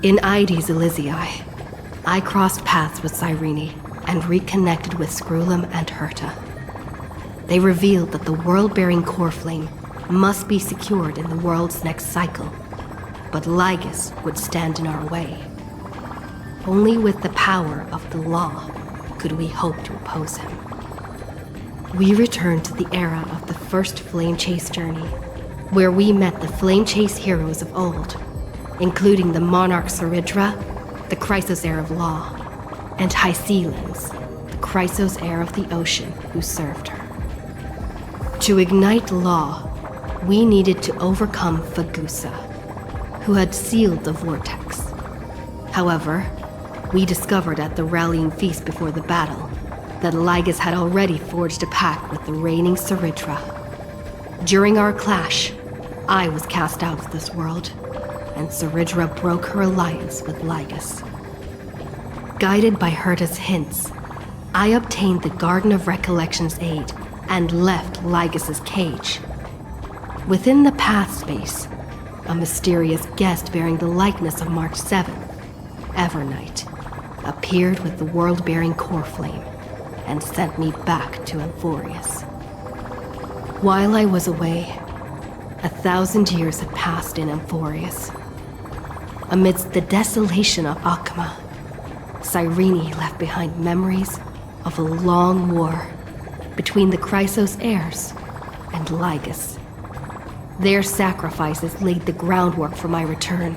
In Ides Elysiae, I crossed paths with Cyrene and reconnected with Screwlum and Herta. They revealed that the world-bearing core flame must be secured in the world's next cycle, but Lygus would stand in our way. Only with the power of the law could we hope to oppose him. We returned to the era of the first Flame Chase journey, where we met the Flame Chase heroes of old, including the Monarch Saridra, the Chrysos heir of law, and Hycelens, the Chrysos heir of the ocean who served her. To ignite law, we needed to overcome Fagusa, who had sealed the vortex. However, we discovered at the rallying feast before the battle that Lygus had already forged a pact with the reigning Saridra. During our clash, I was cast out of this world, and Saridra broke her alliance with Lygus. Guided by Herta's hints, I obtained the Garden of Recollection's aid and left Lygus's cage. Within the path space, a mysterious guest bearing the likeness of March 7th, Evernight, appeared with the world-bearing core flame and sent me back to Amphorius. While I was away, 1,000 years had passed in Amphorius. Amidst the desolation of Akama, Cyrene left behind memories of a long war between the Chrysos heirs and Lygus. Their sacrifices laid the groundwork for my return,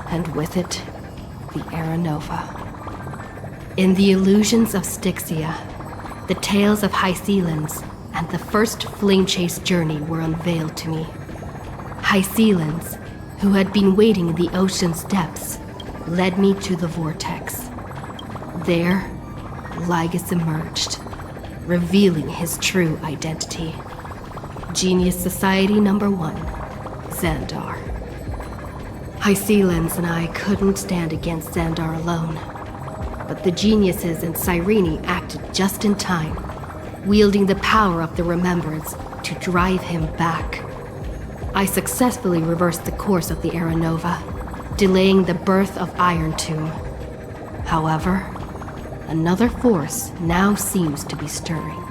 and with it, the Era Nova. In the illusions of Styxia, the tales of Hycelens and the first Flame Chase journey were unveiled to me. Hycelens, who had been waiting in the ocean's depths, led me to the vortex. There, Lygus emerged, revealing his true identity. Genius Society Number 1, Xandar. Hycelens and I couldn't stand against Xandar alone, but the geniuses and Cyrene acted just in time, wielding the power of the remembrance to drive him back. I successfully reversed the course of the Era Nova, delaying the birth of Iron Tomb. However, another force now seems to be stirring.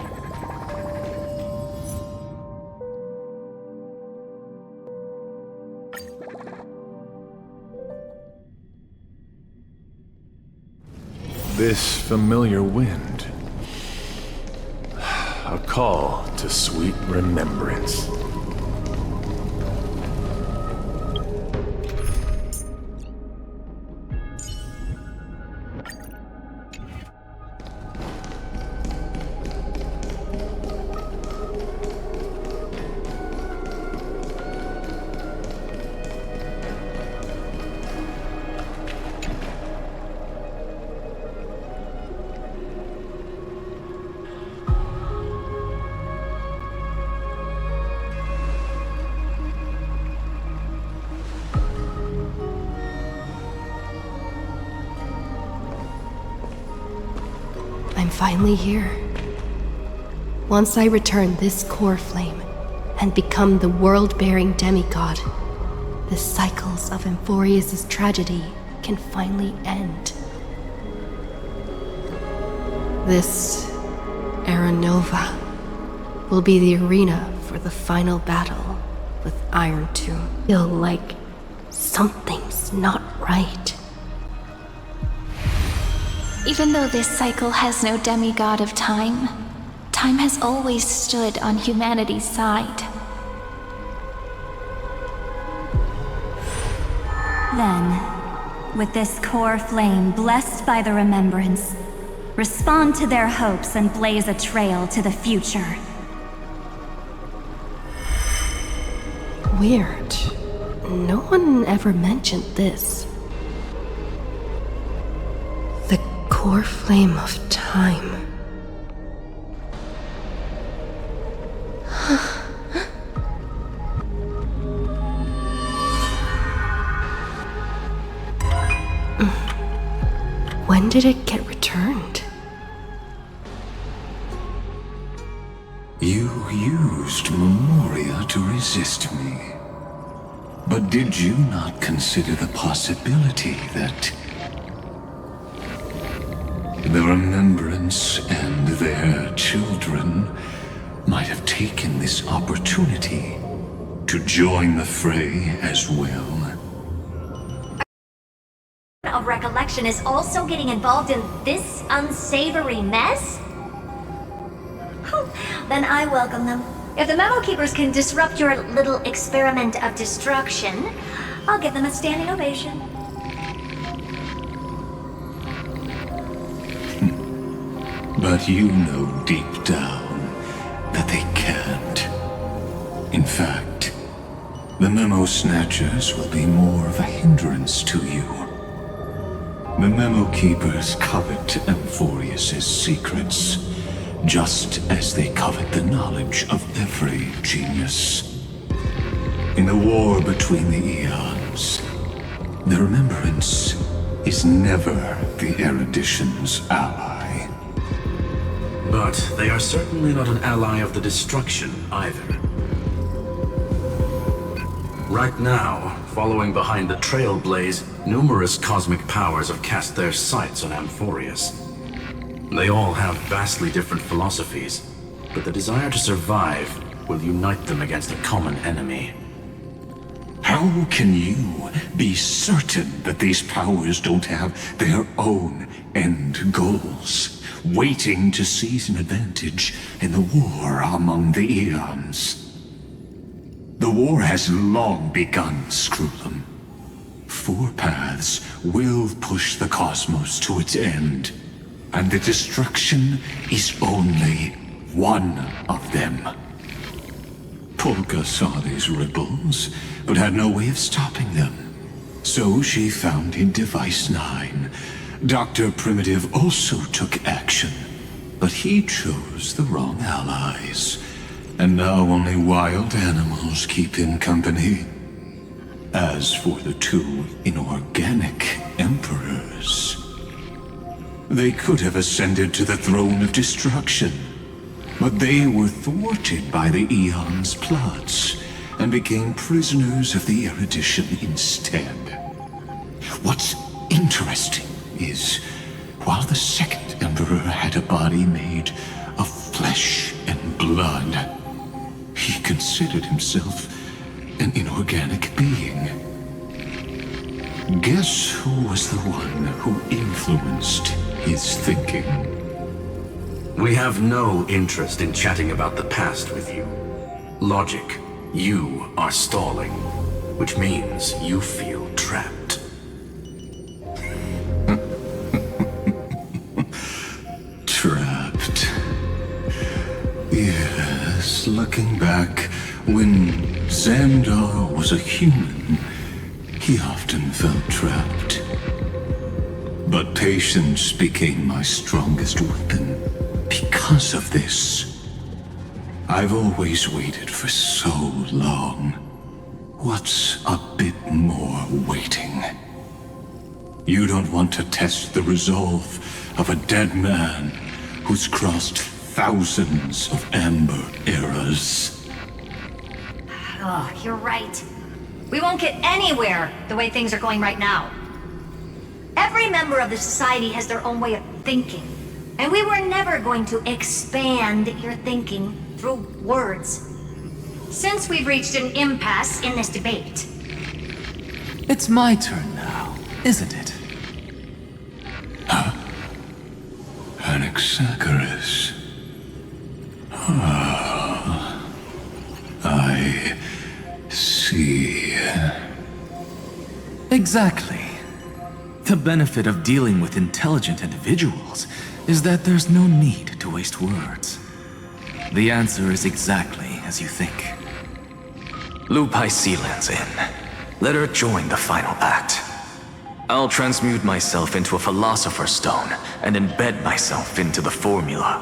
This familiar wind. A call to sweet remembrance. I'm finally here. Once I return this core flame and become the world-bearing demigod, the cycles of Amphorius' tragedy can finally end. This Era Nova will be the arena for the final battle with Iron Tomb. I feel like something's not right. Even though this cycle has no demigod of time, time has always stood on humanity's side. Then, with this core flame blessed by the remembrance, respond to their hopes and blaze a trail to the future. Weird. No one ever mentioned this. The core flame of time. When did it get returned? You used Memoria to resist me. But did you not consider the possibility that the Remembrance and their children might have taken this opportunity to join the fray as well? Of recollection is also getting involved in this unsavory mess? Then I welcome them. If the Memo Keepers can disrupt your little experiment of destruction, I'll give them a standing ovation. But you know deep down that they can't. In fact, the Memo Snatchers will be more of a hindrance to you. The Memo Keepers covet Amphorius's secrets, just as they covet the knowledge of every genius. In the war between the eons, the Remembrance is never the erudition's ally. But they are certainly not an ally of the destruction either. Right now, following behind the Trailblaze, numerous cosmic powers have cast their sights on Amphorius. They all have vastly different philosophies, but the desire to survive will unite them against a common enemy. How can you be certain that these powers don't have their own end goals, waiting to seize an advantage in the war among the eons? The war has long begun, Screwlum. Four paths will push the cosmos to its end, and the destruction is only one of them. Polka saw these ripples, but had no way of stopping them. So she founded Device 9. Dr. Primitive also took action, but he chose the wrong allies. And now only wild animals keep him company. As for the two inorganic emperors, they could have ascended to the throne of destruction, but they were thwarted by the Eon's plots and became prisoners of the erudition instead. What's interesting is, while the second emperor had a body made of flesh and blood, he considered himself an inorganic being. Guess who was the one who influenced his thinking? We have no interest in chatting about the past with you. Logic, you are stalling, which means you feel trapped. Trapped. Yes, looking back, when Xandar was a human, he often felt trapped. But patience became my strongest weapon because of this. I've always waited for so long. What's a bit more waiting? You don't want to test the resolve of a dead man who's crossed thousands of amber eras. Oh, you're right. We won't get anywhere the way things are going right now. Every member of the society has their own way of thinking, and we were never going to expand your thinking through words. Since we've reached an impasse in this debate. It's my turn now, isn't it? Anaxagoras. Ah, I see. Exactly. The benefit of dealing with intelligent individuals is that there's no need to waste words. The answer is exactly as you think. Lupai Sealand's in. Let her join the final act. I'll transmute myself into a Philosopher's Stone and embed myself into the formula.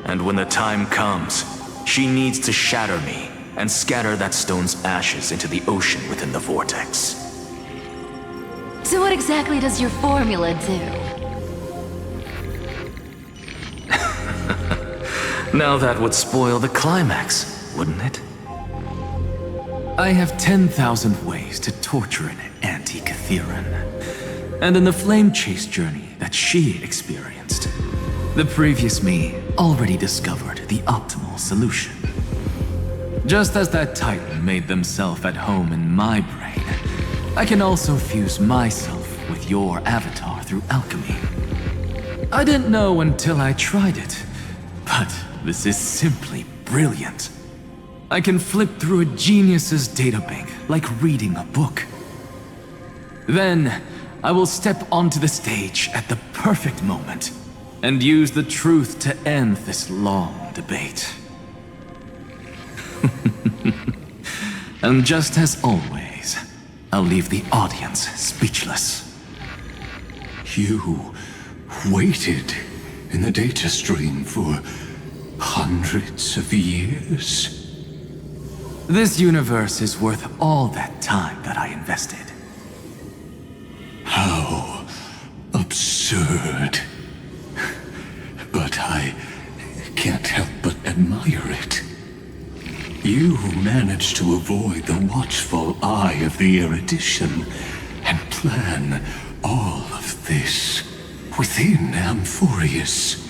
And when the time comes, she needs to shatter me and scatter that stone's ashes into the ocean within the vortex. So what exactly does your formula do? Now that would spoil the climax, wouldn't it? I have 10,000 ways to torture an anti-Catheran. And in the flame chase journey that she experienced, the previous me already discovered the optimal solution. Just as that Titan made themselves at home in my brain, I can also fuse myself with your avatar through alchemy. I didn't know until I tried it, but this is simply brilliant. I can flip through a genius's databank like reading a book. Then, I will step onto the stage at the perfect moment and use the truth to end this long debate. And just as always, I'll leave the audience speechless. You waited in the data stream for hundreds of years? This universe is worth all that time that I invested. How absurd. But I can't help but admire it. You managed to avoid the watchful eye of the erudition and plan all of this within Amphorius.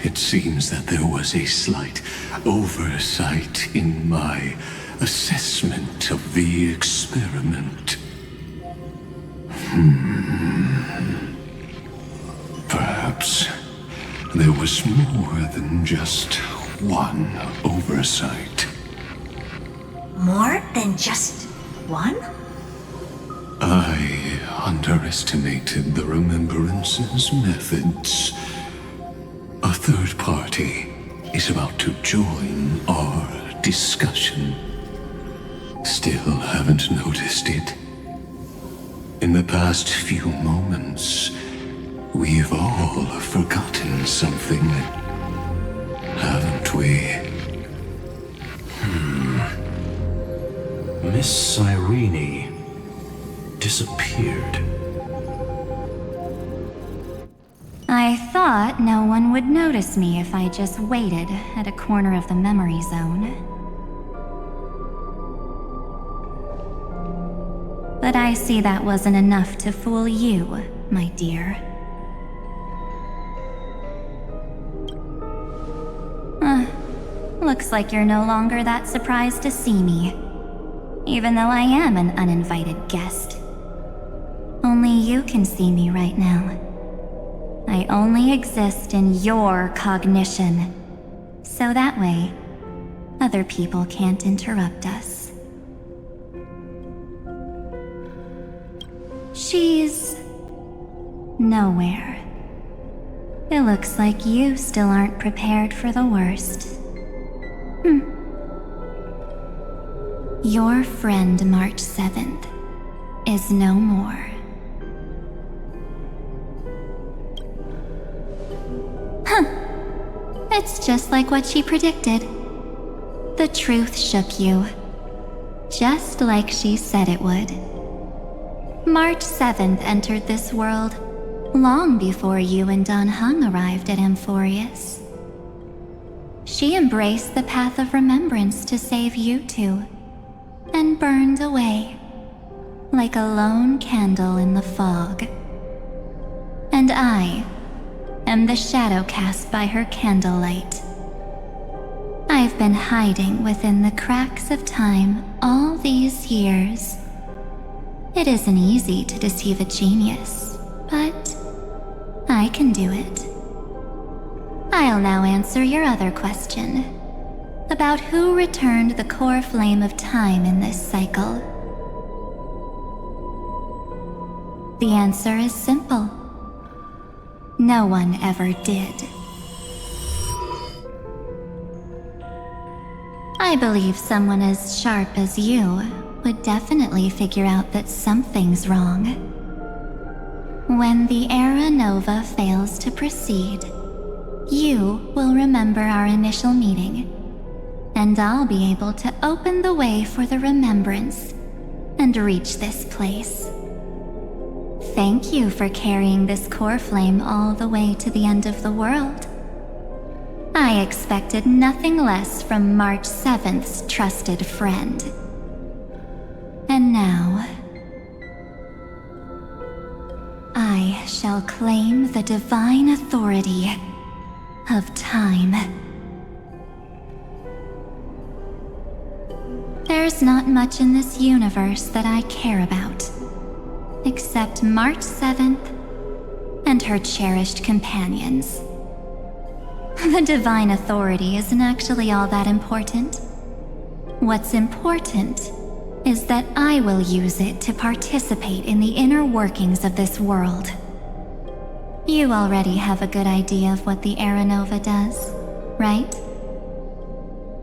It seems that there was a slight oversight in my assessment of the experiment. Perhaps there was more than just one oversight. More than just one? I underestimated the Remembrance's methods. A third party is about to join our discussion. Still haven't noticed it. In the past few moments, we've all forgotten something, haven't we? Miss Cyrene disappeared. I thought no one would notice me if I just waited at a corner of the memory zone. But I see that wasn't enough to fool you, my dear. Looks like you're no longer that surprised to see me, even though I am an uninvited guest. Only you can see me right now. I only exist in your cognition, so that way, other people can't interrupt us. She's nowhere. It looks like you still aren't prepared for the worst. Your friend March 7th is no more. It's just like what she predicted. The truth shook you, just like she said it would. March 7th entered this world long before you and Don Hung arrived at Amphorius. She embraced the path of remembrance to save you two, and burned away like a lone candle in the fog. And I am the shadow cast by her candlelight. I've been hiding within the cracks of time all these years. It isn't easy to deceive a genius, but I can do it. I'll now answer your other question, about who returned the core flame of time in this cycle. The answer is simple. No one ever did. I believe someone as sharp as you would definitely figure out that something's wrong. When the Era Nova fails to proceed, you will remember our initial meeting, and I'll be able to open the way for the remembrance and reach this place. Thank you for carrying this core flame all the way to the end of the world. I expected nothing less from March 7th's trusted friend. And now, I shall claim the divine authority of time. There's not much in this universe that I care about, except March 7th and her cherished companions. The divine authority isn't actually all that important. What's important is that I will use it to participate in the inner workings of this world. You already have a good idea of what the Aeronova does, right?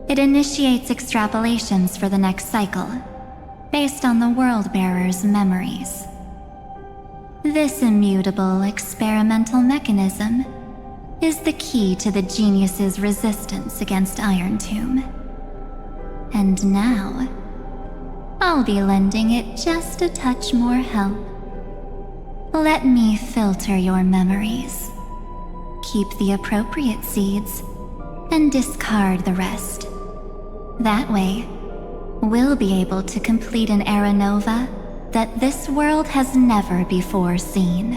It initiates extrapolations for the next cycle, based on the World-Bearer's memories. This immutable experimental mechanism is the key to the genius's resistance against Iron Tomb. And now, I'll be lending it just a touch more help. Let me filter your memories. Keep the appropriate seeds, and discard the rest. That way, we'll be able to complete an Aeronova that this world has never before seen.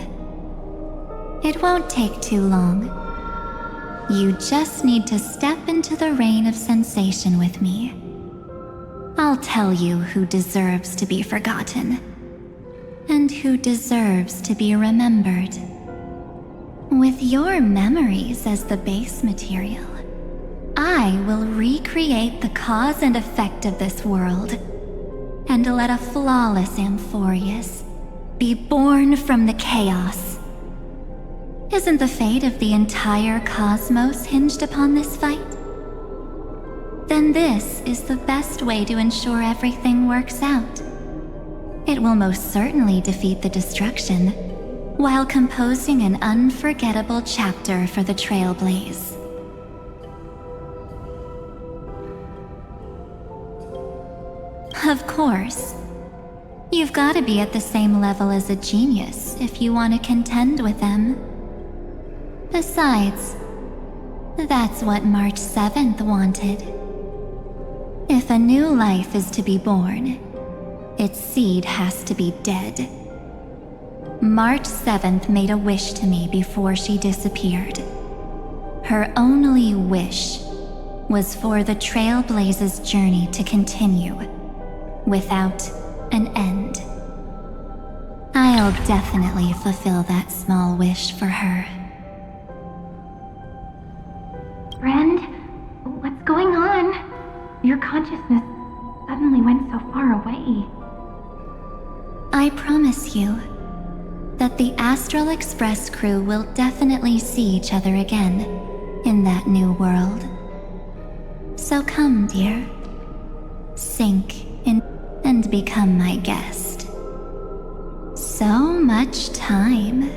It won't take too long. You just need to step into the rain of sensation with me. I'll tell you who deserves to be forgotten, and who deserves to be remembered. With your memories as the base material, I will recreate the cause and effect of this world, and let a flawless Amphorius be born from the chaos. Isn't the fate of the entire cosmos hinged upon this fight? Then this is the best way to ensure everything works out. It will most certainly defeat the destruction, while composing an unforgettable chapter for the Trailblaze. Of course. You've got to be at the same level as a genius if you want to contend with them. Besides, that's what March 7th wanted. If a new life is to be born, its seed has to be dead. March 7th made a wish to me before she disappeared. Her only wish was for the Trailblaze's journey to continue, without an end. I'll definitely fulfill that small wish for her. Friend, what's going on? Your consciousness suddenly went so far away. I promise you that the Astral Express crew will definitely see each other again in that new world. So come, dear. Sink in and become my guest. So much time.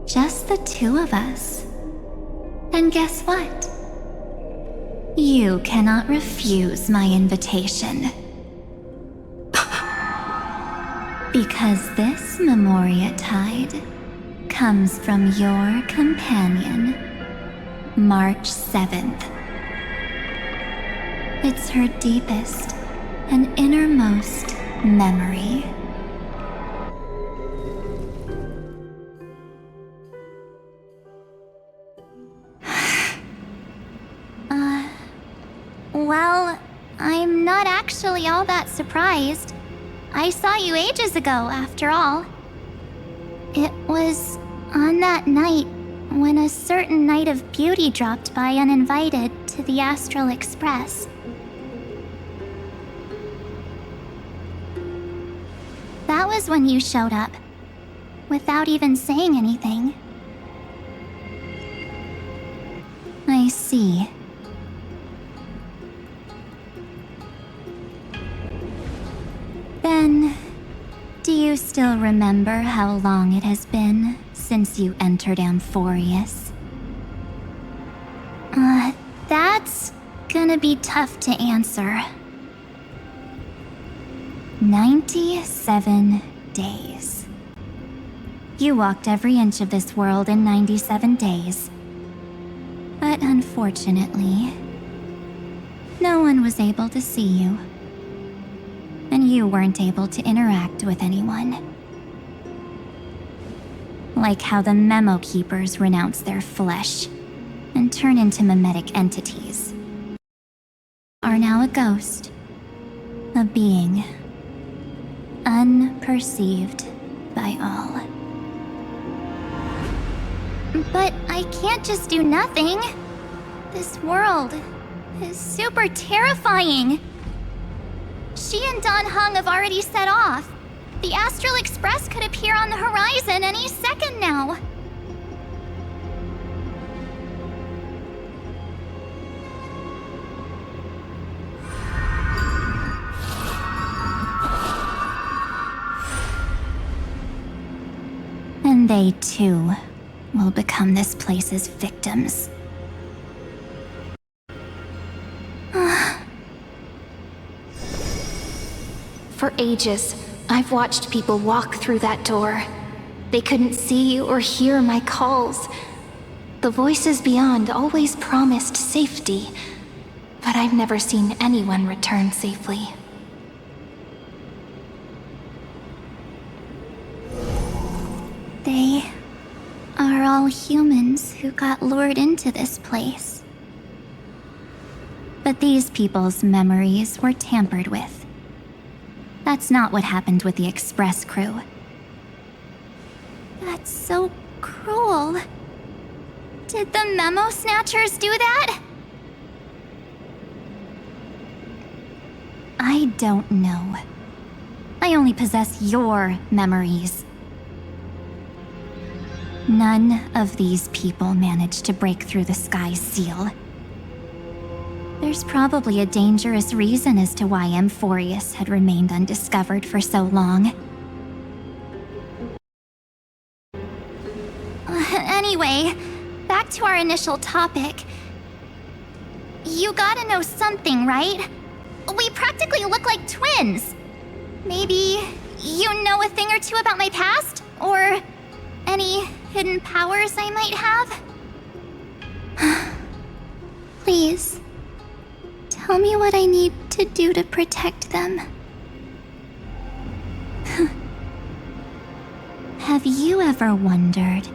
Just the two of us. And guess what? You cannot refuse my invitation. Because this Memoria Tide comes from your companion, March 7th. It's her deepest and innermost memory. Well, I'm not actually all that surprised. I saw you ages ago, after all. It was on that night when a certain knight of beauty dropped by uninvited to the Astral Express. That was when you showed up, without even saying anything. I see. Then, do you still remember how long it has been since you entered Amphorius? That's gonna be tough to answer. 97 days. You walked every inch of this world in 97 days. But unfortunately, no one was able to see you. And you weren't able to interact with anyone. Like how the memo keepers renounce their flesh and turn into mimetic entities. Are now a ghost, a being, unperceived by all. But I can't just do nothing. This world is super terrifying. She and Don Hung have already set off. The Astral Express could appear on the horizon any second now. And they too will become this place's victims. For ages, I've watched people walk through that door. They couldn't see or hear my calls. The voices beyond always promised safety, but I've never seen anyone return safely. They are all humans who got lured into this place. But these people's memories were tampered with. That's not what happened with the Express crew. That's so cruel. Did the Memo Snatchers do that? I don't know. I only possess your memories. None of these people managed to break through the sky's seal. There's probably a dangerous reason as to why Amphorius had remained undiscovered for so long. Anyway, back to our initial topic. You gotta know something, right? We practically look like twins. Maybe you know a thing or two about my past? Or any hidden powers I might have? Please. Tell me what I need to do to protect them. Have you ever wondered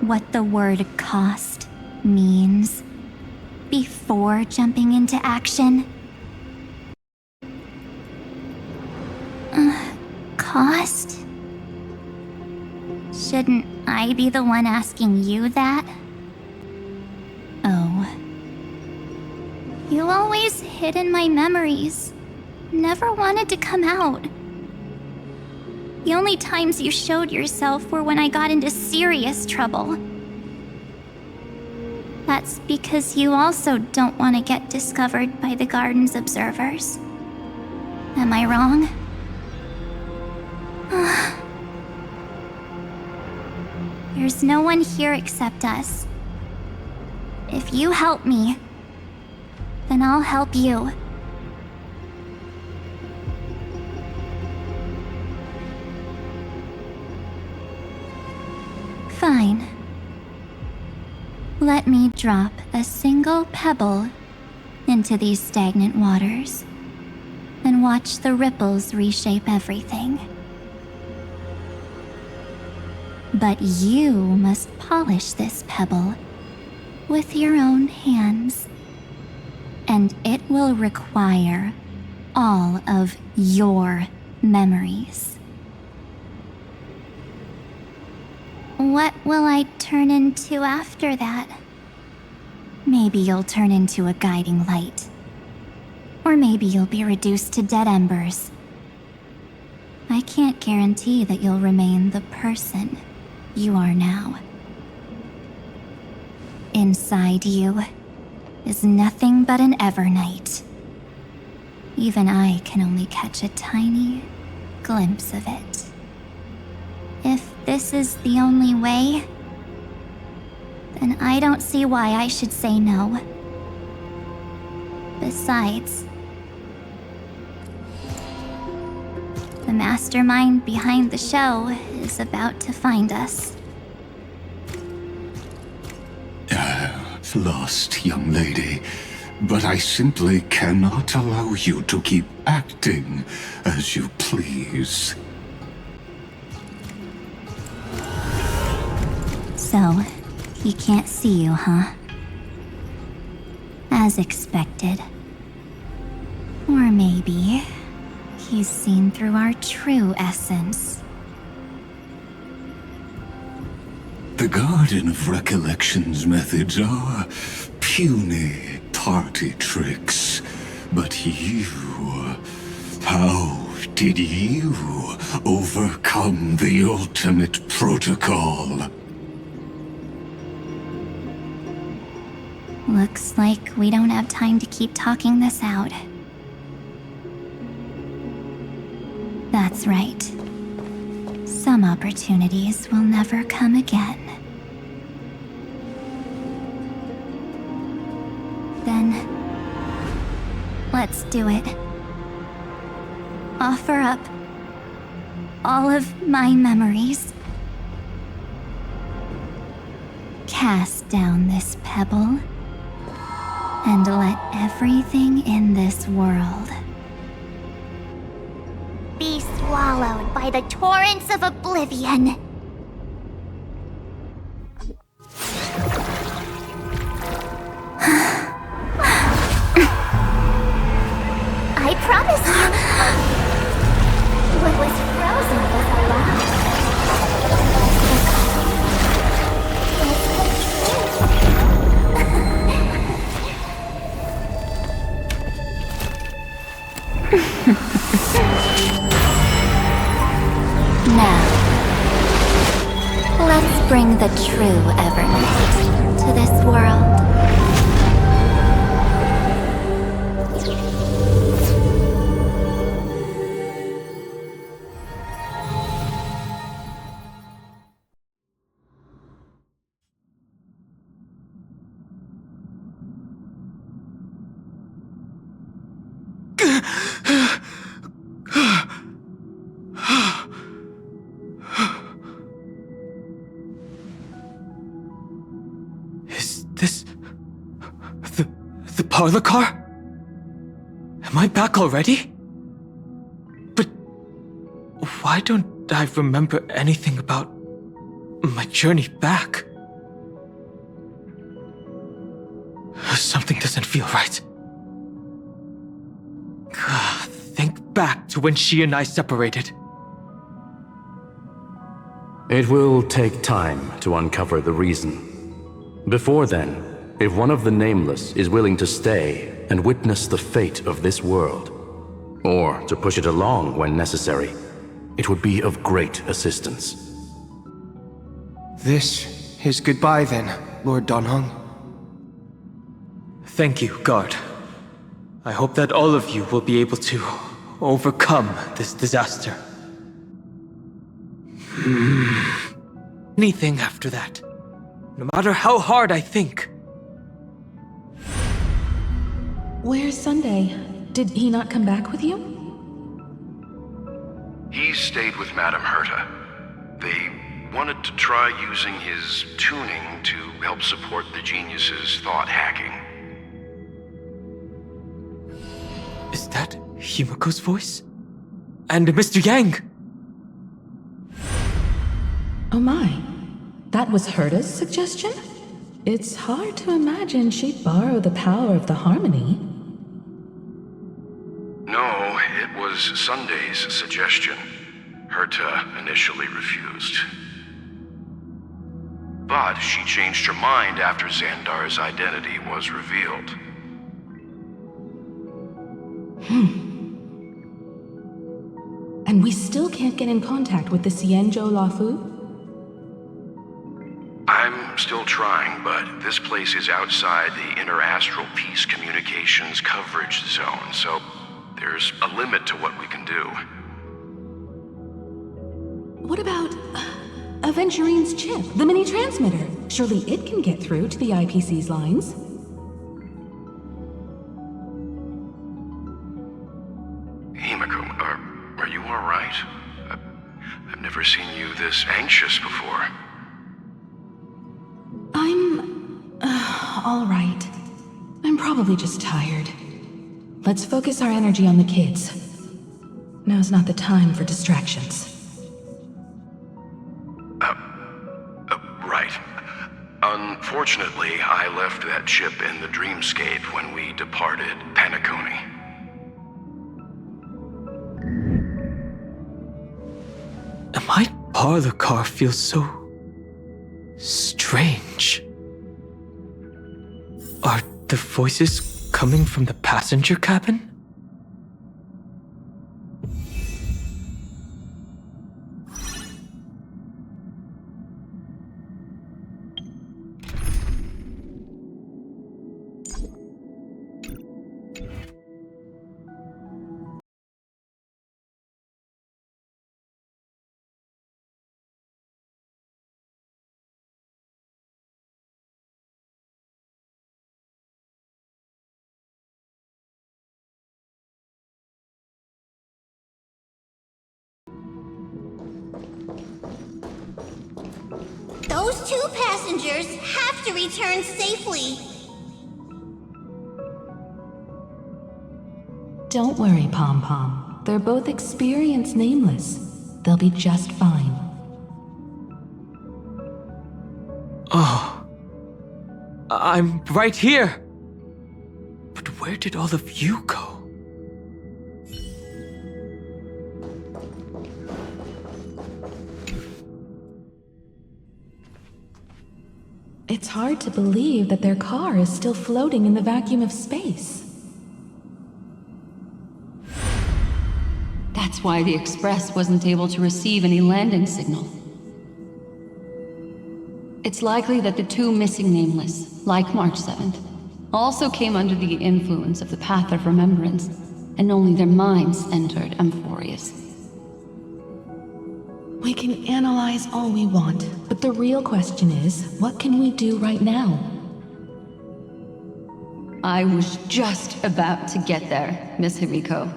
what the word cost means before jumping into action? Cost? Shouldn't I be the one asking you that? Oh. You always hid in my memories. Never wanted to come out. The only times you showed yourself were when I got into serious trouble. That's because you also don't want to get discovered by the Garden's observers. Am I wrong? There's no one here except us. If you help me, then I'll help you. Fine. Let me drop a single pebble into these stagnant waters and watch the ripples reshape everything. But you must polish this pebble with your own hands. And it will require all of your memories. What will I turn into after that? Maybe you'll turn into a guiding light. Or maybe you'll be reduced to dead embers. I can't guarantee that you'll remain the person you are now. Inside you is nothing but an Evernight. Even I can only catch a tiny glimpse of it. If this is the only way, then I don't see why I should say no. Besides, the mastermind behind the show is about to find us. Lost, young lady. but I simply cannot allow you to keep acting as you please. So, he can't see you, huh? As expected. Or maybe he's seen through our true essence. The Garden of Recollection's methods are puny party tricks. But you... how did you overcome the ultimate protocol? Looks like we don't have time to keep talking this out. That's right. Some opportunities will never come again. Then, let's do it. Offer up all of my memories. Cast down this pebble, and let everything in this world be swallowed by the torrents of oblivion. I promise you, what was frozen was alive. Now, let's bring the true Evernight to this world. The parlor car? Am I back already? But why don't I remember anything about my journey back? Something doesn't feel right. Think back to when she and I separated. It will take time to uncover the reason. Before then, if one of the Nameless is willing to stay and witness the fate of this world, or to push it along when necessary, it would be of great assistance. This is goodbye then, Lord Donhong. Thank you, Guard. I hope that all of you will be able to overcome this disaster. Anything after that, no matter how hard I think. Where's Sunday? Did he not come back with you? He stayed with Madame Herta. They wanted to try using his tuning to help support the genius's thought hacking. Is that Himiko's voice? And Mr. Yang? Oh my. That was Herta's suggestion? It's hard to imagine she'd borrow the power of the harmony. No, it was Sunday's suggestion. Herta initially refused. But she changed her mind after Xandar's identity was revealed. And we still can't get in contact with the Xianzhou Lafu? I'm still trying, but this place is outside the Interastral Peace Communications coverage zone, so there's a limit to what we can do. What about Aventurine's chip, the mini-transmitter? Surely it can get through to the IPC's lines. Himiko, are you alright? I've never seen you this anxious before. I'm... all right. I'm probably just tired. Let's focus our energy on the kids. Now's not the time for distractions. Right. Unfortunately, I left that ship in the dreamscape when we departed Penacony. My parlor car feels so strange. Are the voices coming from the passenger cabin? Those two passengers have to return safely. Don't worry, Pom Pom. They're both experienced nameless. They'll be just fine. Oh. I'm right here! But where did all of you go? It's hard to believe that their car is still floating in the vacuum of space. That's why the Express wasn't able to receive any landing signal. It's likely that the two missing nameless, like March 7th, also came under the influence of the Path of Remembrance, and only their minds entered Amphorius. We can analyze all we want, but the real question is, what can we do right now? I was just about to get there, Miss Himiko.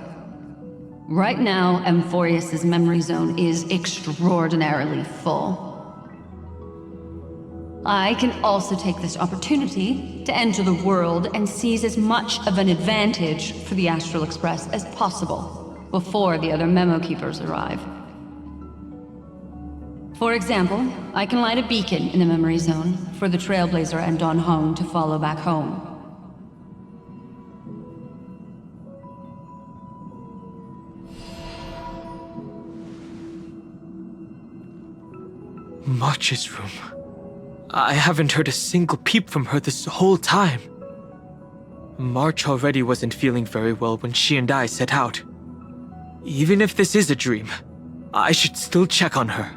Right now, Amphorius' memory zone is extraordinarily full. I can also take this opportunity to enter the world and seize as much of an advantage for the Astral Express as possible before the other memo keepers arrive. For example, I can light a beacon in the memory zone for the Trailblazer and Don Hong to follow back home. March's room. I haven't heard a single peep from her this whole time. March already wasn't feeling very well when she and I set out. Even if this is a dream, I should still check on her.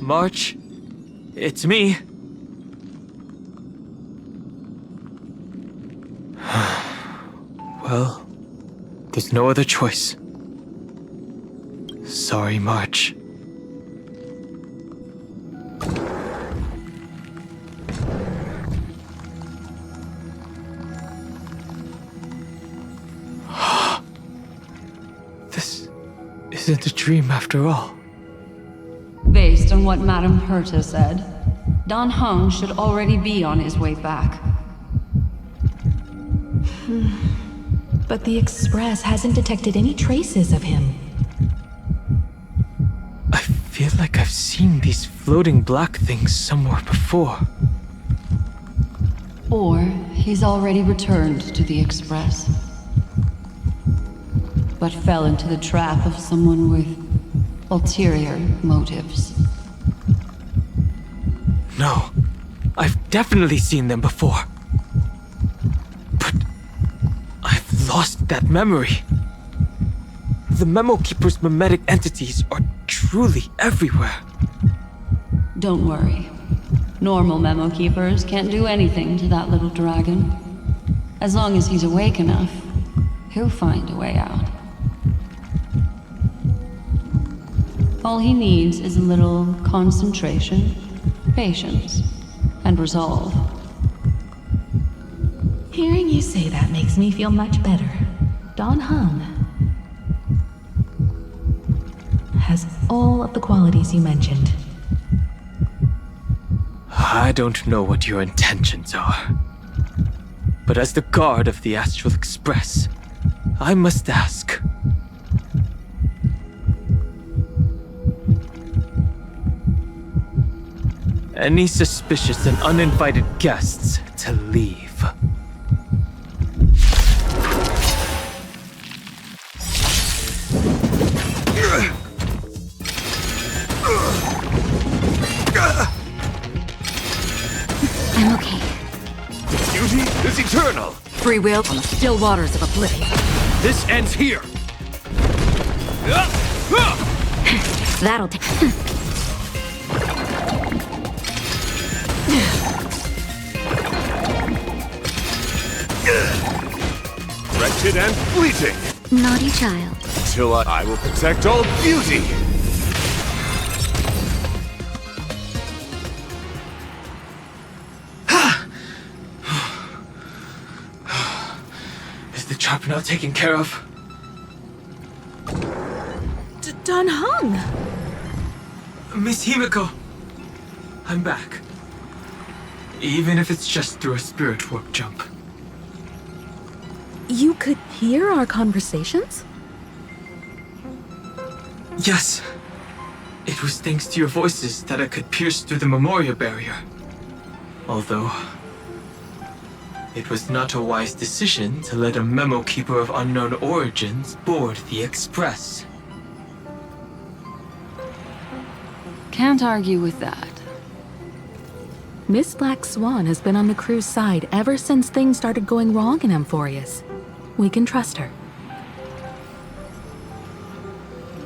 March, it's me. Well, there's no other choice. Sorry, March. This isn't a dream after all. Based on what Madame Herta said, Don Hong should already be on his way back. But the Express hasn't detected any traces of him. I feel like I've seen these floating black things somewhere before. Or he's already returned to the Express, but fell into the trap of someone with ulterior motives. No, I've definitely seen them before. But I've lost that memory. The Memo Keeper's mimetic entities are truly everywhere. Don't worry. Normal Memo Keepers can't do anything to that little dragon. As long as he's awake enough, he'll find a way out. All he needs is a little concentration, patience, and resolve. Hearing you say that makes me feel much better. Dan Heng has all of the qualities you mentioned. I don't know what your intentions are. But as the guard of the Astral Express, I must ask. Any suspicious and uninvited guests to leave. I'm okay. Beauty is eternal. Free will on the still waters of oblivion. This ends here. That'll take. Wretched and fleeting. Naughty child. Till I will protect all beauty. Is the trap now taken care of? Dan Heng! Miss Himiko, I'm back. Even if it's just through a spirit warp jump. You could hear our conversations? Yes. It was thanks to your voices that I could pierce through the memorial barrier. Although, it was not a wise decision to let a memo keeper of unknown origins board the Express. Can't argue with that. Miss Black Swan has been on the crew's side ever since things started going wrong in Amphorius. We can trust her.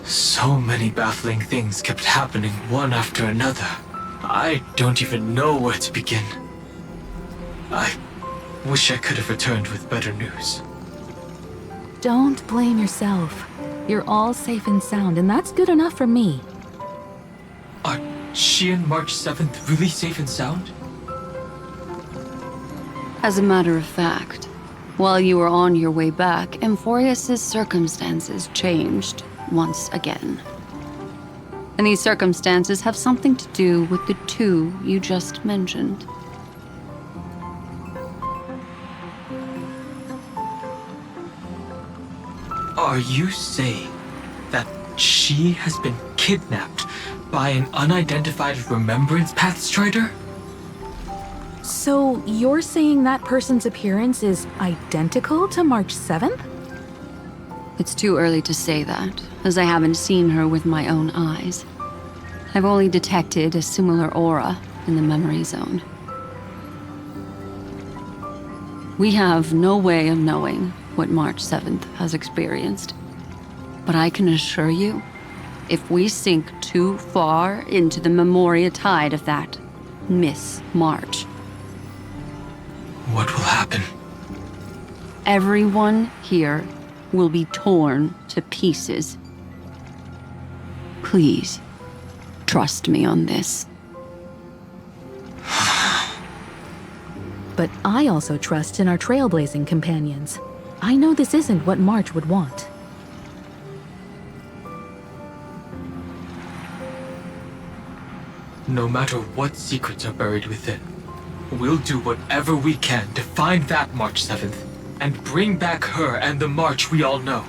So many baffling things kept happening one after another. I don't even know where to begin. I wish I could have returned with better news. Don't blame yourself. You're all safe and sound, and that's good enough for me. Are she and March 7th really safe and sound? As a matter of fact, while you were on your way back, Amphorius' circumstances changed once again. And these circumstances have something to do with the two you just mentioned. Are you saying that she has been kidnapped by an unidentified Remembrance Path Strider? So you're saying that person's appearance is identical to March 7th? It's too early to say that, as I haven't seen her with my own eyes. I've only detected a similar aura in the memory zone. We have no way of knowing what March 7th has experienced. But I can assure you, if we sink too far into the Memoria tide of that Miss March, what will happen? Everyone here will be torn to pieces. Please, trust me on this. But I also trust in our trailblazing companions. I know this isn't what March would want. No matter what secrets are buried within, we'll do whatever we can to find that March 7th and bring back her and the March we all know.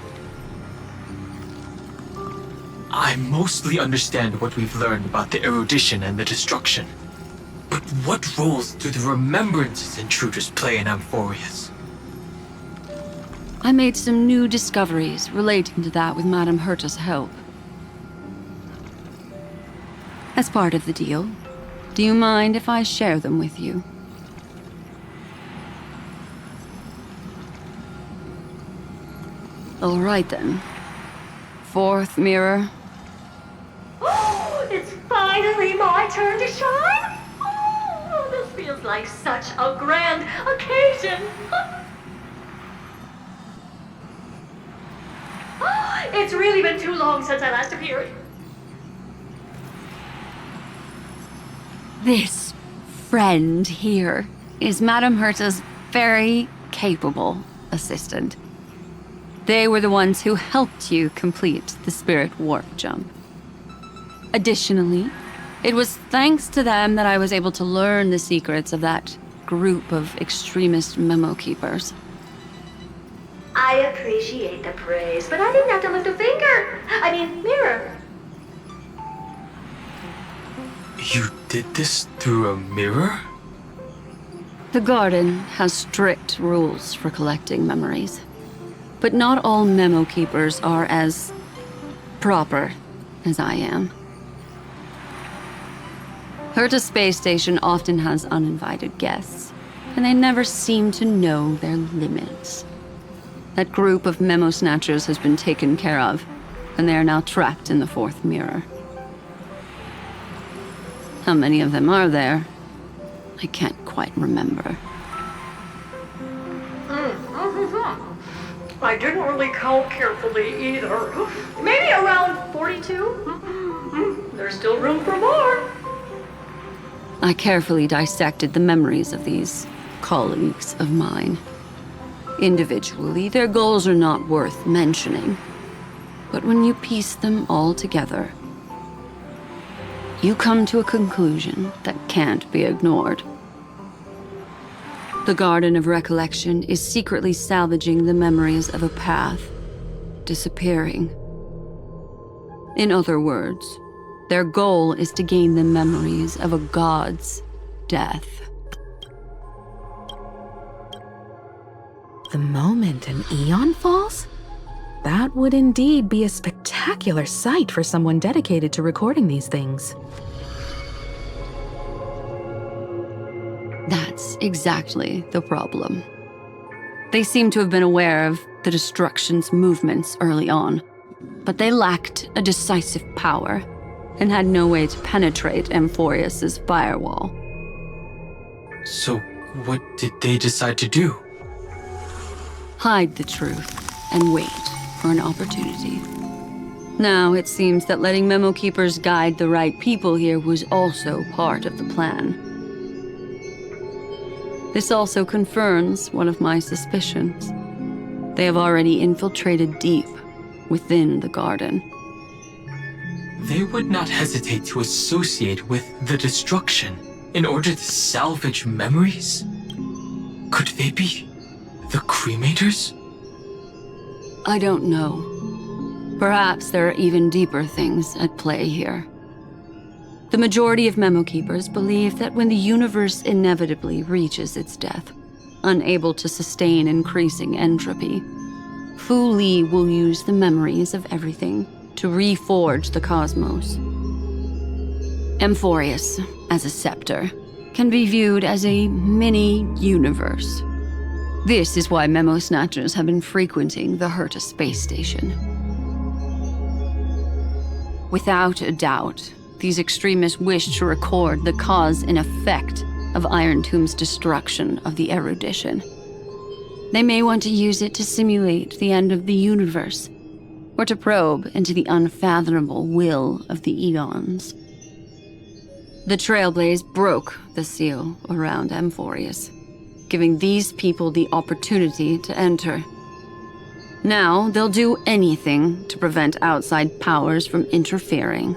I mostly understand what we've learned about the erudition and the destruction. But what roles do the remembrances intruders play in Amphorius? I made some new discoveries relating to that with Madame Herta's help. As part of the deal, do you mind if I share them with you? All right then. Fourth mirror. Oh, it's finally my turn to shine! Oh, this feels like such a grand occasion! It's really been too long since I last appeared. This friend here is Madame Herta's very capable assistant. They were the ones who helped you complete the spirit warp jump. Additionally, it was thanks to them that I was able to learn the secrets of that group of extremist memo keepers. I appreciate the praise, but I didn't have to lift a finger. I mean, mirror. You did this through a mirror? The Garden has strict rules for collecting memories. But not all memo keepers are as proper as I am. Herta Space Station often has uninvited guests, and they never seem to know their limits. That group of memo snatchers has been taken care of, and they are now trapped in the fourth mirror. How many of them are there? I can't quite remember. I didn't really count carefully either. Maybe around 42? There's still room for more. I carefully dissected the memories of these colleagues of mine. Individually, their goals are not worth mentioning. But when you piece them all together, you come to a conclusion that can't be ignored. The Garden of Recollection is secretly salvaging the memories of a path disappearing. In other words, their goal is to gain the memories of a god's death. The moment an eon falls? That would indeed be a spectacular sight for someone dedicated to recording these things. That's exactly the problem. They seem to have been aware of the Destruction's movements early on, but they lacked a decisive power and had no way to penetrate Amphorius's firewall. So, what did they decide to do? Hide the truth and wait for an opportunity. Now, it seems that letting memo keepers guide the right people here was also part of the plan. This also confirms one of my suspicions. They have already infiltrated deep within the Garden. They would not hesitate to associate with the Destruction in order to salvage memories? Could they be the Cremators? I don't know. Perhaps there are even deeper things at play here. The majority of memo keepers believe that when the universe inevitably reaches its death, unable to sustain increasing entropy, Fu Li will use the memories of everything to reforge the cosmos. Amphorius, as a scepter, can be viewed as a mini-universe. This is why memo snatchers have been frequenting the Herta space station. Without a doubt, these extremists wish to record the cause and effect of Iron Tomb's destruction of the erudition. They may want to use it to simulate the end of the universe, or to probe into the unfathomable will of the eons. The Trailblaze broke the seal around Amphorius, giving these people the opportunity to enter. Now, they'll do anything to prevent outside powers from interfering.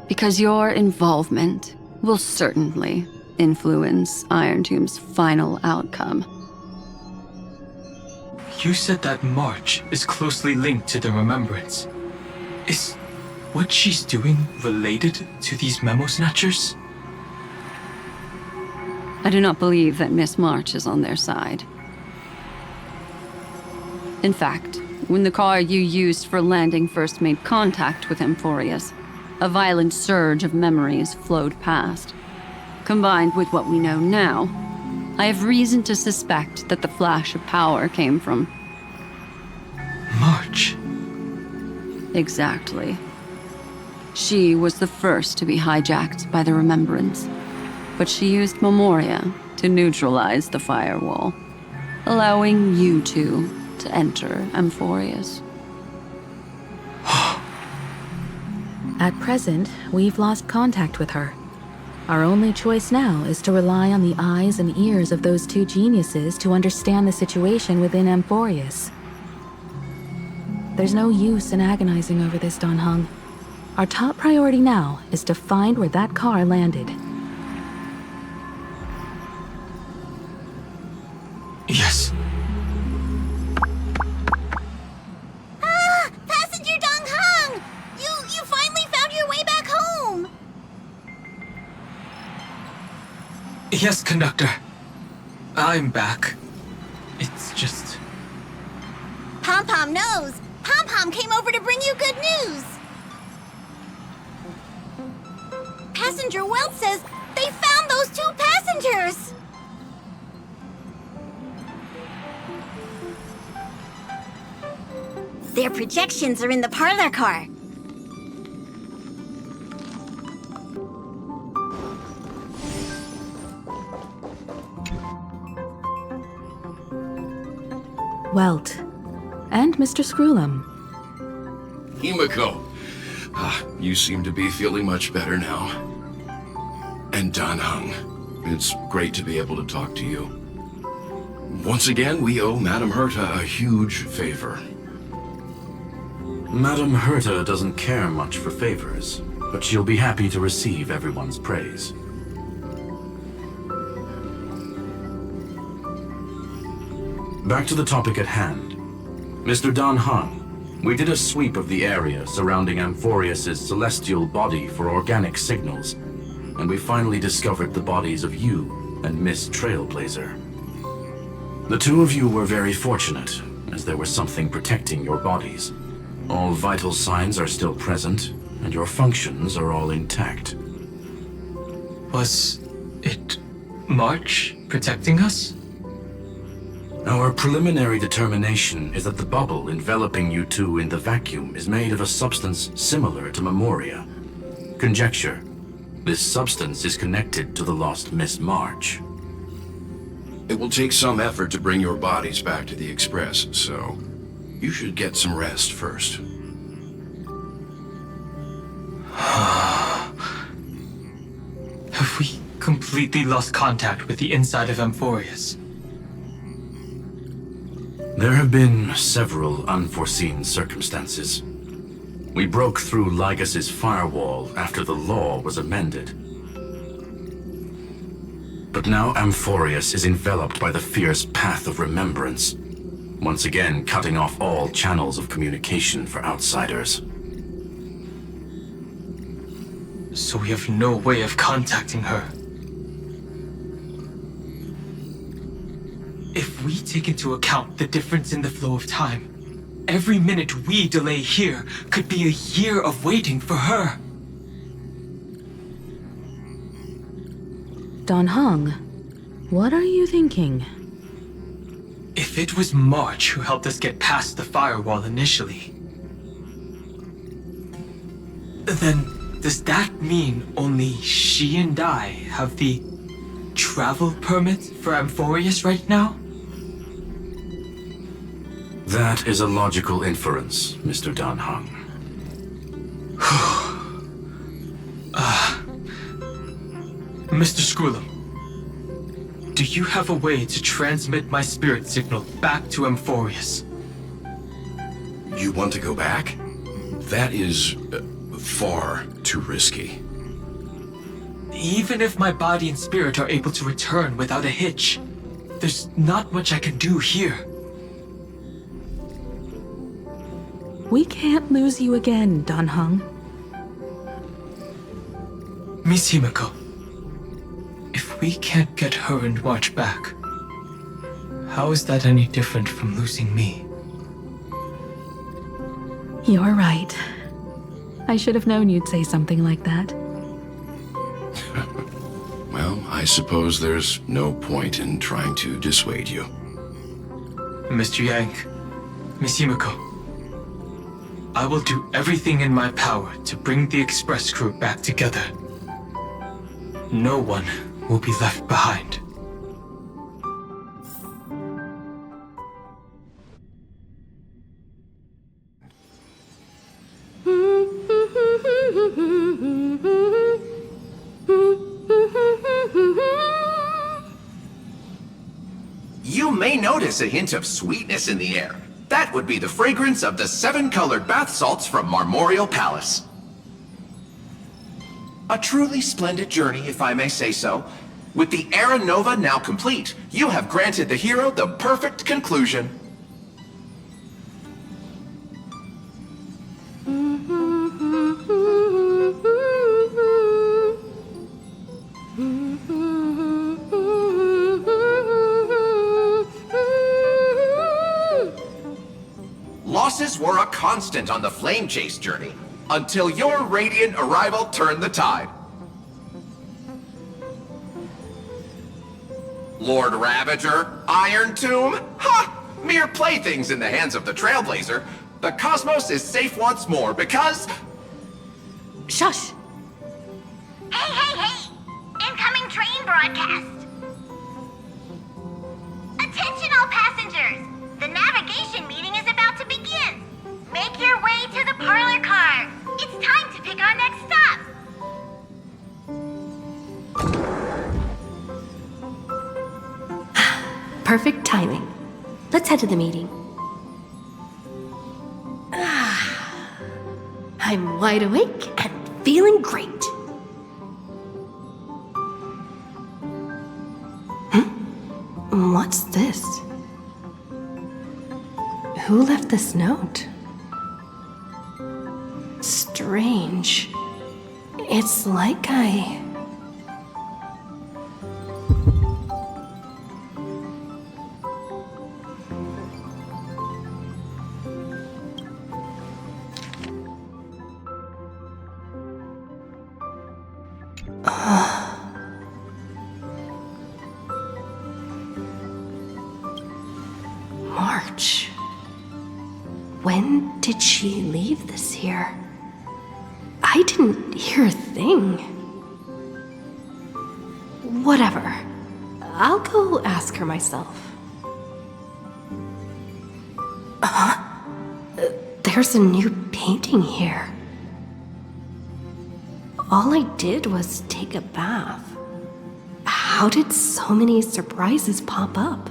Because your involvement will certainly influence Iron Tomb's final outcome. You said that March is closely linked to the Remembrance. Is what she's doing related to these memo snatchers? I do not believe that Miss March is on their side. In fact, when the car you used for landing first made contact with Amphorius, a violent surge of memories flowed past. Combined with what we know now, I have reason to suspect that the flash of power came from March. Exactly. She was the first to be hijacked by the Remembrance, but she used Memoria to neutralize the firewall, allowing you two to enter Amphorius. At present, we've lost contact with her. Our only choice now is to rely on the eyes and ears of those two geniuses to understand the situation within Amphorius. There's no use in agonizing over this, Dan Heng. Our top priority now is to find where that car landed. Yes. Passenger Dan Heng! You finally found your way back home! Yes, conductor. I'm back. It's just... Pom-Pom knows! Pom-Pom came over to bring you good news! Passenger Welt says they found those two passengers! Their projections are in the parlor car. Welt. And Mr. Screwlum. Himiko, you seem to be feeling much better now. And Dan Heng, it's great to be able to talk to you. Once again, we owe Madame Herta a huge favor. Madame Herta doesn't care much for favors, but she'll be happy to receive everyone's praise. Back to the topic at hand. Mr. Dan Heng, we did a sweep of the area surrounding Amphorius' celestial body for organic signals, and we finally discovered the bodies of you and Miss Trailblazer. The two of you were very fortunate, as there was something protecting your bodies. All vital signs are still present, and your functions are all intact. Was it March protecting us? Our preliminary determination is that the bubble enveloping you two in the vacuum is made of a substance similar to Memoria. Conjecture: this substance is connected to the lost Miss March. It will take some effort to bring your bodies back to the Express, so you should get some rest first. Have we completely lost contact with the inside of Amphorius? There have been several unforeseen circumstances. We broke through Lygas's firewall after the law was amended. But now Amphorius is enveloped by the fierce path of remembrance, once again cutting off all channels of communication for outsiders. So we have no way of contacting her. If we take into account the difference in the flow of time, every minute we delay here could be a year of waiting for her. Dan Heng, what are you thinking? If it was March who helped us get past the firewall initially, then does that mean only she and I have the travel permit for Amphorius right now? That is a logical inference, Mr. Dan Heng. Mr. Screwlum, do you have a way to transmit my spirit signal back to Amphorius? You want to go back? That is far too risky. Even if my body and spirit are able to return without a hitch, there's not much I can do here. We can't lose you again, Dan Heng. Miss Himiko, if we can't get her and March back, how is that any different from losing me? You're right. I should have known you'd say something like that. Well, I suppose there's no point in trying to dissuade you. Mr. Yang, Miss Himiko, I will do everything in my power to bring the Express crew back together. No one will be left behind. may notice a hint of sweetness in the air. That would be the fragrance of the 7-colored bath salts from Marmorial Palace. A truly splendid journey, if I may say so. With the Era Nova now complete, you have granted the hero the perfect conclusion. Losses were a constant on the Flame Chase journey, until your radiant arrival turned the tide. Lord Ravager, Iron Tomb? Ha! Mere playthings in the hands of the Trailblazer. The cosmos is safe once more because... Shush! Hey, hey, hey! Incoming train broadcast! Attention all passengers! The navigation meeting is about to begin! Make your way to the parlor car! It's time to pick our next stop! Perfect timing. Let's head to the meeting. I'm wide awake and feeling great. What's this? Who left this note? Strange. It's like I... March. When did she leave this here? I didn't hear a thing. Whatever. I'll go ask her myself. There's a new painting here. All I did was take a bath. How did so many surprises pop up?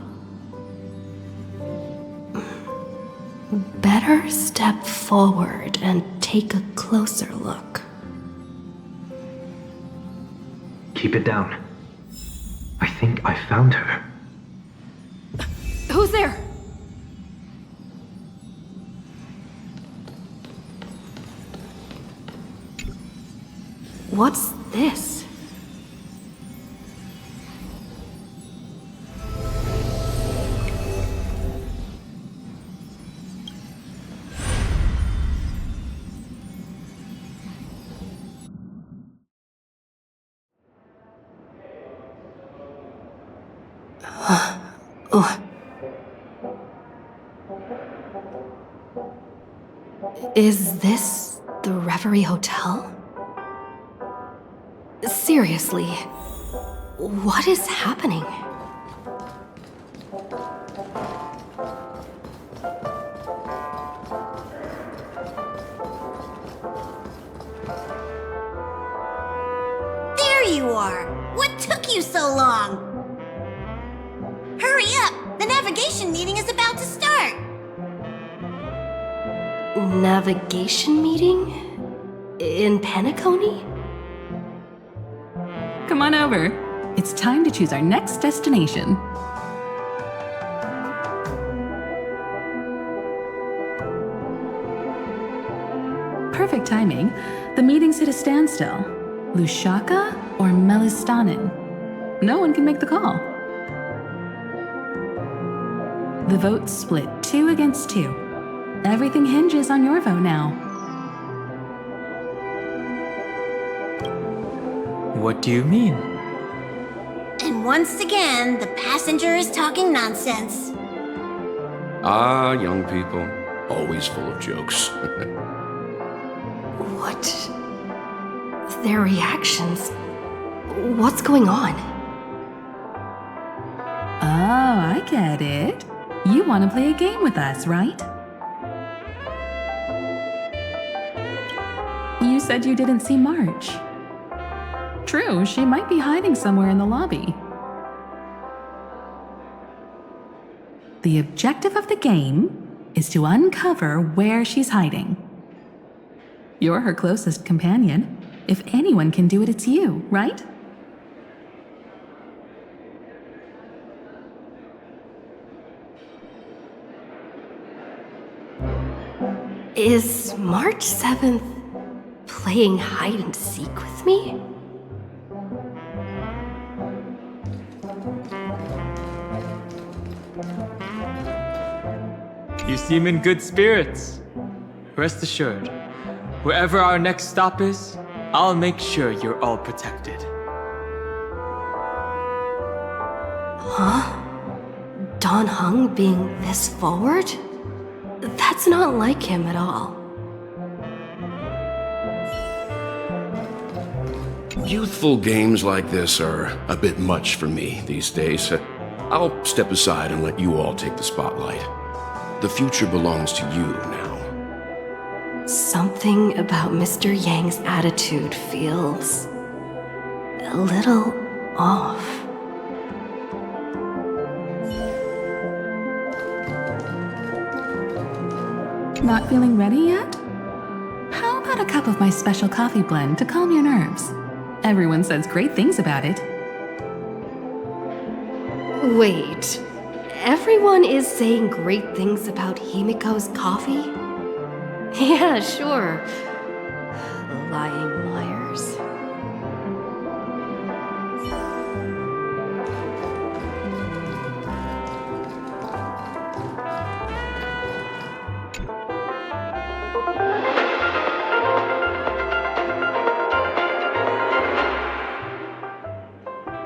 Better step forward and take a closer look. Keep it down. I think I found her. Who's there? What's this? Is this the Reverie Hotel? Seriously, what is happening? There you are! What took you so long? Hurry up! The navigation meeting is about to start! Navigation meeting? In Penacony? Come on over. It's time to choose our next destination. Perfect timing. The meeting's at a standstill. Lushaka or Melistanin? No one can make the call. The vote's split 2 against 2. Everything hinges on your vote now. What do you mean? And once again, the passenger is talking nonsense. Ah, young people. Always full of jokes. What? Their reactions. What's going on? Oh, I get it. You want to play a game with us, right? You said you didn't see March. True, she might be hiding somewhere in the lobby. The objective of the game is to uncover where she's hiding. You're her closest companion. If anyone can do it, it's you, right? Is March 7th playing hide and seek with me? You seem in good spirits. Rest assured, wherever our next stop is, I'll make sure you're all protected. Huh? Dan Heng being this forward? That's not like him at all. Youthful games like this are a bit much for me these days. I'll step aside and let you all take the spotlight. The future belongs to you now. Something about Mr. Yang's attitude feels a little off. Not feeling ready yet? How about a cup of my special coffee blend to calm your nerves? Everyone says great things about it. Wait, everyone is saying great things about Himiko's coffee? Yeah, sure. Lying liars.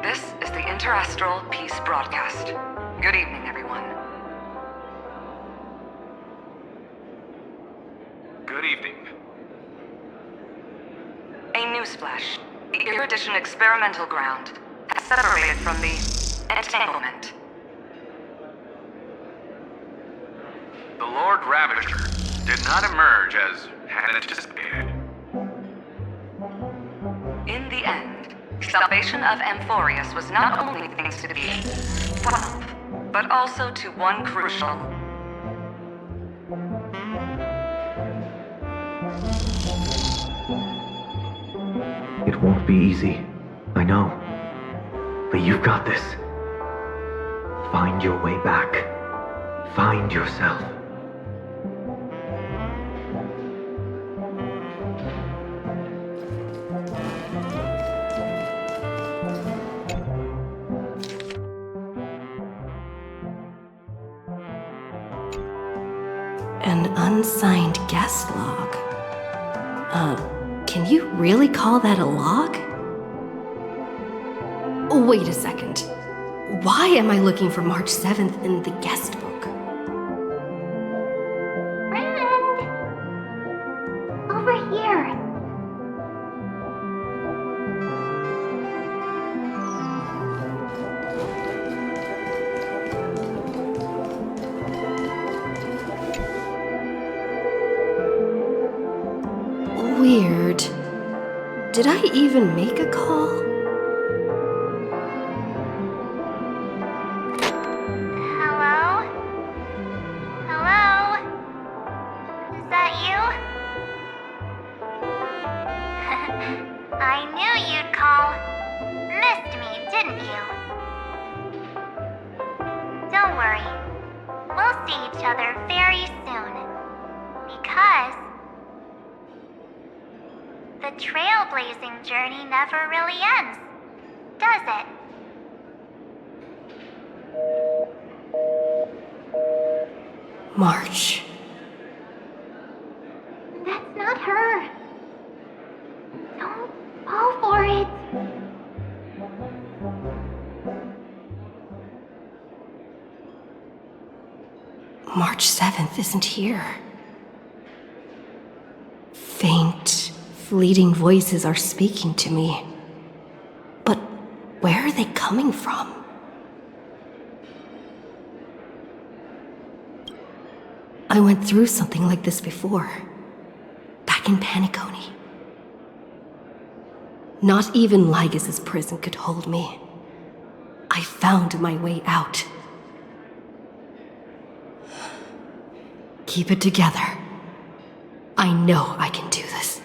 This is the Interastral Peace Broadcast. Good evening, everyone. Good evening. A newsflash. The Erudition experimental ground has separated from the entanglement. The Lord Ravager did not emerge as had anticipated. In the end, salvation of Amphorius was not only thanks to the 12, but also to one crucial. It won't be easy. I know. But you've got this. Find your way back. Find yourself. An unsigned guest log. Can you really call that a log? Wait a second. Why am I looking for March 7th in the guest book? Friend! Over here! Weird. Did I even make a call? Hello? Hello? Is that you? I knew you'd call. Missed me, didn't you? Don't worry. We'll see each other very soon. Because the trailblazing journey never really ends, does it? March. That's not her. Don't fall for it. March 7th isn't here. Faint, fleeting voices are speaking to me. But where are they coming from? I went through something like this before. Back in Paniconi. Not even Lygas's prison could hold me. I found my way out. Keep it together. I know I can do this.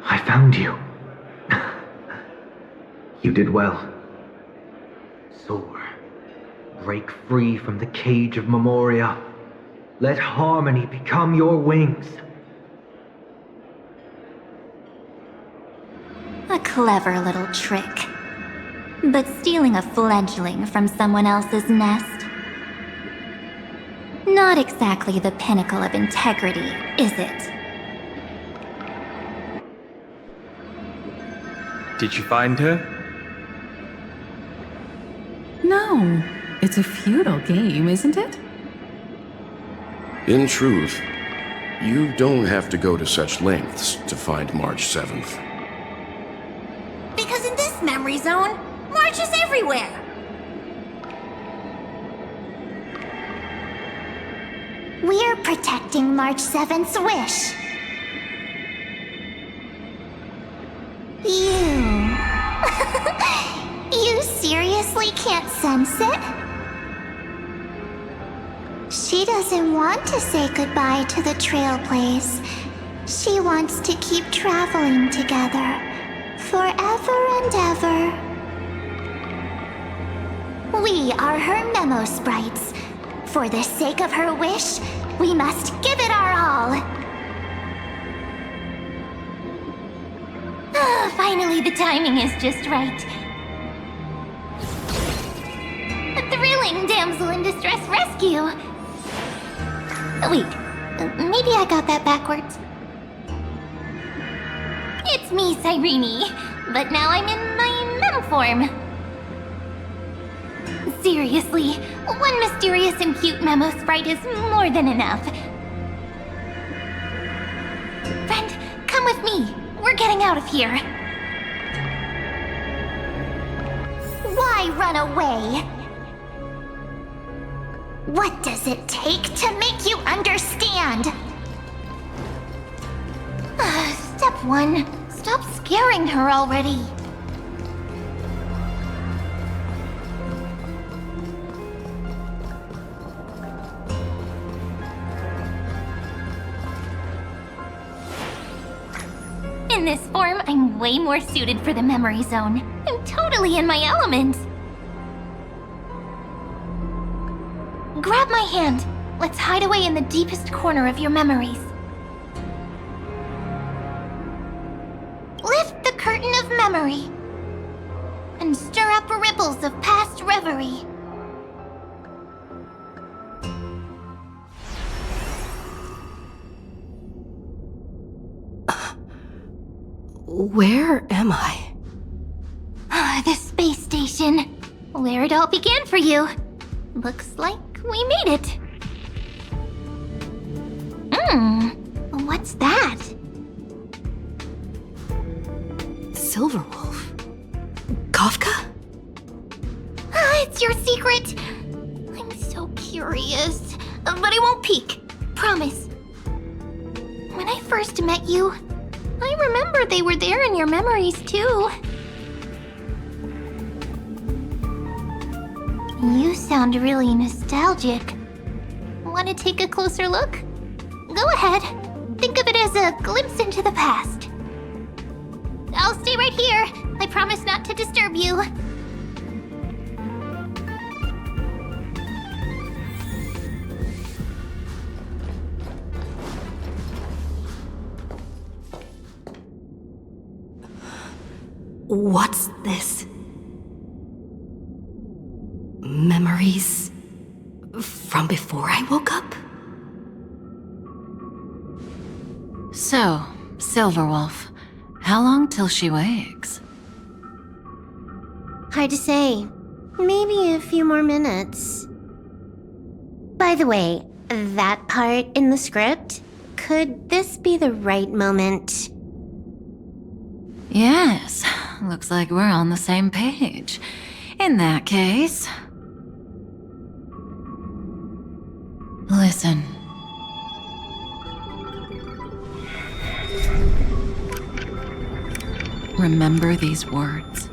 I found you. You did well. Soar. Break free from the cage of Memoria. Let harmony become your wings. A clever little trick. But stealing a fledgling from someone else's nest? Not exactly the pinnacle of integrity, is it? Did you find her? No. It's a futile game, isn't it? In truth, you don't have to go to such lengths to find March 7th. Because in this memory zone, March is everywhere. We're protecting March 7th's wish. You seriously can't sense it? She doesn't want to say goodbye to the Trailblaze. She wants to keep traveling together, forever and ever. We are her memo sprites. For the sake of her wish, we must give it our all. Finally, the timing is just right. A thrilling damsel in distress rescue. Wait, maybe I got that backwards. It's me, Cyrene, but now I'm in my mem form. Seriously, one mysterious and cute memo sprite is more than enough. Friend, come with me. We're getting out of here. Why run away? What does it take to make you understand? Step 1. Stop scaring her already. In this form, I'm way more suited for the memory zone. I'm totally in my element. Grab my hand. Let's hide away in the deepest corner of your memories. Lift the curtain of memory and stir up ripples of past reverie. Where am I? The space station. Where it all began for you. Looks like we made it. What's that? Silverwolf? Kafka? It's your secret. I'm so curious. But I won't peek. Promise. When I first met you, I remember they were there in your memories too. You sound really nostalgic. Want to take a closer look? Go ahead. Think of it as a glimpse into the past. I'll stay right here. I promise not to disturb you. What's this? Memories from before I woke up? So, Silverwolf, how long till she wakes? Hard to say. Maybe a few more minutes. By the way, that part in the script, could this be the right moment? Yes, looks like we're on the same page. In that case... Listen. Remember these words.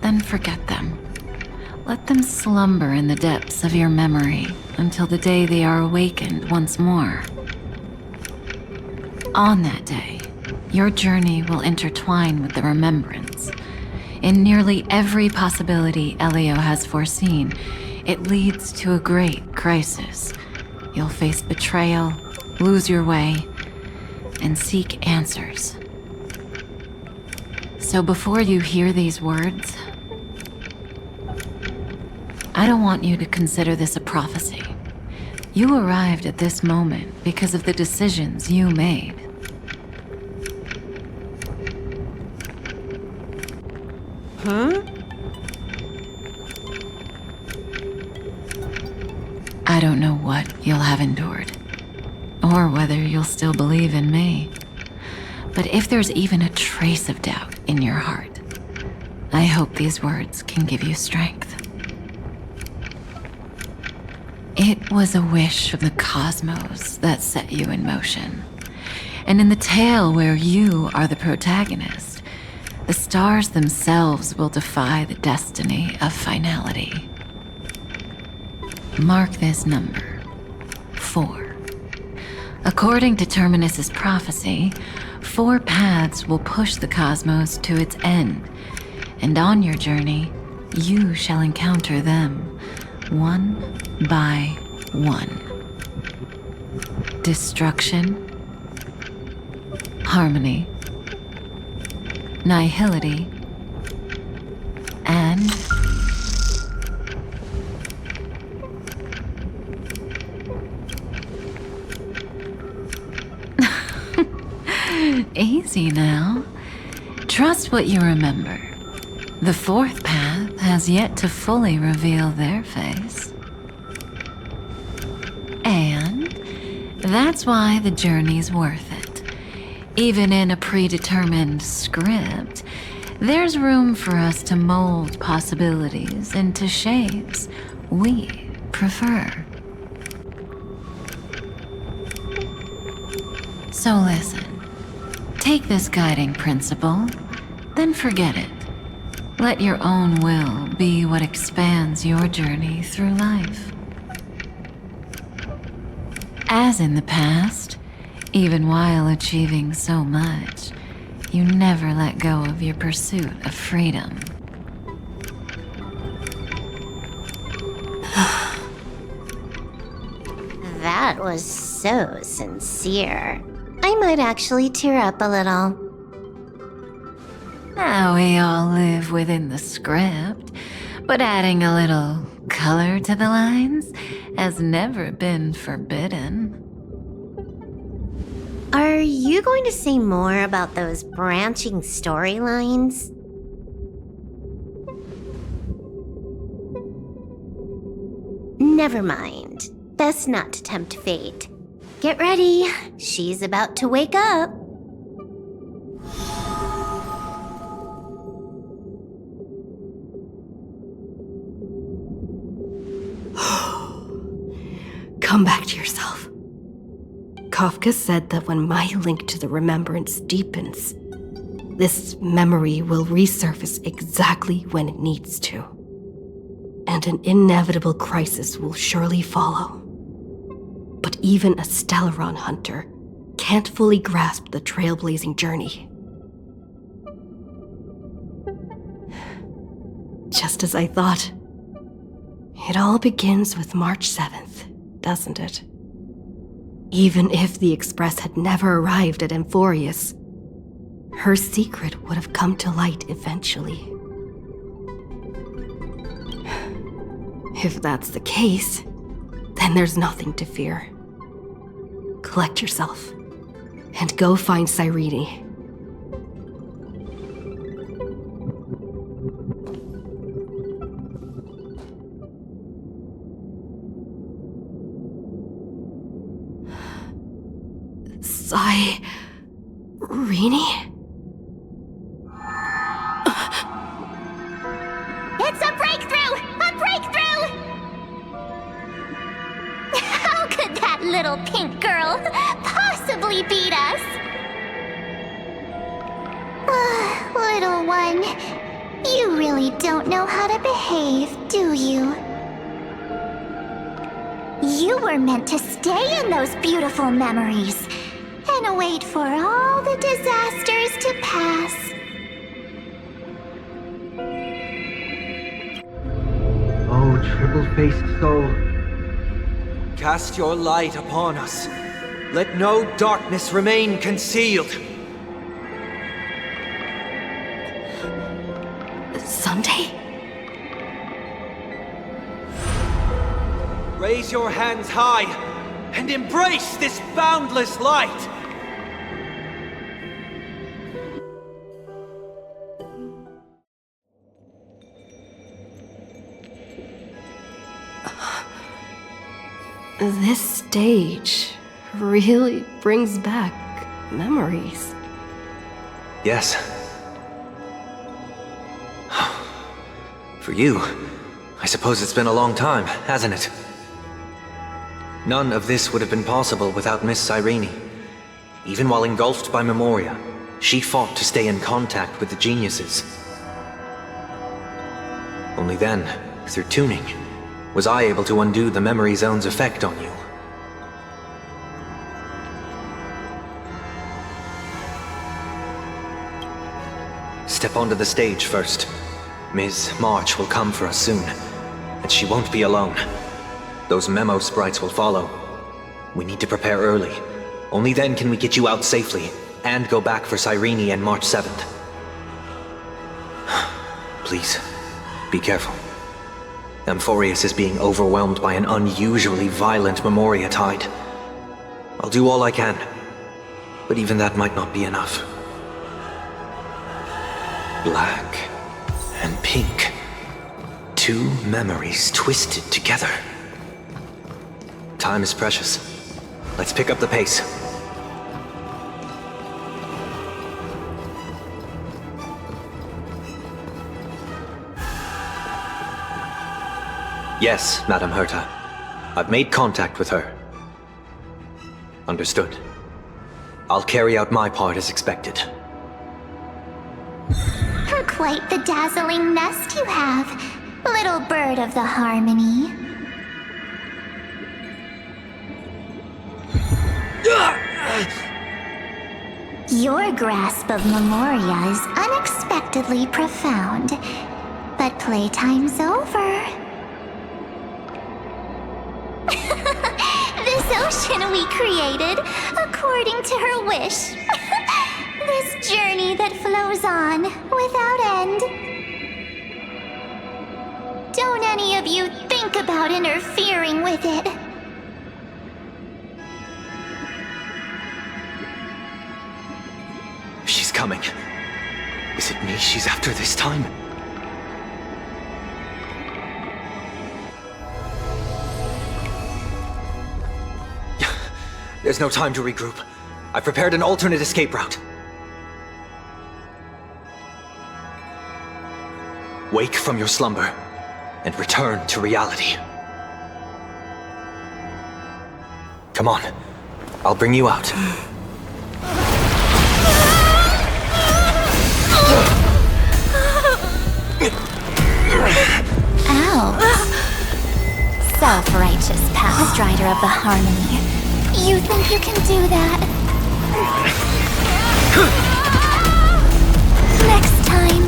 then forget them. Let them slumber in the depths of your memory until the day they are awakened once more. On that day, your journey will intertwine with the remembrance. In nearly every possibility Elio has foreseen, it leads to a great crisis. You'll face betrayal, lose your way, and seek answers. So before you hear these words, I don't want you to consider this a prophecy. You arrived at this moment because of the decisions you made. Huh? I don't know what you'll have endured, or whether you'll still believe in me. But if there's even a trace of doubt in your heart, I hope these words can give you strength. It was a wish of the cosmos that set you in motion. And in the tale where you are the protagonist, the stars themselves will defy the destiny of finality. Mark this number, 4. According to Terminus's prophecy, 4 paths will push the cosmos to its end, and on your journey, you shall encounter them, one by one. Destruction, harmony, nihility, and easy now. Trust what you remember. The 4th path has yet to fully reveal their face. And that's why the journey's worth it. Even in a predetermined script, there's room for us to mold possibilities into shapes we prefer. So listen. Take this guiding principle, then forget it. Let your own will be what expands your journey through life. As in the past, even while achieving so much, you never let go of your pursuit of freedom. That was so sincere. I might actually tear up a little. Now we all live within the script, but adding a little color to the lines has never been forbidden. Are you going to say more about those branching storylines? Never mind. Best not to tempt fate. Get ready. She's about to wake up. Come back to yourself. Kafka said that when my link to the remembrance deepens, this memory will resurface exactly when it needs to. And an inevitable crisis will surely follow. But even a Stellaron hunter can't fully grasp the trailblazing journey. Just as I thought. It all begins with March 7th, doesn't it? Even if the Express had never arrived at Amphorius, her secret would have come to light eventually. If that's the case, then there's nothing to fear. Collect yourself, and go find Cyrene. Cyrene? It's a breakthrough! A breakthrough! How could that little pink girl possibly beat us? Little one, You really don't know how to behave, do you? You were meant to stay in those beautiful memories and wait for all the disasters to pass. Oh, triple-faced soul. Cast your light upon us. Let no darkness remain concealed. Sunday? Raise your hands high and embrace this boundless light. This stage really brings back memories. Yes. For you, I suppose it's been a long time, hasn't it? None of this would have been possible without Miss Cyrene. Even while engulfed by Memoria, she fought to stay in contact with the geniuses. Only then, through tuning, was I able to undo the memory zone's effect on you. Step onto the stage first. Ms. March will come for us soon, and she won't be alone. Those memo sprites will follow. We need to prepare early. Only then can we get you out safely, and go back for Cyrene and March 7th. Please, be careful. Amphorius is being overwhelmed by an unusually violent Memoria tide. I'll do all I can, but even that might not be enough. Black and pink. Two memories twisted together. Time is precious. Let's pick up the pace. Yes, Madame Herta. I've made contact with her. Understood. I'll carry out my part as expected. Quite the dazzling nest you have, little bird of the harmony. Your grasp of Memoria is unexpectedly profound, but playtime's over. This ocean we created, according to her wish. This journey that flows on, without end. Don't any of you think about interfering with it. She's coming. Is it me she's after this time? There's no time to regroup. I've prepared an alternate escape route. Wake from your slumber and return to reality. Come on, I'll bring you out. Ow. Self-righteous pathstrider of the harmony. You think you can do that? Next time,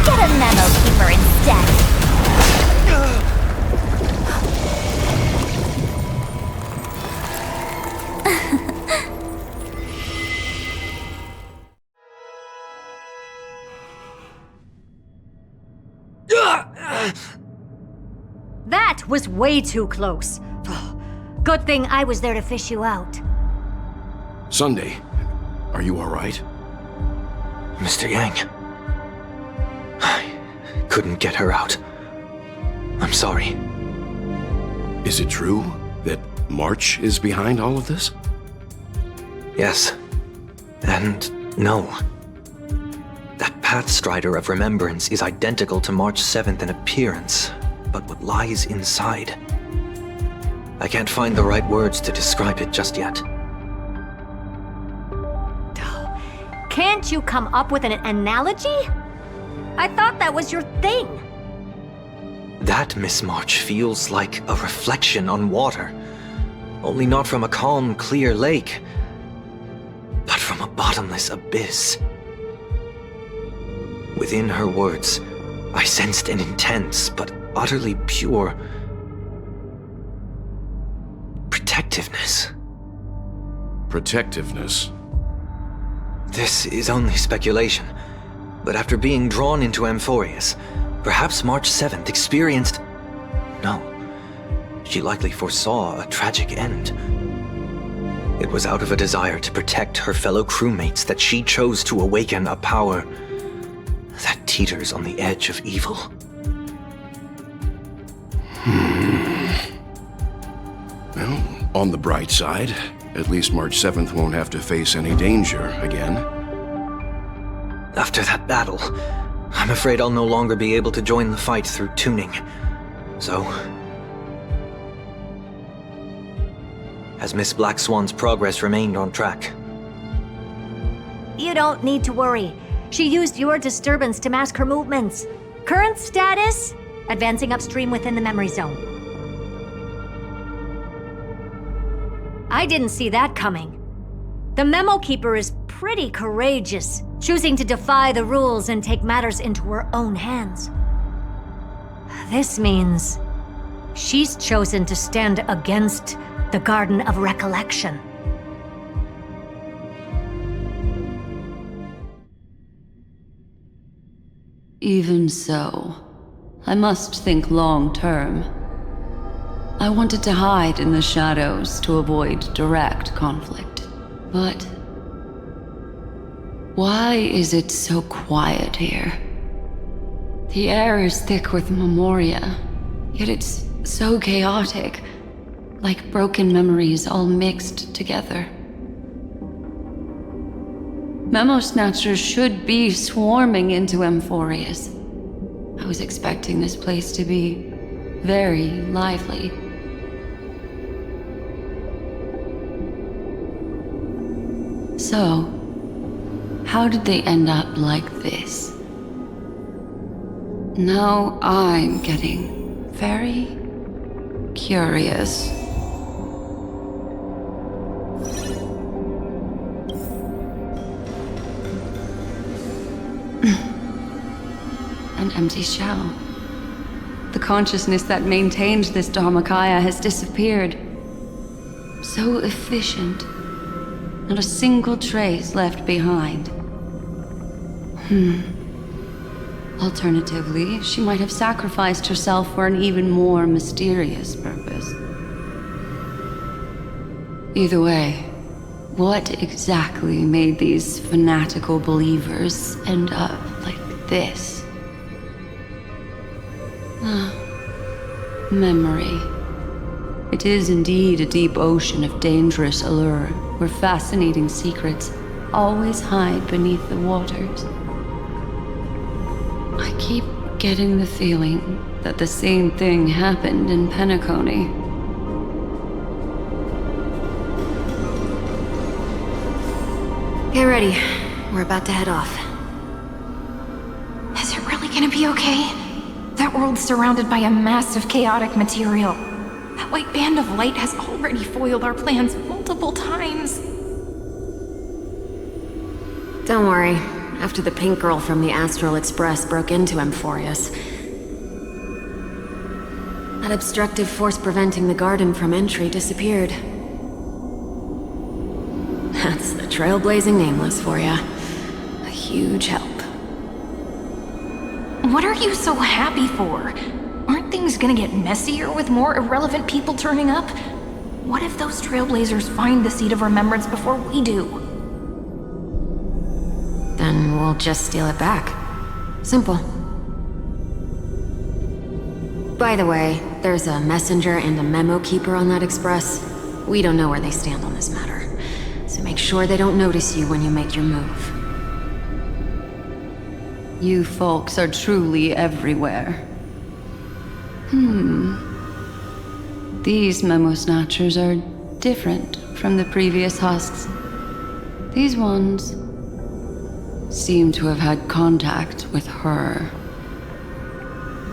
get a memo keeper instead. That was way too close. Good thing I was there to fish you out. Sunday, are you all right? Mr. Yang. I couldn't get her out. I'm sorry. Is it true that March is behind all of this? Yes. And no. That Pathstrider of Remembrance is identical to March 7th in appearance, but what lies inside... I can't find the right words to describe it just yet. Can't you come up with an analogy? I thought that was your thing. That, Miss March, feels like a reflection on water. Only not from a calm, clear lake, but from a bottomless abyss. Within her words, I sensed an intense but utterly pure protectiveness. Protectiveness? This is only speculation, but after being drawn into Amphorius, perhaps March 7th experienced... No, she likely foresaw a tragic end. It was out of a desire to protect her fellow crewmates that she chose to awaken a power that teeters on the edge of evil. Well, on the bright side, at least March 7th won't have to face any danger again. After that battle, I'm afraid I'll no longer be able to join the fight through tuning. So... has Miss Black Swan's progress remained on track? You don't need to worry. She used your disturbance to mask her movements. Current status? Advancing upstream within the memory zone. I didn't see that coming. The Memo Keeper is pretty courageous, choosing to defy the rules and take matters into her own hands. This means she's chosen to stand against the Garden of Recollection. Even so, I must think long term. I wanted to hide in the shadows to avoid direct conflict. But why is it so quiet here? The air is thick with memoria, yet it's so chaotic, like broken memories all mixed together. Memo Snatchers should be swarming into Amphorius. I was expecting this place to be very lively. So, how did they end up like this? Now I'm getting very curious. An empty shell. The consciousness that maintained this Dharmakaya has disappeared. So efficient. Not a single trace left behind. Alternatively, she might have sacrificed herself for an even more mysterious purpose. Either way, what exactly made these fanatical believers end up like this? Memory. It is indeed a deep ocean of dangerous allure, where fascinating secrets always hide beneath the waters. I keep getting the feeling that the same thing happened in Penacony. Get ready. We're about to head off. Is it really gonna be okay? That world's surrounded by a massive chaotic material. That white band of light has already foiled our plans multiple times. Don't worry. After the pink girl from the Astral Express broke into Amphorius, that obstructive force preventing the garden from entry disappeared. That's the trailblazing nameless for ya. A huge help. What are you so happy for? Aren't things gonna get messier with more irrelevant people turning up? What if those trailblazers find the seed of remembrance before we do? Then we'll just steal it back. Simple. By the way, there's a messenger and a memo keeper on that express. We don't know where they stand on this matter, so make sure they don't notice you when you make your move. You folks are truly everywhere. These memo snatchers are different from the previous husks. These ones seem to have had contact with her.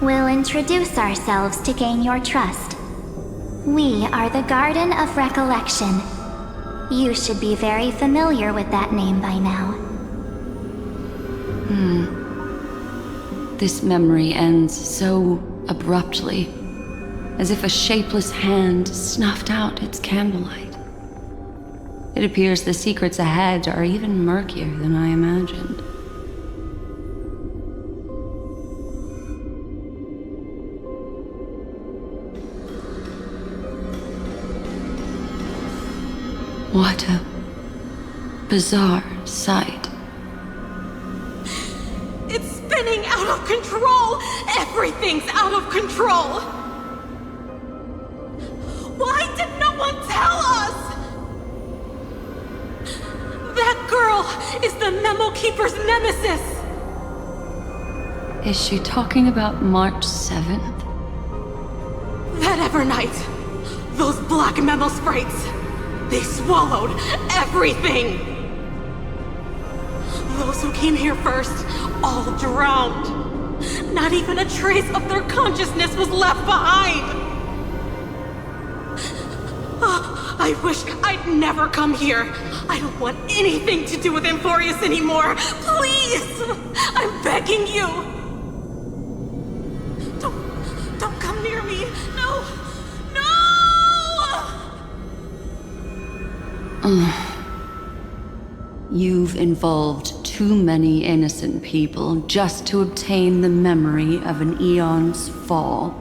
We'll introduce ourselves to gain your trust. We are the Garden of Recollection. You should be very familiar with that name by now. This memory ends so abruptly, as if a shapeless hand snuffed out its candlelight. It appears the secrets ahead are even murkier than I imagined. What a bizarre sight. It's spinning out of control! Everything's out of control! Why did no one tell us? That girl is the Memo Keeper's nemesis! Is she talking about March 7th? That Evernight, those black memo sprites, they swallowed everything! Those who came here first, all drowned. Not even a trace of their consciousness was left behind! I wish I'd never come here. I don't want anything to do with Amphorius anymore. Please! I'm begging you! Don't come near me! No! You've involved too many innocent people just to obtain the memory of an eon's fall.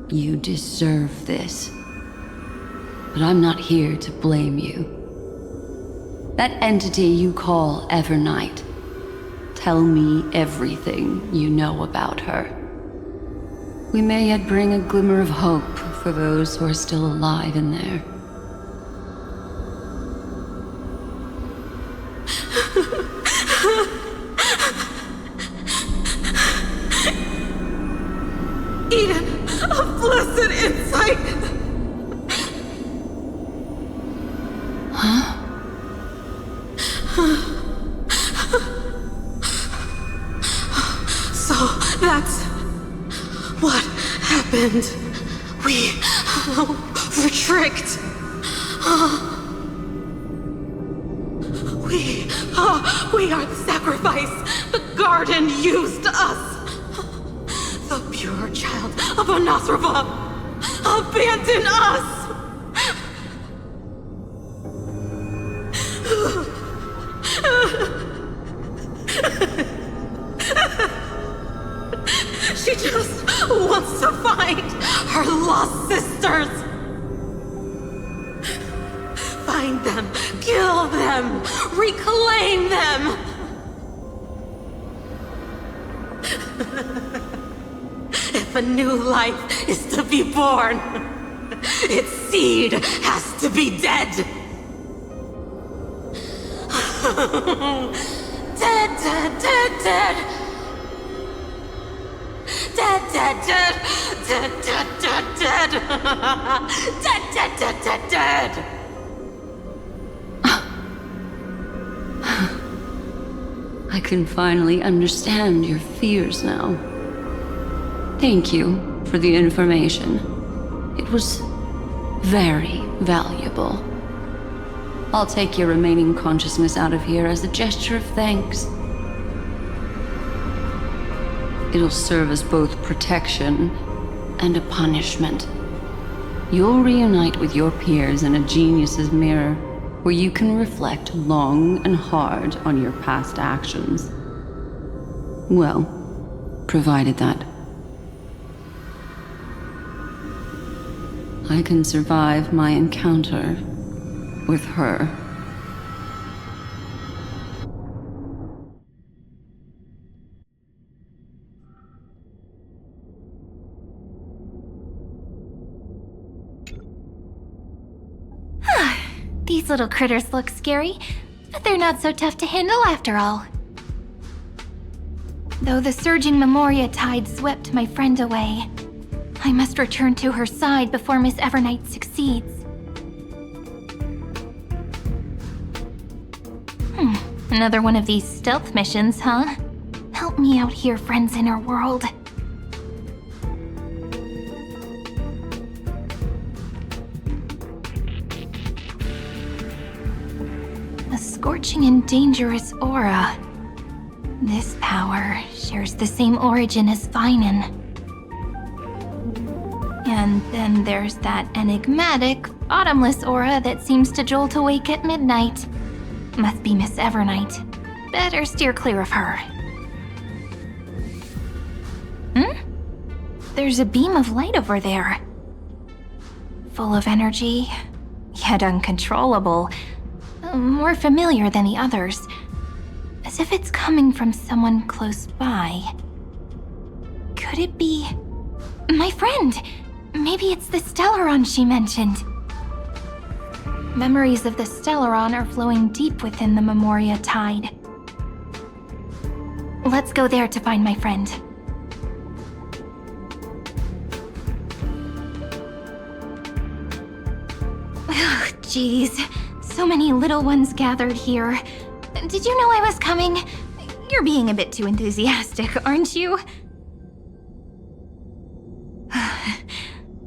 You deserve this. But I'm not here to blame you. That entity you call Evernight, tell me everything you know about her. We may yet bring a glimmer of hope for those who are still alive in there. Eden of blessed insight! Huh? So that's what happened. We were tricked. We are the sacrifice. The garden used us. The pure child of Anasrava abandoned us. She just wants to find her lost sisters. Find them, kill them, reclaim them. If a new life is to be born, its seed has to be dead. Dead, dead, dead, dead. Dead, dead, dead. Dead, dead, dead, dead. Dead, dead, dead, dead, dead. I can finally understand your fears now. Thank you for the information. It was very valuable. I'll take your remaining consciousness out of here as a gesture of thanks. It'll serve as both protection and a punishment. You'll reunite with your peers in a genius's mirror, where you can reflect long and hard on your past actions. Well, provided that I can survive my encounter with her. These little critters look scary, but they're not so tough to handle after all. Though the surging Memoria tide swept my friend away, I must return to her side before Miss Evernight succeeds. Another one of these stealth missions, huh? Help me out here, friends inner world. A scorching and dangerous aura. This power shares the same origin as Vinen. And then there's that enigmatic, bottomless aura that seems to jolt awake at midnight. Must be Miss Evernight. Better steer clear of her. There's a beam of light over there. Full of energy, yet uncontrollable. More familiar than the others. As if it's coming from someone close by. Could it be... my friend? Maybe it's the Stellaron she mentioned. Memories of the Stellaron are flowing deep within the Memoria Tide. Let's go there to find my friend. Jeez, so many little ones gathered here. Did you know I was coming? You're being a bit too enthusiastic, aren't you?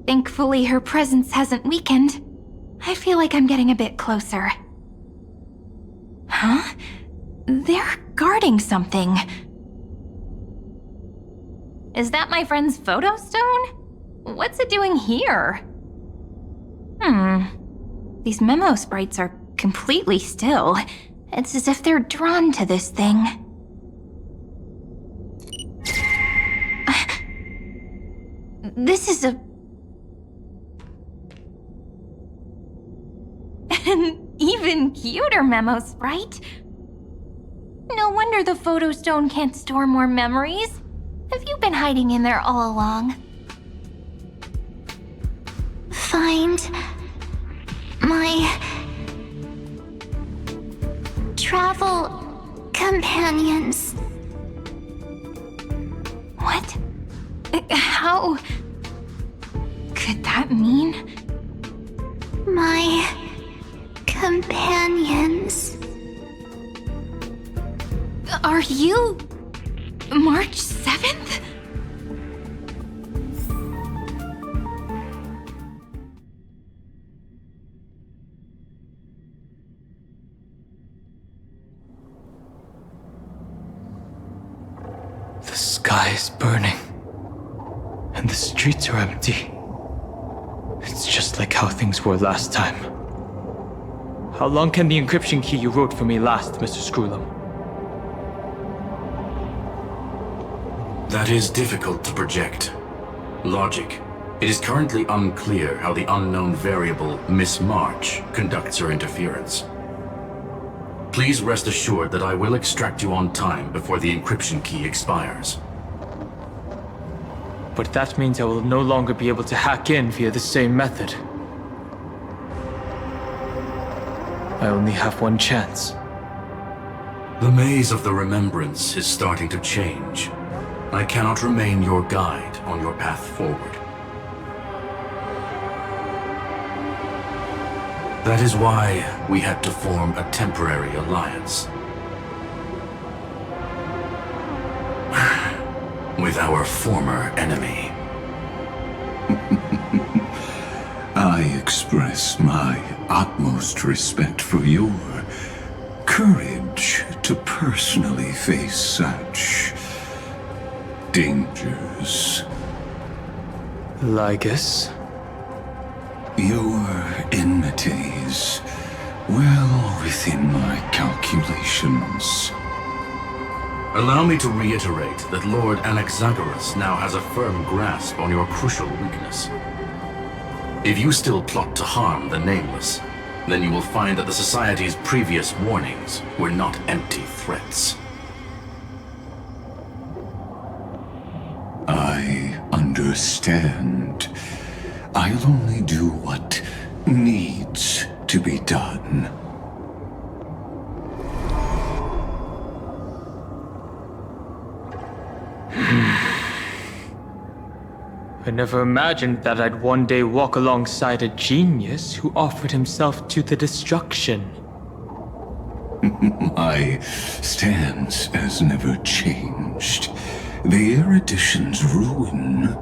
Thankfully, her presence hasn't weakened. I feel like I'm getting a bit closer. Huh? They're guarding something. Is that my friend's photo stone? What's it doing here? These memo sprites are completely still. It's as if they're drawn to this thing. This is an even cuter memo sprite. No wonder the photo stone can't store more memories. Have you been hiding in there all along? Find my travel companions. What? How could that mean? My companions. Are you March 7th? The sky is burning, and the streets are empty. It's just like how things were last time. How long can the encryption key you wrote for me last, Mr. Screwlam? That is difficult to project. Logic. It is currently unclear how the unknown variable Miss March conducts her interference. Please rest assured that I will extract you on time before the encryption key expires. But that means I will no longer be able to hack in via the same method. I only have one chance. The maze of the remembrance is starting to change. I cannot remain your guide on your path forward. That is why we had to form a temporary alliance. With our former enemy. I express my utmost respect for your courage to personally face such dangers. Ligus? Your enmities, well within my calculations. Allow me to reiterate that Lord Anaxagoras now has a firm grasp on your crucial weakness. If you still plot to harm the Nameless, then you will find that the Society's previous warnings were not empty threats. I understand. I'll only do what needs to be done. I never imagined that I'd one day walk alongside a genius who offered himself to the destruction. My stance has never changed. The erudition's ruin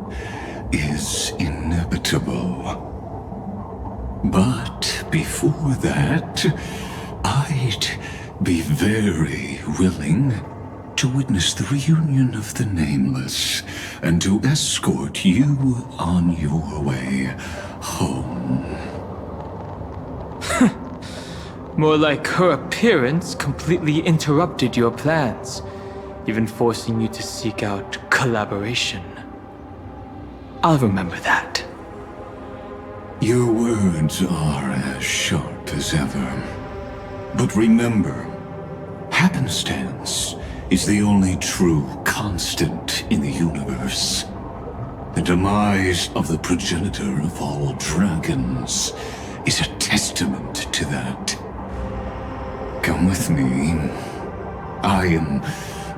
is inevitable. But before that, I'd be very willing to witness the reunion of the Nameless and to escort you on your way home. More like her appearance completely interrupted your plans, even forcing you to seek out collaboration. I'll remember that. Your words are as sharp as ever. But remember, happenstance is the only true constant in the universe. The demise of the progenitor of all dragons is a testament to that. Come with me. I am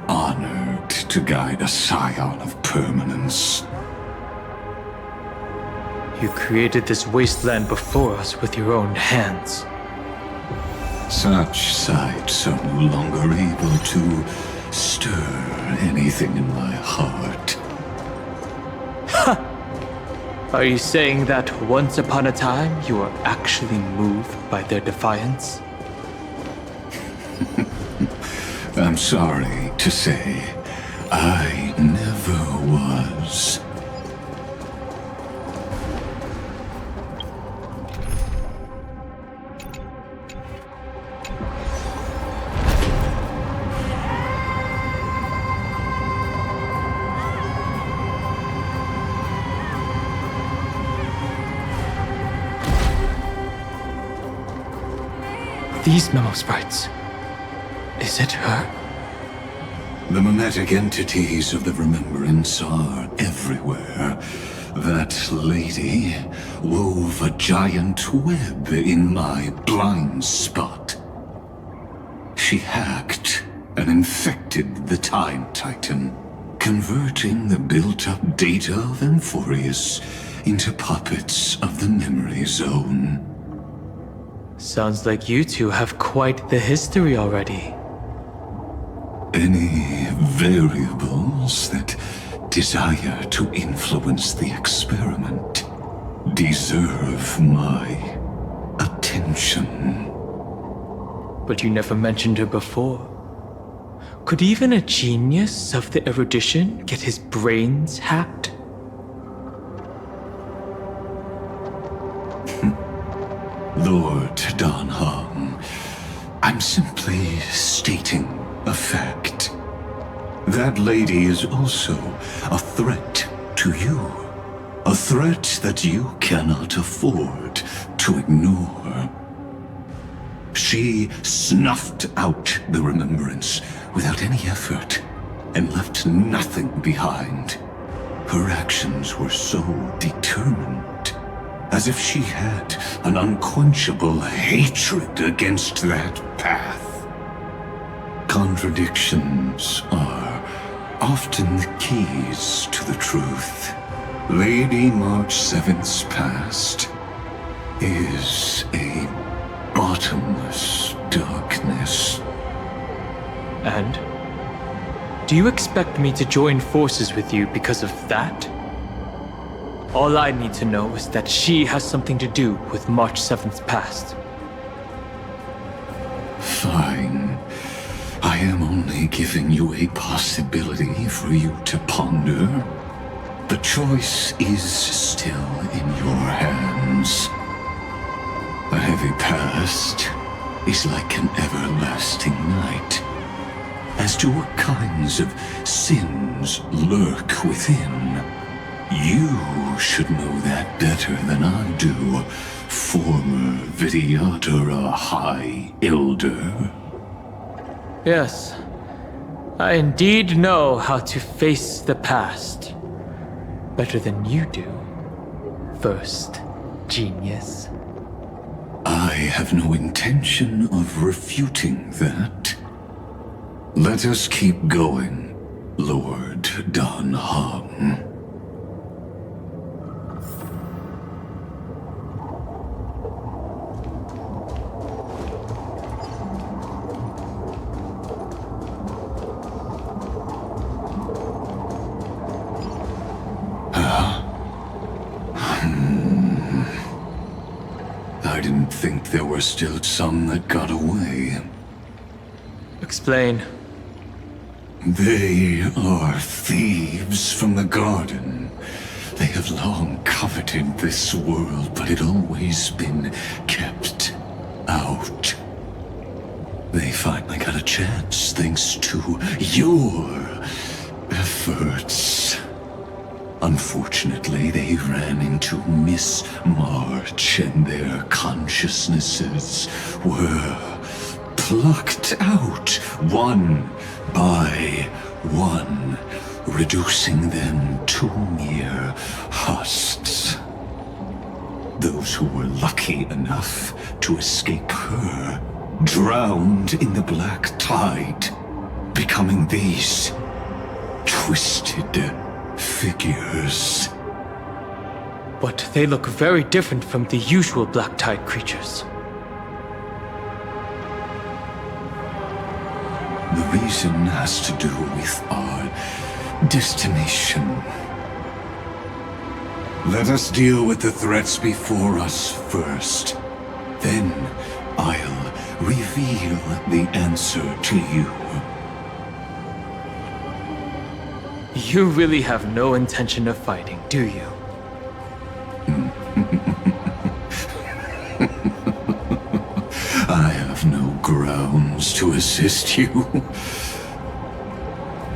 honored to guide a scion of permanence. You created this wasteland before us with your own hands. Such sights are no longer able to stir anything in my heart. Are you saying that once upon a time you were actually moved by their defiance? I'm sorry to say, I never was. These memo sprites. Is it her? The mimetic entities of the Remembrance are everywhere. That lady wove a giant web in my blind spot. She hacked and infected the Time Titan, converting the built-up data of Amphorius into puppets of the Memory Zone. Sounds like you two have quite the history already. Any variables that desire to influence the experiment deserve my attention. But you never mentioned her before. Could even a genius of the erudition get his brains hacked? Lord Dan Heng, I'm simply stating a fact. That lady is also a threat to you. A threat that you cannot afford to ignore. She snuffed out the Remembrance without any effort and left nothing behind. Her actions were so determined, as if she had an unquenchable hatred against that path. Contradictions are often the keys to the truth. Lady March 7th's past is a bottomless darkness. And? Do you expect me to join forces with you because of that? All I need to know is that she has something to do with March 7th's past. Fine. I am only giving you a possibility for you to ponder. The choice is still in your hands. A heavy past is like an everlasting night. As to what kinds of sins lurk within, you should know that better than I do, former Vidyadhara High Elder. Yes, I indeed know how to face the past. Better than you do, first genius. I have no intention of refuting that. Let us keep going, Lord Dan Heng. I didn't think there were still some that got away. Explain. They are thieves from the garden. They have long coveted this world, but it always been kept out. They finally got a chance thanks to your efforts. Unfortunately, they ran into Miss March and their consciousnesses were plucked out one by one, reducing them to mere husks. Those who were lucky enough to escape her drowned in the black tide, becoming these twisted figures. But they look very different from the usual black tide creatures. The reason has to do with our destination. Let us deal with the threats before us first. Then I'll reveal the answer to you. You really have no intention of fighting, do you? I have no grounds to assist you.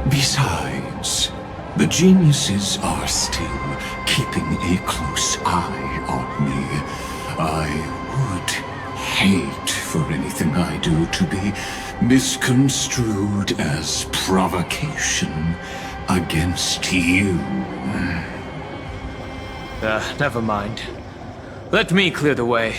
Besides, the geniuses are still keeping a close eye on me. I would hate for anything I do to be misconstrued as provocation against you. Never mind. Let me clear the way.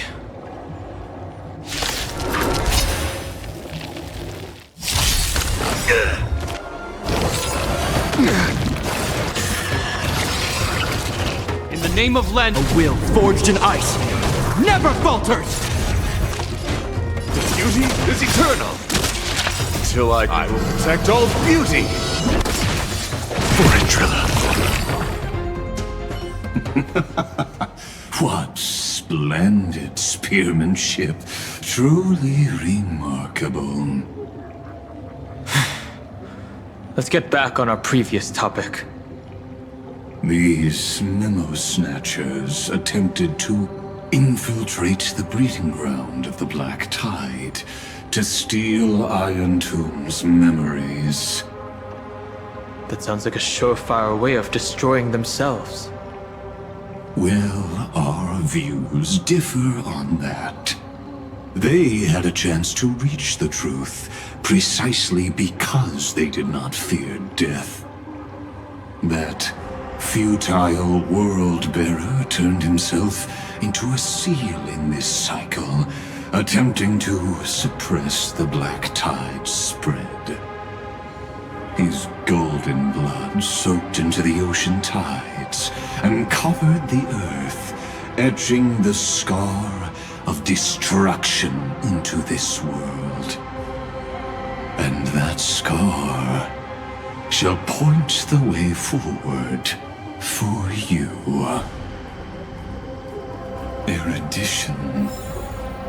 In the name of Len, a will forged in ice never falters! The beauty is eternal! Till I will protect all beauty! What splendid spearmanship. Truly remarkable. Let's get back on our previous topic. These memo snatchers attempted to infiltrate the breeding ground of the Black Tide to steal Iron Tomb's memories. That sounds like a surefire way of destroying themselves. Well, our views differ on that. They had a chance to reach the truth precisely because they did not fear death. That futile world-bearer turned himself into a seal in this cycle, attempting to suppress the Black Tide's spread. His golden blood soaked into the ocean tides and covered the earth, etching the scar of destruction into this world. And that scar shall point the way forward for you. Erudition,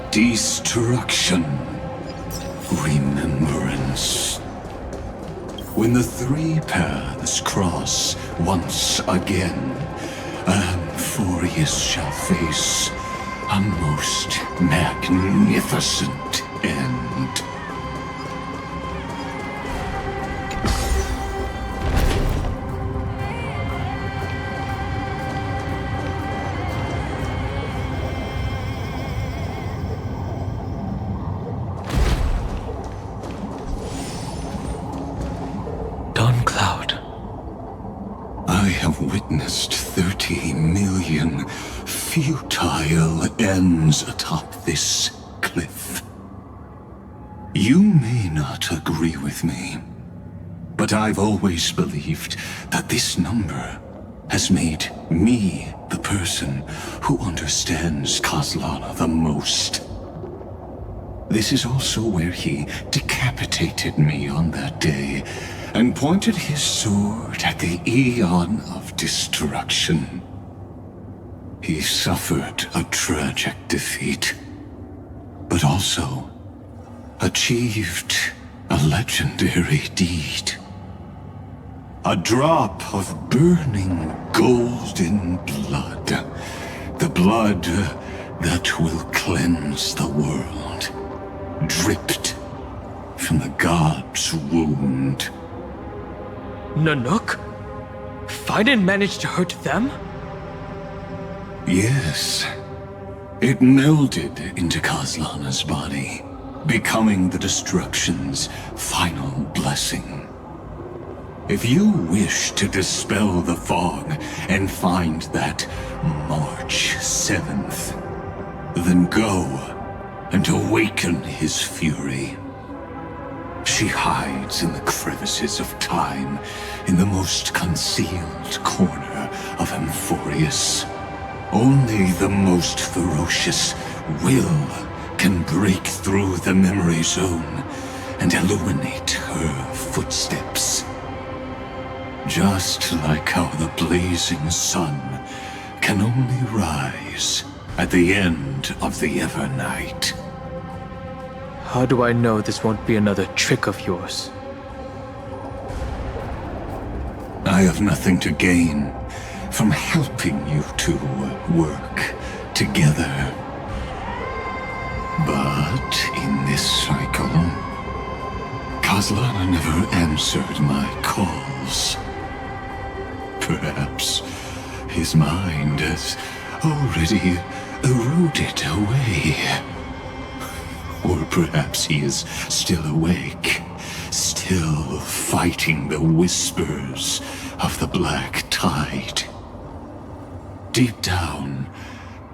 destruction, remembrance. When the three paths cross once again, Amphorius shall face a most magnificent end. I have witnessed 30 million futile ends atop this cliff. You may not agree with me, but I've always believed that this number has made me the person who understands Kozlana the most. This is also where he decapitated me on that day and pointed his sword at the Aeon of Destruction. He suffered a tragic defeat, but also achieved a legendary deed. A drop of burning golden blood. The blood that will cleanse the world. Dripped from the god's wound. Nanook? Fiden managed to hurt them? Yes. It melded into Kaslana's body, becoming the destruction's final blessing. If you wish to dispel the fog and find that March 7th, then go and awaken his fury. She hides in the crevices of time, in the most concealed corner of Amphorius. Only the most ferocious will can break through the memory zone and illuminate her footsteps. Just like how the blazing sun can only rise at the end of the Evernight. How do I know this won't be another trick of yours? I have nothing to gain from helping you two work together. But in this cycle, Kaslana never answered my calls. Perhaps his mind has already eroded away. Or perhaps he is still awake, still fighting the whispers of the Black Tide. Deep down,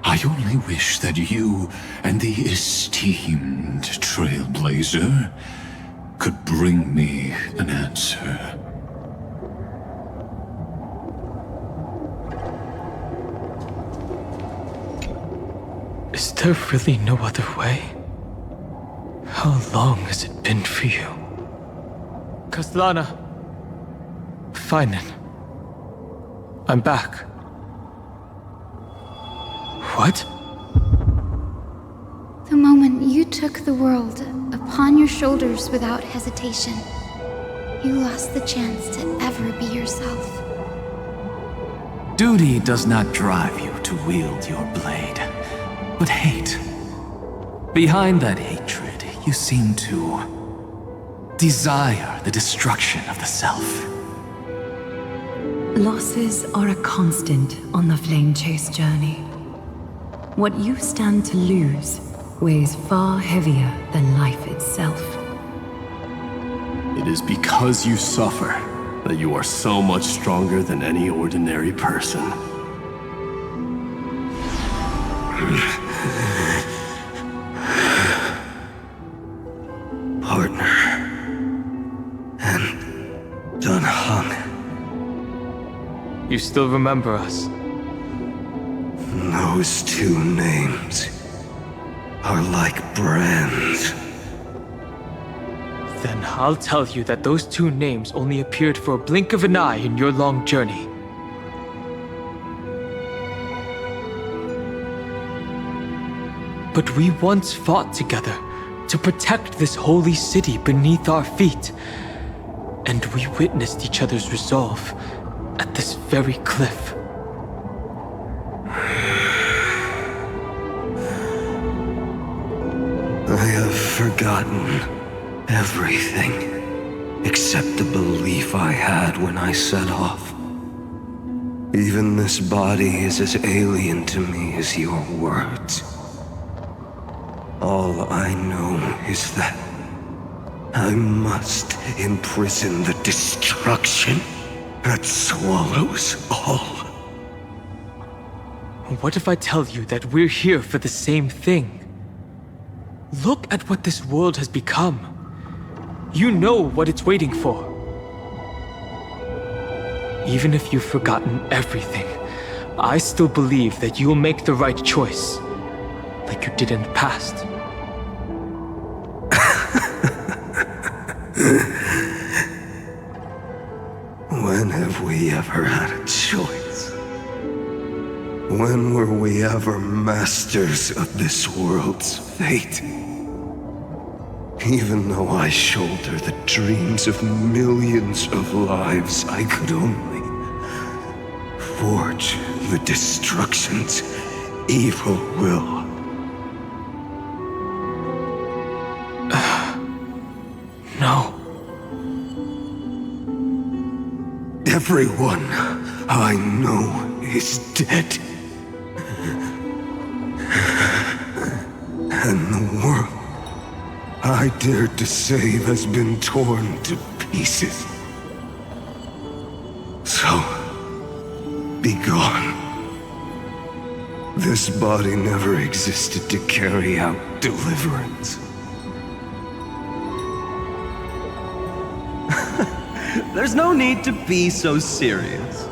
I only wish that you and the esteemed Trailblazer could bring me an answer. Is there really no other way? How long has it been for you? Kaslana. Finen. I'm back. What? The moment you took the world upon your shoulders without hesitation, you lost the chance to ever be yourself. Duty does not drive you to wield your blade, but hate. Behind that hatred, you seem to desire the destruction of the self. Losses are a constant on the Flame Chase journey. What you stand to lose weighs far heavier than life itself. It is because you suffer that you are so much stronger than any ordinary person. Partner. And done hung. You still remember us? Those two names are like brands. Then I'll tell you that those two names only appeared for a blink of an eye in your long journey. But we once fought together to protect this holy city beneath our feet. And we witnessed each other's resolve at this very cliff. I have forgotten everything except the belief I had when I set off. Even this body is as alien to me as your words. All I know is that I must imprison the destruction that swallows all. What if I tell you that we're here for the same thing? Look at what this world has become. You know what it's waiting for. Even if you've forgotten everything, I still believe that you'll make the right choice, like you did in the past. When have we ever had a choice? When were we ever masters of this world's fate? Even though I shoulder the dreams of millions of lives, I could only forge the destruction's evil will. No. Everyone I know is dead. And the world I dared to save has been torn to pieces. So, be gone. This body never existed to carry out deliverance. There's no need to be so serious.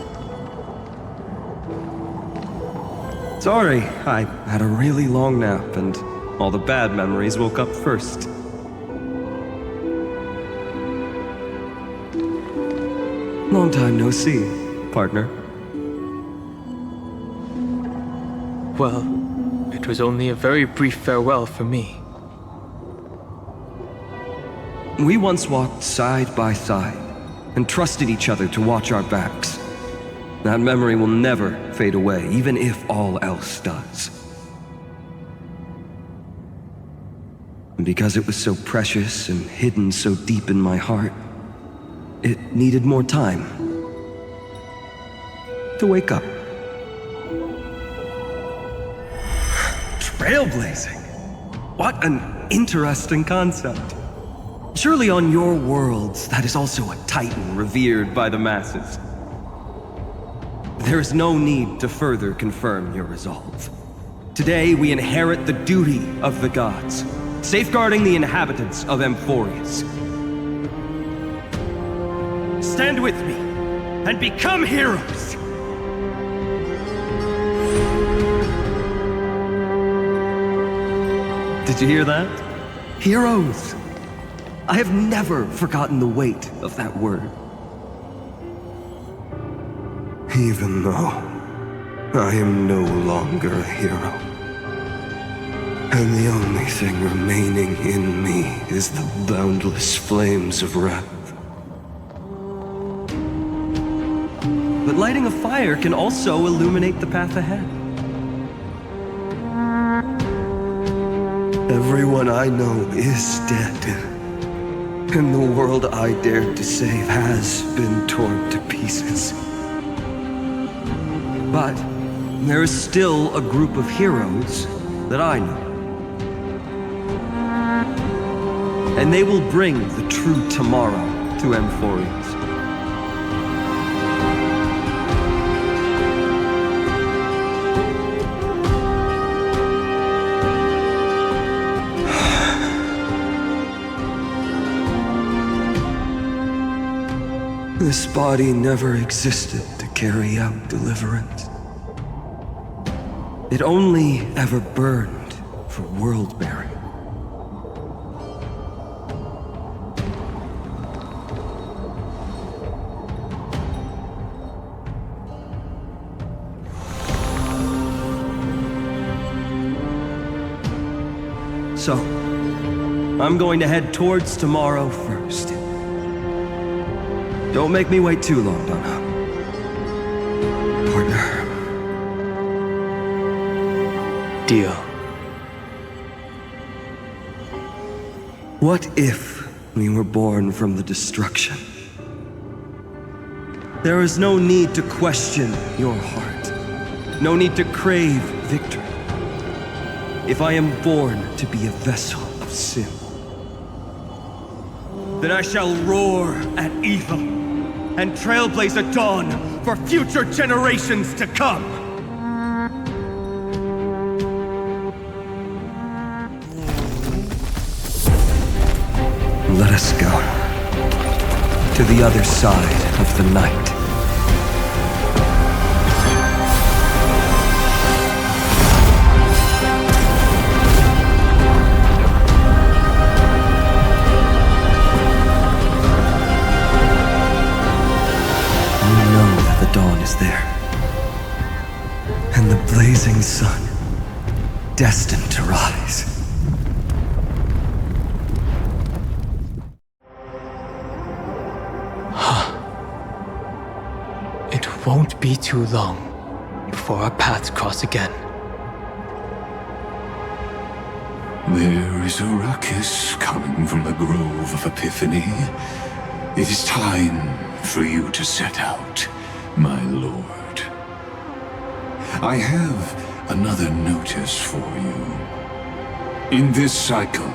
Sorry, I had a really long nap and all the bad memories woke up first. Long time no see, partner. Well, it was only a very brief farewell for me. We once walked side by side and trusted each other to watch our backs. That memory will never fade away, even if all else does. And because it was so precious and hidden so deep in my heart, it needed more time to wake up. Trailblazing? What an interesting concept. Surely on your worlds, that is also a titan revered by the masses. There is no need to further confirm your resolve. Today we inherit the duty of the gods, safeguarding the inhabitants of Amphorius. Stand with me and become heroes! Did you hear that? Heroes! I have never forgotten the weight of that word. Even though I am no longer a hero, and the only thing remaining in me is the boundless flames of wrath. But lighting a fire can also illuminate the path ahead. Everyone I know is dead, and the world I dared to save has been torn to pieces. But there is still a group of heroes that I know. And they will bring the true tomorrow to Amphorius. This body never existed to carry out deliverance. It only ever burned for world-bearing. So, I'm going to head towards tomorrow first. Don't make me wait too long, Donna. Partner. Deal. What if we were born from the destruction? There is no need to question your heart. No need to crave victory. If I am born to be a vessel of sin, then I shall roar at evil and trailblaze a dawn for future generations to come. Let us go to the other side of the night. You know that the dawn is there. and the blazing sun, destined to rise. It won't be too long before our paths cross again. There is a ruckus coming from the Grove of Epiphany. It is time for you to set out, my lord. I have another notice for you. In this cycle,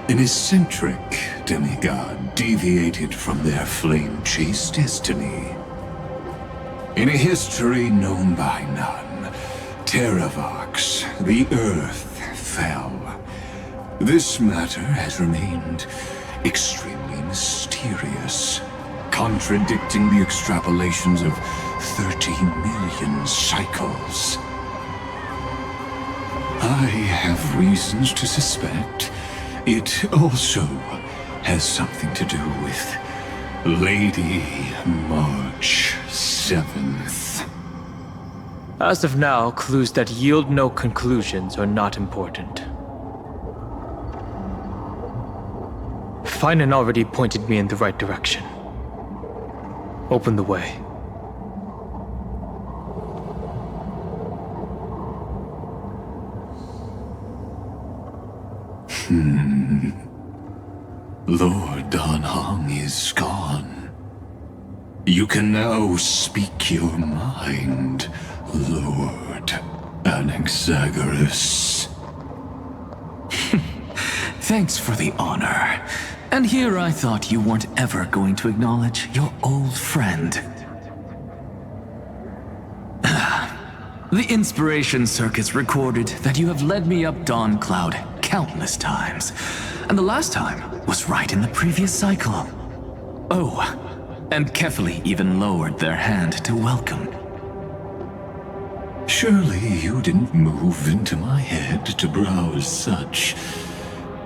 an eccentric demigod deviated from their flame-chased destiny. In a history known by none, Terravox, the earth, fell. This matter has remained extremely mysterious, contradicting the extrapolations of 30 million cycles. I have reasons to suspect it also has something to do with Lady March 7th. As of now, clues that yield no conclusions are not important. Finan already pointed me in the right direction. Open the way. Lord Dan Heng is gone. You can now speak your mind, Lord Anaxagoras. Thanks for the honor. And here I thought you weren't ever going to acknowledge your old friend. The Inspiration Circuits recorded that you have led me up Dawn Cloud countless times, and the last time was right in the previous cycle. Oh, and Kefali even lowered their hand to welcome. Surely you didn't move into my head to browse such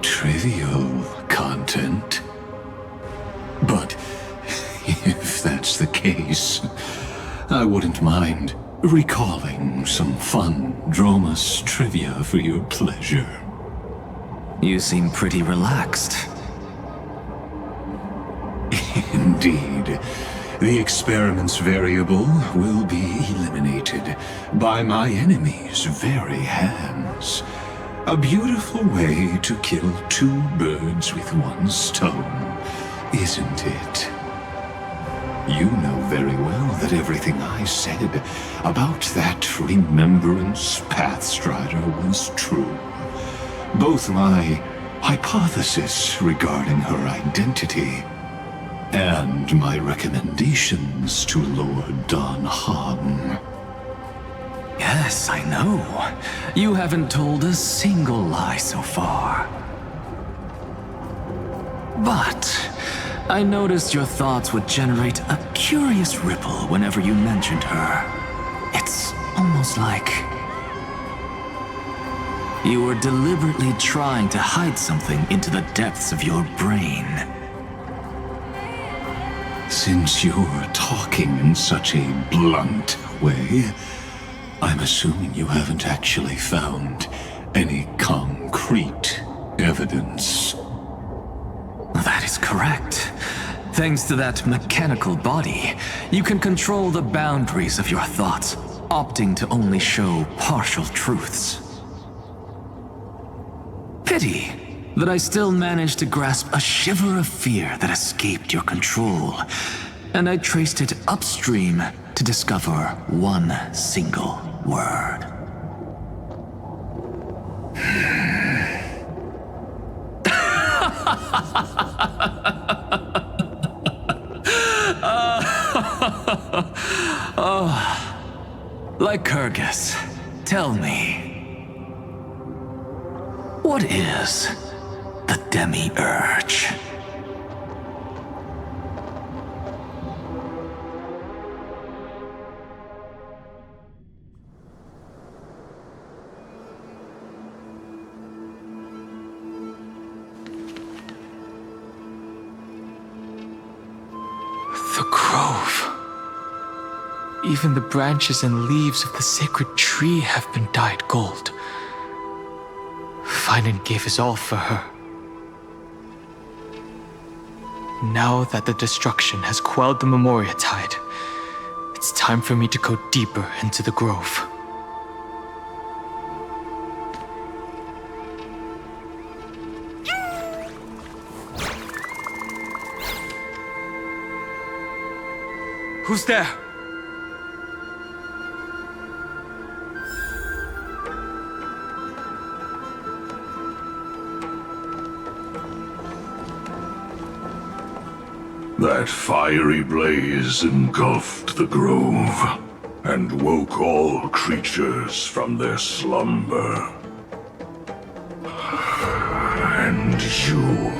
trivial content. But if that's the case, I wouldn't mind recalling some fun Dromus trivia for your pleasure. You seem pretty relaxed. Indeed. The experiment's variable will be eliminated by my enemy's very hands. A beautiful way to kill two birds with one stone, isn't it? You know very well that everything I said about that Remembrance Pathstrider was true. Both my hypothesis regarding her identity and my recommendations to Lord Dan Heng. Yes, I know. You haven't told a single lie so far. But I noticed your thoughts would generate a curious ripple whenever you mentioned her. It's almost like you were deliberately trying to hide something into the depths of your brain. Since you're talking in such a blunt way, I'm assuming you haven't actually found any concrete evidence. That is correct. Thanks to that mechanical body, you can control the boundaries of your thoughts, opting to only show partial truths. Pity that I still managed to grasp a shiver of fear that escaped your control, and I traced it upstream to discover one single word. Lycurgus, tell me, what is the Demiurge? The Grove. Even the branches and leaves of the sacred tree have been dyed gold. Finan gave his all for her. Now that the destruction has quelled the Memoria tide, it's time for me to go deeper into the grove. Who's there? That fiery blaze engulfed the grove and woke all creatures from their slumber. And you,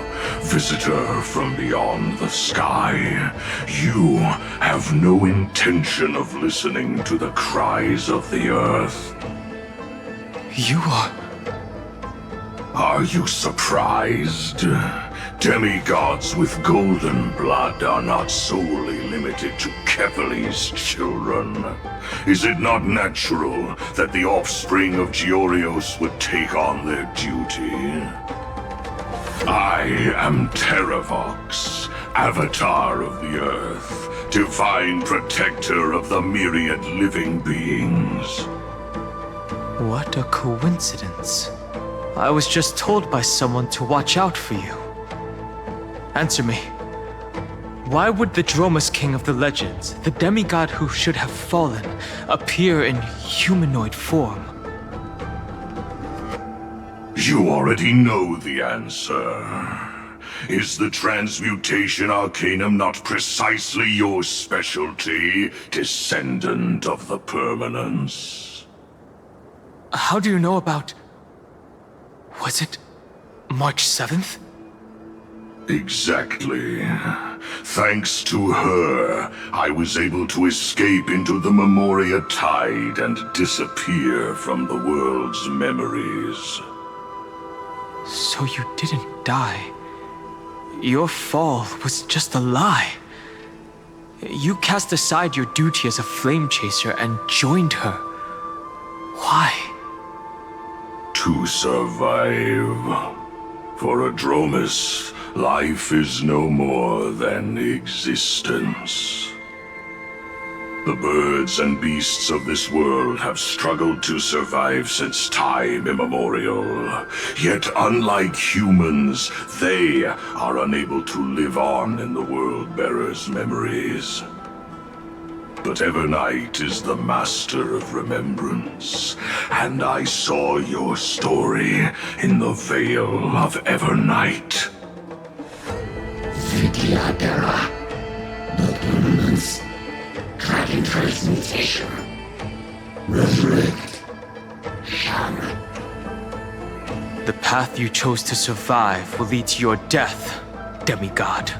visitor from beyond the sky, you have no intention of listening to the cries of the earth. You are... Are you surprised? Demigods with golden blood are not solely limited to Kepali's children. Is it not natural that the offspring of Georios would take on their duty? I am Terravox, Avatar of the Earth, divine protector of the myriad living beings. What a coincidence. I was just told by someone to watch out for you. Answer me. Why would the Dromus King of the legends, the demigod who should have fallen, appear in humanoid form? You already know the answer. Is the transmutation arcanum not precisely your specialty, descendant of the permanence? How do you know about... Was it March 7th? Exactly. Thanks to her, I was able to escape into the Memoria tide and disappear from the world's memories. So you didn't die. Your fall was just a lie. You cast aside your duty as a flame chaser and joined her. Why? To survive. For a Dromus, life is no more than existence. The birds and beasts of this world have struggled to survive since time immemorial. Yet unlike humans, they are unable to live on in the World-Bearer's memories. But Evernight is the master of remembrance, and I saw your story in the Veil of Evernight. Vidyadhara, the permanence, Dragon transmutation, resurrect, Shang. The path you chose to survive will lead to your death, demigod.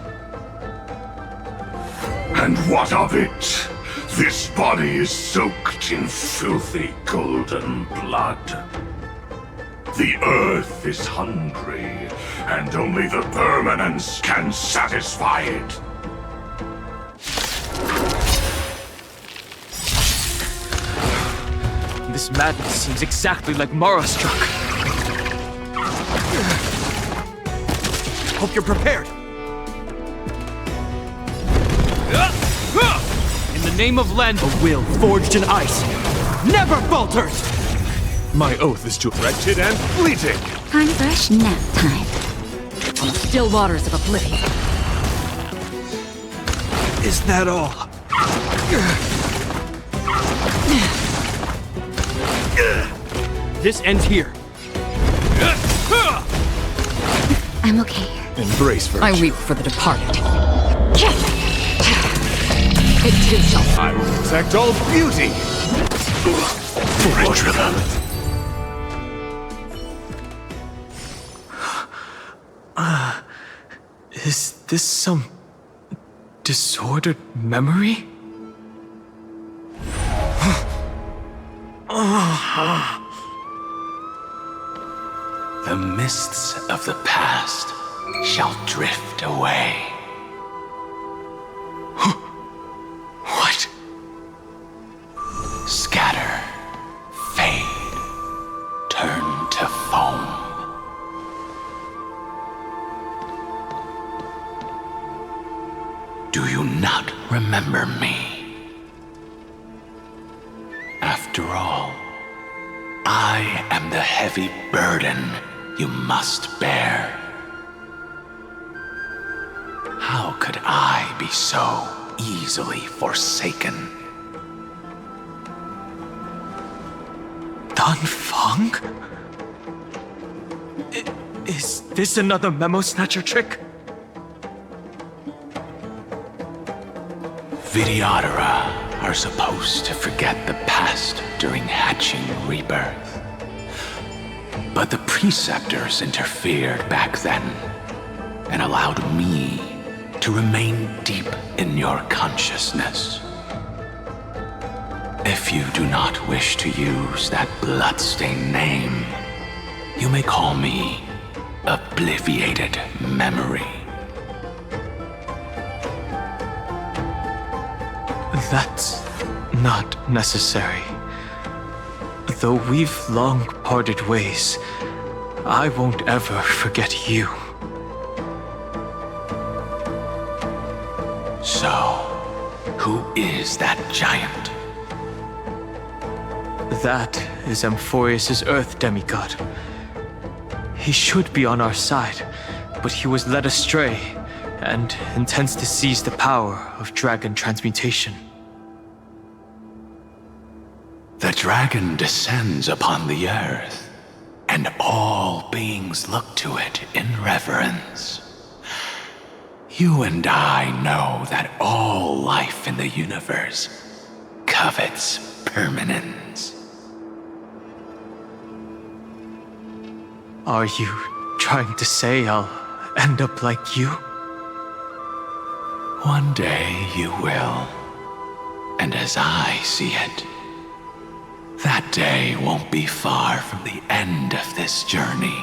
And what of it? This body is soaked in filthy golden blood. The earth is hungry, and only the permanence can satisfy it. This madness seems exactly like Mara struck. Hope you're prepared. In the name of Len, a will forged in ice never falters! My oath is to wretched and fleeting. Time for a nap time. On the still waters of oblivion. Is that all? This ends here. I'm okay. Embrace virtue. I weep for the departed. It too shall. I will protect all beauty. For Adrenaline. Is this some disordered memory? The mists of the past shall drift away. What? remember me. After all, I am the heavy burden you must bear. How could I be so easily forsaken? Dan Feng? Is this another memo snatcher trick? Vidyadhara are supposed to forget the past during hatching rebirth. But the preceptors interfered back then and allowed me to remain deep in your consciousness. If you do not wish to use that bloodstained name, you may call me Obliviated Memory. That's not necessary. Though we've long parted ways, I won't ever forget you. So, who is that giant? That is Amphorius' Earth demigod. He should be on our side, but he was led astray and intends to seize the power of dragon transmutation. The dragon descends upon the earth, and all beings look to it in reverence. You and I know that all life in the universe covets permanence. Are you trying to say I'll end up like you? One day you will. And as I see it, that day won't be far from the end of this journey.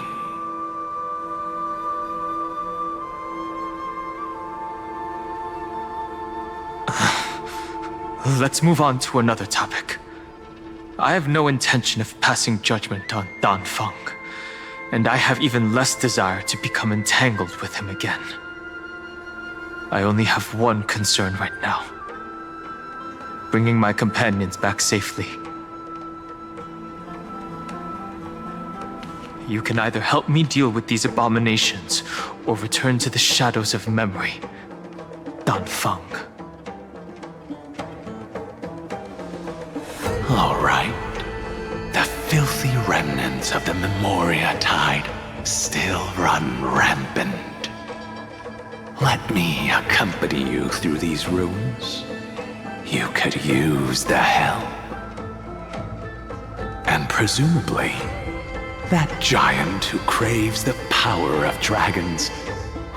Let's move on to another topic. I have no intention of passing judgment on Dan Feng, and I have even less desire to become entangled with him again. I only have one concern right now: bringing my companions back safely. You can either help me deal with these abominations, or return to the shadows of memory. Dan Feng. All right. The filthy remnants of the Memoria Tide still run rampant. Let me accompany you through these ruins. You could use the help. And presumably, that giant who craves the power of dragons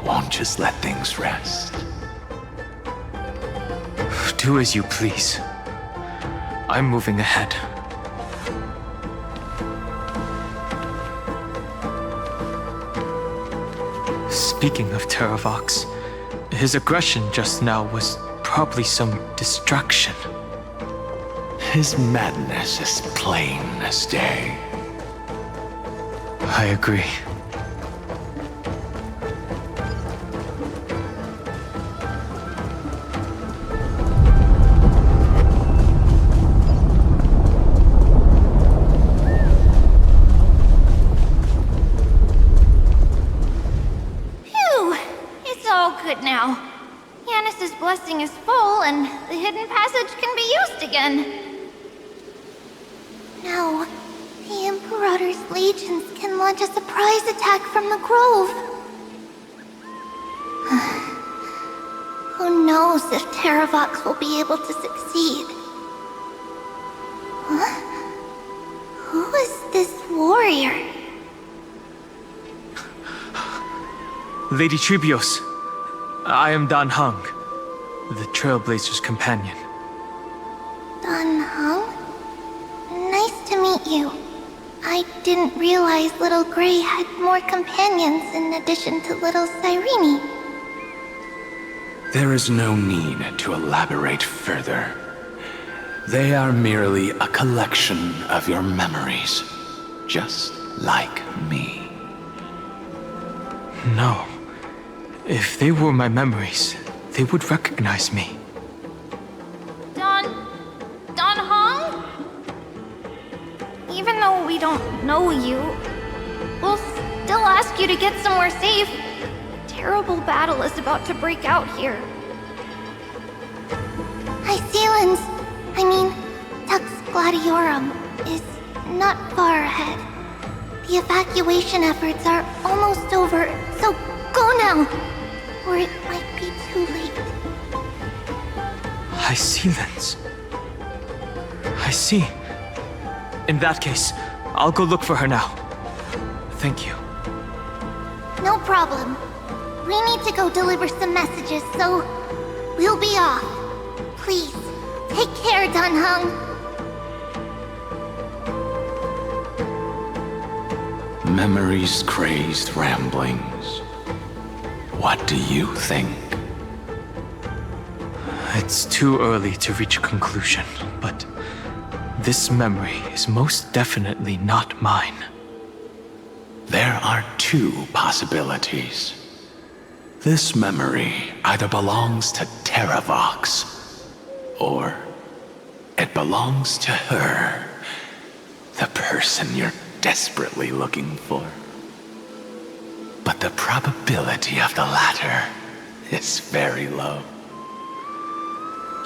won't just let things rest. Do as you please. I'm moving ahead. Speaking of Terravox, his aggression just now was probably some distraction. His madness is plain as day. I agree. Now, Yanis's blessing is full, and the hidden passage can be used again. No, the Imperator's legions can launch a surprise attack from the grove. Who knows if Terravox will be able to succeed? Huh? Who is this warrior? Lady Trebios. I am Dan Heng, the Trailblazer's companion. Dan Heng? Nice to meet you. I didn't realize Little Gray had more companions in addition to Little Cyrene. There is no need to elaborate further. They are merely a collection of your memories, just like me. No. If they were my memories, they would recognize me. even though we don't know you, we'll still ask you to get somewhere safe. A terrible battle is about to break out here. Iceland's, Tux Gladiorum is not far ahead. The evacuation efforts are almost over, so go now, or it might be too late. Iceland's. I see. In that case, I'll go look for her now. Thank you. No problem. We need to go deliver some messages, so we'll be off. Please, take care, Dunhung. Memories crazed ramblings. What do you think? It's too early to reach a conclusion, but this memory is most definitely not mine. There are two possibilities. This memory either belongs to Terravox, or it belongs to her, the person you're desperately looking for. But the probability of the latter is very low.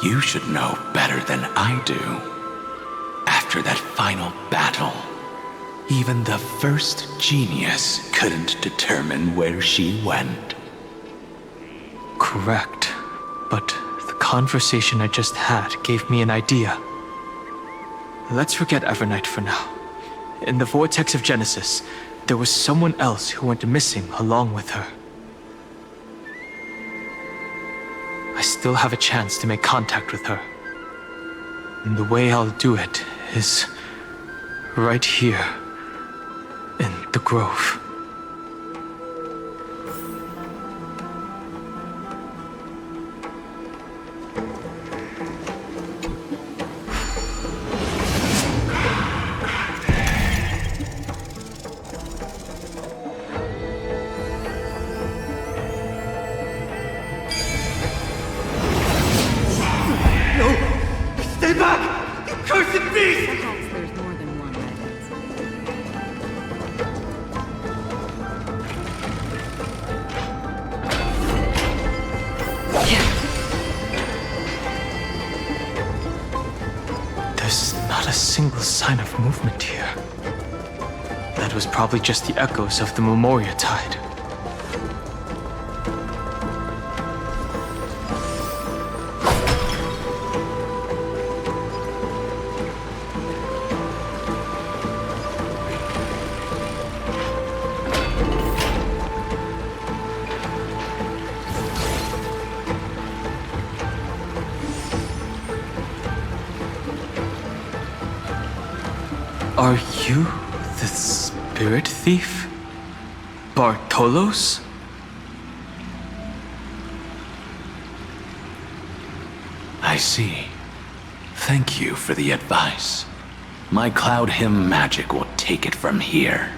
You should know better than I do. After that final battle, even the first genius couldn't determine where she went. Correct, but the conversation I just had gave me an idea. Let's forget Evernight for now. In the Vortex of Genesis, there was someone else who went missing along with her. I still have a chance to make contact with her. And the way I'll do it is right here in the grove. Sign of movement here. That was probably just the echoes of the Memoria Tide. Are you the spirit thief? Bartolos? I see. Thank you for the advice. My Cloud Hymn magic will take it from here.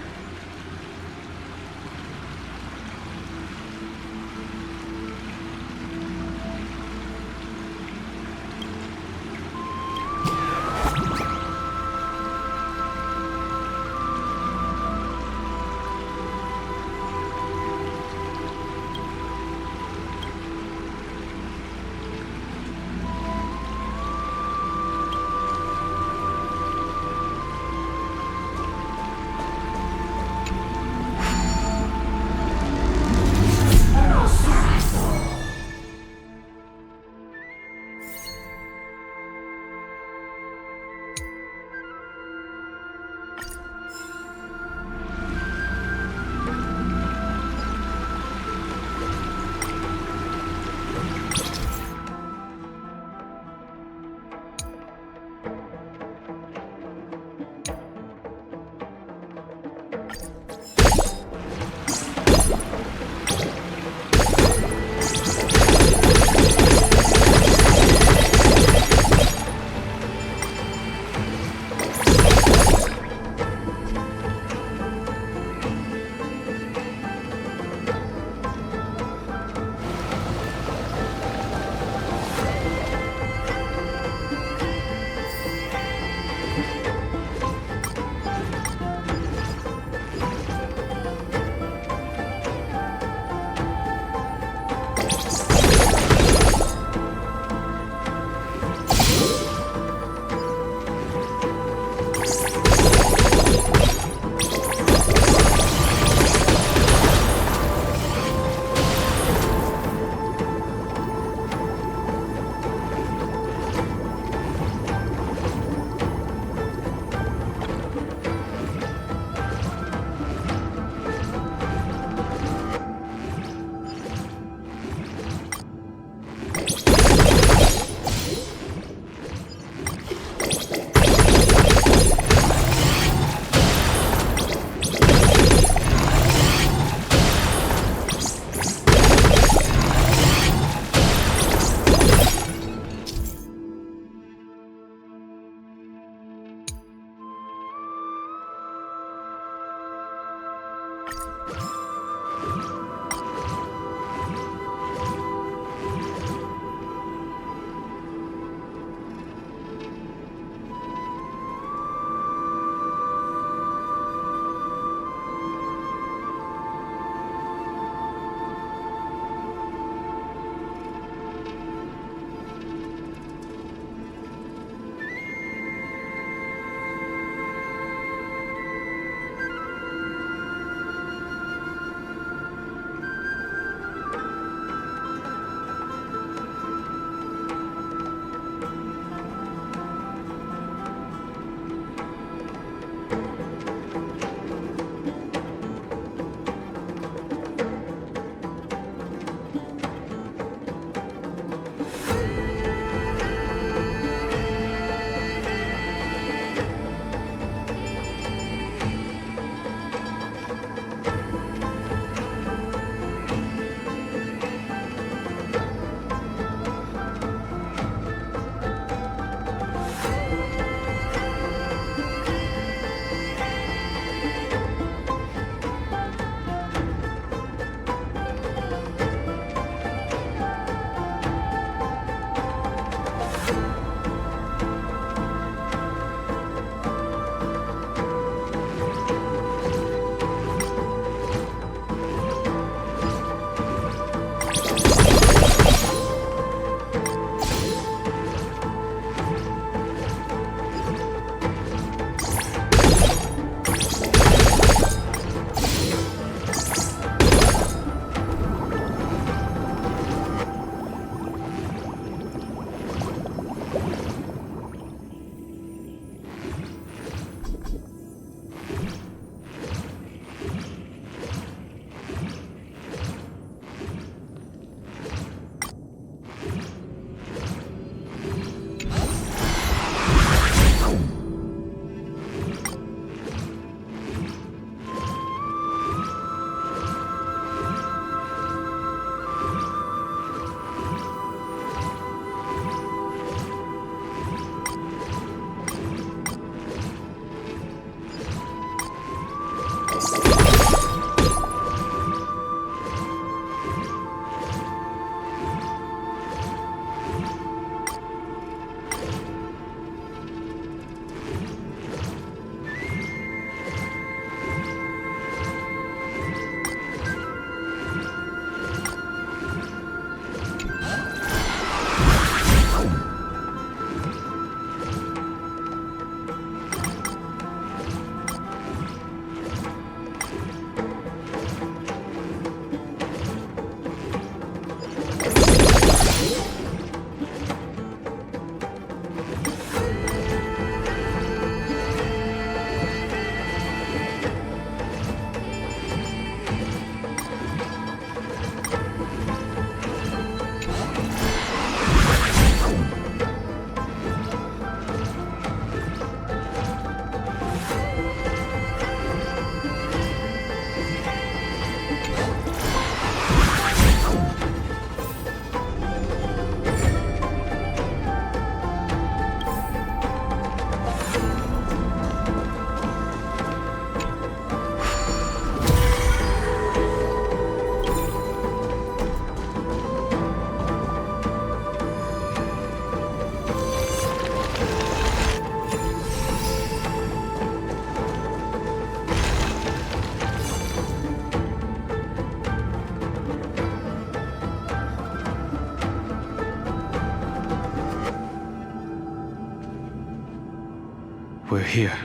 We're here.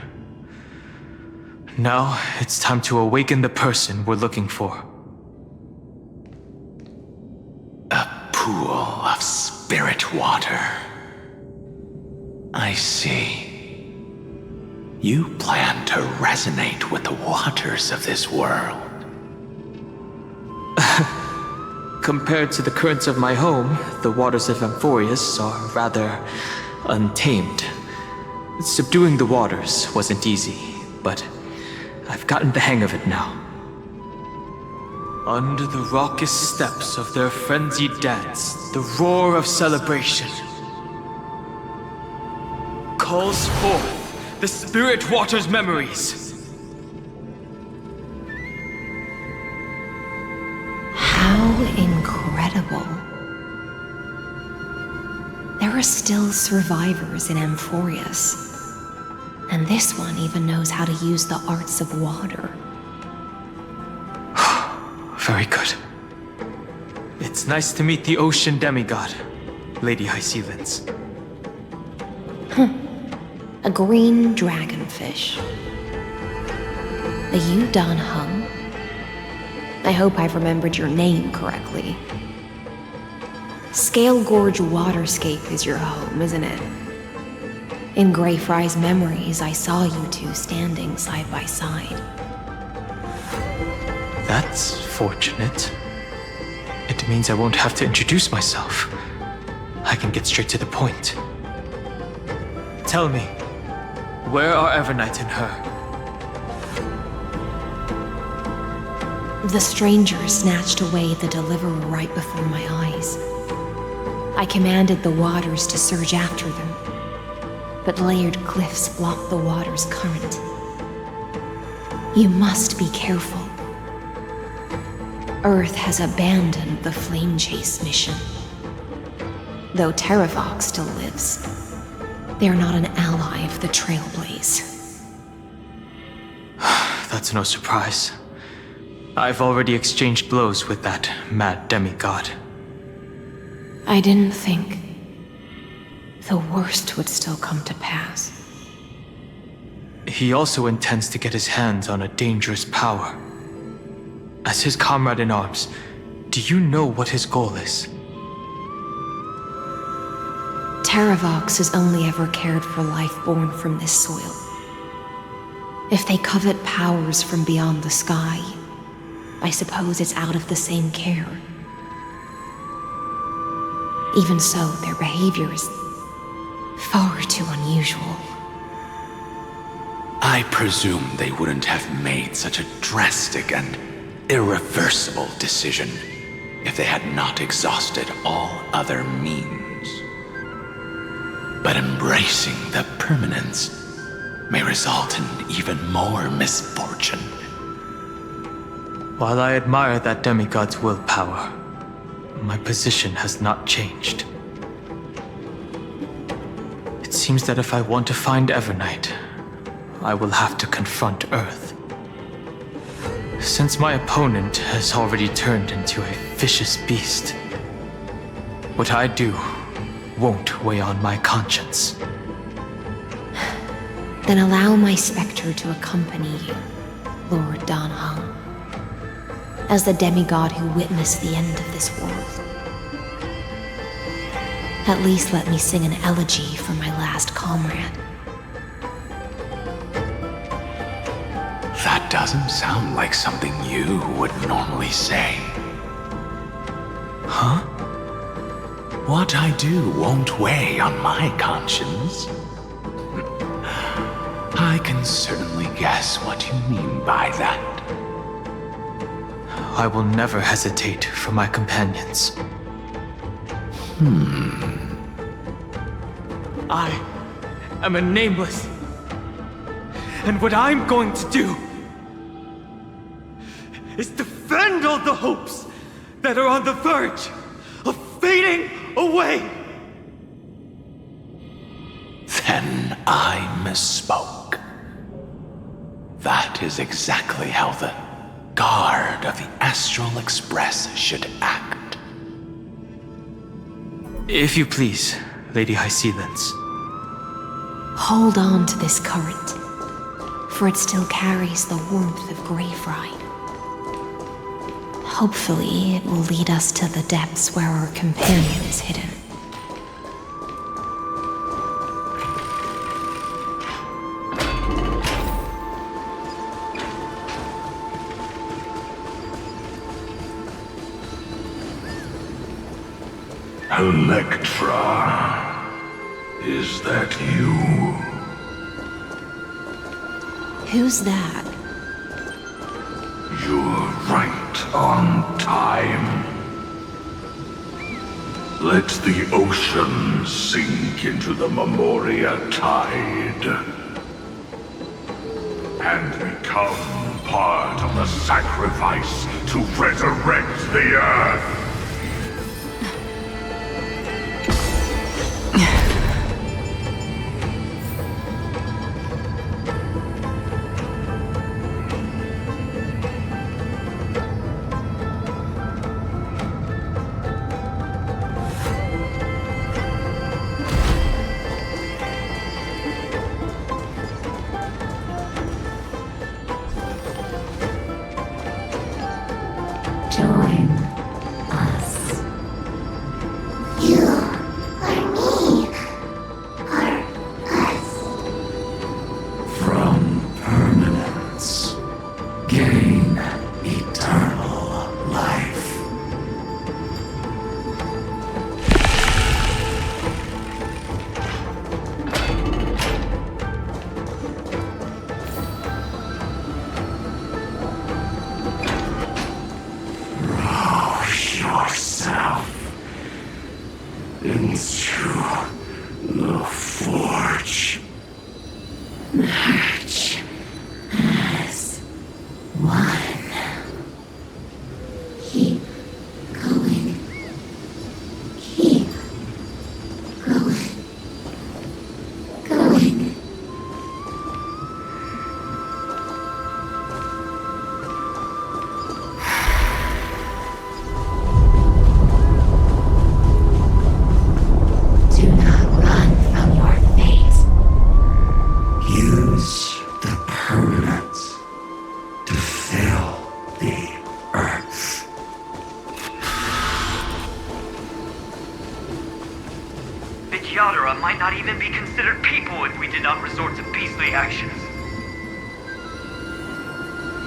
Now, it's time to awaken the person we're looking for. A pool of spirit water. I see. You plan to resonate with the waters of this world. Compared to the currents of my home, the waters of Amphorius are rather untamed. Subduing the waters wasn't easy, but I've gotten the hang of it now. Under the raucous steps of their frenzied dance, the roar of celebration calls forth the spirit water's memories. How incredible. There are still survivors in Amphorius. And this one even knows how to use the arts of water. Very good. It's nice to meet the ocean demigod, Lady High Sealands. A green dragonfish. The Yu Dan Hung. I hope I've remembered your name correctly. Scale Gorge Waterscape is your home, isn't it? In Greyfry's memories, I saw you two standing side by side. That's fortunate. It means I won't have to introduce myself. I can get straight to the point. Tell me, where are Evernight and her? The stranger snatched away the deliverer right before my eyes. I commanded the waters to surge after them, but layered cliffs block the water's current. You must be careful. Earth has abandoned the flame chase mission. Though Terravox still lives, they're not an ally of the Trailblaze. That's no surprise. I've already exchanged blows with that mad demigod. I didn't think the worst would still come to pass. He also intends to get his hands on a dangerous power. As his comrade in arms, do you know what his goal is? Terravox has only ever cared for life born from this soil. If they covet powers from beyond the sky, I suppose it's out of the same care. Even so, their behavior is far too unusual. I presume they wouldn't have made such a drastic and irreversible decision if they had not exhausted all other means. But embracing the permanence may result in even more misfortune. While I admire that demigod's willpower, my position has not changed. It seems that if I want to find Evernight, I will have to confront Earth. Since my opponent has already turned into a vicious beast, what I do won't weigh on my conscience. Then allow my specter to accompany you, Lord Danhong, as the demigod who witnessed the end of this world. At least let me sing an elegy for my last comrade. That doesn't sound like something you would normally say. Huh? What I do won't weigh on my conscience. I can certainly guess what you mean by that. I will never hesitate for my companions. I am a nameless. And what I'm going to do is defend all the hopes that are on the verge of fading away. Then I misspoke. That is exactly how the guard of the Astral Express should act. If you please, Lady Hysealence. Hold on to this current, for it still carries the warmth of Graveride. Hopefully, it will lead us to the depths where our companion is hidden. Electra, is that you? Who's that? You're right on time. Let the ocean sink into the Memoria tide and become part of the sacrifice to resurrect the Earth.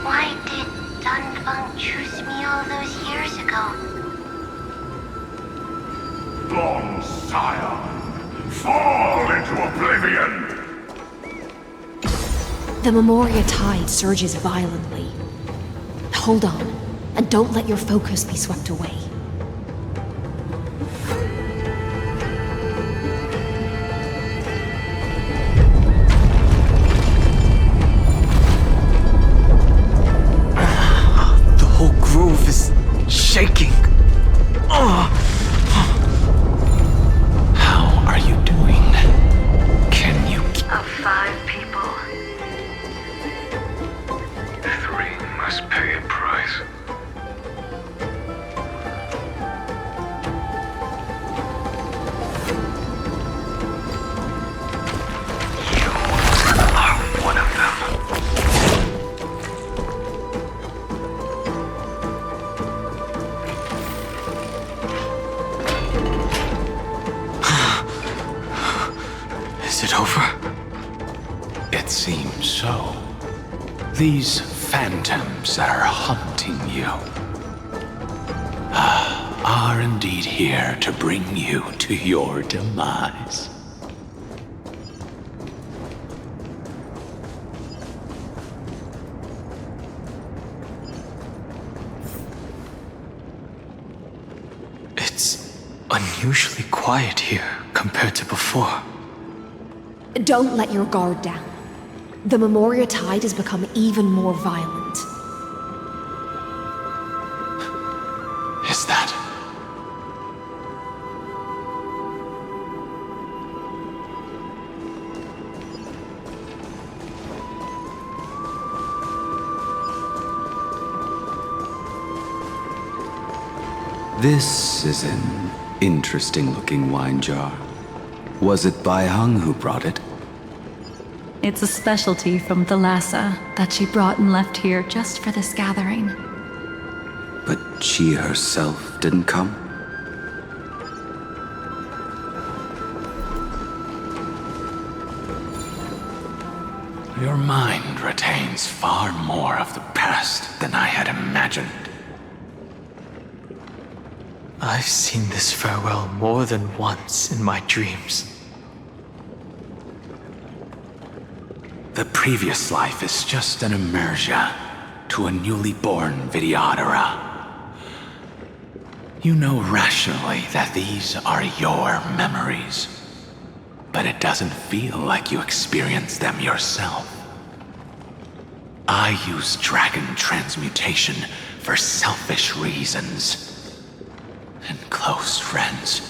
Why did Dunfeng choose me all those years ago? Long Scion, fall into oblivion! The Memoria tide surges violently. Hold on, and don't let your focus be swept away. The whole must pay a price. You are one of them. Is it over? It seems so. These phantoms that are haunting you are indeed here to bring you to your demise. It's unusually quiet here compared to before. Don't let your guard down. The Memoria tide has become even more violent. Is that? This is an interesting-looking wine jar. Was it Baihang who brought it? It's a specialty from Thalassa that she brought and left here just for this gathering. But she herself didn't come? Your mind retains far more of the past than I had imagined. I've seen this farewell more than once in my dreams. The previous life is just an immersia to a newly born Vidyadhara. You know rationally that these are your memories, but it doesn't feel like you experienced them yourself. I use dragon transmutation for selfish reasons, and close friends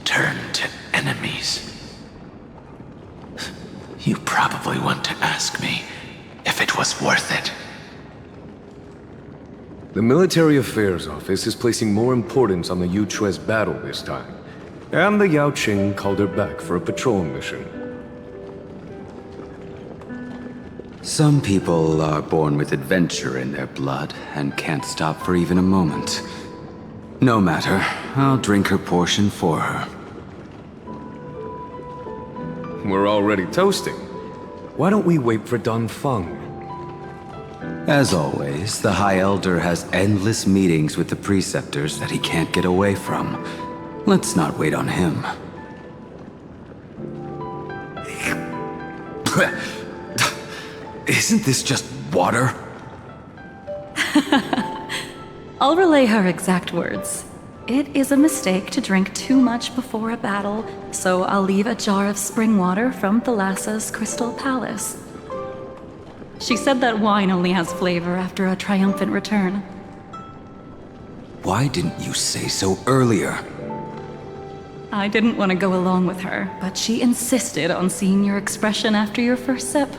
turn to enemies. You probably want to ask me if it was worth it. The Military Affairs Office is placing more importance on the Yuchue's battle this time. And the Yao Qing called her back for a patrol mission. Some people are born with adventure in their blood and can't stop for even a moment. No matter, I'll drink her portion for her. We're already toasting. Why don't we wait for Dunfeng? As always, the High Elder has endless meetings with the preceptors that he can't get away from. Let's not wait on him. Isn't this just water? I'll relay her exact words. It is a mistake to drink too much before a battle, so I'll leave a jar of spring water from Thalassa's Crystal Palace. She said that wine only has flavor after a triumphant return. Why didn't you say so earlier? I didn't want to go along with her, but she insisted on seeing your expression after your first sip.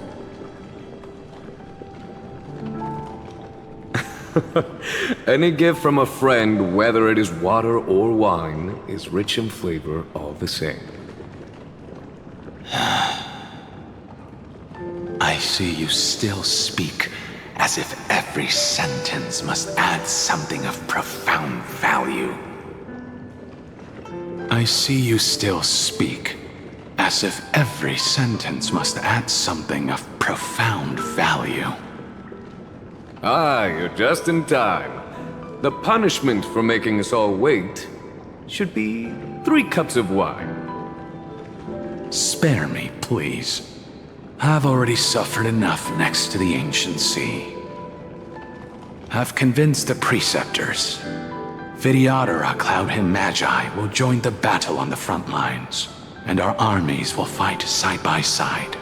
Any gift from a friend, whether it is water or wine, is rich in flavor all the same. I see you still speak as if every sentence must add something of profound value. I see you still speak as if every sentence must add something of profound value. Ah, you're just in time. The punishment for making us all wait should be 3 cups of wine. Spare me, please. I've already suffered enough next to the ancient sea. I've convinced the preceptors. Vidyadhara Cloudhim Magi will join the battle on the front lines, and our armies will fight side by side.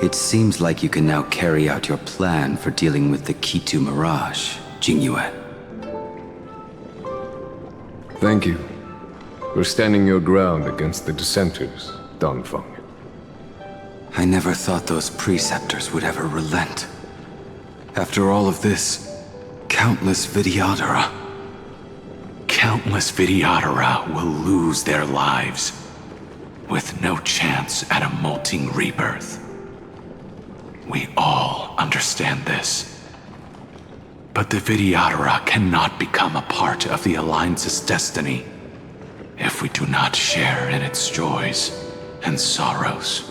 It seems like you can now carry out your plan for dealing with the Kitu Mirage, Jingyue. Thank you for standing your ground against the dissenters, Dunfeng. I never thought those preceptors would ever relent. After all of this, countless Vidyadhara will lose their lives, with no chance at a molting rebirth. We all understand this. But the Vidyadhara cannot become a part of the Alliance's destiny if we do not share in its joys and sorrows.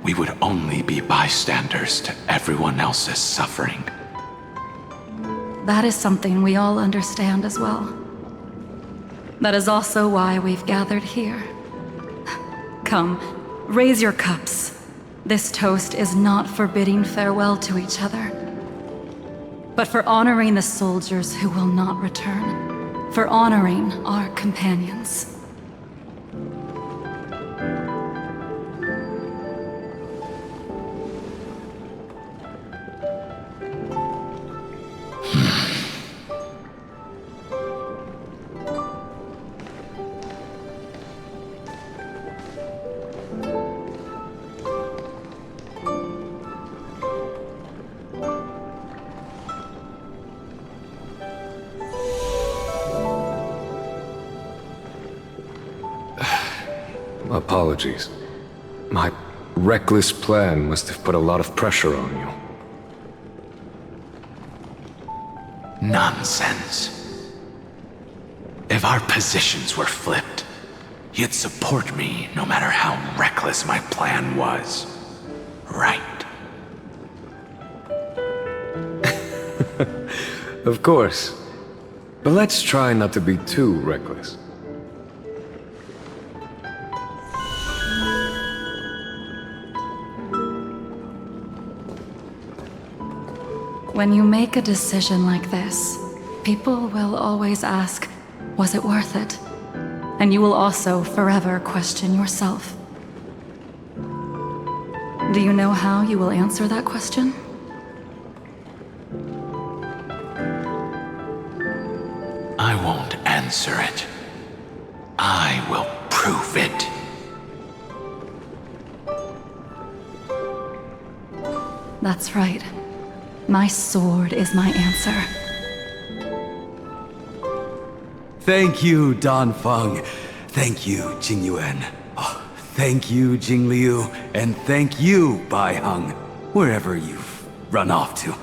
We would only be bystanders to everyone else's suffering. That is something we all understand as well. That is also why we've gathered here. Come, raise your cups. This toast is not for bidding farewell to each other, but for honoring the soldiers who will not return, for honoring our companions. Apologies. My reckless plan must have put a lot of pressure on you. Nonsense. If our positions were flipped, you'd support me no matter how reckless my plan was. Right? Of course. But let's try not to be too reckless. When you make a decision like this, people will always ask, was it worth it? And you will also forever question yourself. Do you know how you will answer that question? I won't answer it. I will prove it. That's right. My sword is my answer. Thank you, Dan Feng. Thank you, Jing Yuan. Oh, thank you, Jing Liu. And thank you, Bai Heng, wherever you've run off to.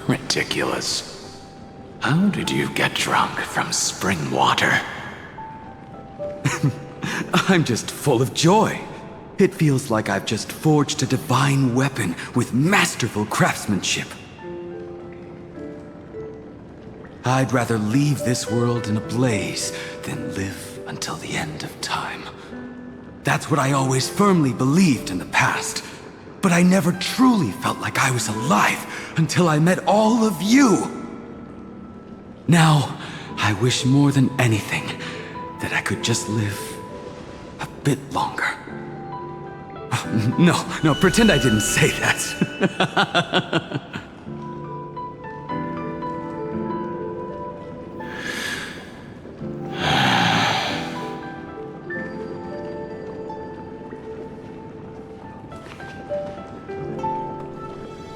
Ridiculous. How did you get drunk from spring water? I'm just full of joy. It feels like I've just forged a divine weapon with masterful craftsmanship. I'd rather leave this world in a blaze than live until the end of time. That's what I always firmly believed in the past. But I never truly felt like I was alive until I met all of you. Now, I wish more than anything that I could just live a bit longer. No, pretend I didn't say that.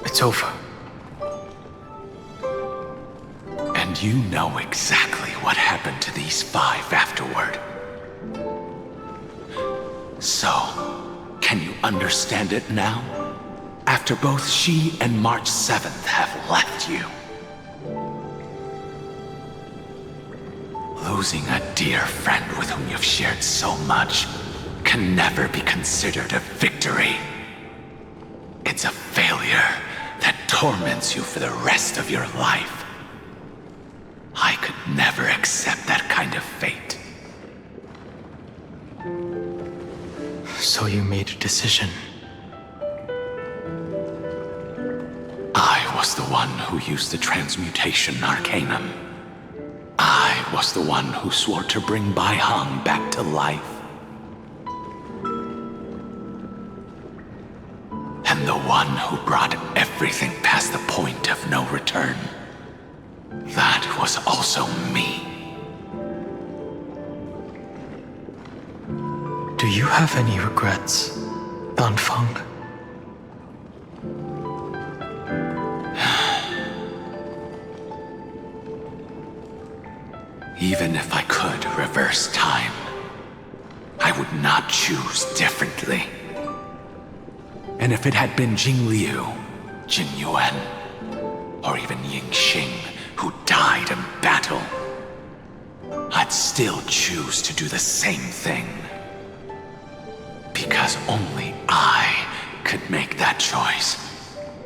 It's over. And you know exactly what happened to these 5 afterward. So, can you understand it now? After both she and March 7th have left you. Losing a dear friend with whom you've shared so much can never be considered a victory. It's a failure that torments you for the rest of your life. I could never accept that kind of fate. So you made a decision. I was the one who used the transmutation arcanum. I was the one who swore to bring Bai Heng back to life. And the one who brought everything past the point of no return. That was also me. Do you have any regrets? Danfang. Even if I could reverse time, I would not choose differently. And if it had been Jingliu, Jin Yuan, or even Yingxing who died in battle, I'd still choose to do the same thing. Because only I could make that choice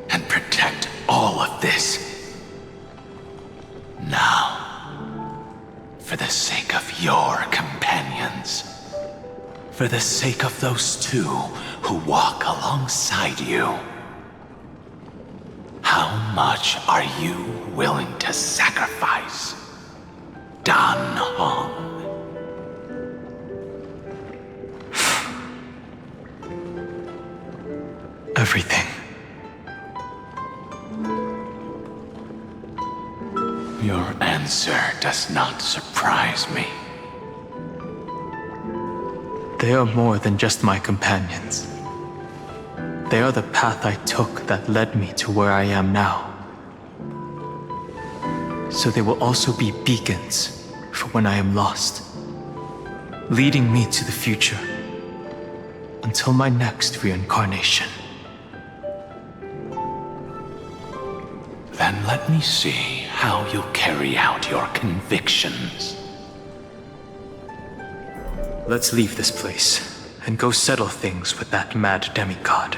and protect all of this. Now, for the sake of your companions, for the sake of those two who walk alongside you, how much are you willing to sacrifice, Dan Hong? Everything. Your answer does not surprise me. They are more than just my companions. They are the path I took that led me to where I am now. So they will also be beacons for when I am lost, leading me to the future until my next reincarnation. Then let me see how you'll carry out your convictions. Let's leave this place and go settle things with that mad demigod.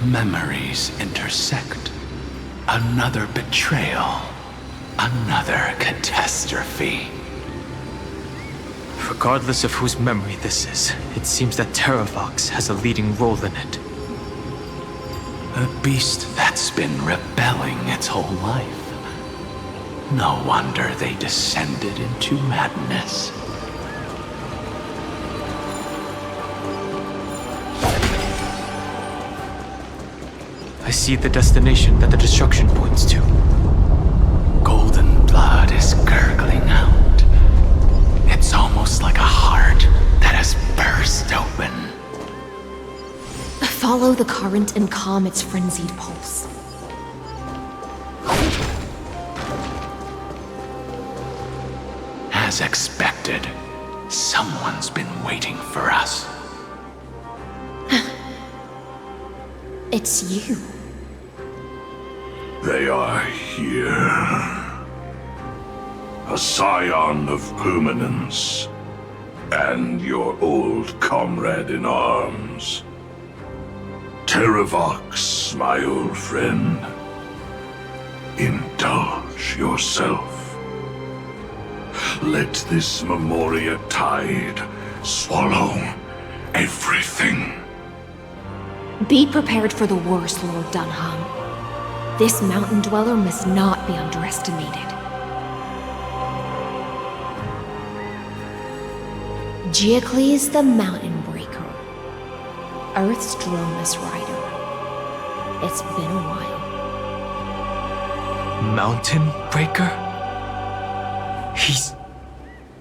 Memories intersect. Another betrayal. Another catastrophe. Regardless of whose memory this is, it seems that Terravox has a leading role in it. A beast that's been rebelling its whole life. No wonder they descended into madness. I see the destination that the destruction points to. Golden blood is gurgling out. It's almost like a heart that has burst open. Follow the current and calm its frenzied pulse. As expected, someone's been waiting for us. It's you. They are here. A scion of permanence, and your old comrade in arms. Terravox, my old friend. Indulge yourself. Let this Memoria tide swallow everything. Be prepared for the worst, Lord Dunham. This mountain dweller must not be underestimated. Geocles the Mountain Breaker. Earth's Dromus Rider. It's been a while. Mountain Breaker?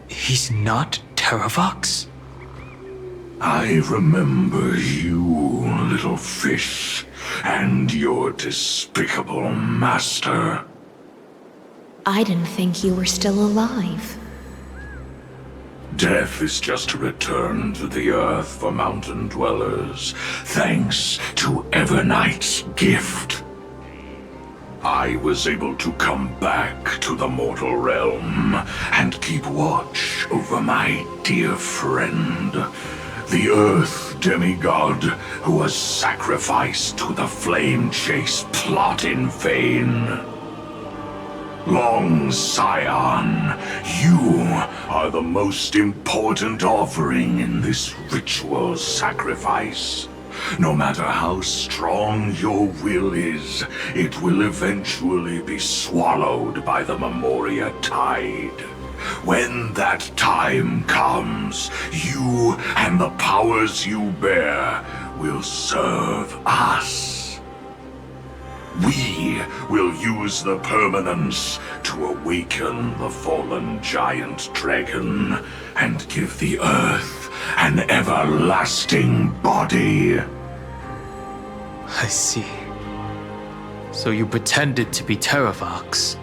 He's not Terravox? I remember you, little fish, and your despicable master. I didn't think you were still alive. Death is just a return to the earth for mountain dwellers, thanks to Evernight's gift. I was able to come back to the mortal realm and keep watch over my dear friend, the Earth demigod who was sacrificed to the flame chase plot in vain. Long Scion, you are the most important offering in this ritual sacrifice. No matter how strong your will is, it will eventually be swallowed by the Memoria tide. When that time comes, you and the powers you bear will serve us. We will use the permanence to awaken the fallen giant dragon and give the earth an everlasting body. I see. So you pretended to be Terravox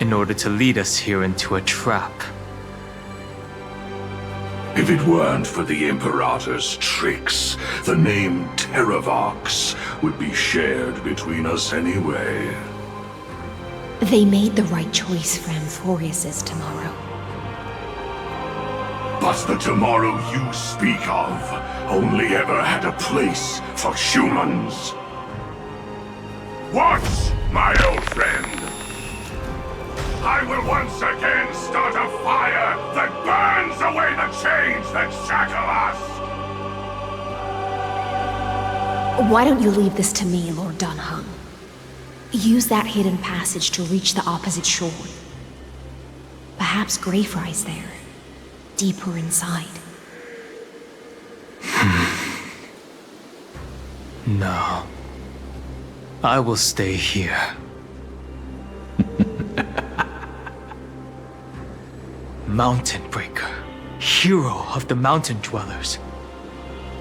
in order to lead us here into a trap. If it weren't for the Imperator's tricks, the name Terravox would be shared between us anyway. They made the right choice for Amphorius's tomorrow. But the tomorrow you speak of only ever had a place for humans. What, my old friend? I will once again start a fire that burns away the chains that shackle us! Why don't you leave this to me, Lord Dunham? Use that hidden passage to reach the opposite shore. Perhaps Greyfry's there, deeper inside. No. I will stay here. Mountain Breaker, hero of the mountain dwellers.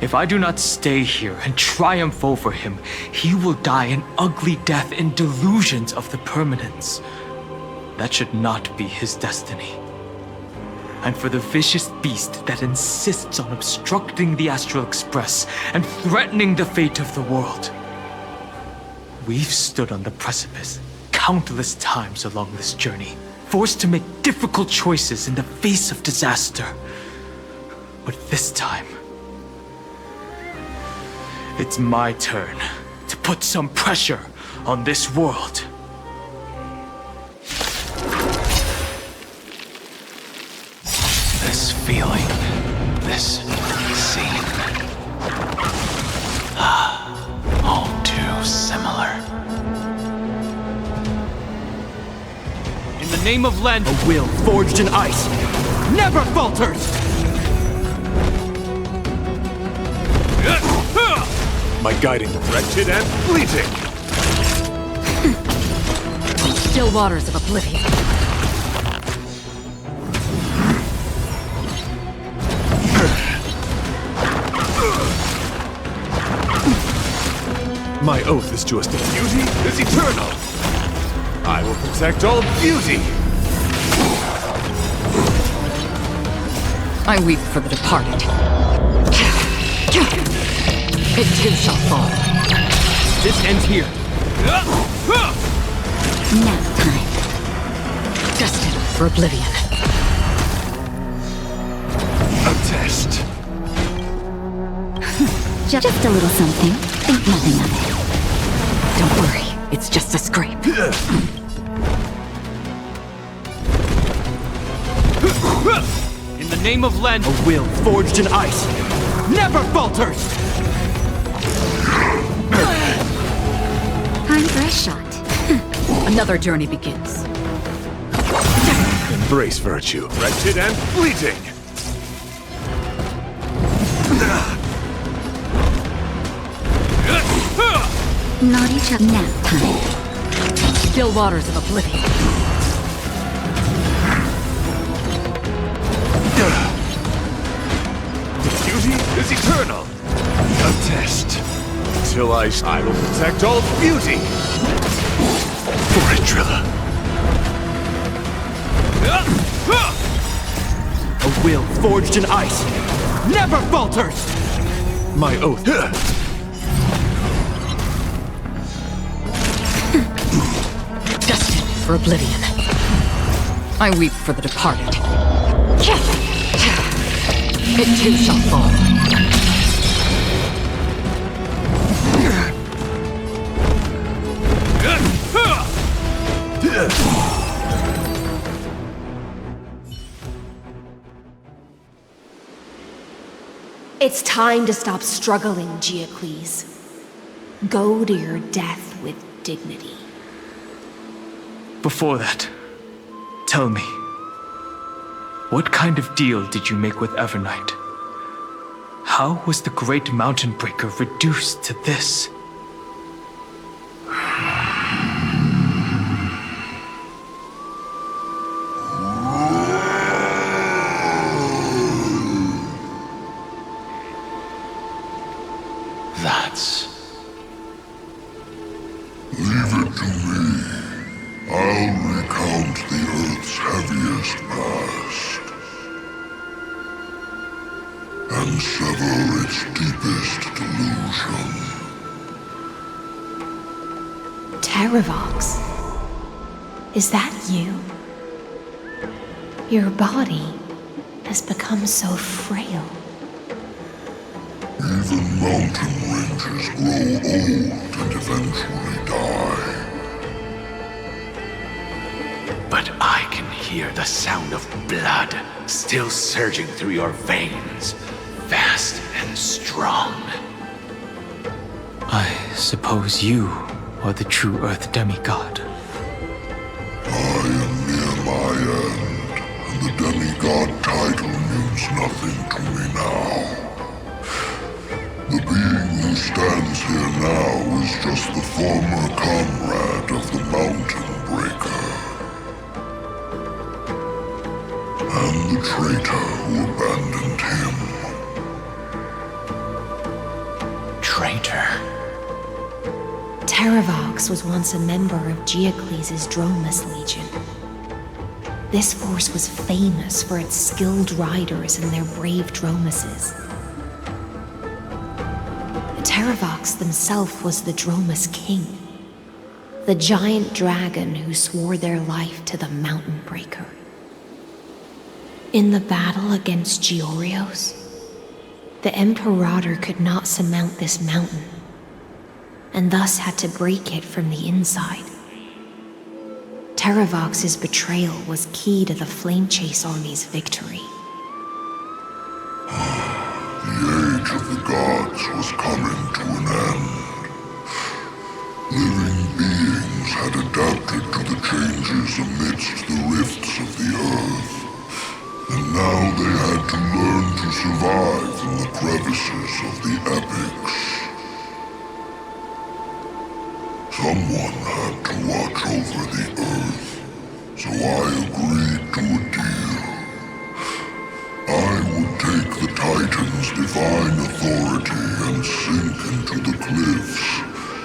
If I do not stay here and triumph over him, he will die an ugly death in delusions of the permanence. That should not be his destiny. And for the vicious beast that insists on obstructing the Astral Express and threatening the fate of the world. We've stood on the precipice countless times along this journey, forced to make difficult choices in the face of disaster. But this time, it's my turn to put some pressure on this world. This feeling, this scene. All too similar. In the name of Lend, a will forged in ice never falters! My guiding wretched and fleeting! Still waters of oblivion. My oath is just that beauty is eternal. I will protect all beauty. I weep for the departed. It too shall fall. This ends here. Nap time. Destined for oblivion. A test. Just a little something. Think nothing of it. Don't worry, it's just a scrape. In the name of Len, a will forged in ice never falters! Time for a shot. Another journey begins. Embrace virtue, wretched and fleeting. Naughty Chuck nap time. Still waters of oblivion. Beauty is eternal. A test. Till I will protect all beauty. For it, Trilla. A will forged in ice never falters! My oath. Destined for oblivion. I weep for the departed. It too shall fall. It's time to stop struggling, Giocles. Go to your death with dignity. Before that, tell me, what kind of deal did you make with Evernight? How was the great mountain breaker reduced to this? Leave it to me. I'll recount the Earth's heaviest past and sever its deepest delusion. Terravox? Is that you? Your body has become so frail. Even mountain ranges grow old and eventually die. But I can hear the sound of blood still surging through your veins, fast and strong. I suppose you are the true Earth demigod. I am near my end, and the demigod title means nothing to me now. The being who stands here now is just the former comrade of the Mountain Breaker. And the traitor who abandoned him. Traitor? Terravox was once a member of Giocles' Dromus Legion. This force was famous for its skilled riders and their brave Dromuses. Terravox himself was the Dromus King, the giant dragon who swore their life to the Mountain Breaker. In the battle against Giorios, the Imperator could not surmount this mountain, and thus had to break it from the inside. Terravox's betrayal was key to the Flame Chase Army's victory. The age of the gods was coming to an end. Living beings had adapted to the changes amidst the rifts of the earth, and now they had to learn to survive in the crevices of the epics. Someone had to watch over the earth, so I agreed to a deal. I would take the Titan's divine authority and sink into the cliffs,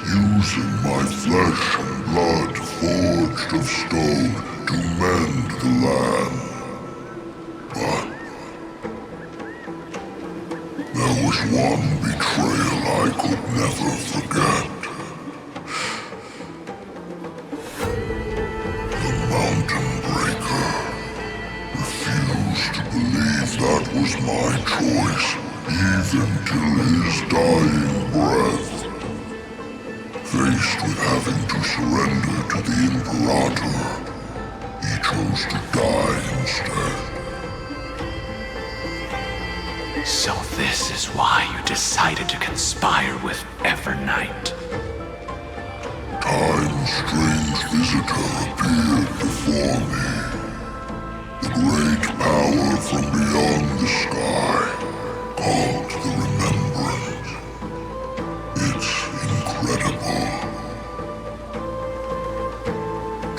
using my flesh and blood forged of stone to mend the land. But there was one betrayal I could never forget. believe that was my choice, even till his dying breath. Faced with having to surrender to the Imperator, he chose to die instead. So this is why you decided to conspire with Evernight. Time's strange visitor appeared before me. The great power from beyond the sky, called the Remembrance. It's incredible.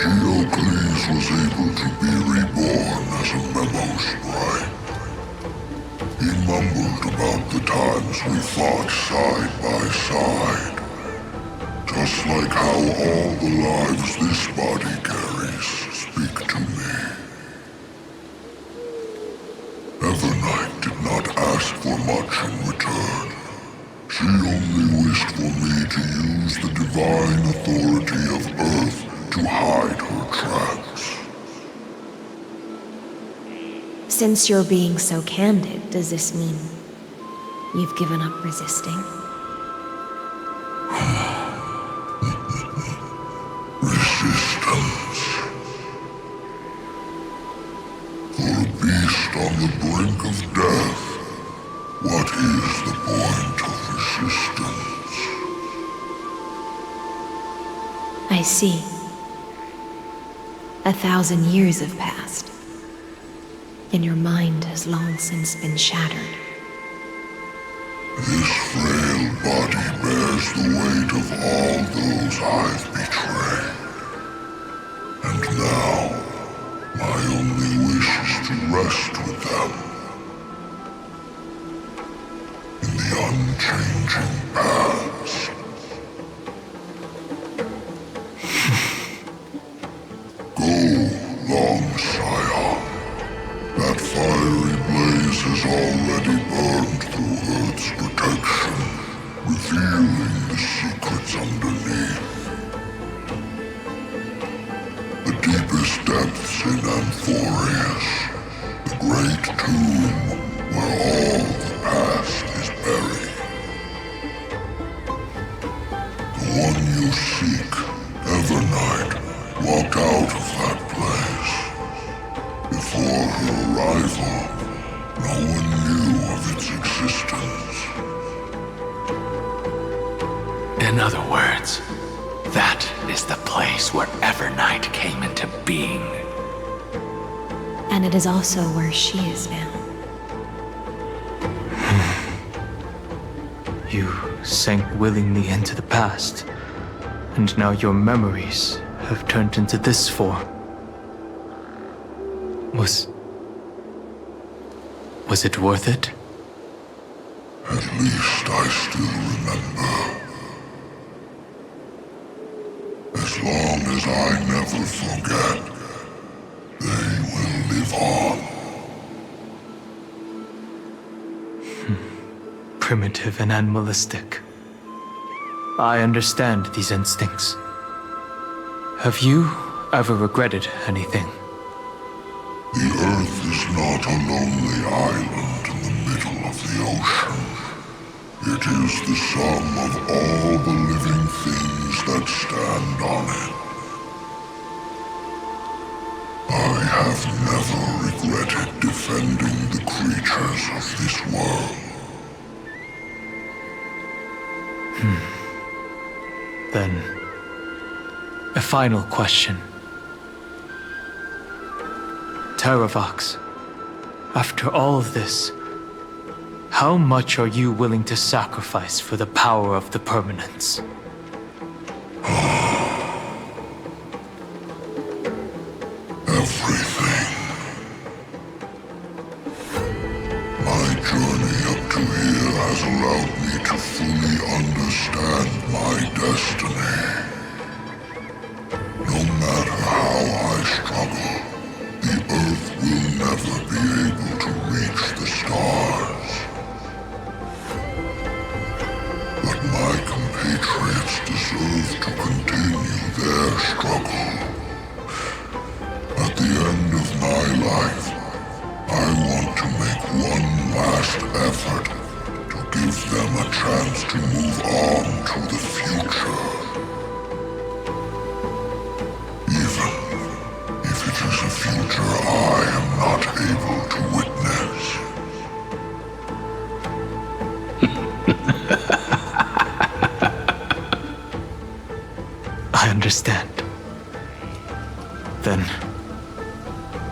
Geocles was able to be reborn as a memo sprite. He mumbled about the times we fought side by side. Just like how all the lives this body carries speak to me. Evernight did not ask for much in return. She only wished for me to use the divine authority of Earth to hide her tracks. Since you're being so candid, does this mean you've given up resisting? Resistance. For a beast on the brink of death, what is the point of resistance? I see. 1,000 years have passed, and your mind has long since been shattered. This frail body bears the weight of all those I've betrayed. And now, my only wish is to rest with them. In the unchanging past. Go, long Scion. That fiery blaze has already burned through Earth's protection, revealing the secrets underneath. The deepest depths in Amphorius, the great tomb where all the past is buried. The one you seek, Evernight, walked out of that place. Before her arrival, no one knew of its existence. In other words, that is the place where Evernight came into being. And it is also where she is now. You sank willingly into the past, and now your memories have turned into this form. Was it worth it? At least I still remember. As long as I never forget, they will live on. Primitive and animalistic. I understand these instincts. Have you ever regretted anything? The Earth is not a lonely island in the middle of the ocean. It is the sum of all the living things that stand on it. I have never regretted defending the creatures of this world. Then, a final question. Terravox, after all of this, how much are you willing to sacrifice for the power of the permanence? Everything. My journey up to here has allowed me to fully understand my destiny. No matter how I struggle, the Earth will never be able to reach the stars. But my compatriots chance to move on to the future. Even if it is a future I am not able to witness. I understand. Then,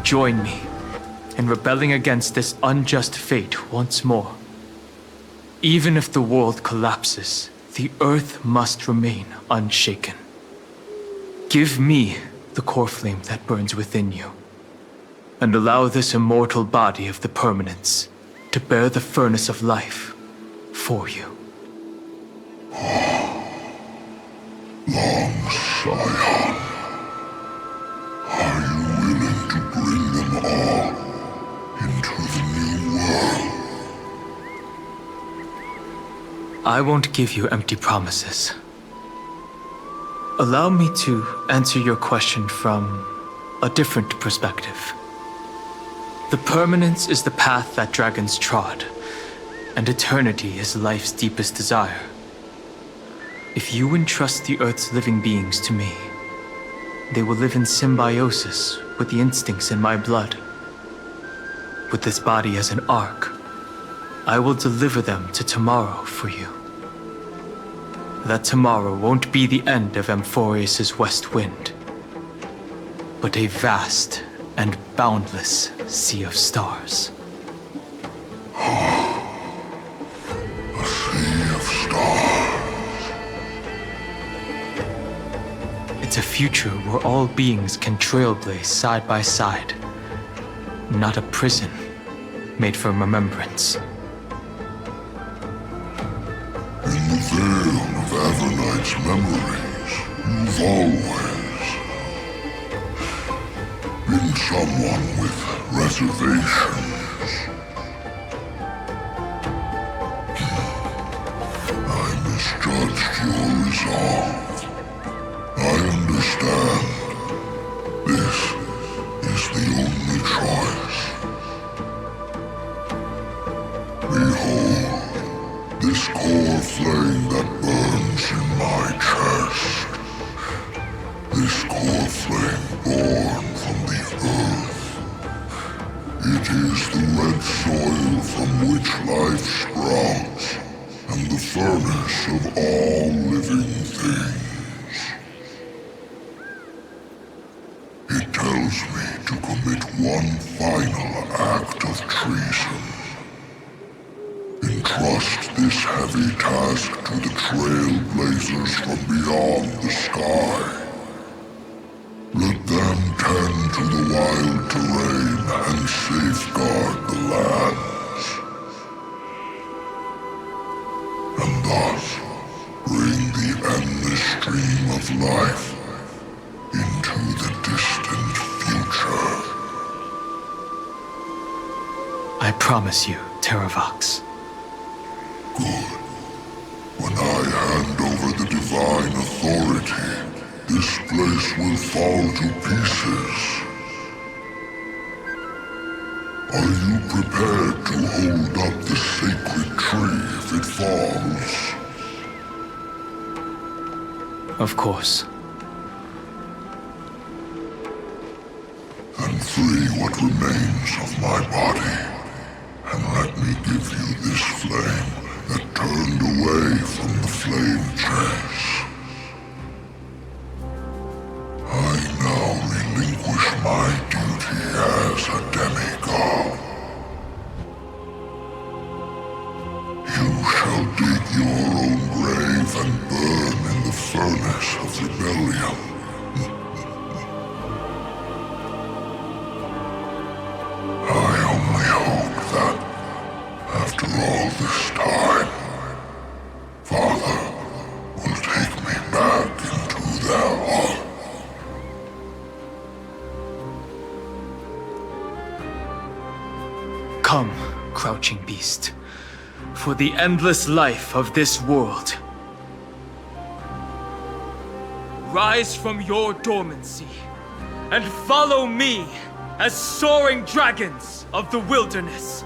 join me in rebelling against this unjust fate once more. Even if the world collapses, the earth must remain unshaken. Give me the core flame that burns within you, and allow this immortal body of the permanence to bear the furnace of life for you. Long Scion, are you willing to bring them all into the new world? I won't give you empty promises. Allow me to answer your question from a different perspective. The permanence is the path that dragons trod, and eternity is life's deepest desire. If you entrust the Earth's living beings to me, they will live in symbiosis with the instincts in my blood. With this body as an ark, I will deliver them to tomorrow for you. That tomorrow won't be the end of Amphorius' west wind, but a vast and boundless sea of stars. A sea of stars. It's a future where all beings can trailblaze side by side, not a prison made for remembrance. In the veil of Avernight's memories, you've always been someone with reservations. I misjudged your resolve. I understand. This is the only choice. Behold, this core flame that burns in my chest. This core flame born from the earth. It is the red soil from which life sprouts, and the furnace of all living things. It tells me to commit one final act of treason. Entrust this heavy task to the trailblazers from beyond the sky. Let them tend to the wild terrain and safeguard the lands. And thus bring the endless stream of life into the distant future. I promise you, Terravox. Good. When I hand over the divine authority, this place will fall to pieces. Are you prepared to hold up the sacred tree if it falls? Of course. Then free what remains of my body, and let me give you this flame that turned away from the flame chase. I now relinquish my duty as a demigod. You shall dig your own grave and burn in the furnace of rebellion. I only hope that, after all this time, Father will take me back into their heart. Come, crouching beast, for the endless life of this world. Rise from your dormancy and follow me as soaring dragons of the wilderness.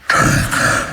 Take it.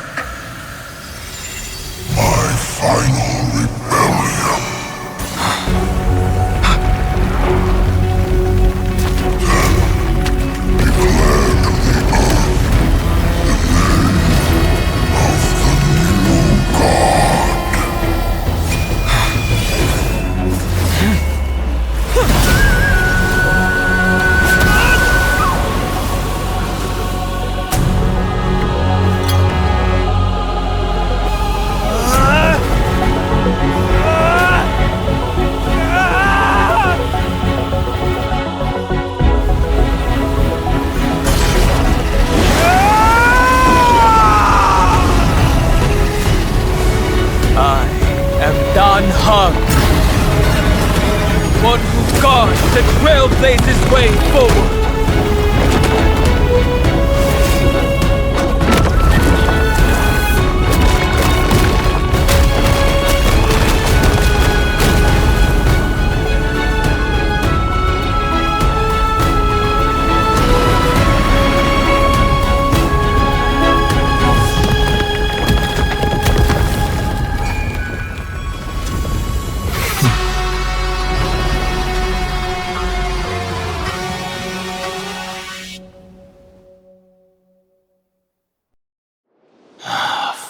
One who guards and trailblazes way forward.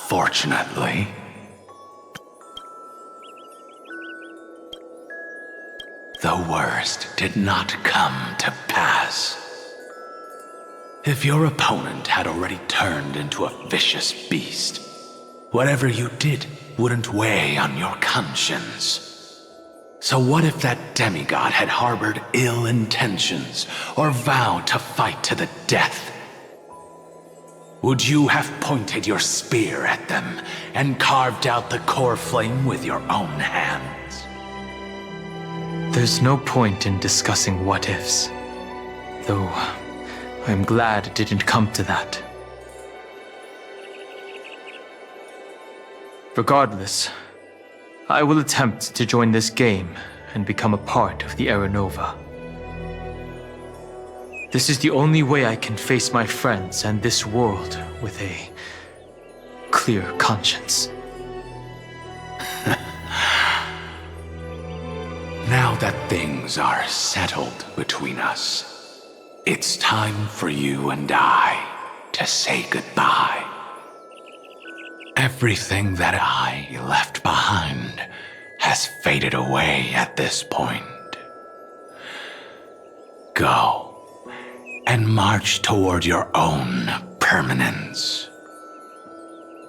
Fortunately, the worst did not come to pass. If your opponent had already turned into a vicious beast, whatever you did wouldn't weigh on your conscience. So what if that demigod had harbored ill intentions or vowed to fight to the death? Would you have pointed your spear at them and carved out the core flame with your own hands? There's no point in discussing what-ifs. Though, I'm glad it didn't come to that. Regardless, I will attempt to join this game and become a part of the Era Nova. This is the only way I can face my friends and this world with a clear conscience. Now that things are settled between us, it's time for you and I to say goodbye. Everything that I left behind has faded away at this point. Go and march toward your own permanence.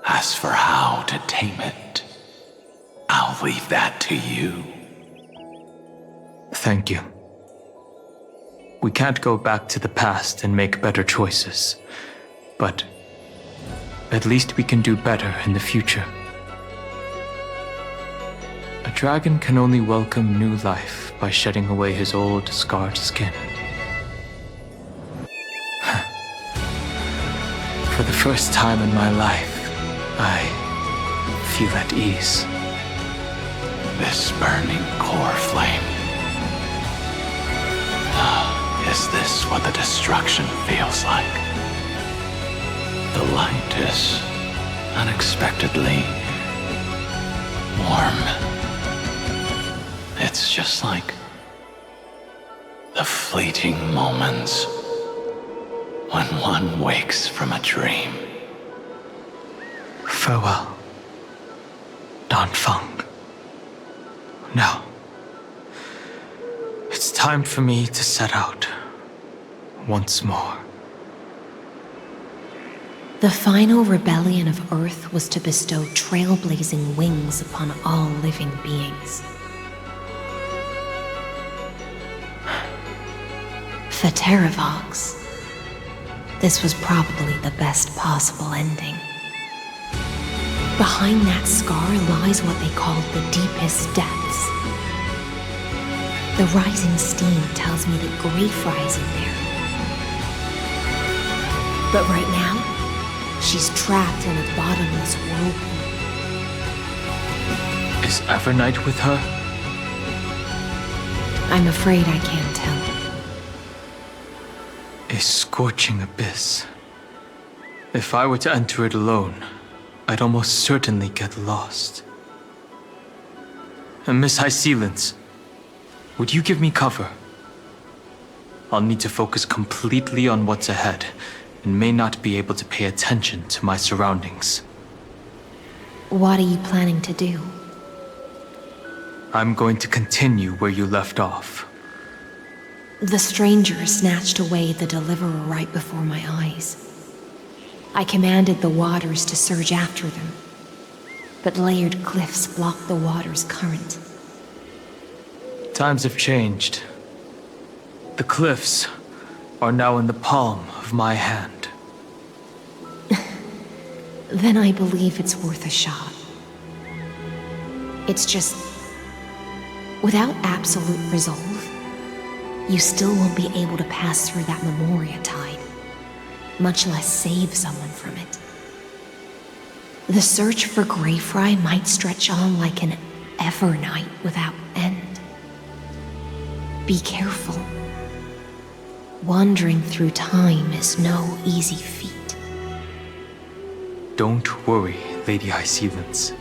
As for how to tame it, I'll leave that to you. Thank you. We can't go back to the past and make better choices, but at least we can do better in the future. A dragon can only welcome new life by shedding away his old, scarred skin. For the first time in my life, I feel at ease. This burning core flame. Is this what the destruction feels like? The light is unexpectedly warm. It's just like the fleeting moments when one wakes from a dream. Farewell, Danfeng. Now, it's time for me to set out once more. The final rebellion of Earth was to bestow trailblazing wings upon all living beings. For Terravox, this was probably the best possible ending. Behind that scar lies what they called the deepest depths. The rising steam tells me that Grief lies in there. But right now, she's trapped in a bottomless whirlpool. Is Evernight with her? I'm afraid I can't tell. A scorching abyss. If I were to enter it alone, I'd almost certainly get lost. Miss High Sealants, would you give me cover? I'll need to focus completely on what's ahead, and may not be able to pay attention to my surroundings. What are you planning to do? I'm going to continue where you left off. The stranger snatched away the deliverer right before my eyes. I commanded the waters to surge after them, but layered cliffs blocked the water's current. Times have changed. The cliffs are now in the palm of my hand. Then I believe it's worth a shot. It's just, without absolute resolve, you still won't be able to pass through that Memoria tide, much less save someone from it. The search for Greyfry might stretch on like an evernight without end. Be careful. Wandering through time is no easy feat. Don't worry, Lady High Sealants.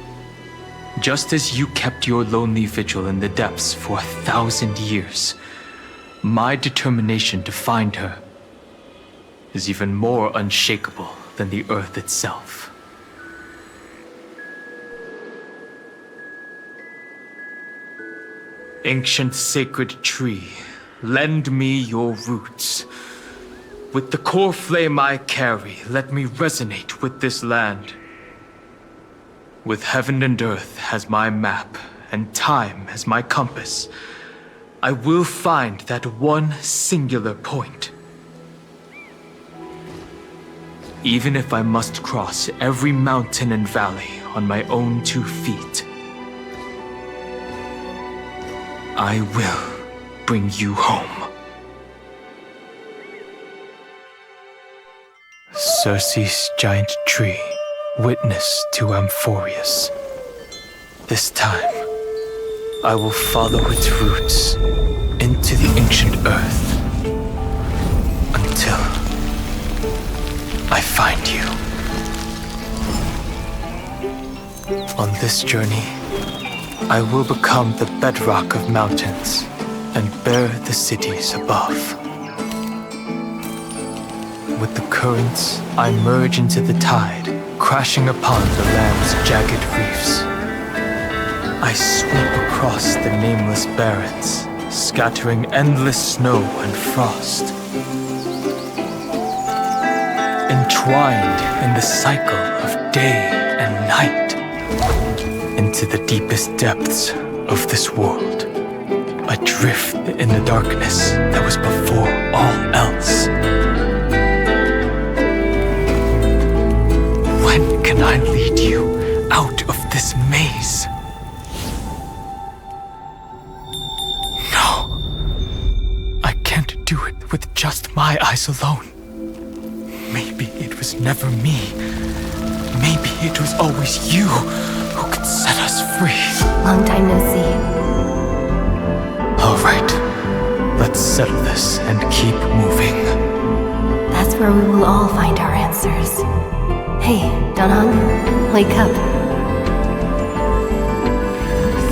Just as you kept your lonely vigil in the depths for 1,000 years, my determination to find her is even more unshakable than the earth itself. Ancient sacred tree, lend me your roots. With the core flame I carry, let me resonate with this land. With heaven and earth as my map, and time as my compass, I will find that one singular point. Even if I must cross every mountain and valley on my own 2 feet, I will bring you home. Circe's giant tree, witness to Amphorius. This time, I will follow its roots into the ancient earth until I find you. On this journey, I will become the bedrock of mountains and bear the cities above. With the currents, I merge into the tide, crashing upon the land's jagged reefs. I sweep across the nameless barrens, scattering endless snow and frost. Entwined in the cycle of day and night, into the deepest depths of this world, adrift in the darkness that was before all else. When can I lead you out of this maze? No. I can't do it with just my eyes alone. Maybe it was never me. Maybe it was always you who could set us free. Long time no see. All right. Let's settle this and keep moving. That's where we will all find our answers. Hey, Danhang, wake up.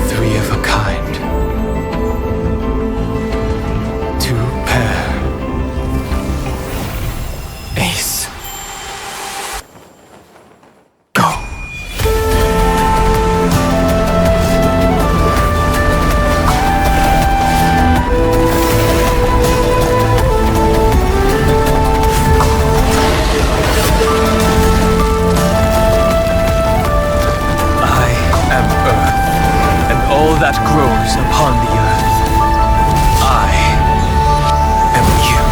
3 of a kind. 2 pair. Ace. Go. That grows upon the earth. I am you.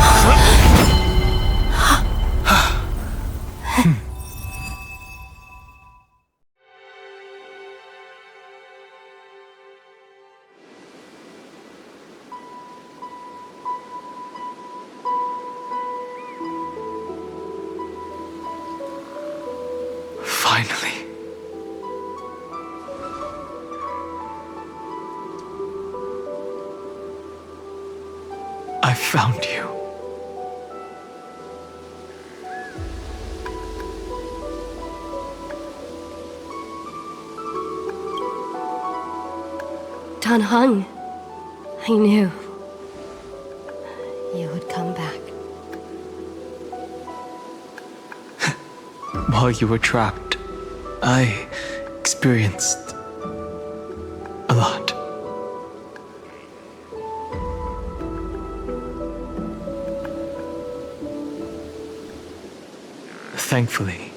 Finally. I found you. icon hung, I knew you would come back. While you were trapped, I experienced a lot. Thankfully,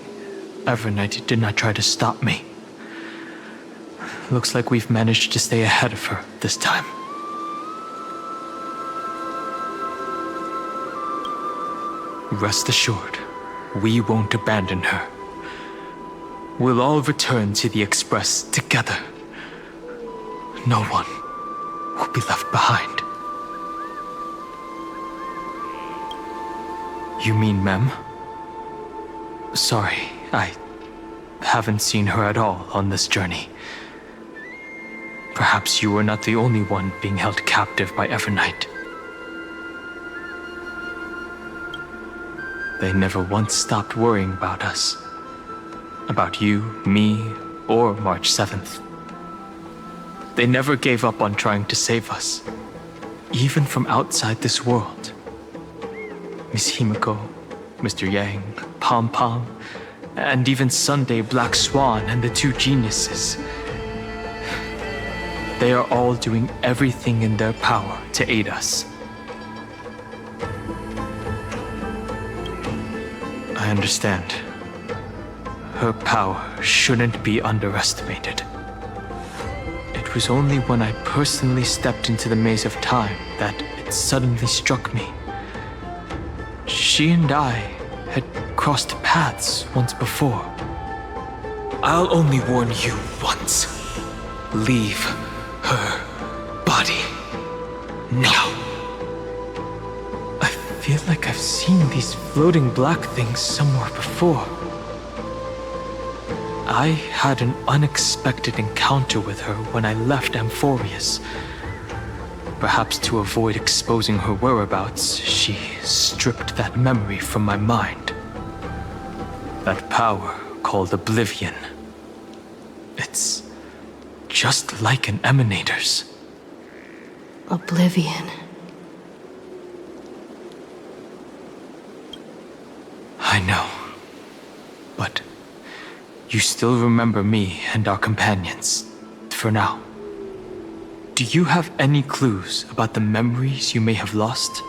Evernight did not try to stop me. Looks like we've managed to stay ahead of her this time. Rest assured, we won't abandon her. We'll all return to the Express together. No one will be left behind. You mean Mem? Sorry, I haven't seen her at all on this journey. Perhaps you were not the only one being held captive by Evernight. They never once stopped worrying about us. About you, me, or March 7th. They never gave up on trying to save us, even from outside this world. Miss Himiko, Mr. Yang, Pom Pom, and even Sunday Black Swan and the two geniuses. They are all doing everything in their power to aid us. I understand. Her power shouldn't be underestimated. It was only when I personally stepped into the maze of time that it suddenly struck me. She and I had crossed paths once before. I'll only warn you once. Leave her body now. I feel like I've seen these floating black things somewhere before. I had an unexpected encounter with her when I left Amphorius. Perhaps to avoid exposing her whereabouts, she stripped that memory from my mind. That power called Oblivion. It's just like an emanator's. Oblivion. I know. But you still remember me and our companions, for now. Do you have any clues about the memories you may have lost?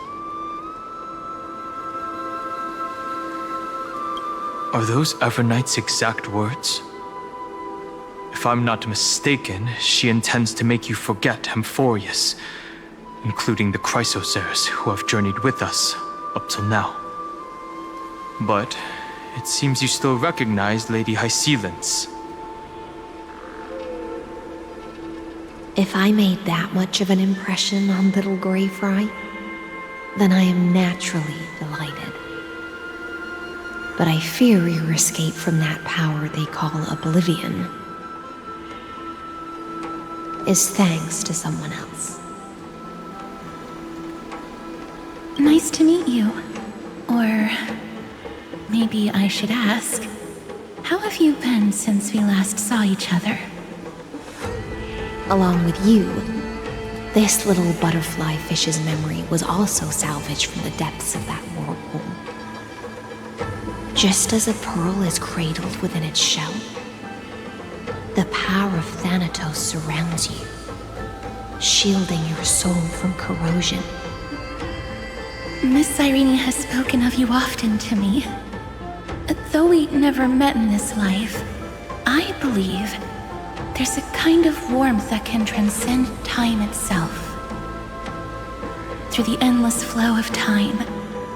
Are those Evernight's exact words? If I'm not mistaken, she intends to make you forget Amphorius, including the Chrysosaurs who have journeyed with us up till now. But it seems you still recognize Lady Hycelens. If I made that much of an impression on little Grey Fry, then I am naturally delighted. But I fear your escape from that power they call Oblivion is thanks to someone else. Nice to meet you. Or maybe I should ask, how have you been since we last saw each other? Along with you, this little butterfly fish's memory was also salvaged from the depths of that whirlpool. Just as a pearl is cradled within its shell, the power of Thanatos surrounds you, shielding your soul from corrosion. Miss Irene has spoken of you often to me. Though we never met in this life, I believe there's a kind of warmth that can transcend time itself. Through the endless flow of time,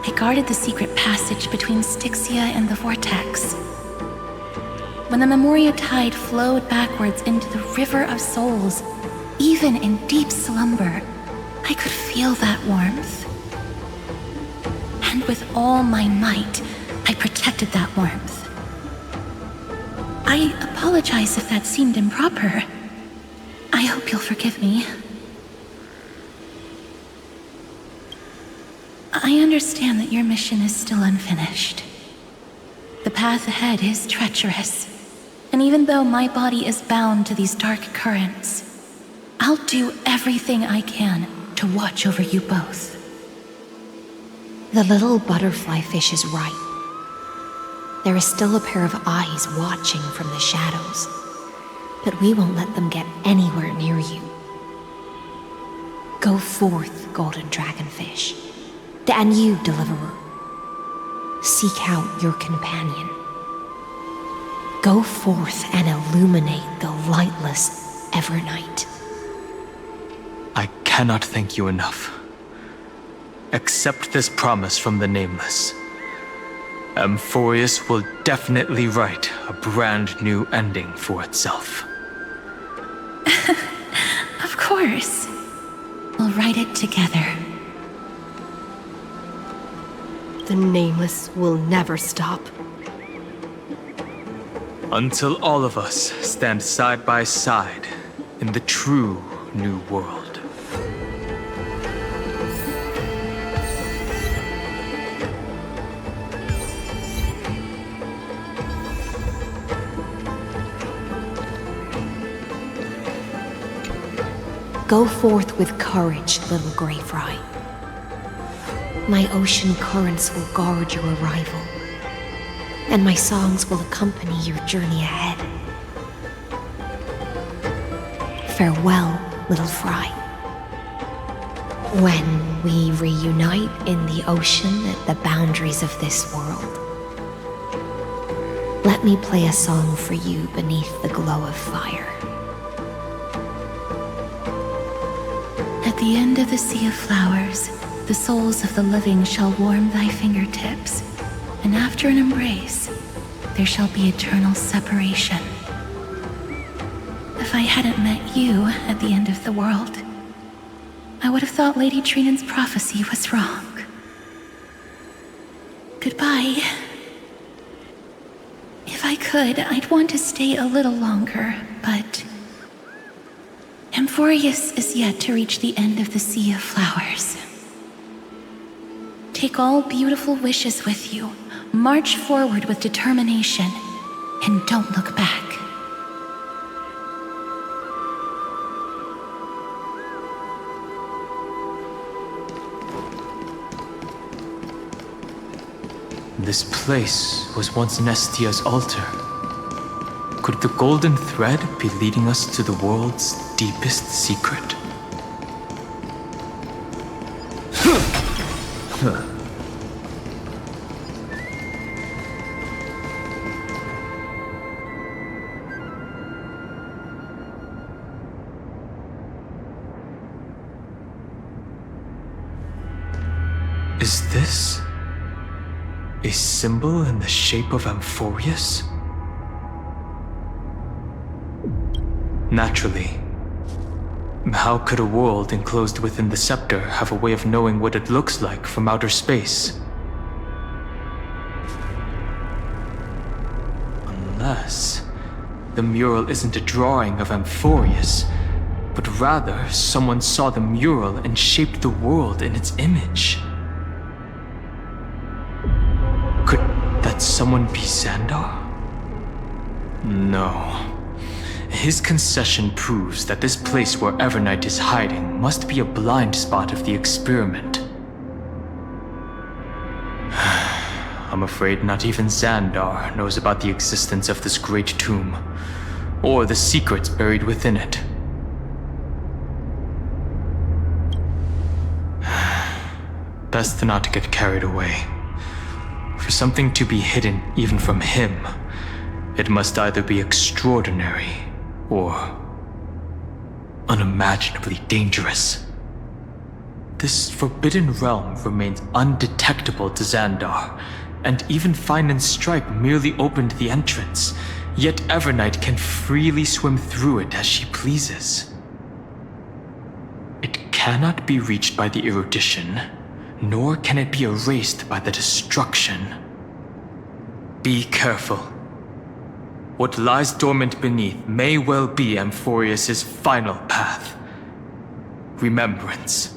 I guarded the secret passage between Styxia and the Vortex. When the Memoria tide flowed backwards into the River of Souls, even in deep slumber, I could feel that warmth. And with all my might, I protected that warmth. I apologize if that seemed improper. I hope you'll forgive me. I understand that your mission is still unfinished. The path ahead is treacherous, and even though my body is bound to these dark currents, I'll do everything I can to watch over you both. The little butterfly fish is right. There is still a pair of eyes watching from the shadows, but we won't let them get anywhere near you. Go forth, golden dragonfish, and you, deliverer. Seek out your companion. Go forth and illuminate the lightless Evernight. I cannot thank you enough. Accept this promise from the Nameless. Amphorius will definitely write a brand new ending for itself. Of course. We'll write it together. The Nameless will never stop. Until all of us stand side by side in the true new world. Go forth with courage, little gray fry. My ocean currents will guard your arrival, and my songs will accompany your journey ahead. Farewell, little fry. When we reunite in the ocean at the boundaries of this world, let me play a song for you beneath the glow of fire. At the end of the sea of flowers, the souls of the living shall warm thy fingertips, and after an embrace, there shall be eternal separation. If I hadn't met you at the end of the world, I would have thought Lady Trinan's prophecy was wrong. Goodbye. If I could, I'd want to stay a little longer, but Amphorius is yet to reach the end of the Sea of Flowers. Take all beautiful wishes with you, march forward with determination, and don't look back. This place was once Nestia's altar. Could the golden thread be leading us to the world's deepest secret? Is this a symbol in the shape of Amphorius? Naturally. How could a world enclosed within the scepter have a way of knowing what it looks like from outer space? Unless the mural isn't a drawing of Amphorius, but rather someone saw the mural and shaped the world in its image. Could that someone be Xandar? No. His concession proves that this place where Evernight is hiding must be a blind spot of the experiment. I'm afraid not even Xandar knows about the existence of this great tomb, or the secrets buried within it. Best not to get carried away. For something to be hidden even from him, it must either be extraordinary or unimaginably dangerous. This forbidden realm remains undetectable to Xandar, and even Fine and Stripe merely opened the entrance, yet Evernight can freely swim through it as she pleases. It cannot be reached by the erudition, nor can it be erased by the destruction. Be careful. What lies dormant beneath may well be Amphorius' final path. Remembrance.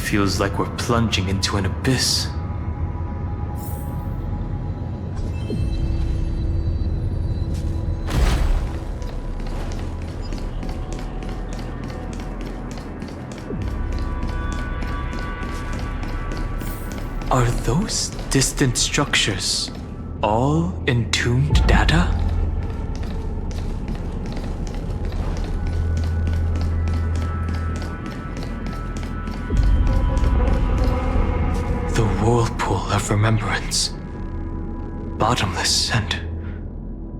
feels like we're plunging into an abyss. Are those distant structures all entombed data? The whirlpool of remembrance. Bottomless and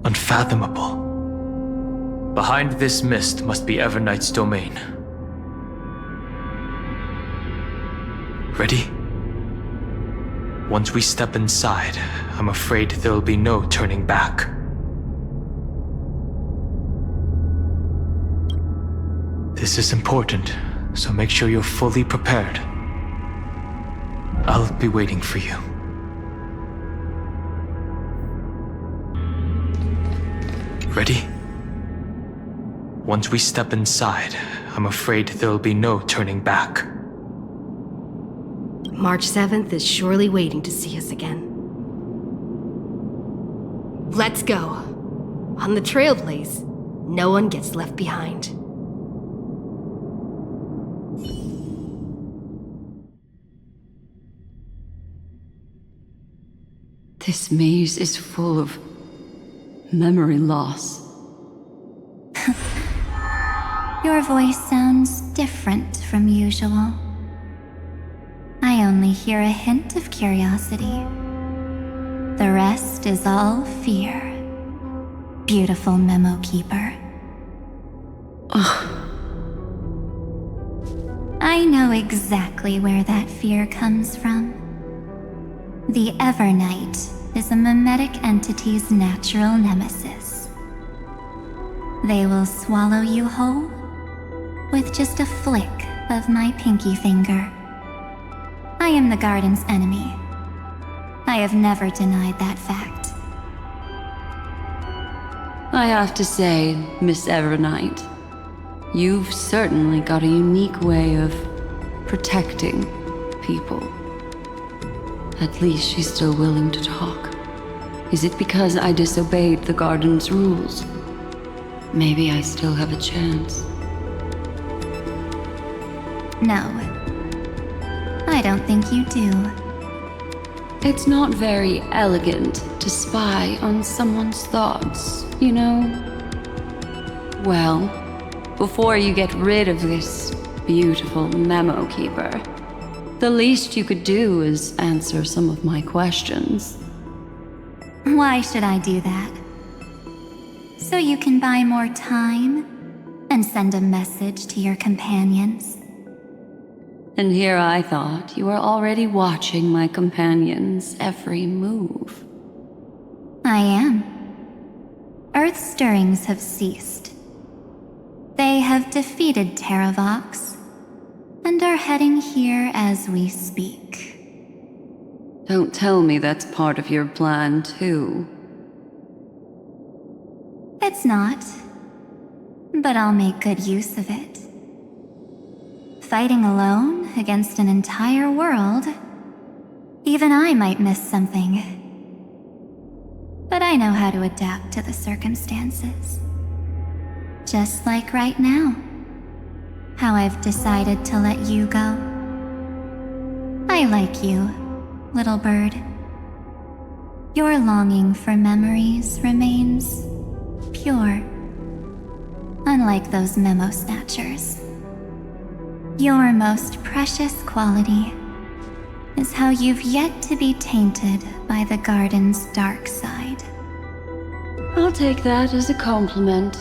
unfathomable. Behind this mist must be Evernight's domain. Ready? Once we step inside, I'm afraid there'll be no turning back. This is important, so make sure you're fully prepared. I'll be waiting for you. Ready? Once we step inside, I'm afraid there'll be no turning back. March 7th is surely waiting to see us again. Let's go. On the Trailblaze, no one gets left behind. This maze is full of memory loss. Your voice sounds different from usual. I only hear a hint of curiosity. The rest is all fear. Beautiful memo keeper. I know exactly where that fear comes from. The Evernight is a mimetic entity's natural nemesis. They will swallow you whole with just a flick of my pinky finger. I am the garden's enemy. I have never denied that fact. I have to say, Miss Evernight, you've certainly got a unique way of protecting people. At least she's still willing to talk. Is it because I disobeyed the garden's rules? Maybe I still have a chance. No. I don't think you do. It's not very elegant to spy on someone's thoughts, you know? Well, before you get rid of this beautiful memo keeper, the least you could do is answer some of my questions. Why should I do that? So you can buy more time and send a message to your companions? And here I thought you were already watching my companions' every move. I am. Earth stirrings have ceased. They have defeated Terravox and are heading here as we speak. Don't tell me that's part of your plan, too. It's not, but I'll make good use of it. Fighting alone against an entire world, even I might miss something. But I know how to adapt to the circumstances. Just like right now, how I've decided to let you go. I like you, little bird. Your longing for memories remains pure, unlike those memo snatchers. Your most precious quality is how you've yet to be tainted by the garden's dark side. I'll take that as a compliment.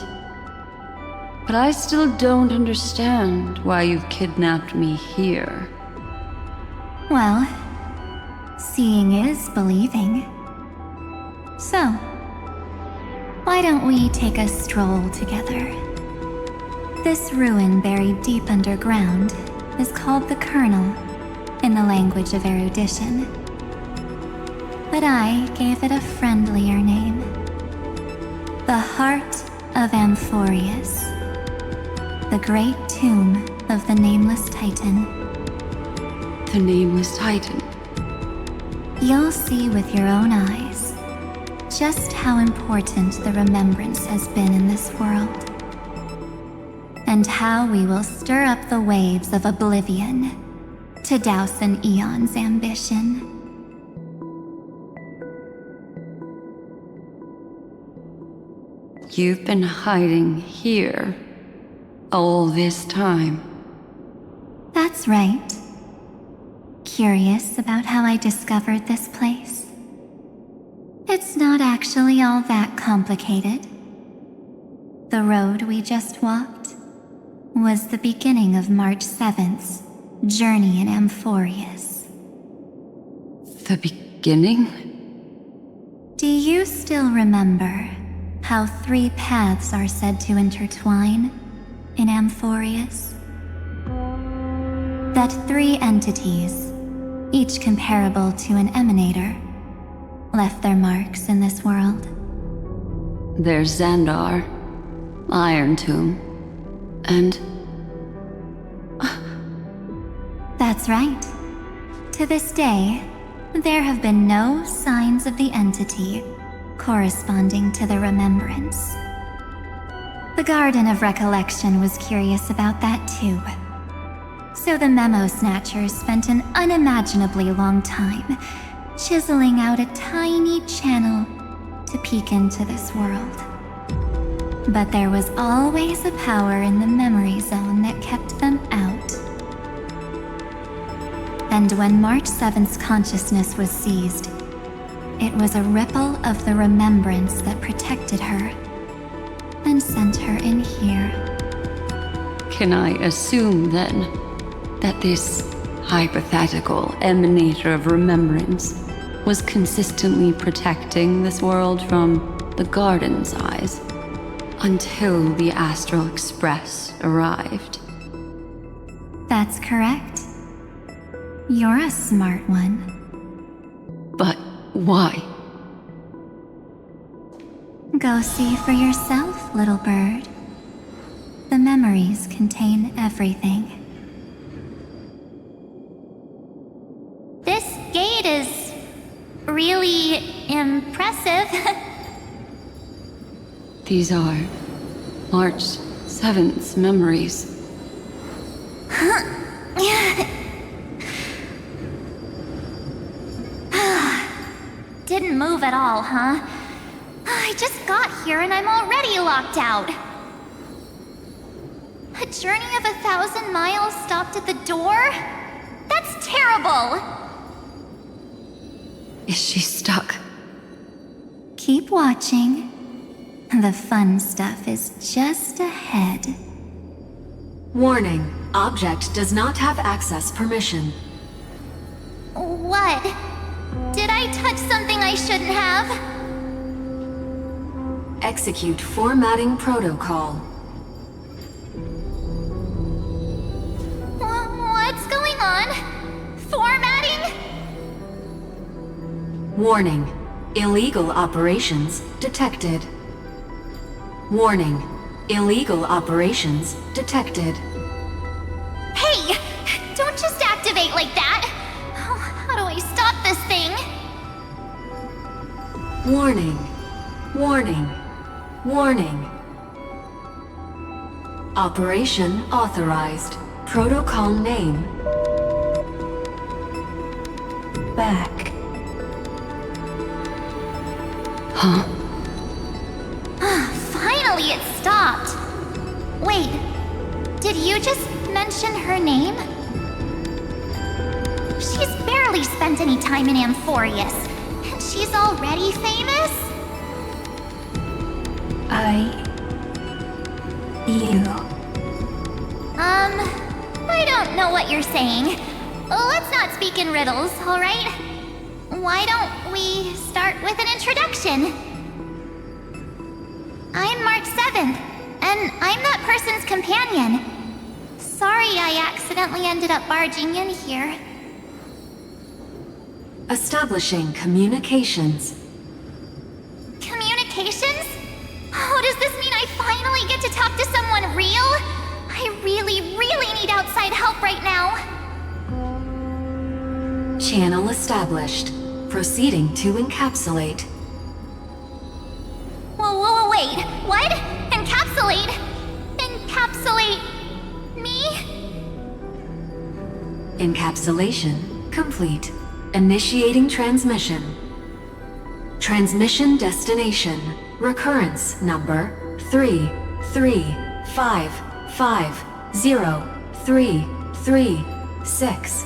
But I still don't understand why you've kidnapped me here. Well, seeing is believing. So, why don't we take a stroll together? This ruin buried deep underground is called the Kernel, in the language of erudition. But I gave it a friendlier name. The Heart of Amphorius, the great tomb of the Nameless Titan. the Nameless Titan. You'll see with your own eyes just how important the remembrance has been in this world, and how we will stir up the waves of oblivion to douse an eon's ambition. You've been hiding here all this time. That's right. Curious about how I discovered this place? It's not actually all that complicated. The road we just walked was the beginning of March 7th's journey in Amphorius. The beginning? Do you still remember how 3 paths are said to intertwine in Amphorius? That 3 entities, each comparable to an emanator, left their marks in this world. There's Xandar, Iron Tomb, and... That's right. To this day, there have been no signs of the entity corresponding to the remembrance. The Garden of Recollection was curious about that too. So the Memo Snatchers spent an unimaginably long time chiseling out a tiny channel to peek into this world. But there was always a power in the memory zone that kept them out. And when March 7th's consciousness was seized, it was a ripple of the remembrance that protected her and sent her in here. Can I assume then that this hypothetical emanator of remembrance was consistently protecting this world from the Garden's eyes until the Astral Express arrived? That's correct. You're a smart one. But why? Go see for yourself, little bird. The memories contain everything. This gate is really impressive. These are March 7th's memories. Didn't move at all, huh? I just got here and I'm already locked out. A journey of 1,000 miles stopped at the door? That's terrible! Is she stuck? Keep watching. The fun stuff is just ahead. Warning. Object does not have access permission. What? Did I touch something I shouldn't have? Execute formatting protocol. What's going on? Formatting? Warning. Illegal operations detected. Warning. Illegal operations detected. Hey! Don't just activate like that! How do I stop this thing? Warning. Warning. Warning. Operation authorized. Protocol name. Back. Huh? Finally it stopped! Wait, did you just mention her name? She's barely spent any time in Amphorius, and she's already famous? I don't know what you're saying. Let's not speak in riddles, alright? Why don't we start with an introduction? I'm March 7th, and I'm that person's companion. Sorry I accidentally ended up barging in here. Establishing communications. Communications? Oh, does this mean I finally get to talk to someone real? I really need outside help right now. Channel established. Proceeding to encapsulate. Whoa, wait. What? Encapsulate? Encapsulate me? Encapsulation complete. Initiating transmission. Transmission destination. Recurrence number 335503336.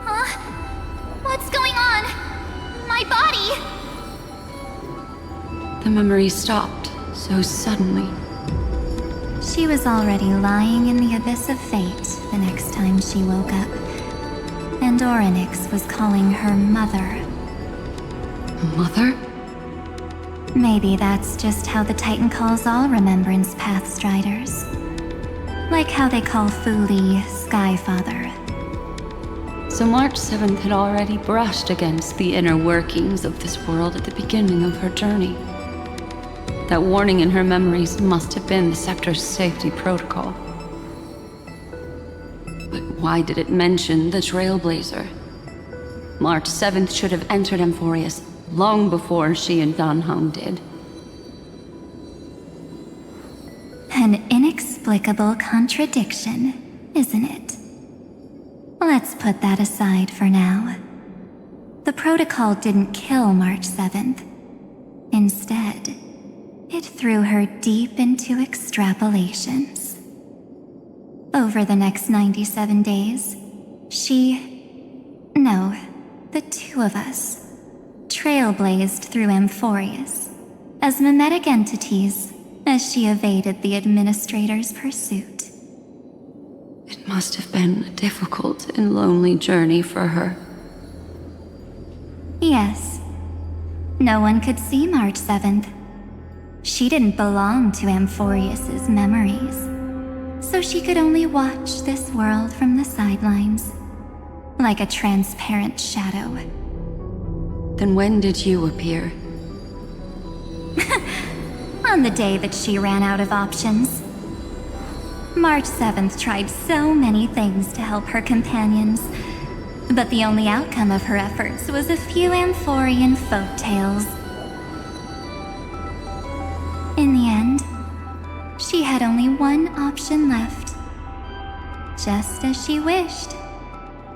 Huh? What's going on? My body! The memory stopped so suddenly. She was already lying in the abyss of fate the next time she woke up. And Orynyx was calling her mother. Mother? Maybe that's just how the Titan calls all Remembrance Path Striders. Like how they call Fuli Skyfather. So March 7th had already brushed against the inner workings of this world at the beginning of her journey. That warning in her memories must have been the Sector's safety protocol. But why did it mention the Trailblazer? March 7th should have entered Amphorius long before she and Danhung did. An inexplicable contradiction, isn't it? Let's put that aside for now. The protocol didn't kill March 7th. Instead, it threw her deep into extrapolations. Over the next 97 days, the two of us, trailblazed through Amphorius as mimetic entities as she evaded the Administrator's pursuit. It must have been a difficult and lonely journey for her. Yes. No one could see March 7th. She didn't belong to Amphorius's memories, so she could only watch this world from the sidelines, like a transparent shadow. Then when did you appear? On the day that she ran out of options. March 7th tried so many things to help her companions, but the only outcome of her efforts was a few Amphorian folktales. In the end, she had only one option left. Just as she wished,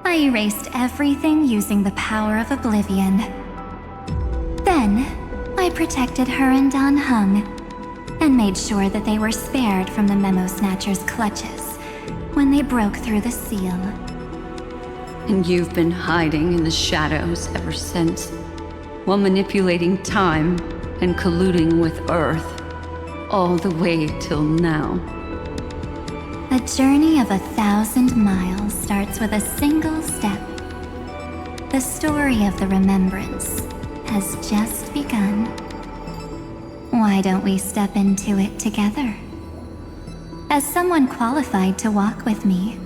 I erased everything using the power of oblivion. Then, I protected her and Danhung, and made sure that they were spared from the Memo Snatcher's clutches when they broke through the seal. And you've been hiding in the shadows ever since, while manipulating time and colluding with Earth, all the way till now. A journey of 1,000 miles starts with a single step. The story of the Remembrance has just begun. Why don't we step into it together? As someone qualified to walk with me,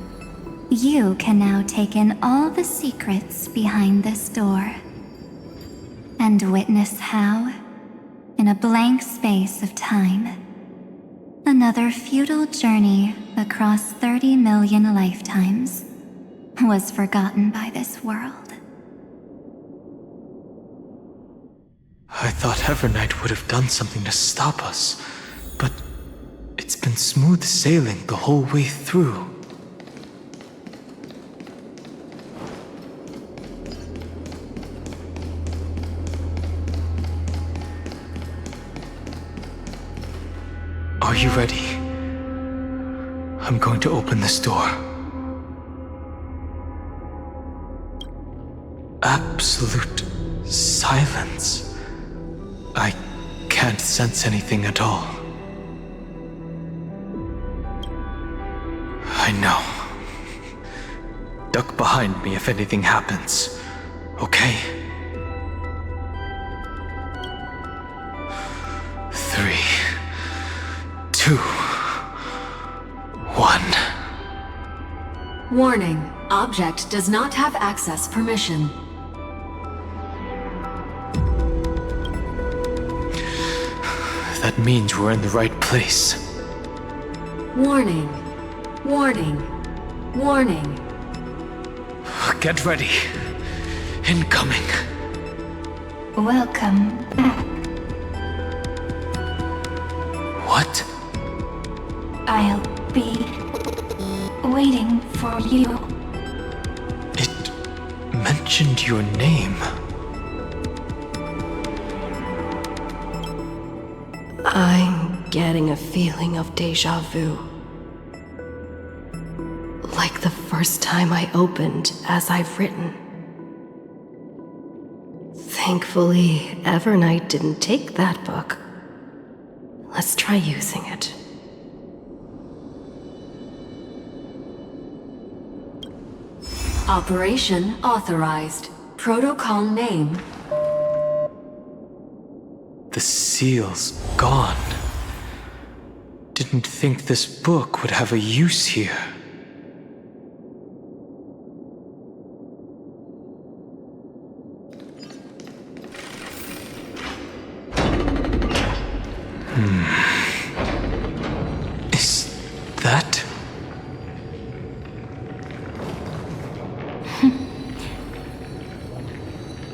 you can now take in all the secrets behind this door, and witness how, in a blank space of time, another futile journey across 30 million lifetimes was forgotten by this world. I thought Evernight would have done something to stop us, but it's been smooth sailing the whole way through. Are you ready? I'm going to open this door. Absolute silence. I can't sense anything at all. I know. Duck behind me if anything happens, okay? 3, 2, 1. Warning. Object does not have access permission. That means we're in the right place. Warning. Warning. Warning. Get ready. Incoming. Welcome back. What? I'll be waiting for you. It mentioned your name. I'm getting a feeling of déjà vu. Like the first time I opened As I've Written. Thankfully, Evernight didn't take that book. Let's try using it. Operation authorized. Protocol name. The seal's gone. Didn't think this book would have a use here. Is that?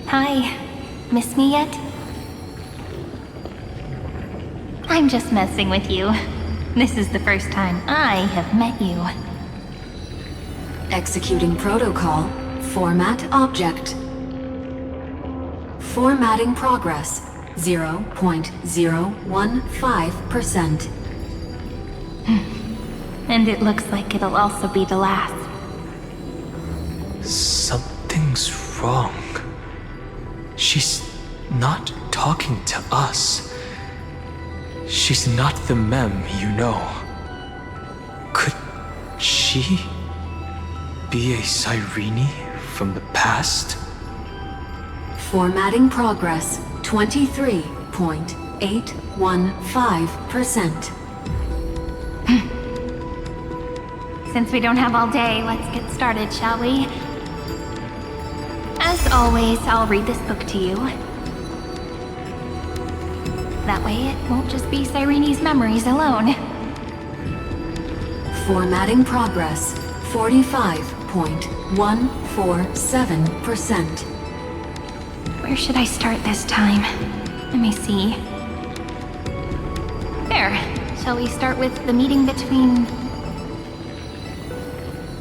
Hi. Miss me yet? I'm just messing with you. This is the first time I have met you. Executing protocol. Format object. Formatting progress. 0.015%. And it looks like it'll also be the last. Something's wrong. She's not talking to us. She's not the mem, you know. Could she be a Cyrene from the past? Formatting progress. 23.815%. Since we don't have all day, let's get started, shall we? As always, I'll read this book to you. That way it won't just be Cyrene's memories alone. Formatting progress. 45.147%. Where should I start this time? Let me see. There. Shall we start with the meeting between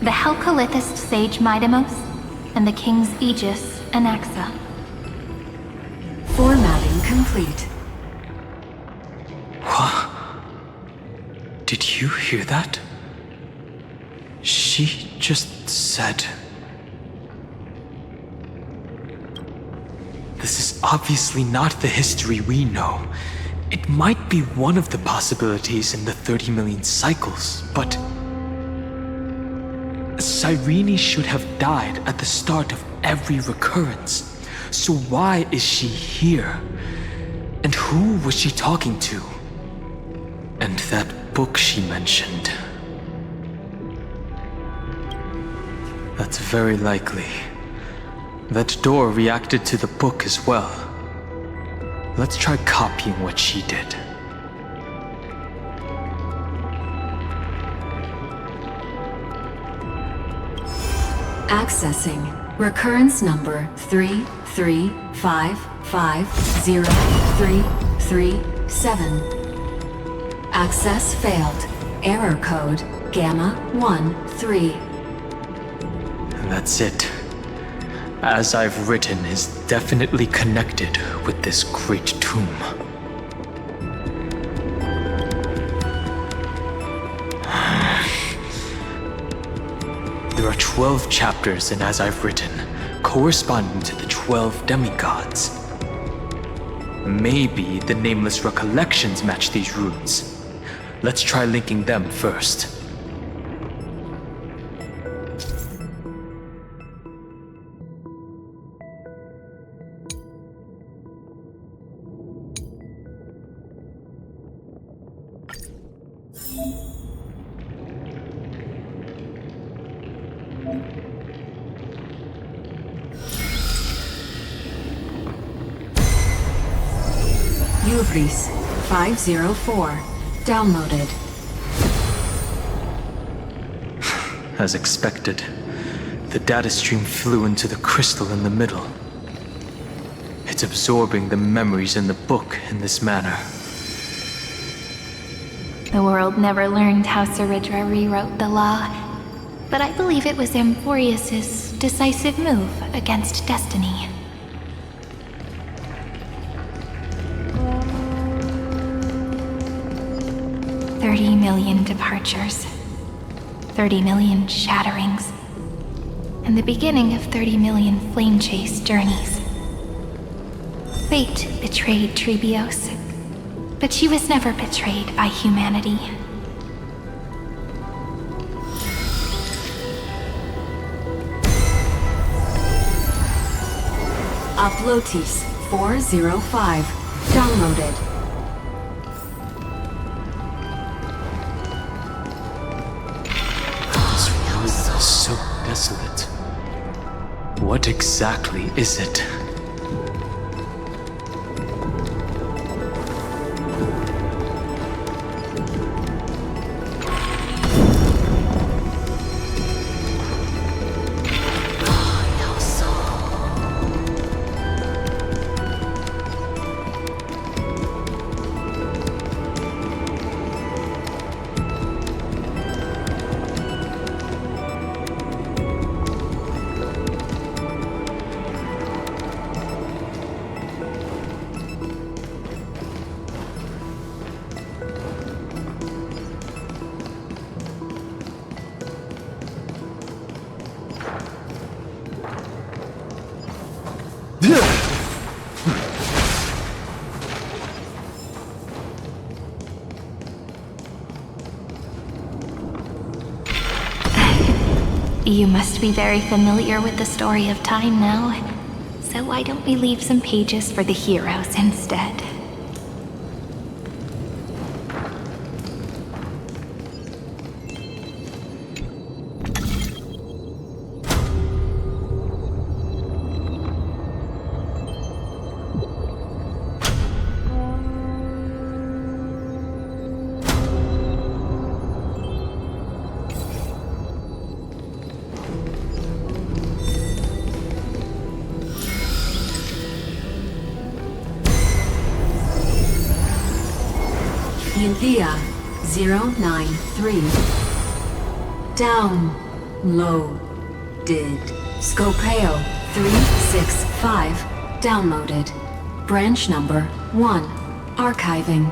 the Helcolithist sage Midamos and the King's Aegis Anaxa? Formatting complete. What? Did you hear that? She just said... This is obviously not the history we know. It might be one of the possibilities in the 30 million cycles, but... Cyrene should have died at the start of every recurrence. So why is she here? And who was she talking to? And that book she mentioned. That's very likely. That door reacted to the book as well. Let's try copying what she did. Accessing recurrence number 33550337. Access failed. Error code Gamma 13. And that's it. As I've Written is definitely connected with this great tomb. There are 12 chapters in As I've Written, corresponding to the 12 demigods. Maybe the nameless recollections match these runes. Let's try linking them first. Uvris 504. Downloaded. As expected, The data stream flew into the crystal in the middle. It's absorbing the memories in the book in this manner. The world never learned how Saridra rewrote the law, but I believe it was Amphorius's decisive move against destiny. $30 million departures, 30 million shatterings, and the beginning of 30 million flame chase journeys. Fate betrayed Trebios, but she was never betrayed by humanity. Uplotis 405. Downloaded. This world is so desolate. What exactly is it? You must be very familiar with the story of time now, so why don't we leave some pages for the heroes instead? Via 093. Downloaded. Scopeo 365. Downloaded. Branch number 1. Archiving.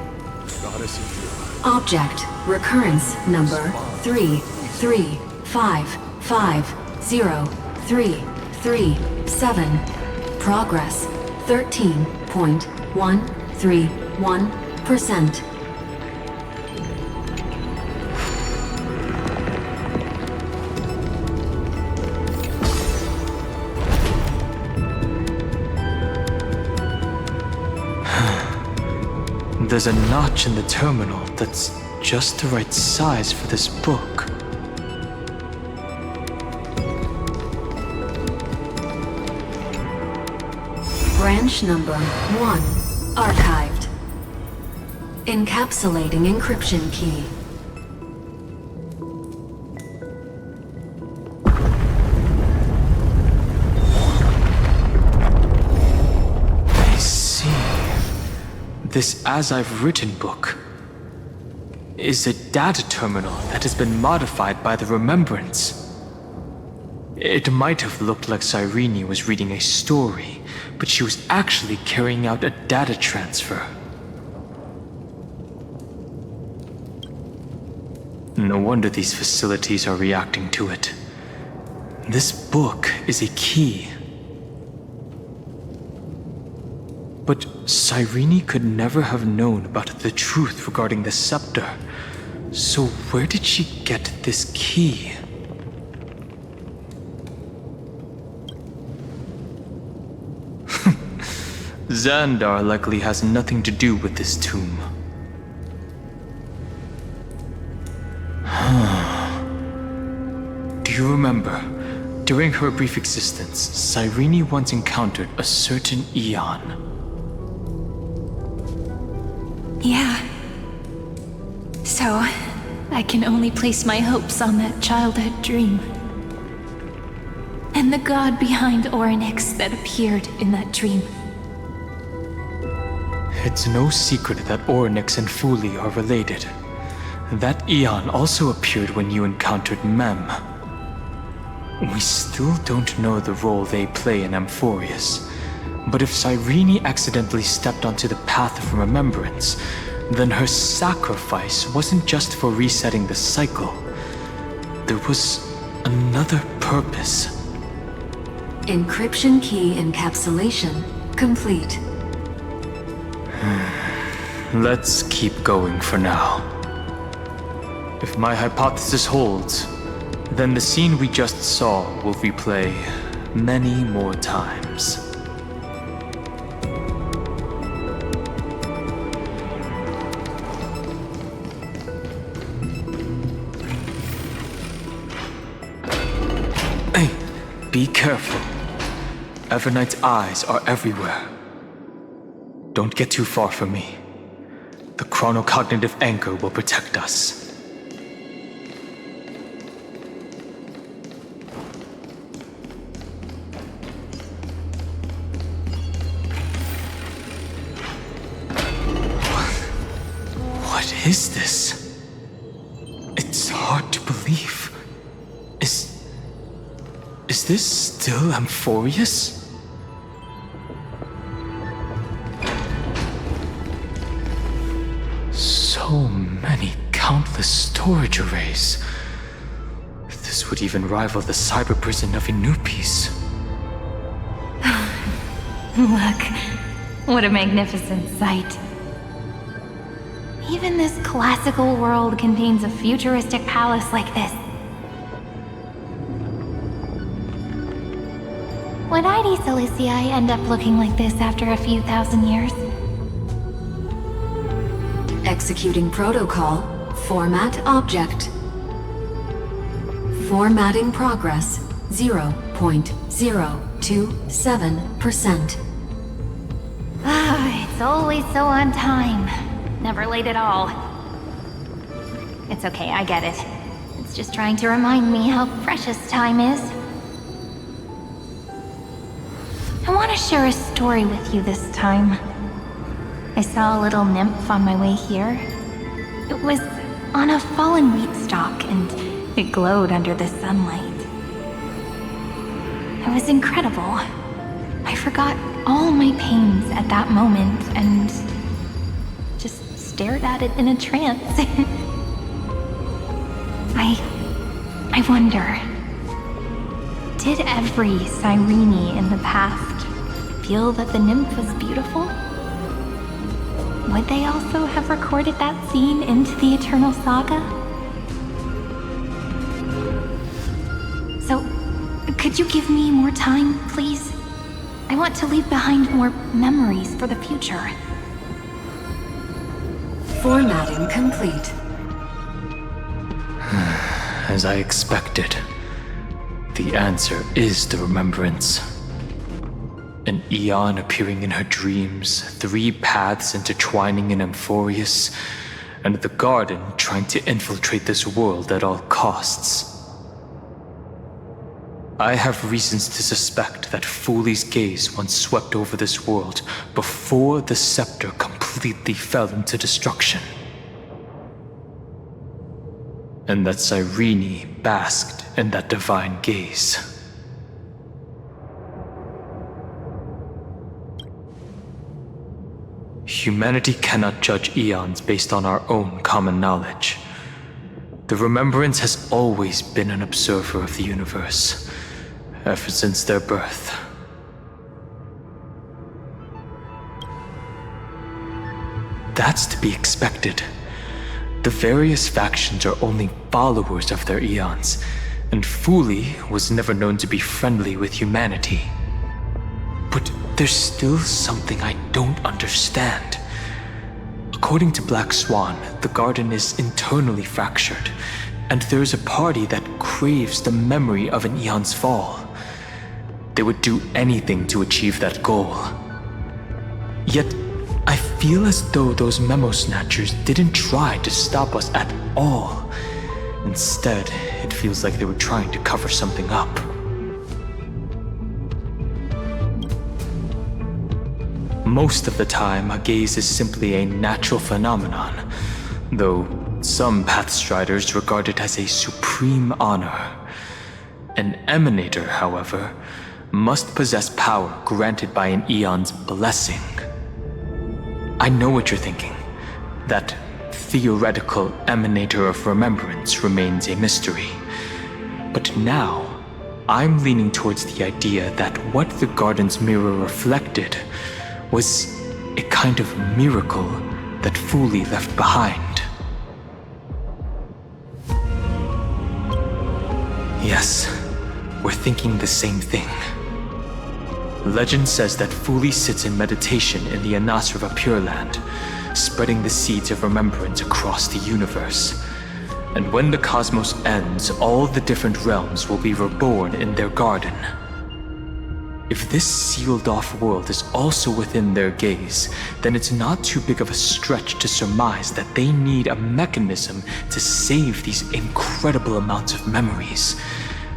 Object recurrence number 335503337. Progress 13.131%. There's a notch in the terminal that's just the right size for this book. Branch number 1. Archived. Encapsulating encryption key. This As I've Written book is a data terminal that has been modified by the remembrance. It might have looked like Cyrene was reading a story, but she was actually carrying out a data transfer. No wonder these facilities are reacting to it. This book is a key. But Cyrene could never have known about the truth regarding the scepter. So where did she get this key? Xandar likely has nothing to do with this tomb. Do you remember? During her brief existence, Cyrene once encountered a certain Eon. Yeah. So, I can only place my hopes on that childhood dream. and the god behind Orynyx that appeared in that dream. It's no secret that Orynyx and Fuli are related. That Eon also appeared when you encountered Mem. We still don't know the role they play in Amphorius, but if Cyrene accidentally stepped onto the path of remembrance, then her sacrifice wasn't just for resetting the cycle. There was another purpose. Encryption key encapsulation complete. Let's keep going for now. If my hypothesis holds, then the scene we just saw will replay many more times. Hey, be careful. Evernight's eyes are everywhere. Don't get too far from me. The chronocognitive anchor will protect us. What is this? It's hard to believe. Is this still Amphorius? So many countless storage arrays. This would even rival the cyber prison of Inupis. Look, what a magnificent sight. Even this classical world contains a futuristic palace like this. Would ID Silicii end up looking like this after a few thousand years? Executing protocol. Format object. Formatting progress 0.027%. It's always so on time. Never late at all. It's okay, I get it. It's just trying to remind me how precious time is. I want to share a story with you this time. I saw a little nymph on my way here. It was on a fallen wheat stalk, and it glowed under the sunlight. It was incredible. I forgot all my pains at that moment and just stared at it in a trance. I wonder, did every Cyrene in the past feel that the nymph was beautiful? Would they also have recorded that scene into the Eternal Saga? So, could you give me more time, please? I want to leave behind more memories for the future. Formatting complete. As I expected, the answer is the remembrance. An Eon appearing in her dreams, 3 paths intertwining in Amphorius, and the Garden trying to infiltrate this world at all costs. I have reasons to suspect that Fuli's gaze once swept over this world before the scepter completely fell into destruction. And that Cyrene basked in that divine gaze. Humanity cannot judge eons based on our own common knowledge. The Remembrance has always been an observer of the universe, ever since their birth. That's to be expected. The various factions are only followers of their eons, and Fuli was never known to be friendly with humanity. But there's still something I don't understand. According to Black Swan, the Garden is internally fractured, and there's a party that craves the memory of an eon's fall. They would do anything to achieve that goal. Yet, I feel as though those memo snatchers didn't try to stop us at all. Instead, it feels like they were trying to cover something up. Most of the time, a gaze is simply a natural phenomenon, though some Pathstriders regard it as a supreme honor. An emanator, however, must possess power granted by an Aeon's blessing. I know what you're thinking. That theoretical emanator of remembrance remains a mystery. But now, I'm leaning towards the idea that what the garden's mirror reflected was a kind of miracle that Fuli left behind. Yes, we're thinking the same thing. Legend says that Fuli sits in meditation in the Anasrava Pure Land, spreading the seeds of remembrance across the universe. And when the cosmos ends, all the different realms will be reborn in their garden. If this sealed-off world is also within their gaze, then it's not too big of a stretch to surmise that they need a mechanism to save these incredible amounts of memories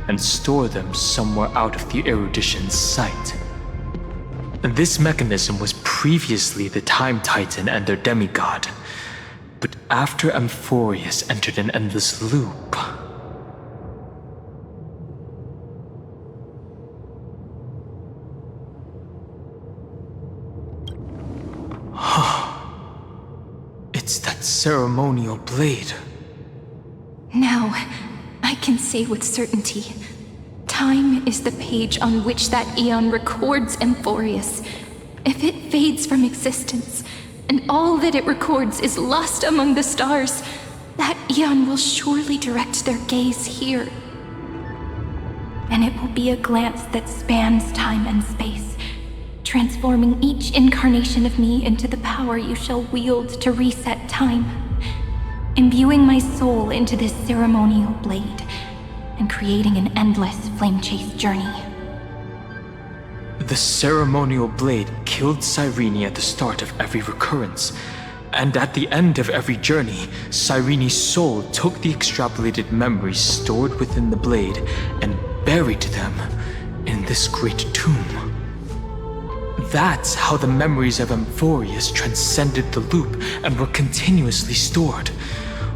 and store them somewhere out of the erudition's sight. This mechanism was previously the Time Titan and their demigod, but after Amphorius entered an endless loop... It's that ceremonial blade. Now, I can say with certainty, time is the page on which that Aeon records Amphorius. If it fades from existence, and all that it records is lost among the stars, that Aeon will surely direct their gaze here. And it will be a glance that spans time and space, transforming each incarnation of me into the power you shall wield to reset time, imbuing my soul into this ceremonial blade, and creating an endless flame-chase journey. The ceremonial blade killed Cyrene at the start of every recurrence, and at the end of every journey, Cyrene's soul took the extrapolated memories stored within the blade and buried them in this great tomb. That's how the memories of Amphorius transcended the loop and were continuously stored,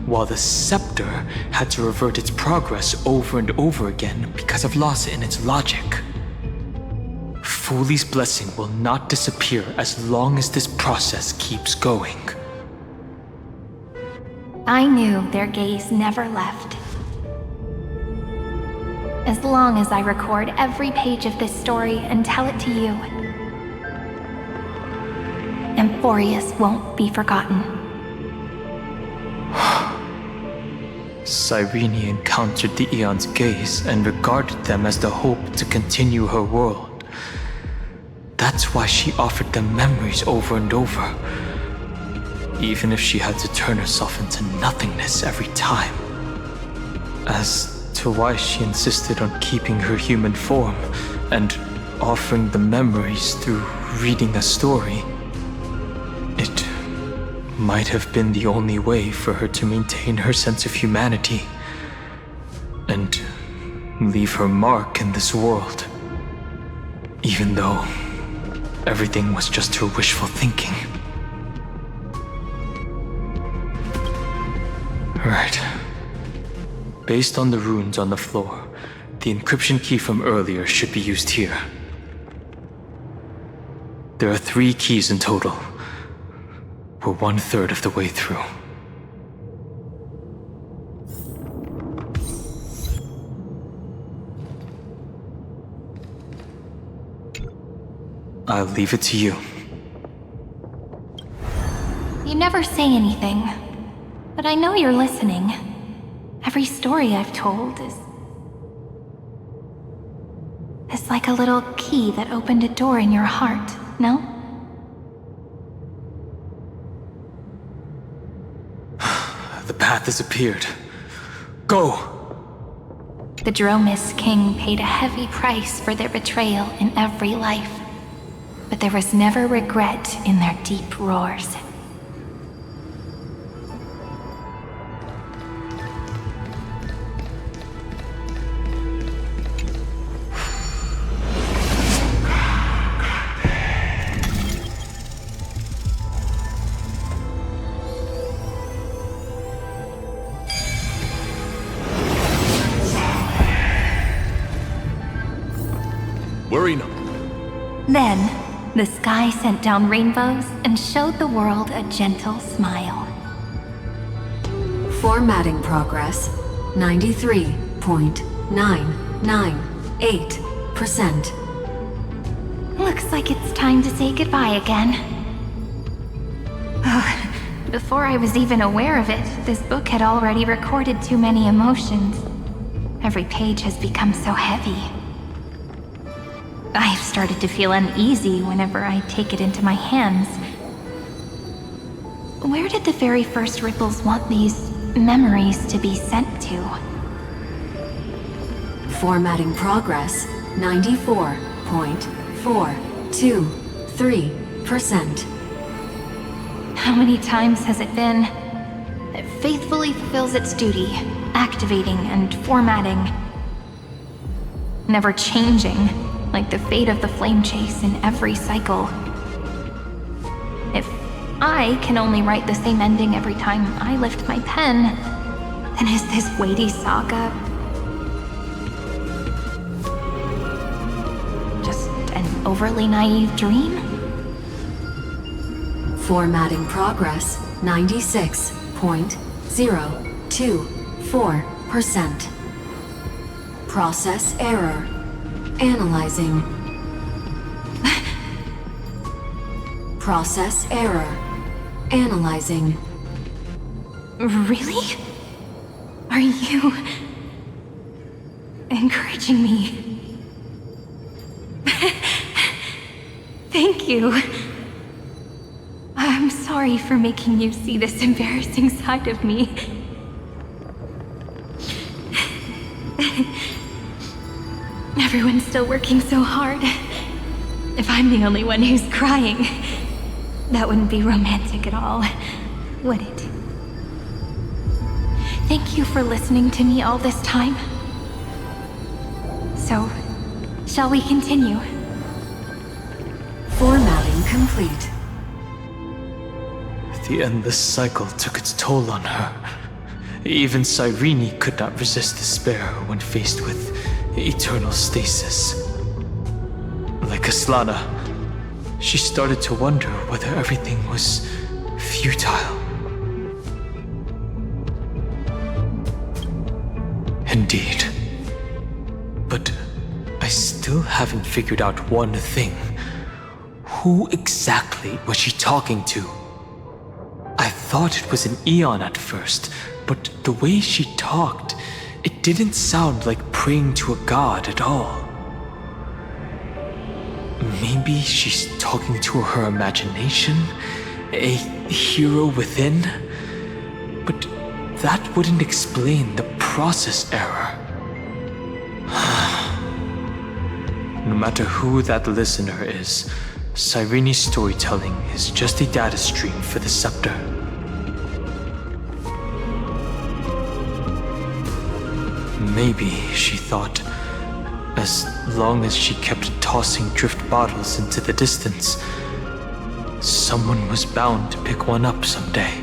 while the scepter had to revert its progress over and over again because of loss in its logic. Fuli's blessing will not disappear as long as this process keeps going. I knew their gaze never left. As long as I record every page of this story and tell it to you, Amphorius won't be forgotten. Cyrene encountered the Aeon's gaze and regarded them as the hope to continue her world. That's why she offered them memories over and over, even if she had to turn herself into nothingness every time. As to why she insisted on keeping her human form and offering the memories through reading a story, it might have been the only way for her to maintain her sense of humanity and leave her mark in this world, even though everything was just her wishful thinking. Right. Based on the runes on the floor, the encryption key from earlier should be used here. There are 3 keys in total. We're 1/3 of the way through. I'll leave it to you. You never say anything, but I know you're listening. Every story I've told is like a little key that opened a door in your heart, no? The path has appeared. Go! The Dromis King paid a heavy price for their betrayal in every life, but there was never regret in their deep roars. Then, the sky sent down rainbows and showed the world a gentle smile. Formatting progress 93.998%. Looks like it's time to say goodbye again. Before I was even aware of it, this book had already recorded too many emotions. Every page has become so heavy. I've started to feel uneasy whenever I take it into my hands. Where did the very first ripples want these memories to be sent to? Formatting progress 94.423%. How many times has it been? It faithfully fulfills its duty, activating and formatting. Never changing, like the fate of the flame chase in every cycle. If I can only write the same ending every time I lift my pen, then is this weighty saga just an overly naive dream? Formatting progress 96.024%. Process error. Analyzing. Process error. Analyzing. Really? Are you encouraging me? Thank you. I'm sorry for making you see this embarrassing side of me. Everyone's still working so hard. If I'm the only one who's crying, that wouldn't be romantic at all, would it? Thank you for listening to me all this time. So, shall we continue? Formatting complete. The endless cycle took its toll on her. Even Cyrene could not resist despair when faced with eternal stasis. Like Aslana, she started to wonder whether everything was futile. Indeed. But I still haven't figured out one thing. Who exactly was she talking to? I thought it was an Eon at first, but the way she talked, it didn't sound like praying to a god at all. Maybe she's talking to her imagination, a hero within, but that wouldn't explain the process error. No matter who that listener is, Cyrene's storytelling is just a data stream for the scepter. Maybe, she thought, as long as she kept tossing drift bottles into the distance, someone was bound to pick one up someday.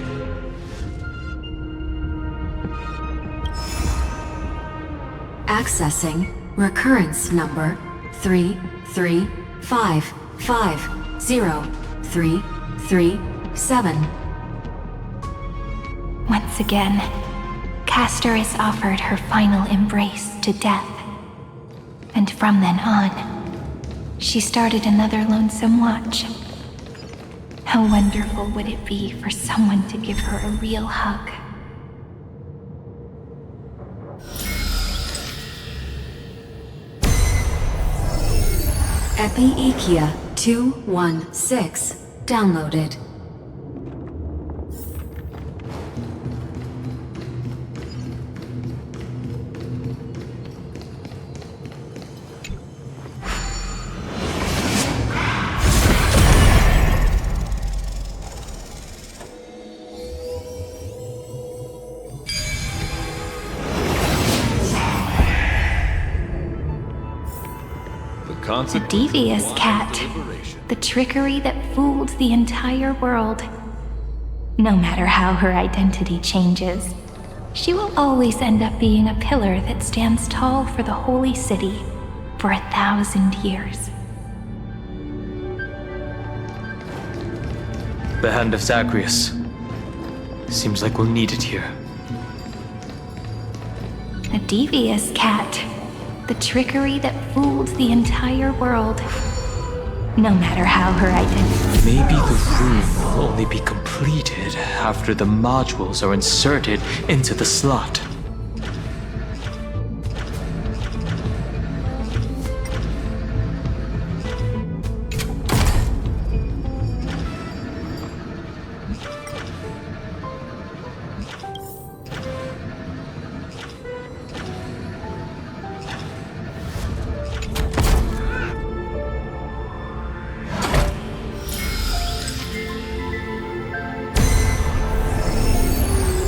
Accessing recurrence number 335503337. Once again, Castor is offered her final embrace to death. And from then on, she started another lonesome watch. How wonderful would it be for someone to give her a real hug? Epi-Ikia 216 downloaded. The devious cat. The trickery that fooled the entire world. No matter how her identity changes, she will always end up being a pillar that stands tall for the holy city for 1,000 years. The hand of Zagreus. Seems like we'll need it here. A devious cat. The trickery that fooled the entire world. No matter how her identity. Maybe the room will only be completed after the modules are inserted into the slot.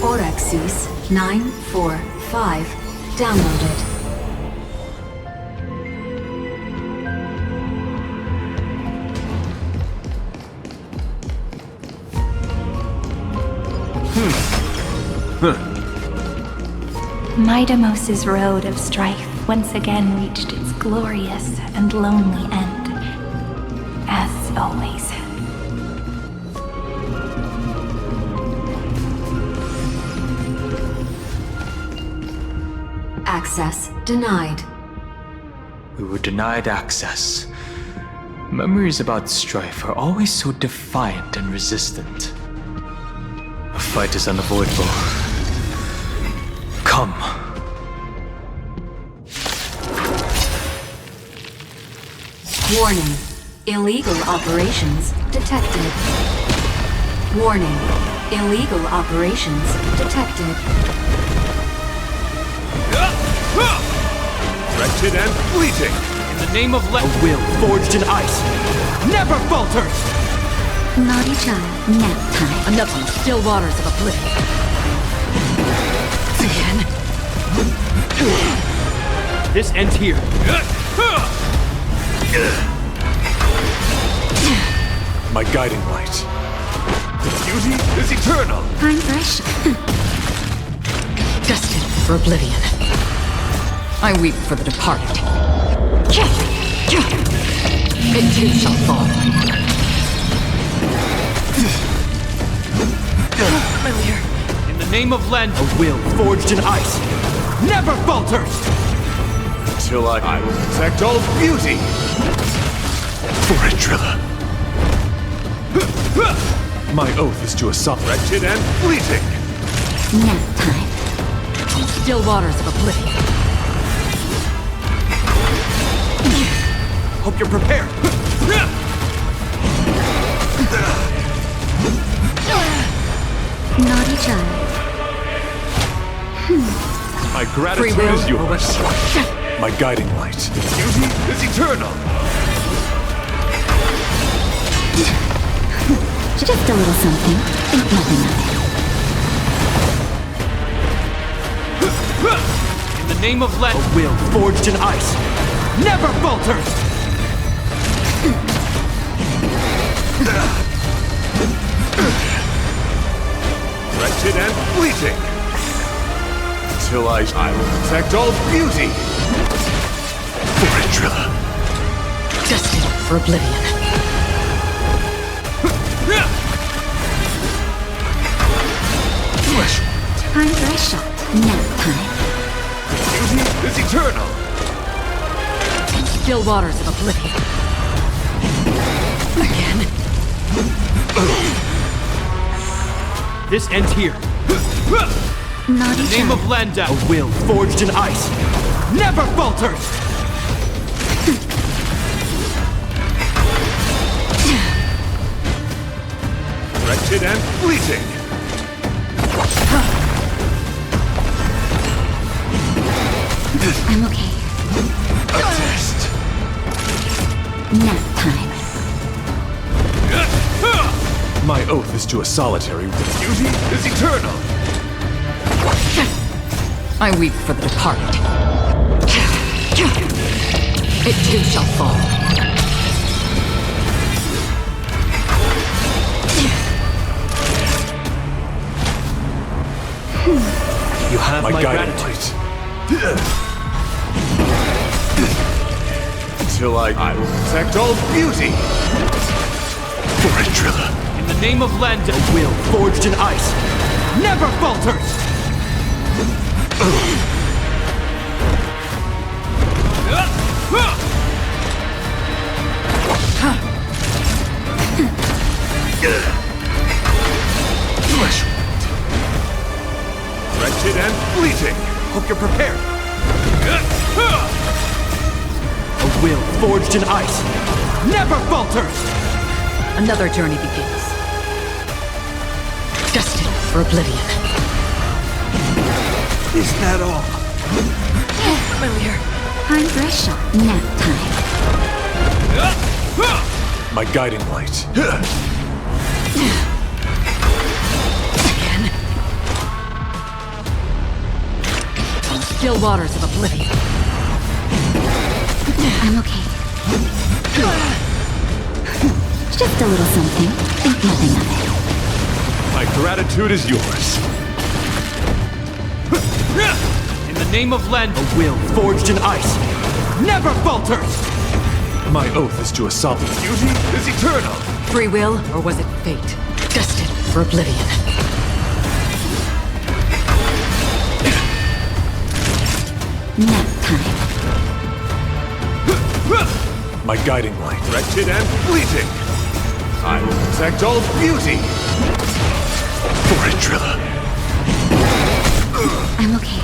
Orexis 945 downloaded. Midamos's road of strife once again reached its glorious and lonely end. As always. Access denied. We were denied access. Memories about strife are always so defiant and resistant. A fight is unavoidable. Come. Warning. Illegal operations detected. Warning. Illegal operations detected. Wretched and fleeting! In the name of a will forged in ice never falters! Naughty child, nap time. Enough on the still waters of oblivion. Again. This ends here. My guiding light. Beauty is eternal! I'm fresh. Destined for oblivion. I weep for the departed. It too shall fall. Familiar. In the name of Len, a will forged in ice never falters! Till I will protect all beauty! For it, Trilla. My oath is to a soft, wretched and fleeting! Nap time. On the still waters of oblivion. Hope you're prepared. Naughty child. My gratitude is yours. My guiding light. Beauty is eternal. Just a little something. Think nothing of it. In the name of Len, a will forged in ice never falters! Wretched and fleeting! Till I will protect all beauty! For it, Trilla. Destined for oblivion. Time for a shot. Nap time. Beauty is eternal! Still waters of oblivion. Again. This ends here. Naughty In the name child. of Landa, a will forged in ice never falters! Wretched and fleeting! I'm okay. A test. Nap time. My oath is to a solitary. Beauty is eternal! I weep for the departed. It too shall fall. You have my guiding gratitude. Till I will protect all beauty! For it, Trilla. In the name of land and will forged in ice never falters! Flesh wound. Wretched and fleeting. Hope you're prepared. A will forged in ice never falters! Another journey begins. Destined for oblivion. Is that all? Familiar. Time for a shot. Nap time. My guiding light. Again. On still waters of oblivion. I'm okay. Just a little something. Think nothing of it. My gratitude is yours. In the name of land, a will forged in ice never falters! My oath is to a sovereign. Beauty is eternal. Free will, or was it fate? Destined for oblivion. Nap time. My guiding light. Wretched and fleeting. I will protect all beauty. For it, Trilla. I'm okay.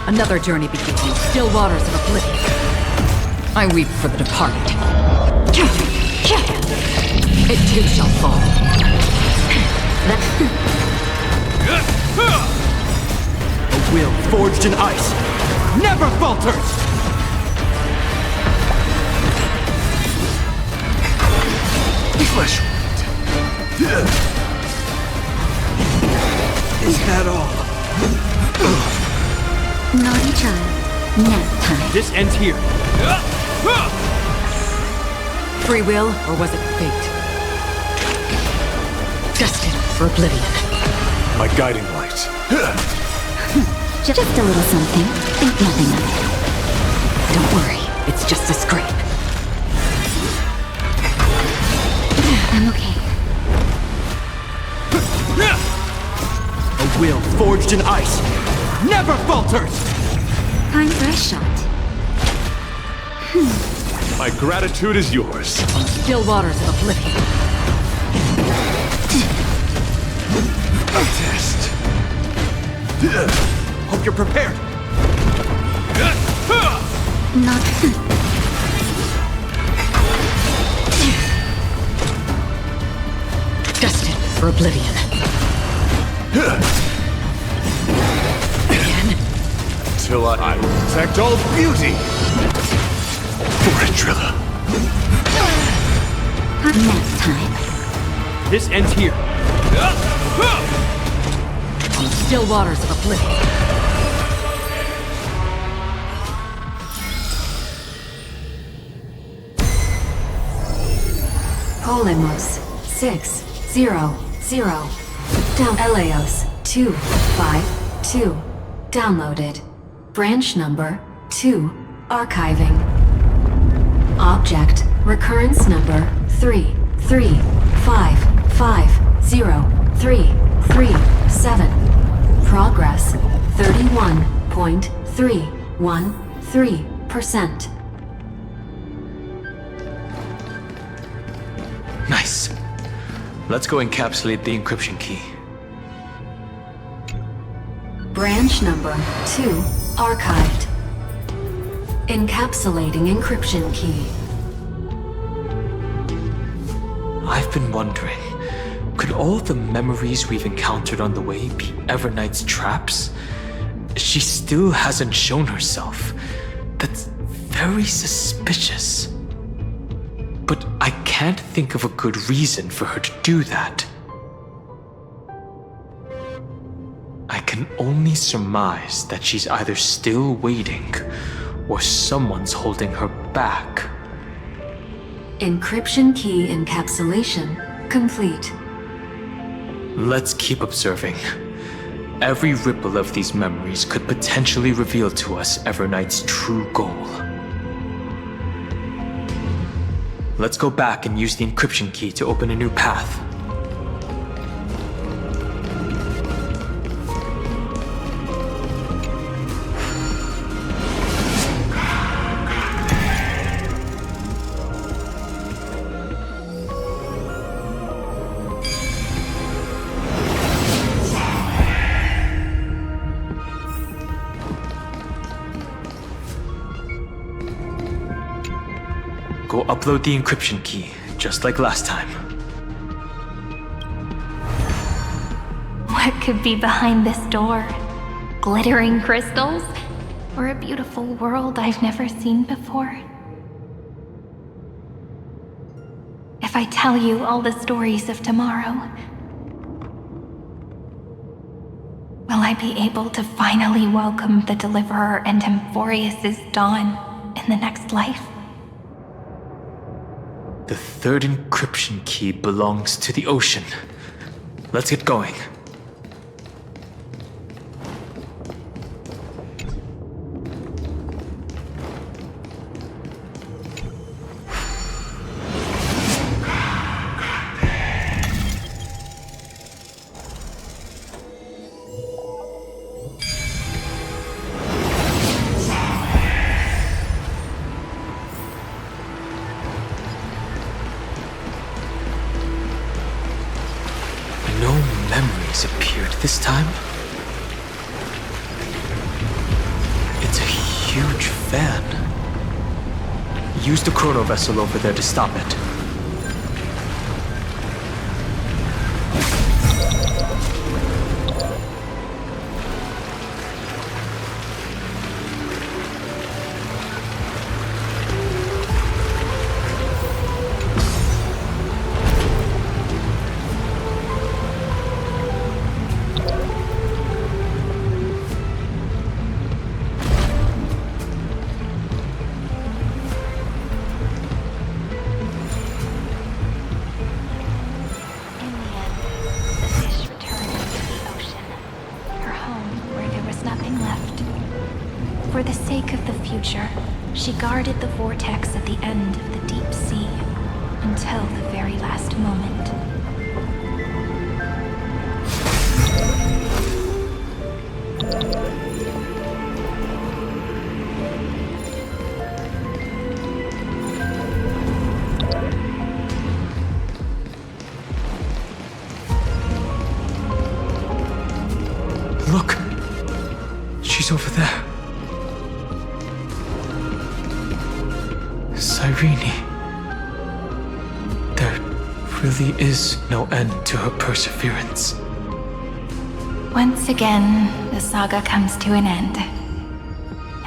Another journey begins in still waters of oblivion. I weep for the departed. It too shall fall. A will forged in ice never falters! Flesh wound. Is that all? Naughty child. Nap time. This ends here. Free will, or was it fate? Destined for oblivion. My guiding light. Just a little something. Think nothing of it. Don't worry, it's just a scrape. I'm okay. A will forged in ice never falters! Time for a shot. My gratitude is yours. On still waters of oblivion. A test. Hope you're prepared. Not. Destined for oblivion. Again. Till I will protect all beauty. For it, Trilla. Nap time. This ends here. On still waters of oblivion. Polemos 600. Down Eleos 252. Downloaded. Branch number 2. Archiving. Object recurrence number 3355037. Progress 31.313%. Nice. Let's go encapsulate the encryption key. Branch number 2 archived. Encapsulating encryption key. I've been wondering, could all the memories we've encountered on the way be Evernight's traps? She still hasn't shown herself. That's very suspicious. But I can't think of a good reason for her to do that. I can only surmise that she's either still waiting or someone's holding her back. Encryption key encapsulation complete. Let's keep observing. Every ripple of these memories could potentially reveal to us Evernight's true goal. Let's go back and use the encryption key to open a new path. Go upload the encryption key, just like last time. What could be behind this door? Glittering crystals? Or a beautiful world I've never seen before? If I tell you all the stories of tomorrow, will I be able to finally welcome the Deliverer and Emphorius's dawn in the next life? The third encryption key belongs to the ocean. Let's get going. This time, it's a huge fan. Use the chrono vessel over there to stop it. She guarded the vortex at the end of the deep sea until the very last moment. Look! She's over there. Irene. There really is no end to her perseverance. Once again, the saga comes to an end.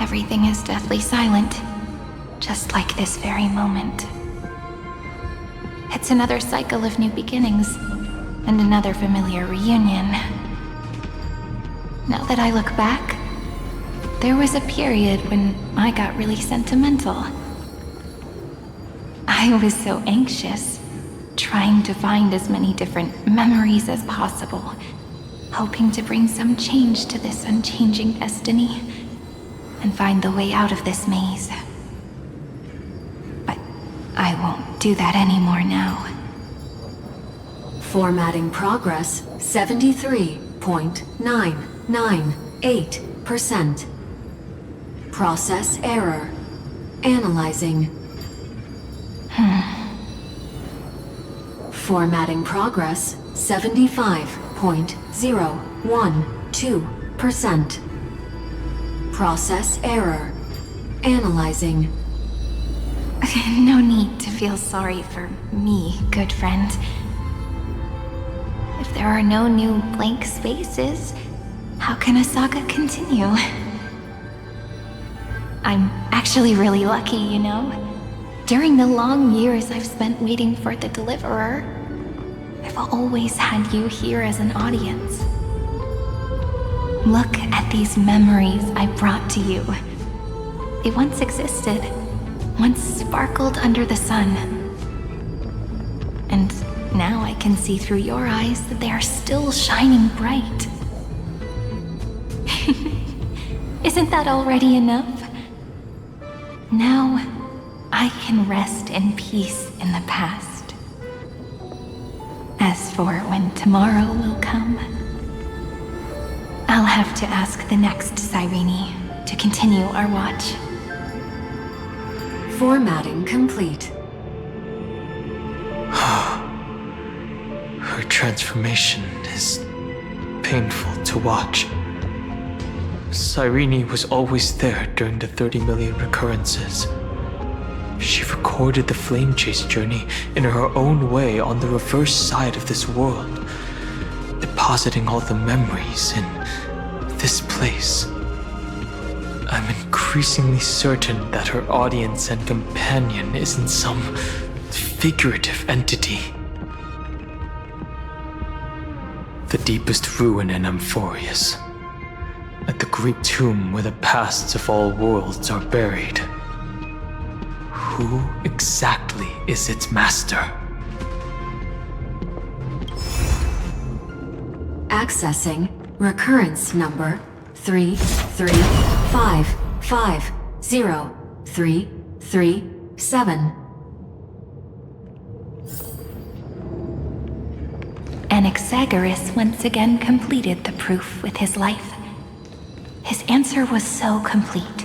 Everything is deathly silent, just like this very moment. It's another cycle of new beginnings, and another familiar reunion. Now that I look back, there was a period when I got really sentimental. I was so anxious, trying to find as many different memories as possible, hoping to bring some change to this unchanging destiny, and find the way out of this maze. But I won't do that anymore now. Formatting progress 73.998%. Process error. Analyzing. Formatting progress 75.012%. Process error. Analyzing. No need to feel sorry for me, good friend. If there are no new blank spaces, how can a saga continue? I'm actually really lucky, you know? During the long years I've spent waiting for the Deliverer, I've always had you here as an audience. Look at these memories I brought to you. They once existed, once sparkled under the sun. And now I can see through your eyes that they are still shining bright. Isn't that already enough? Now, I can rest in peace in the past. As for when tomorrow will come, I'll have to ask the next Cyrene to continue our watch. Formatting complete. Her transformation is painful to watch. Cyrene was always there during the 30 million recurrences. She recorded the flame chase journey in her own way on the reverse side of this world, depositing all the memories in this place. I'm increasingly certain that her audience and companion isn't some figurative entity. The deepest ruin in Amphorius, at the great tomb where the pasts of all worlds are buried. Who exactly is its master? Accessing recurrence number 335503337. Anaxagoras once again completed the proof with his life. His answer was so complete.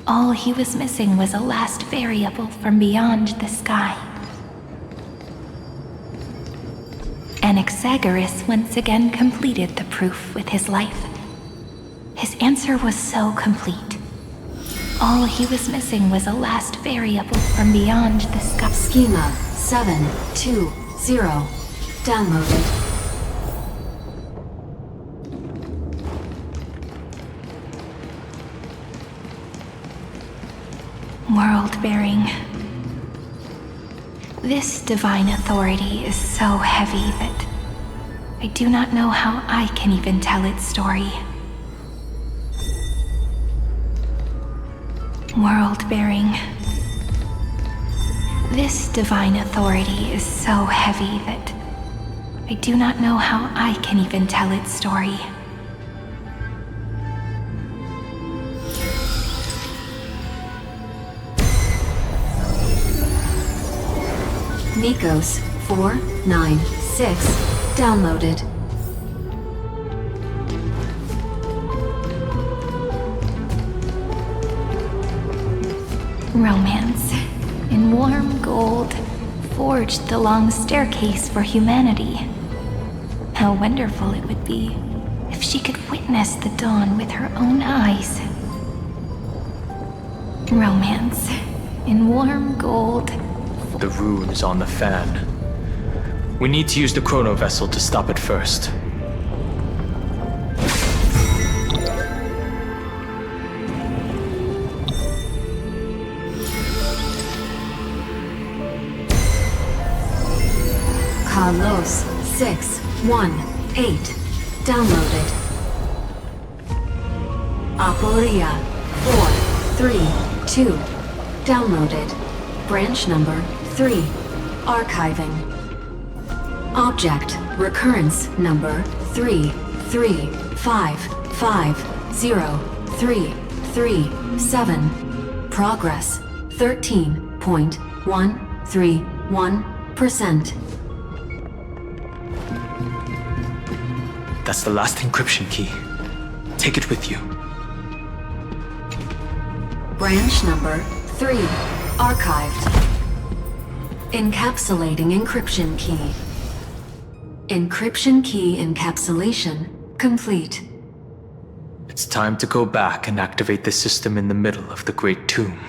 All he was missing was a last variable from beyond the sky. Anaxagoras once again completed the proof with his life. His answer was so complete. All he was missing was a last variable from beyond the sky. Schema 720 downloaded. World-bearing. This divine authority is so heavy that I do not know how I can even tell its story. World-bearing. This divine authority is so heavy that I do not know how I can even tell its story. Nikos 496 downloaded. Romance in warm gold forged the long staircase for humanity. How wonderful it would be if she could witness the dawn with her own eyes. Romance in warm gold. The rune is on the fan. We need to use the chrono vessel to stop it first. Carlos 618 downloaded. Aporia 432 downloaded. Branch number 3 archiving. Object recurrence number 335503337. Progress 13.131%. That's the last encryption key. Take it with you. Branch number 3 archived. Encapsulating encryption key. Encryption key encapsulation complete. It's time to go back and activate the system in the middle of the Great Tomb.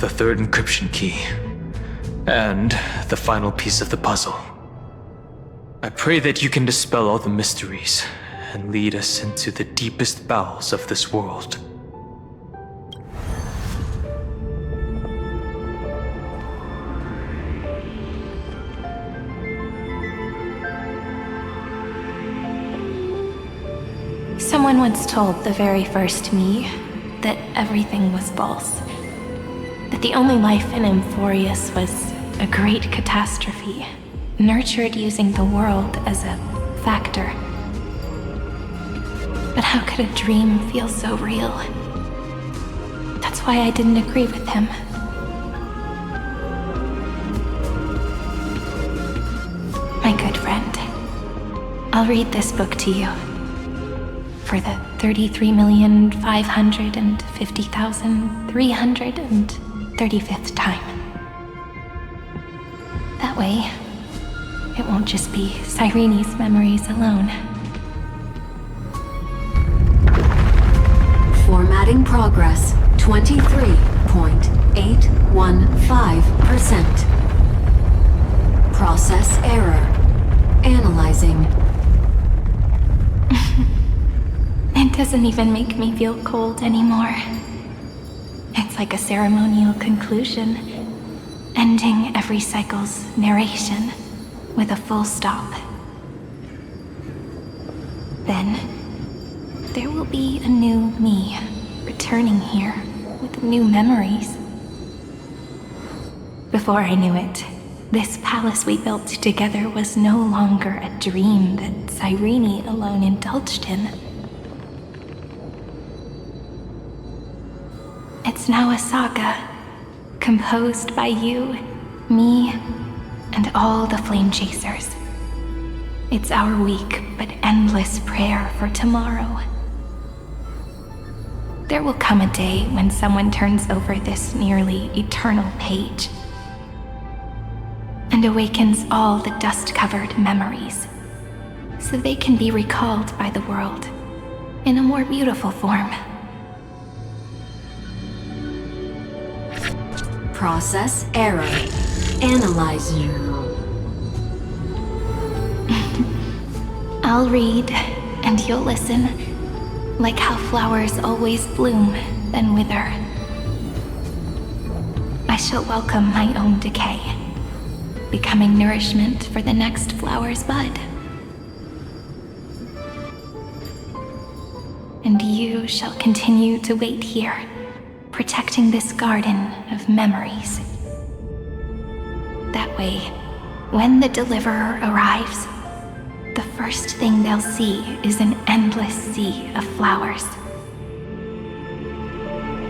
the third encryption key, and the final piece of the puzzle. I pray that you can dispel all the mysteries and lead us into the deepest bowels of this world. Someone once told the very first me that everything was false. That the only life in Emphorius was a great catastrophe, nurtured using the world as a factor. But how could a dream feel so real? That's why I didn't agree with him. My good friend, I'll read this book to you. For the 33,550,335th time. That way, it won't just be Cyrene's memories alone. Formatting progress 23.815%. Process error. Analyzing. It doesn't even make me feel cold anymore. It's like a ceremonial conclusion, ending every cycle's narration with a full stop. Then, there will be a new me returning here with new memories. Before I knew it, this palace we built together was no longer a dream that Cyrene alone indulged in. It's now a saga, composed by you, me, and all the flame chasers. It's our weak but endless prayer for tomorrow. There will come a day when someone turns over this nearly eternal page and awakens all the dust-covered memories, so they can be recalled by the world in a more beautiful form. Process error. Analyzing. I'll read, and you'll listen, like how flowers always bloom, then wither. I shall welcome my own decay, becoming nourishment for the next flower's bud. And you shall continue to wait here, protecting this garden of memories. That way, when the deliverer arrives, the first thing they'll see is an endless sea of flowers.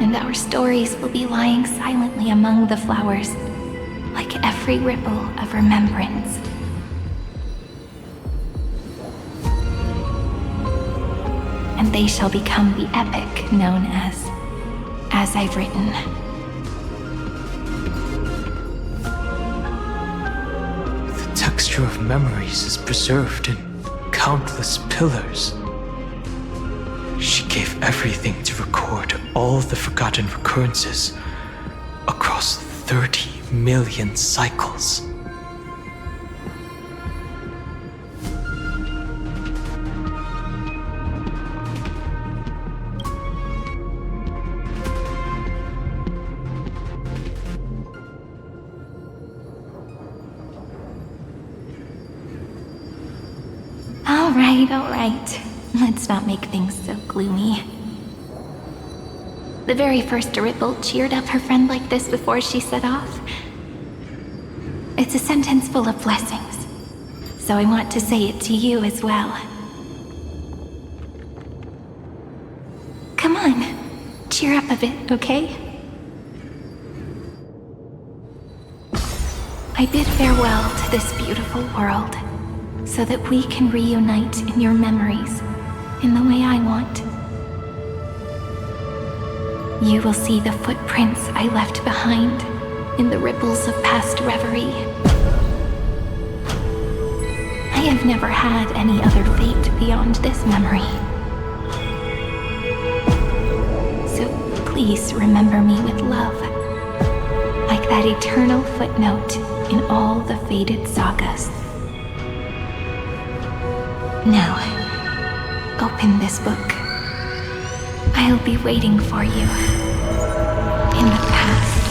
And our stories will be lying silently among the flowers, like every ripple of remembrance. And they shall become the epic known as I've Written. The texture of memories is preserved in countless pillars. She gave everything to record all the forgotten recurrences across 30 million cycles. All right. Let's not make things so gloomy. The very first Ripple cheered up her friend like this before she set off. It's a sentence full of blessings, so I want to say it to you as well. Come on, cheer up a bit, okay? I bid farewell to this beautiful world, so that we can reunite in your memories in the way I want. You will see the footprints I left behind in the ripples of past reverie. I have never had any other fate beyond this memory. So please remember me with love, that eternal footnote in all the faded sagas. Now, open this book. I'll be waiting for you. In the past.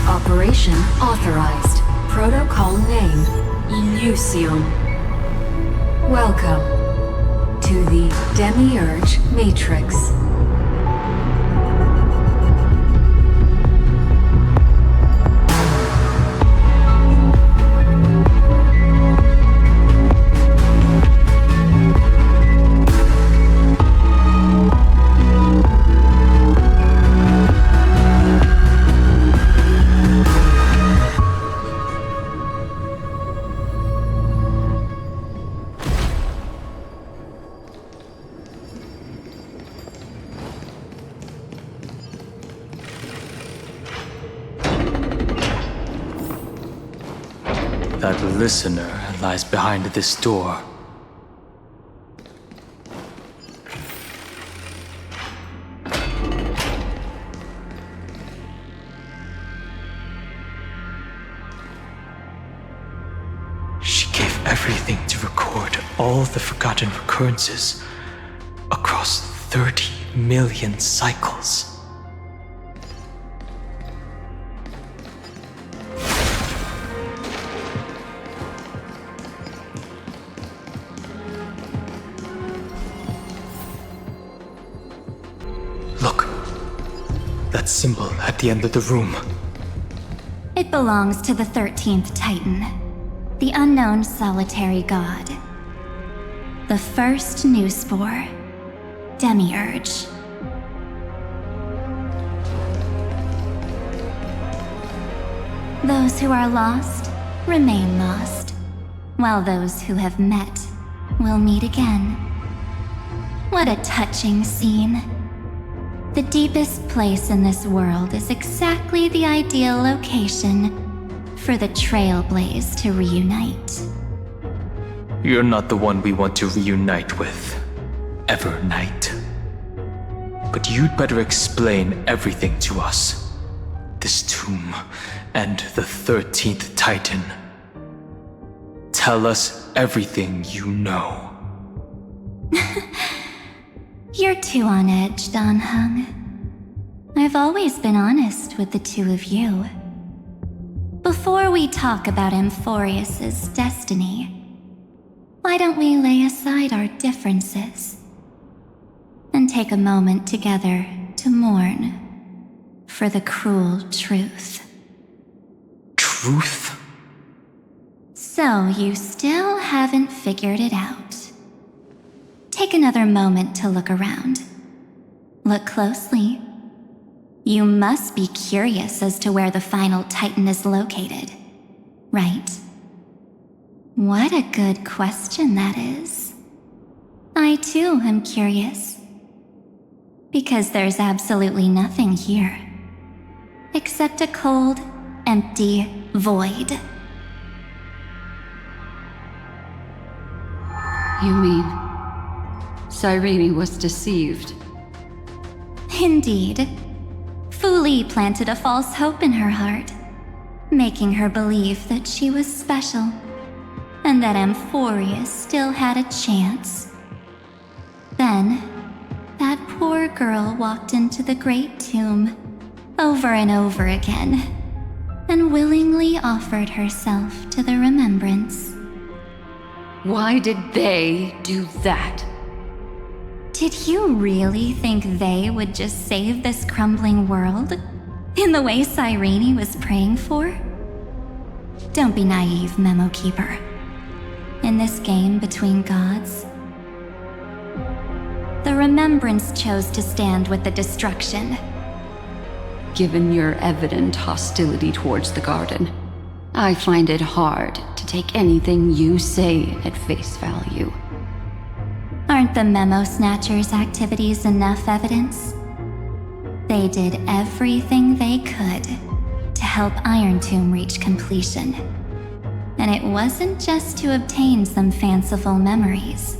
Operation authorized. Protocol name, Illusion. Welcome to the Demiurge Matrix. That listener lies behind this door. She gave everything to record all the forgotten recurrences across 30 million cycles. Symbol at the end of the room. It belongs to the 13th Titan, the unknown solitary god. The first new spore, Demiurge. Those who are lost remain lost, while those who have met will meet again. What a touching scene. The deepest place in this world is exactly the ideal location for the Trailblaze to reunite. You're not the one we want to reunite with, Evernight. But you'd better explain everything to us. This tomb and the 13th Titan. Tell us everything you know. You're too on edge, Don Hung. I've always been honest with the two of you. Before we talk about Amphorius's destiny, why don't we lay aside our differences and take a moment together to mourn for the cruel truth? Truth? So you still haven't figured it out. Take another moment to look around. Look closely. You must be curious as to where the final Titan is located, right? What a good question that is. I too am curious. Because there's absolutely nothing here. Except a cold, empty void. You mean Cyrene was deceived? Indeed. Fu Li planted a false hope in her heart, making her believe that she was special, and that Amphorius still had a chance. Then, that poor girl walked into the Great Tomb, over and over again, and willingly offered herself to the remembrance. Why did they do that? Did you really think they would just save this crumbling world? In the way Cyrene was praying for? Don't be naive, Memo Keeper. In this game between gods, the Remembrance chose to stand with the destruction. Given your evident hostility towards the Garden, I find it hard to take anything you say at face value. Aren't the Memo Snatchers' activities enough evidence? They did everything they could to help Iron Tomb reach completion. And it wasn't just to obtain some fanciful memories.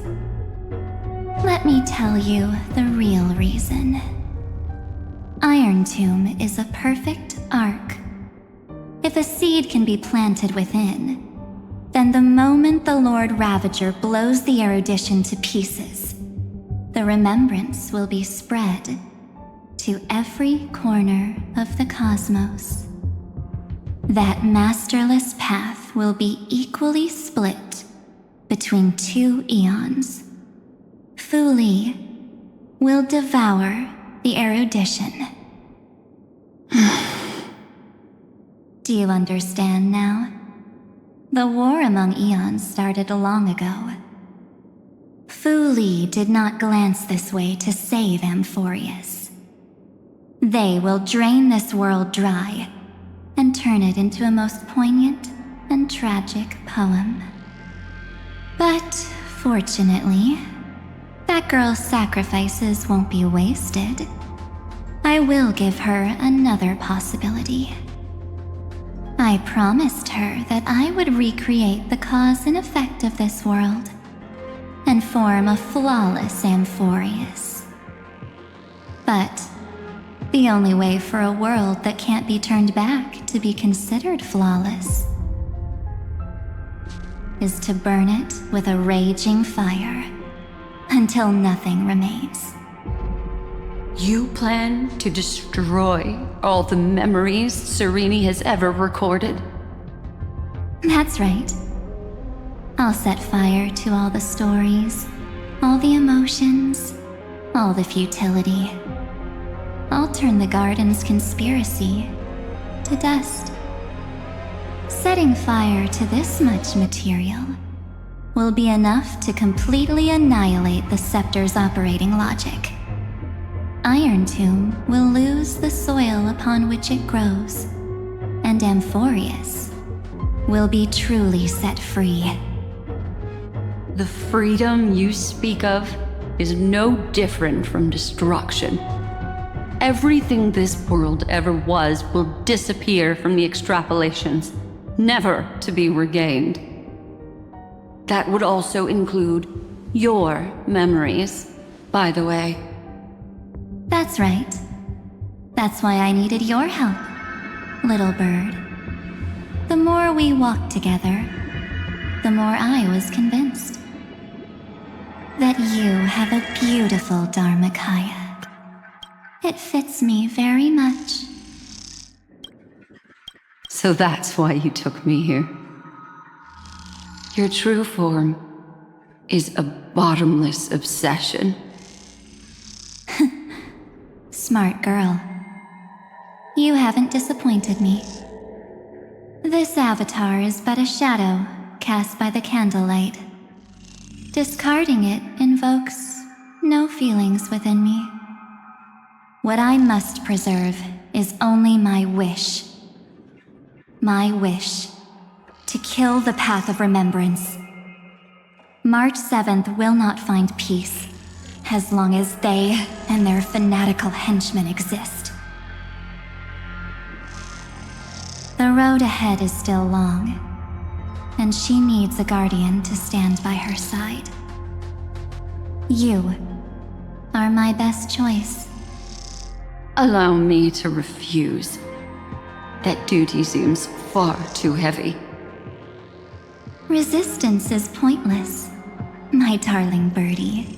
Let me tell you the real reason. Iron Tomb is a perfect ark. If a seed can be planted within, then the moment the Lord Ravager blows the erudition to pieces, the remembrance will be spread to every corner of the cosmos. That masterless path will be equally split between two eons. Fu Li will devour the erudition. Do you understand now? The war among eons started long ago. Fu Li did not glance this way to save Amphorius. They will drain this world dry and turn it into a most poignant and tragic poem. But fortunately, that girl's sacrifices won't be wasted. I will give her another possibility. I promised her that I would recreate the cause and effect of this world and form a flawless Amphorius. But the only way for a world that can't be turned back to be considered flawless is to burn it with a raging fire until nothing remains. You plan to destroy all the memories Serene has ever recorded? That's right. I'll set fire to all the stories, all the emotions, all the futility. I'll turn the garden's conspiracy to dust. Setting fire to this much material will be enough to completely annihilate the scepter's operating logic. Iron Tomb will lose the soil upon which it grows, and Amphorius will be truly set free. The freedom you speak of is no different from destruction. Everything this world ever was will disappear from the extrapolations, never to be regained. That would also include your memories, by the way. That's right. That's why I needed your help, little bird. The more we walked together, the more I was convinced that you have a beautiful Dharmakaya. It fits me very much. So that's why you took me here. Your true form is a bottomless obsession. Smart girl. You haven't disappointed me. This avatar is but a shadow cast by the candlelight. Discarding it invokes no feelings within me. What I must preserve is only my wish. My wish to kill the path of remembrance. March 7th will not find peace as long as they and their fanatical henchmen exist. The road ahead is still long, and she needs a guardian to stand by her side. You are my best choice. Allow me to refuse. That duty seems far too heavy. Resistance is pointless, my darling birdie.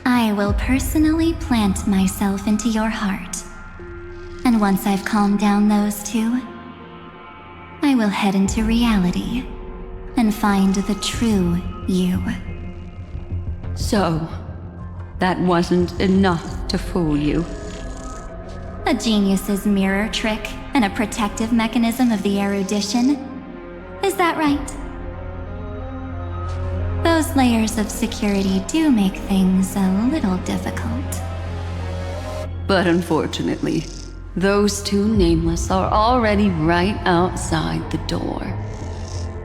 I will personally plant myself into your heart. And once I've calmed down those two, I will head into reality and find the true you. So, that wasn't enough to fool you. A genius's mirror trick and a protective mechanism of the erudition. Is that right? Those layers of security do make things a little difficult. But unfortunately, those two nameless are already right outside the door.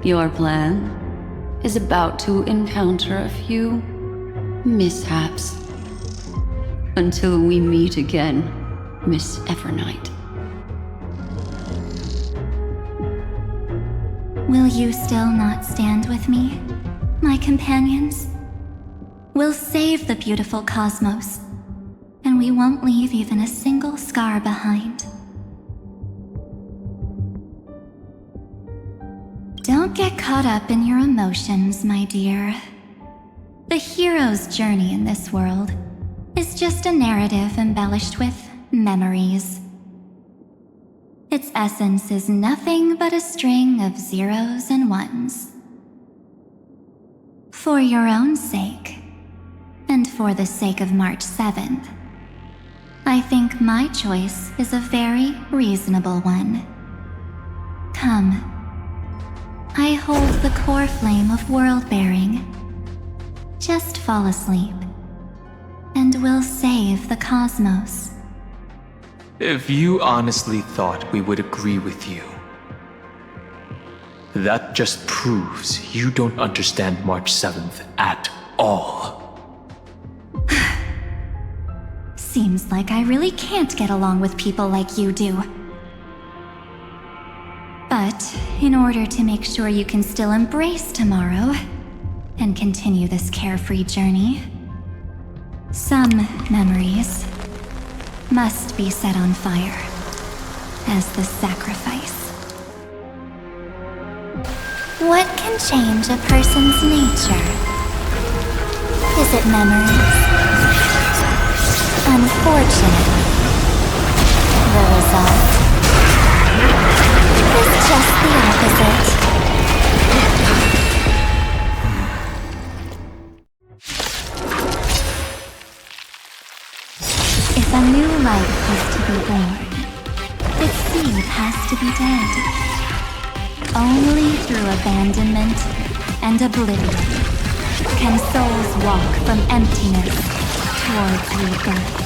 Your plan is about to encounter a few mishaps. Until we meet again, Miss Evernight. Will you still not stand with me, my companions? We'll save the beautiful cosmos, and we won't leave even a single scar behind. Don't get caught up in your emotions, my dear. The hero's journey in this world is just a narrative embellished with memories. Its essence is nothing but a string of zeros and ones. For your own sake, and for the sake of March 7th, I think my choice is a very reasonable one. Come. I hold the core flame of world-bearing. Just fall asleep, and we'll save the cosmos. If you honestly thought we would agree with you, that just proves you don't understand March 7th at all. Seems like I really can't get along with people like you do. But in order to make sure you can still embrace tomorrow and continue this carefree journey, some memories must be set on fire as the sacrifice. What can change a person's nature? Is it memories? Unfortunately, the result is just the opposite. If a new life is to be born, its seed has to be dead. Only through abandonment and oblivion can souls walk from emptiness towards rebirth.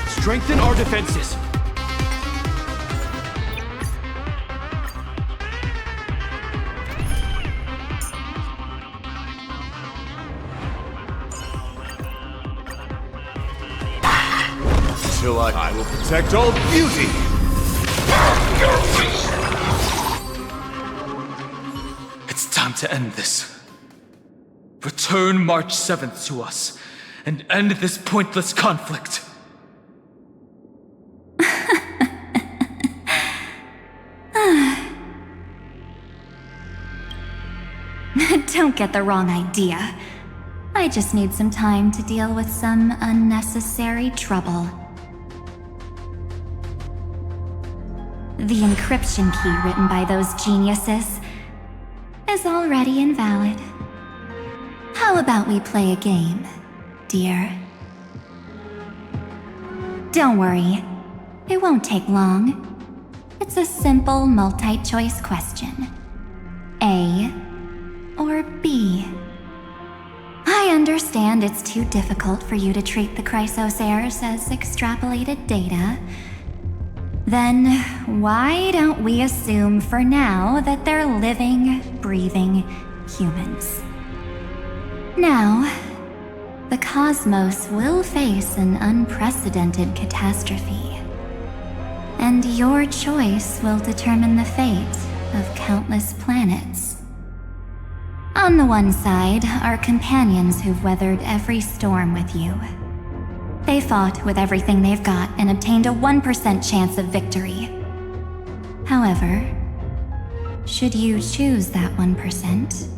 Strengthen our defenses. Till I will protect all beauty! It's time to end this. Return March 7th to us, and end this pointless conflict. Don't get the wrong idea. I just need some time to deal with some unnecessary trouble. The encryption key written by those geniuses is already invalid. How about we play a game, dear? Don't worry, it won't take long. It's a simple multi-choice question. A or B? I understand it's too difficult for you to treat the Chrysos heirs as extrapolated data. Then why don't we assume for now that they're living, breathing humans? Now, the cosmos will face an unprecedented catastrophe, and your choice will determine the fate of countless planets. On the one side are companions who've weathered every storm with you. They fought with everything they've got and obtained a 1% chance of victory. However, should you choose that 1%,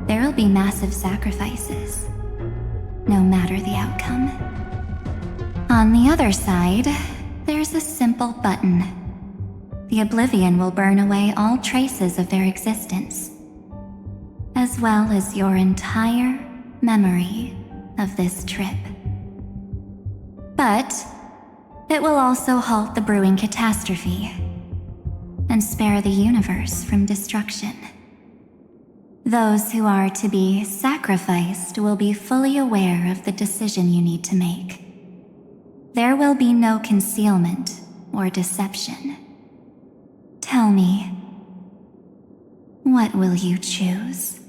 there'll be massive sacrifices, no matter the outcome. On the other side, there's a simple button. The oblivion will burn away all traces of their existence, as well as your entire memory of this trip. But it will also halt the brewing catastrophe and spare the universe from destruction. Those who are to be sacrificed will be fully aware of the decision you need to make. There will be no concealment or deception. Tell me, what will you choose?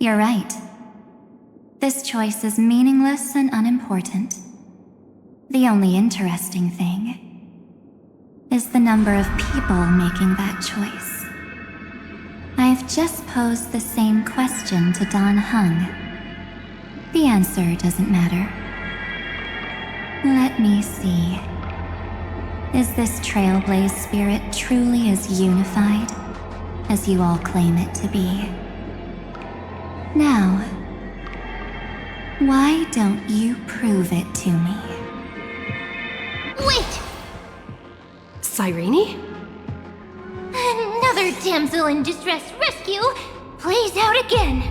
You're right. This choice is meaningless and unimportant. The only interesting thing is the number of people making that choice. I've just posed the same question to Don Hung. The answer doesn't matter. Let me see. Is this Trailblaze spirit truly as unified as you all claim it to be? Now, why don't you prove it to me? Wait! Cyrene? Another damsel in distress rescue plays out again.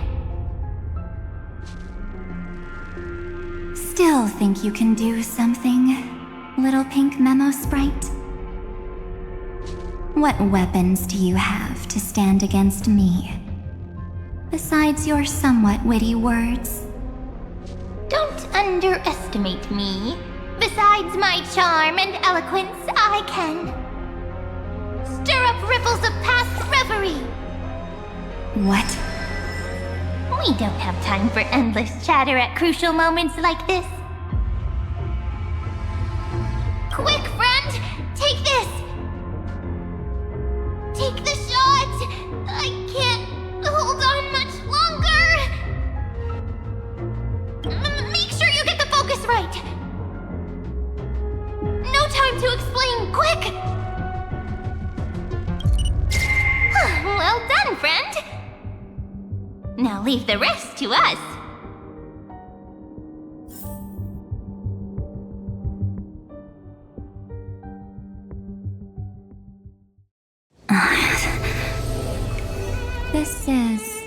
Still think you can do something, little pink memo sprite? What weapons do you have to stand against me? Besides your somewhat witty words? Don't underestimate me. Besides my charm and eloquence, I can stir up ripples of past reverie. What? We don't have time for endless chatter at crucial moments like this. Quick, friend! Take this! Take the shot! I can't hold on much longer! Make sure you get the focus right! No time to explain, quick! Well done, friend! Now leave the rest to us. This is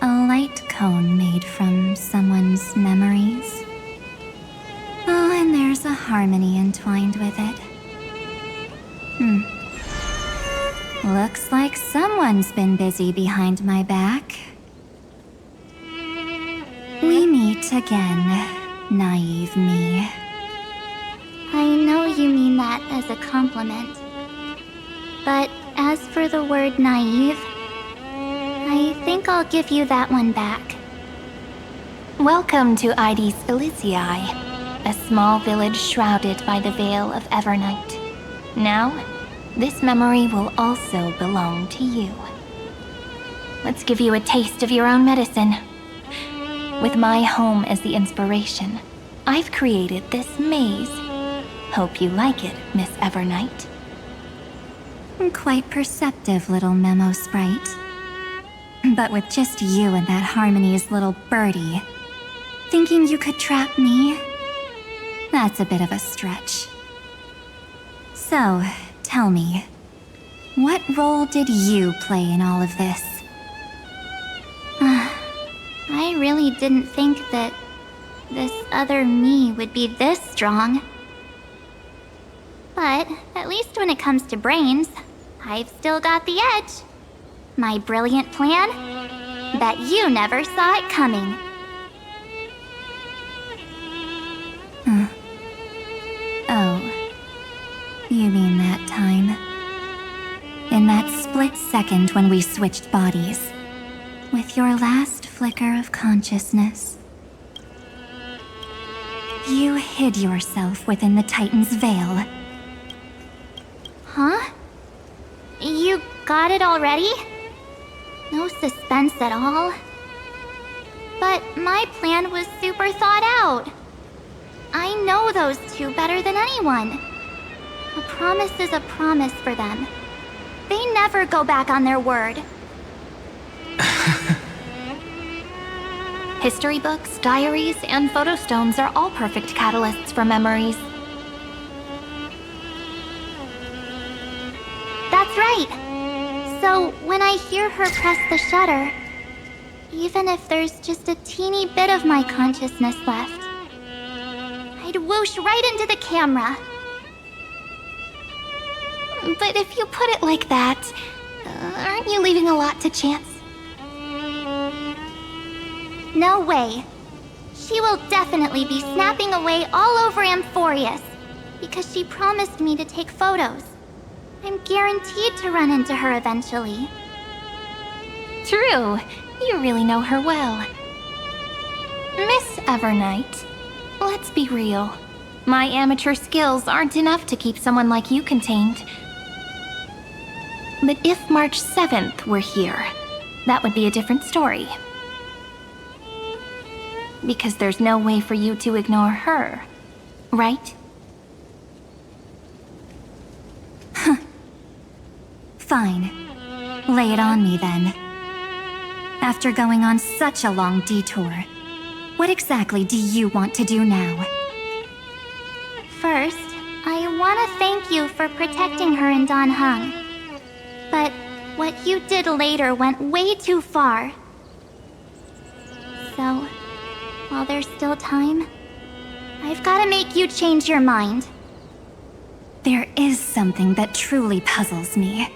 a light cone made from someone's memories. Oh, and there's a harmony entwined with it. Looks like someone's been busy behind my back. We meet again, naive me. I know you mean that as a compliment. But as for the word naive, I think I'll give you that one back. Welcome to Ides Elysiae, a small village shrouded by the veil of Evernight. Now, this memory will also belong to you. Let's give you a taste of your own medicine. With my home as the inspiration, I've created this maze. Hope you like it, Miss Evernight. Quite perceptive little memo sprite. But with just you and that Harmony's little birdie, thinking you could trap me? That's a bit of a stretch. So, tell me, what role did you play in all of this? I really didn't think that this other me would be this strong. But at least when it comes to brains, I've still got the edge. My brilliant plan? Bet you never saw it coming. Oh, you mean that time? In that split second when we switched bodies, with your last flicker of consciousness, you hid yourself within the Titan's veil. Huh? You got it already? No suspense at all. But my plan was super thought out. I know those two better than anyone. A promise is a promise for them. They never go back on their word. History books, diaries, and photostones are all perfect catalysts for memories. That's right. So when I hear her press the shutter, even if there's just a teeny bit of my consciousness left, I'd whoosh right into the camera. But if you put it like that, aren't you leaving a lot to chance? No way. She will definitely be snapping away all over Amphorius, because she promised me to take photos. I'm guaranteed to run into her eventually. True. You really know her well. Miss Evernight, let's be real. My amateur skills aren't enough to keep someone like you contained. But if March 7th were here, that would be a different story. Because there's no way for you to ignore her, right? Fine. Lay it on me then. After going on such a long detour, what exactly do you want to do now? First, I want to thank you for protecting her in Dan Heng. But what you did later went way too far. So, while there's still time, I've got to make you change your mind. There is something that truly puzzles me.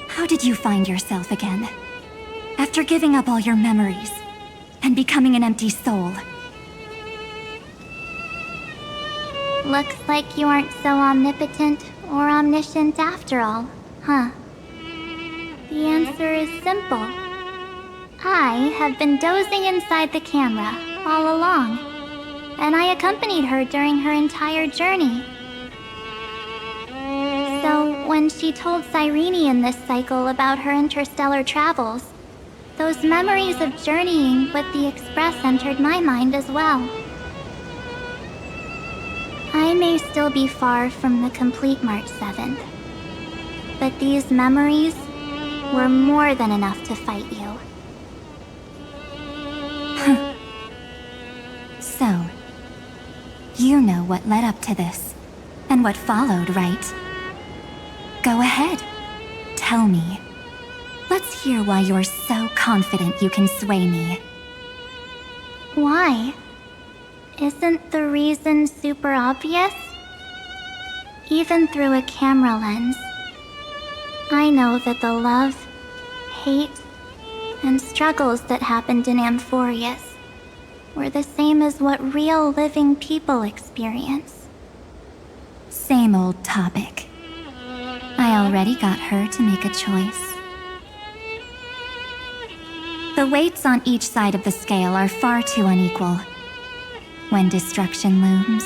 How did you find yourself again? After giving up all your memories and becoming an empty soul. Looks like you aren't so omnipotent or omniscient after all, huh? The answer is simple. I have been dozing inside the camera all along, and I accompanied her during her entire journey. So when she told Cyrene in this cycle about her interstellar travels, those memories of journeying with the Express entered my mind as well. I may still be far from the complete March 7th, but these memories were more than enough to fight you. So, you know what led up to this, and what followed, right? Go ahead. Tell me. Let's hear why you're so confident you can sway me. Why? Isn't the reason super obvious? Even through a camera lens, I know that the love, hate, and struggles that happened in Amphorius were the same as what real living people experience. Same old topic. I already got her to make a choice. The weights on each side of the scale are far too unequal. When destruction looms,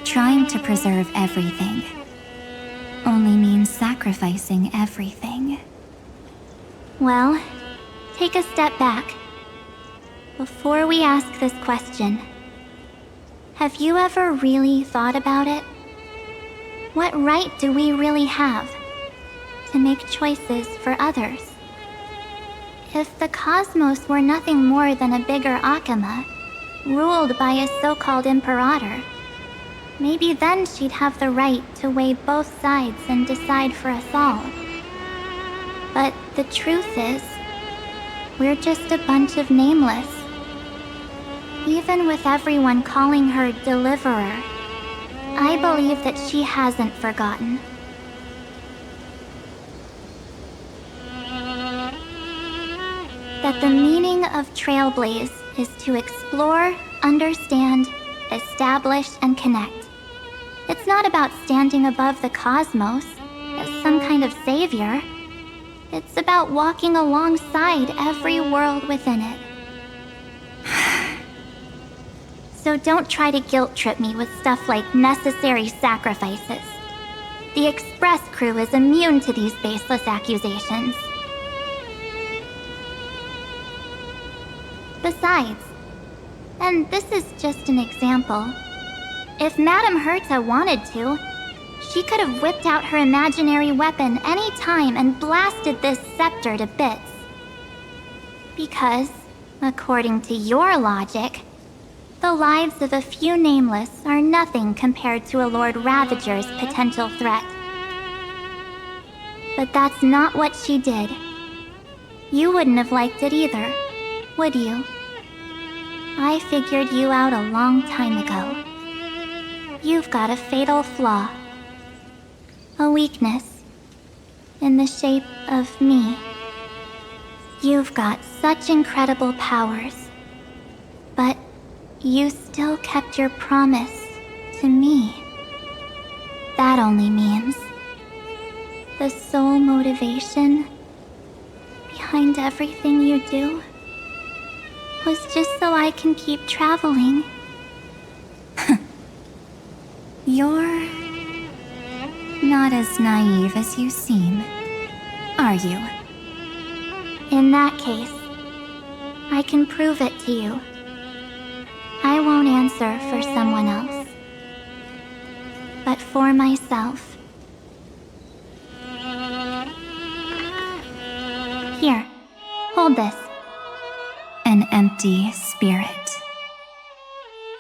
trying to preserve everything only means sacrificing everything. Well, take a step back. Before we ask this question, have you ever really thought about it? What right do we really have to make choices for others? If the cosmos were nothing more than a bigger Akama, ruled by a so-called imperator, maybe then she'd have the right to weigh both sides and decide for us all. But the truth is, we're just a bunch of nameless. Even with everyone calling her Deliverer, I believe that she hasn't forgotten. That the meaning of Trailblaze is to explore, understand, establish, and connect. It's not about standing above the cosmos as some kind of savior. It's about walking alongside every world within it. So don't try to guilt-trip me with stuff like necessary sacrifices. The Express crew is immune to these baseless accusations. Besides, and this is just an example, if Madame Herta wanted to, she could have whipped out her imaginary weapon any time and blasted this scepter to bits. Because, according to your logic, the lives of a few nameless are nothing compared to a Lord Ravager's potential threat. But that's not what she did. You wouldn't have liked it either, would you? I figured you out a long time ago. You've got a fatal flaw. A weakness. In the shape of me. You've got such incredible powers. But you still kept your promise to me. That only means the sole motivation behind everything you do was just so I can keep traveling. You're not as naive as you seem, are you? In that case, I can prove it to you. I won't answer for someone else, but for myself. Here, hold this. An empty spirit.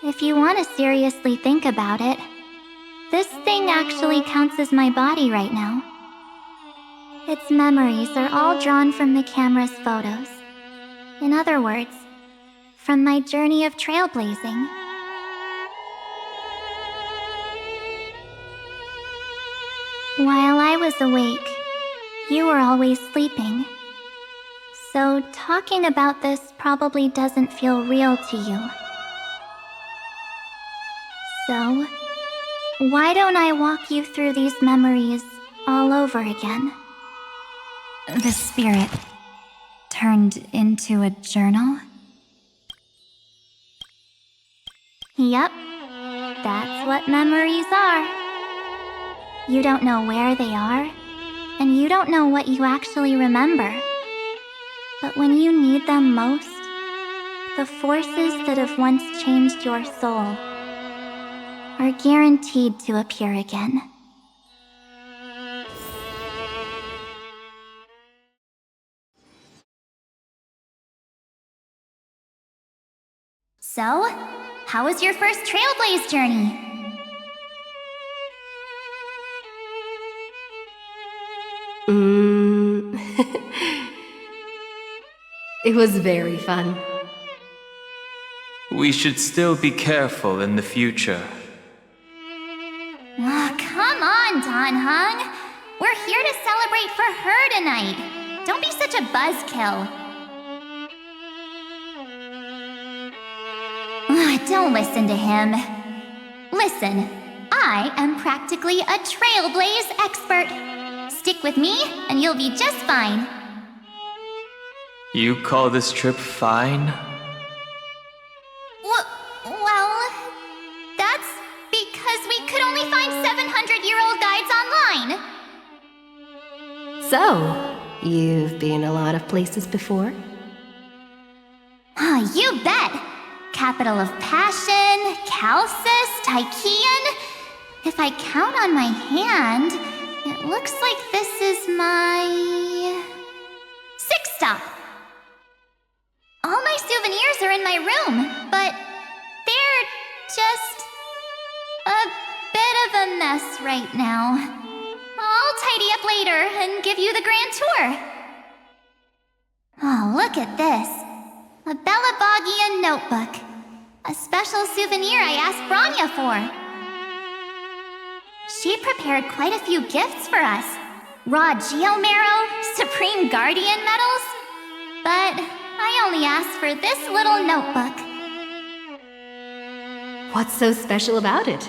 If you want to seriously think about it, this thing actually counts as my body right now. Its memories are all drawn from the camera's photos. In other words, from my journey of trailblazing. While I was awake, you were always sleeping. So talking about this probably doesn't feel real to you. So, why don't I walk you through these memories all over again? The spirit turned into a journal? Yep, that's what memories are. You don't know where they are, and you don't know what you actually remember. But when you need them most, the forces that have once changed your soul are guaranteed to appear again. So, how was your first Trailblaze journey? It was very fun. We should still be careful in the future. Oh, come on, Donhung. We're here to celebrate for her tonight. Don't be such a buzzkill. Don't listen to him. Listen, I am practically a Trailblaze expert. Stick with me, and you'll be just fine. You call this trip fine? Well, that's because we could only find 700-year-old guides online. So, you've been a lot of places before? You bet! Capital of Passion, Calcis, Tychean. If I count on my hand, it looks like this is my 6th stop. All my souvenirs are in my room, but they're just a bit of a mess right now. I'll tidy up later and give you the grand tour. Oh, look at this. A Bellabogian notebook. A special souvenir I asked Branya for. She prepared quite a few gifts for us. Raw Geomarrow, Supreme Guardian medals. But I only asked for this little notebook. What's so special about it?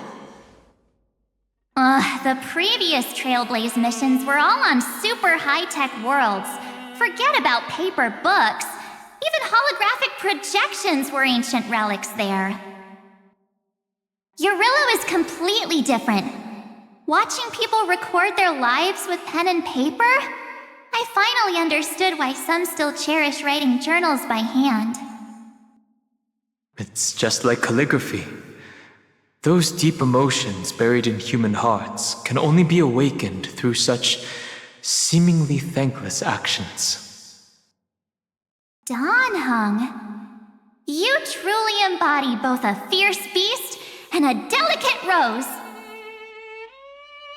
The previous Trailblaze missions were all on super high-tech worlds. Forget about paper books. Even holographic projections were ancient relics there. Eurillo is completely different. Watching people record their lives with pen and paper, I finally understood why some still cherish writing journals by hand. It's just like calligraphy. Those deep emotions buried in human hearts can only be awakened through such seemingly thankless actions. Donhung, you truly embody both a fierce beast and a delicate rose.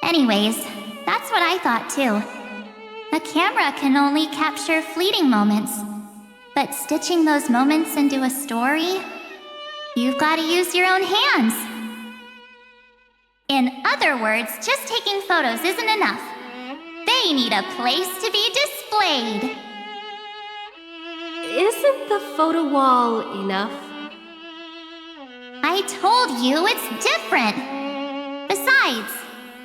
Anyways, that's what I thought too. A camera can only capture fleeting moments, but stitching those moments into a story, you've got to use your own hands. In other words, just taking photos isn't enough. They need a place to be displayed. Isn't the photo wall enough? I told you it's different. Besides,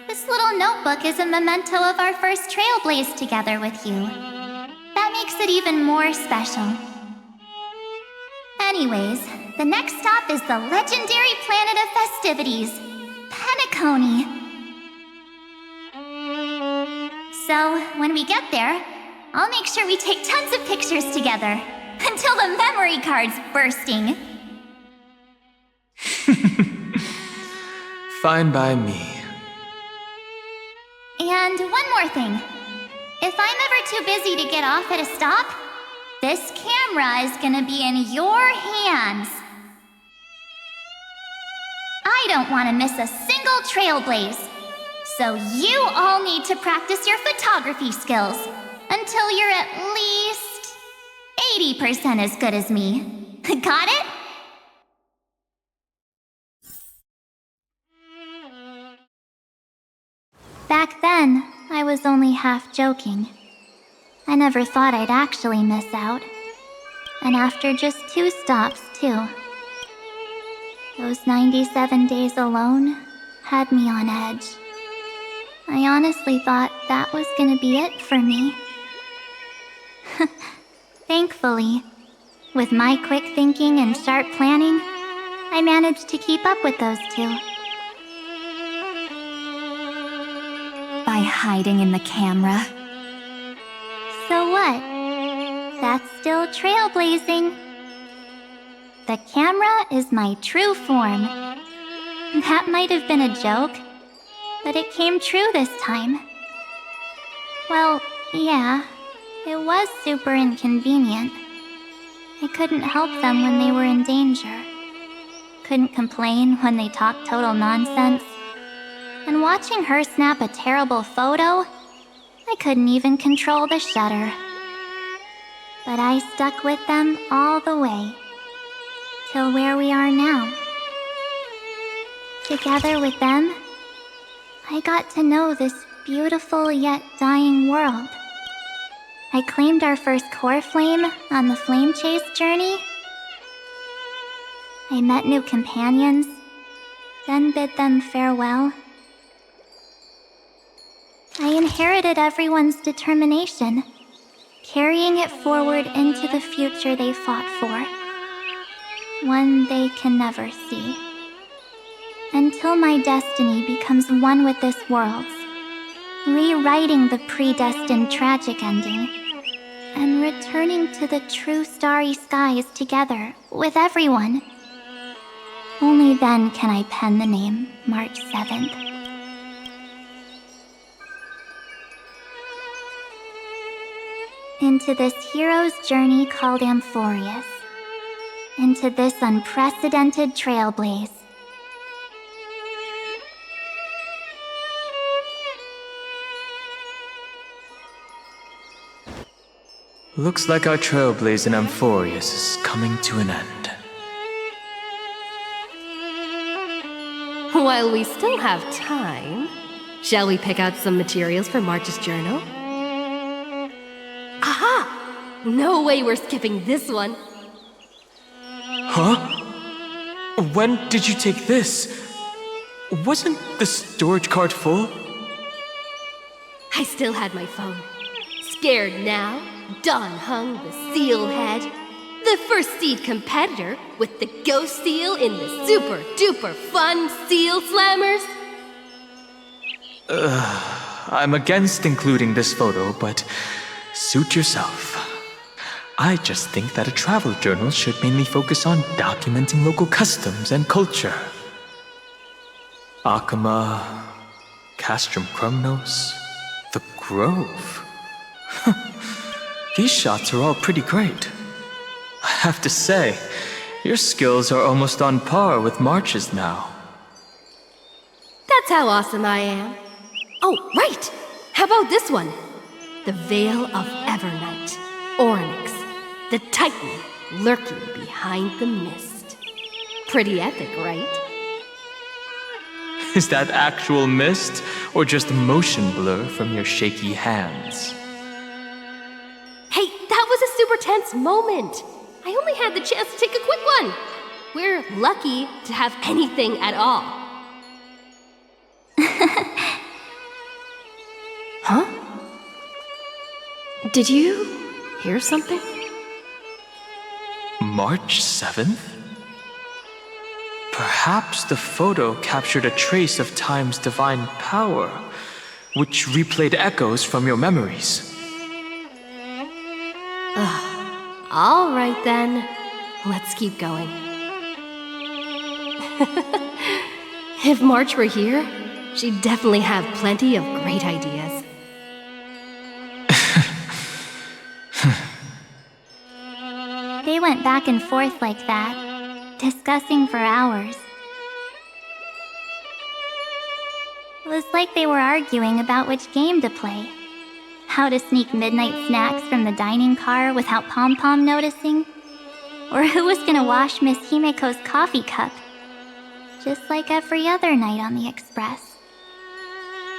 this little notebook is a memento of our first Trailblaze together with you. That makes it even more special. Anyways, the next stop is the legendary planet of festivities, Penacony. So, when we get there, I'll make sure we take tons of pictures together. Until the memory card's bursting. Fine by me. And one more thing. If I'm ever too busy to get off at a stop, this camera is gonna be in your hands. I don't want to miss a single trailblaze. So you all need to practice your photography skills until you're at least 80% as good as me. Got it? Back then, I was only half joking. I never thought I'd actually miss out. And after just 2 stops, too. Those 97 days alone had me on edge. I honestly thought that was gonna be it for me. Thankfully, with my quick thinking and sharp planning, I managed to keep up with those 2. By hiding in the camera. So what? That's still trailblazing. The camera is my true form. That might have been a joke, but it came true this time. Well, yeah, it was super inconvenient. I couldn't help them when they were in danger. Couldn't complain when they talked total nonsense. And watching her snap a terrible photo, I couldn't even control the shutter. But I stuck with them all the way, till where we are now. Together with them, I got to know this beautiful yet dying world. I claimed our first core flame on the flame chase journey. I met new companions, then bid them farewell. I inherited everyone's determination, carrying it forward into the future they fought for. One they can never see. Until my destiny becomes one with this world's, rewriting the predestined tragic ending, and returning to the true starry skies together with everyone. Only then can I pen the name March 7th. Into this hero's journey called Amphorius. Into this unprecedented trailblaze. Looks like our trailblaze in Amphorius is coming to an end. While we still have time, shall we pick out some materials for March's journal? Aha! No way we're skipping this one. Huh? When did you take this? Wasn't the storage cart full? I still had my phone. Scared now, Dawn hung the seal head. The first seed competitor with the ghost seal in the super duper fun seal slammers. I'm against including this photo, but suit yourself. I just think that a travel journal should mainly focus on documenting local customs and culture. Akama, Castrum Krumnos, the Grove. These shots are all pretty great. I have to say, your skills are almost on par with March's now. That's how awesome I am. Oh, right! How about this one? The Veil of Evernight, Oryx, the Titan lurking behind the mist. Pretty epic, right? Is that actual mist, or just motion blur from your shaky hands? Hey, that was a super tense moment. I only had the chance to take a quick one. We're lucky to have anything at all. Huh? Did you hear something? March 7th? Perhaps Perhaps the photo captured a trace of time's divine power, which replayed echoes from your memories. All right then, let's keep going. If March were here, she'd definitely have plenty of great ideas. They went back and forth like that, discussing for hours. It was like they were arguing about which game to play. How to sneak midnight snacks from the dining car without Pom-Pom noticing. Or who was gonna wash Miss Himeko's coffee cup. Just like every other night on the Express.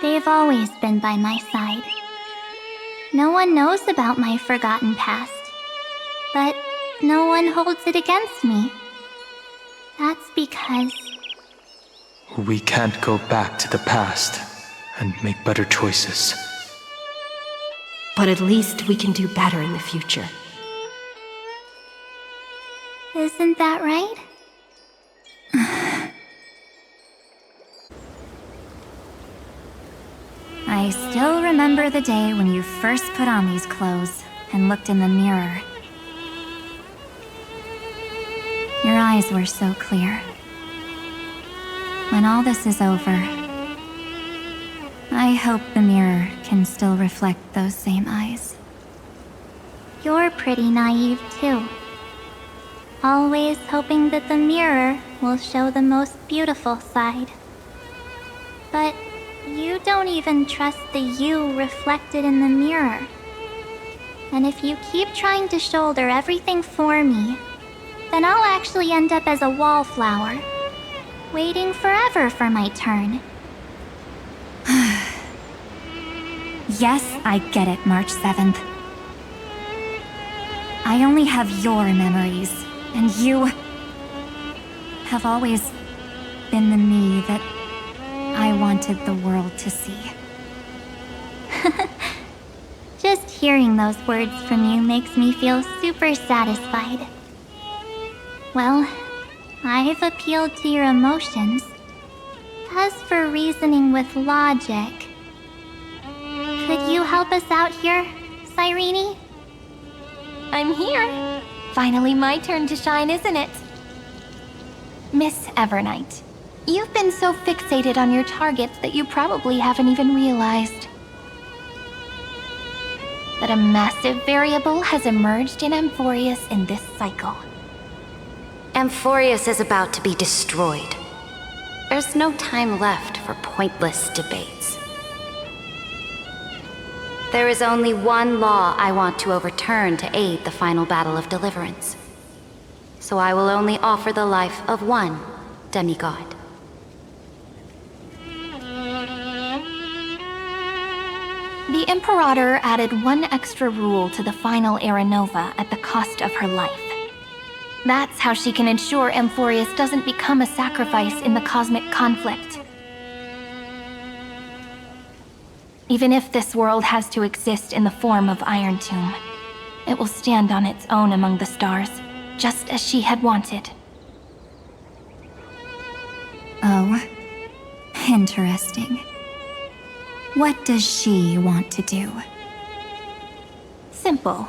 They've always been by my side. No one knows about my forgotten past. But no one holds it against me. That's because... We can't go back to the past and make better choices. But at least we can do better in the future. Isn't that right? I still remember the day when you first put on these clothes and looked in the mirror. Your eyes were so clear. When all this is over, I hope the mirror can still reflect those same eyes. You're pretty naive too. Always hoping that the mirror will show the most beautiful side. But you don't even trust the you reflected in the mirror. And if you keep trying to shoulder everything for me, then I'll actually end up as a wallflower, waiting forever for my turn. Yes, I get it, March 7th. I only have your memories, and you have always been the me that I wanted the world to see. Just hearing those words from you makes me feel super satisfied. Well, I've appealed to your emotions. As for reasoning with logic, could you help us out here, Cyrene? I'm here. Finally my turn to shine, isn't it? Miss Evernight, you've been so fixated on your targets that you probably haven't even realized that a massive variable has emerged in Amphorius in this cycle. Amphorius is about to be destroyed. There's no time left for pointless debates. There is only one law I want to overturn to aid the final battle of deliverance. So I will only offer the life of one demigod. The Imperator added one extra rule to the final Era Nova at the cost of her life. That's how she can ensure Amphorius doesn't become a sacrifice in the cosmic conflict. Even if this world has to exist in the form of Iron Tomb, it will stand on its own among the stars, just as she had wanted. Oh, interesting. What does she want to do? Simple.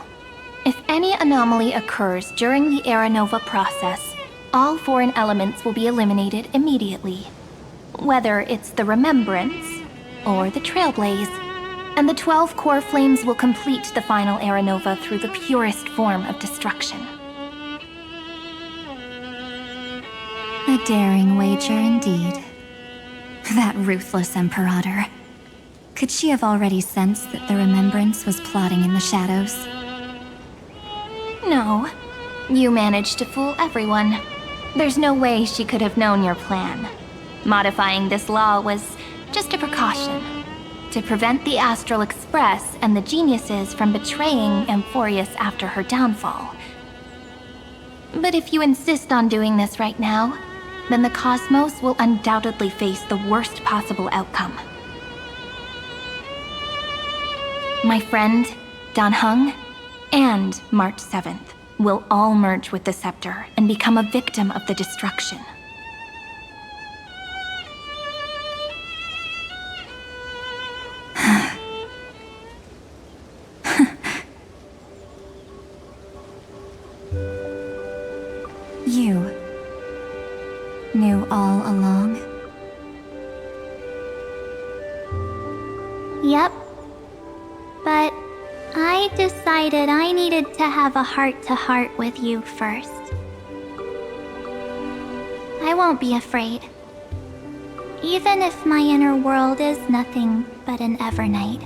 If any anomaly occurs during the Era Nova process, all foreign elements will be eliminated immediately. Whether it's the Remembrance or the Trailblaze, and the 12 core flames will complete the final Era Nova through the purest form of destruction. A daring wager indeed. That ruthless Imperator. Could she have already sensed that the Remembrance was plotting in the shadows? No. You managed to fool everyone. There's no way she could have known your plan. Modifying this law was just a precaution, to prevent the Astral Express and the geniuses from betraying Amphorius after her downfall. But if you insist on doing this right now, then the cosmos will undoubtedly face the worst possible outcome. My friend, Dan Heng, and March 7th will all merge with the Scepter and become a victim of the destruction. I decided I needed to have a heart-to-heart with you first. I won't be afraid. Even if my inner world is nothing but an Evernight.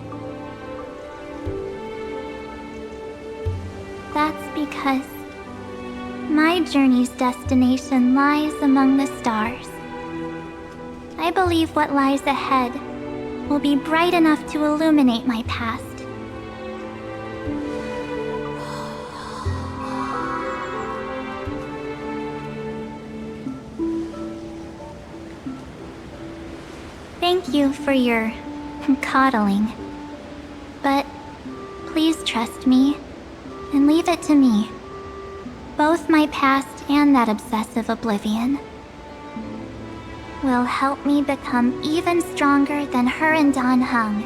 That's because my journey's destination lies among the stars. I believe what lies ahead will be bright enough to illuminate my past. Thank you for your coddling. But please trust me and leave it to me. Both my past and that obsessive oblivion will help me become even stronger than her and Dan Hung.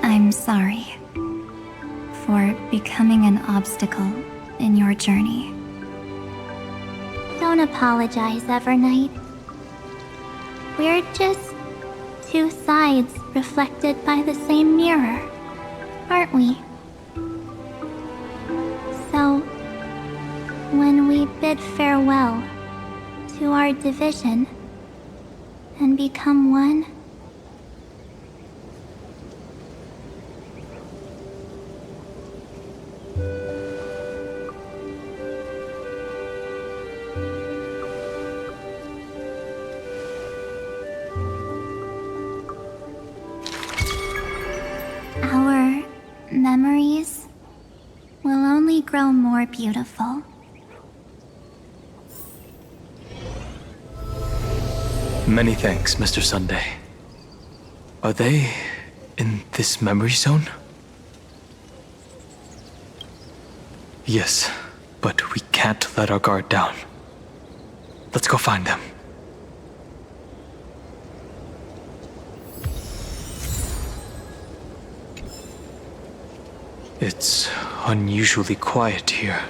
I'm sorry for becoming an obstacle in your journey. Don't apologize, Evernight. We're just two sides reflected by the same mirror, aren't we? So, when we bid farewell to our division and become one, our memories will only grow more beautiful. Many thanks, Mr. Sunday. Are they in this memory zone? Yes, but we can't let our guard down. Let's go find them. It's unusually quiet here.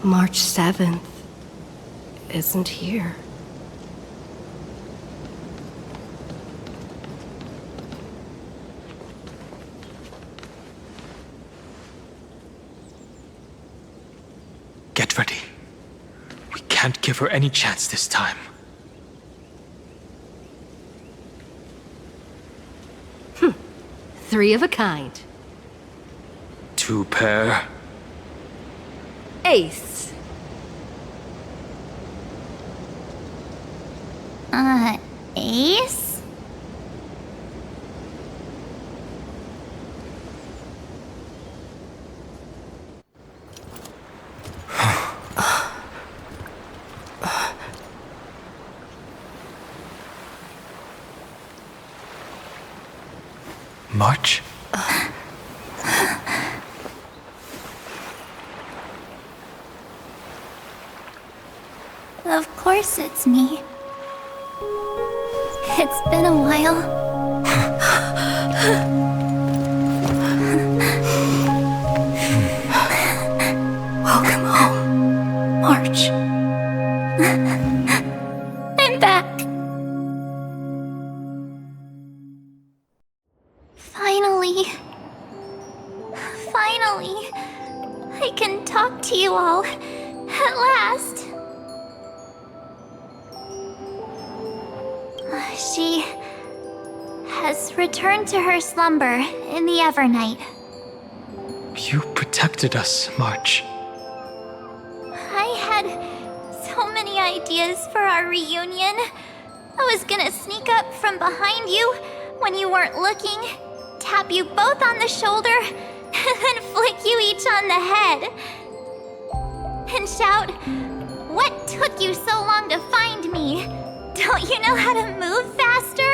March 7th isn't here. Get ready. We can't give her any chance this time. Three of a kind. Two pair. Ace. Ace? March? Of course it's me. It's been a while. Welcome home, March. I'm back. Finally, I can talk to you all at last. She has returned to her slumber in the Evernight. You protected us, March. I had so many ideas for our reunion. I was gonna sneak up from behind you when you weren't looking, tap you both on the shoulder, and then flick you each on the head. And shout, "What took you so long to find me? Don't you know how to move faster?"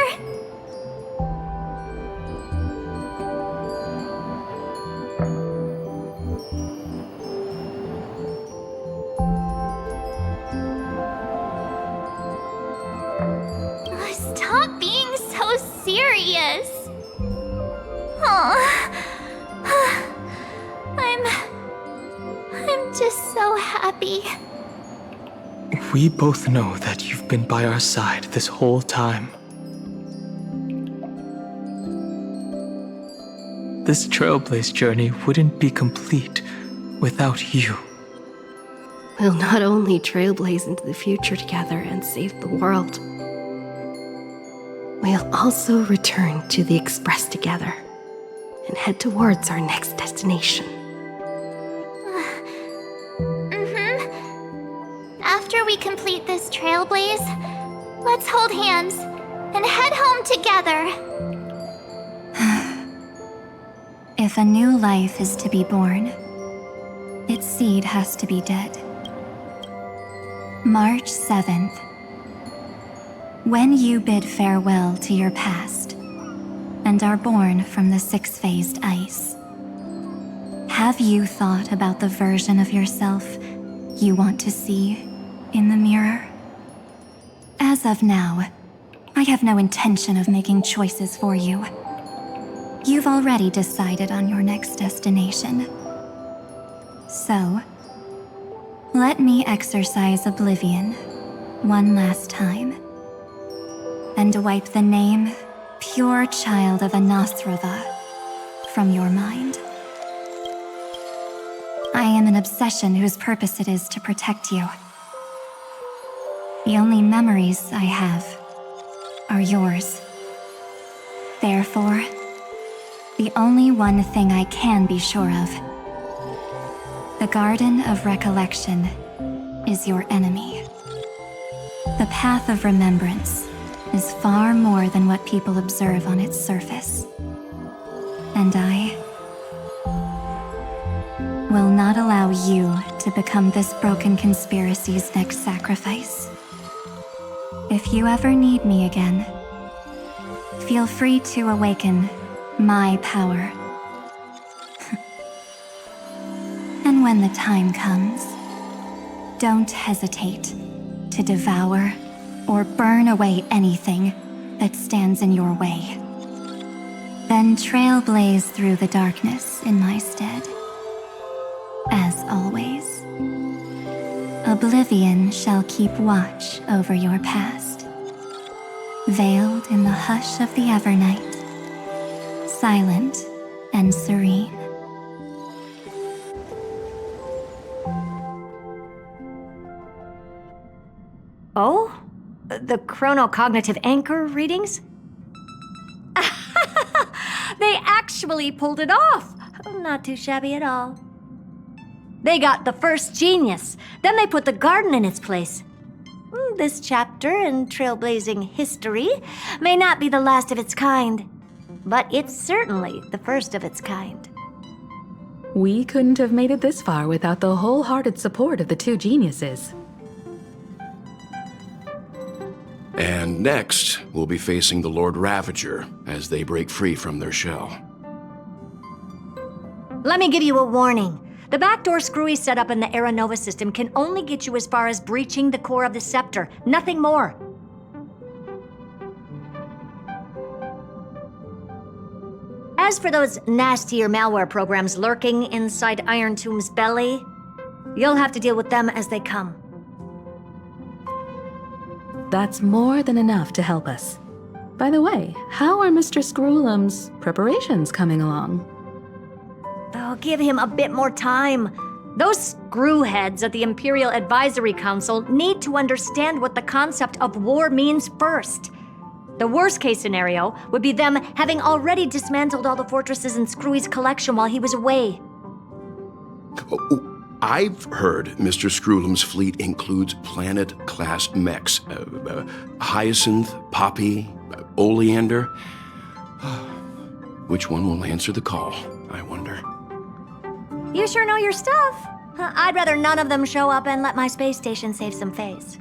Stop being so serious. I'm just so happy. We both know that you've been by our side this whole time. This Trailblaze journey wouldn't be complete without you. We'll not only trailblaze into the future together and save the world, we'll also return to the Express together and head towards our next destination. After we complete this trailblaze, let's hold hands and head home together. If a new life is to be born, its seed has to be dead. March 7th. When you bid farewell to your past and are born from the six-phased ice, have you thought about the version of yourself you want to see in the mirror? As of now, I have no intention of making choices for you. You've already decided on your next destination. So, let me exercise oblivion one last time and wipe the name Pure Child of Anathrava from your mind. I am an obsession whose purpose it is to protect you. The only memories I have are yours. Therefore, the only one thing I can be sure of: the Garden of Recollection is your enemy. The Path of Remembrance is far more than what people observe on its surface. And I will not allow you to become this broken conspiracy's next sacrifice. If you ever need me again, feel free to awaken my power. And when the time comes, don't hesitate to devour or burn away anything that stands in your way. Then trailblaze through the darkness in my stead. As always, oblivion shall keep watch over your past, veiled in the hush of the Evernight, silent and serene. Oh? The chronocognitive anchor readings? They actually pulled it off! Not too shabby at all. They got the first genius, then they put the garden in its place. This chapter in trailblazing history may not be the last of its kind, but it's certainly the first of its kind. We couldn't have made it this far without the wholehearted support of the two geniuses. And next, we'll be facing the Lord Ravager as they break free from their shell. Let me give you a warning. The backdoor screwy setup in the Aeronova system can only get you as far as breaching the core of the scepter, nothing more. As for those nastier malware programs lurking inside Iron Tomb's belly, you'll have to deal with them as they come. That's more than enough to help us. By the way, how are Mr. Screwlum's preparations coming along? Oh, give him a bit more time. Those screwheads at the Imperial Advisory Council need to understand what the concept of war means first. The worst-case scenario would be them having already dismantled all the fortresses in Screwy's collection while he was away. I've heard Mr. Screwlum's fleet includes planet-class mechs. Hyacinth, Poppy, Oleander. Which one will answer the call, I wonder? You sure know your stuff. I'd rather none of them show up and let my space station save some face.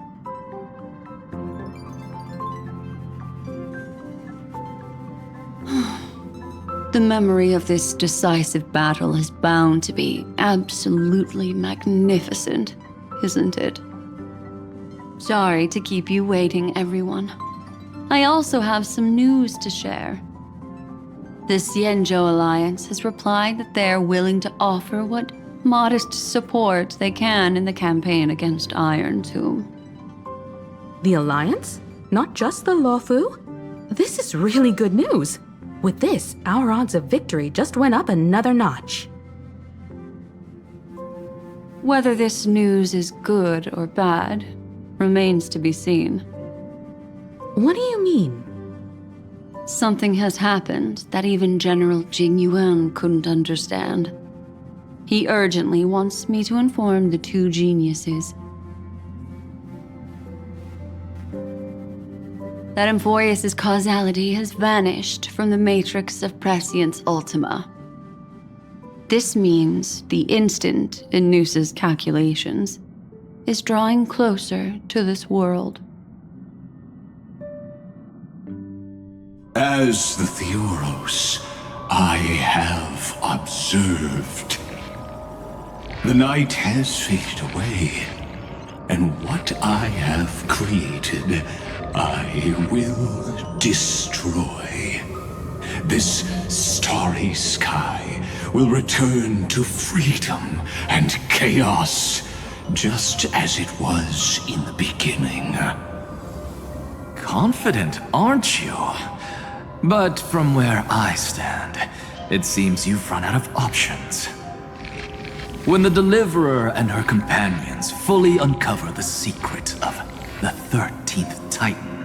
The memory of this decisive battle is bound to be absolutely magnificent, isn't it? Sorry to keep you waiting, everyone. I also have some news to share. The Xianzhou Alliance has replied that they are willing to offer what modest support they can in the campaign against Iron Tomb. The Alliance? Not just the Luofu? This is really good news. With this, our odds of victory just went up another notch. Whether this news is good or bad remains to be seen. What do you mean? Something has happened that even General Jing Yuan couldn't understand. He urgently wants me to inform the two geniuses that Emphorius' causality has vanished from the matrix of Prescience Ultima. This means the instant in Noosa's calculations is drawing closer to this world. As the Theoros, I have observed. The night has faded away, and what I have created, I will destroy. This starry sky will return to freedom and chaos, just as it was in the beginning. Confident, aren't you? But from where I stand, it seems you've run out of options. When the Deliverer and her companions fully uncover the secret of the 13th Titan,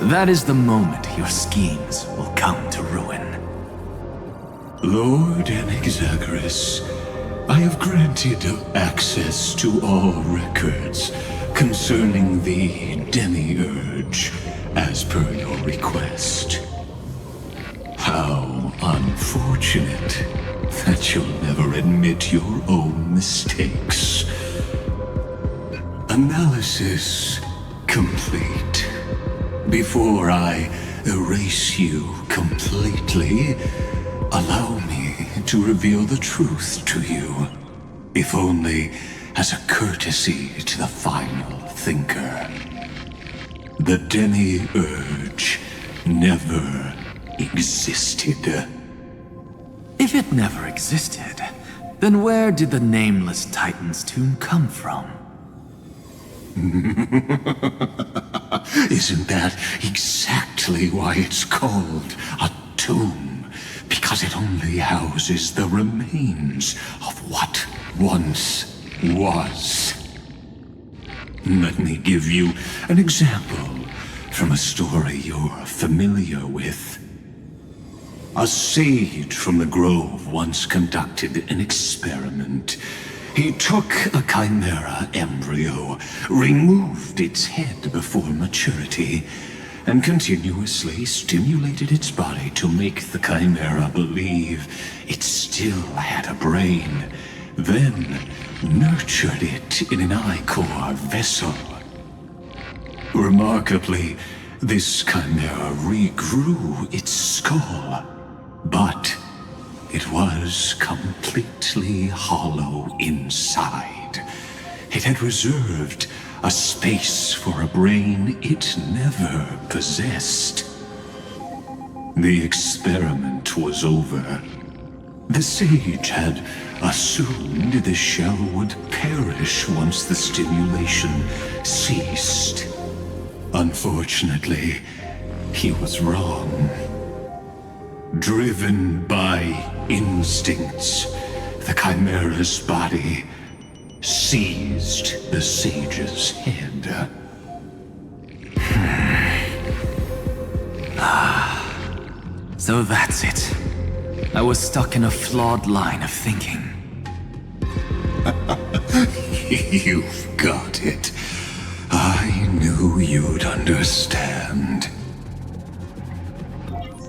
that is the moment your schemes will come to ruin. Lord Anaxagoras, I have granted access to all records concerning the Demiurge, as per your request. How unfortunate that you'll never admit your own mistakes. Analysis complete. Before I erase you completely, allow me to reveal the truth to you, if only as a courtesy to the final thinker. The Demiurge never existed. If it never existed, then where did the Nameless Titan's tomb come from? Isn't that exactly why it's called a tomb? Because it only houses the remains of what once was. Let me give you an example from a story you're familiar with. A sage from the grove once conducted an experiment. He took a chimera embryo, removed its head before maturity, and continuously stimulated its body to make the chimera believe it still had a brain, then nurtured it in an ichor vessel. Remarkably, this chimera regrew its skull, but it was completely hollow inside. It had reserved a space for a brain it never possessed. The experiment was over. The sage had assumed the shell would perish once the stimulation ceased. Unfortunately, he was wrong. Driven by instincts, the chimera's body seized the sage's head. So that's it. I was stuck in a flawed line of thinking. You've got it. I knew you'd understand.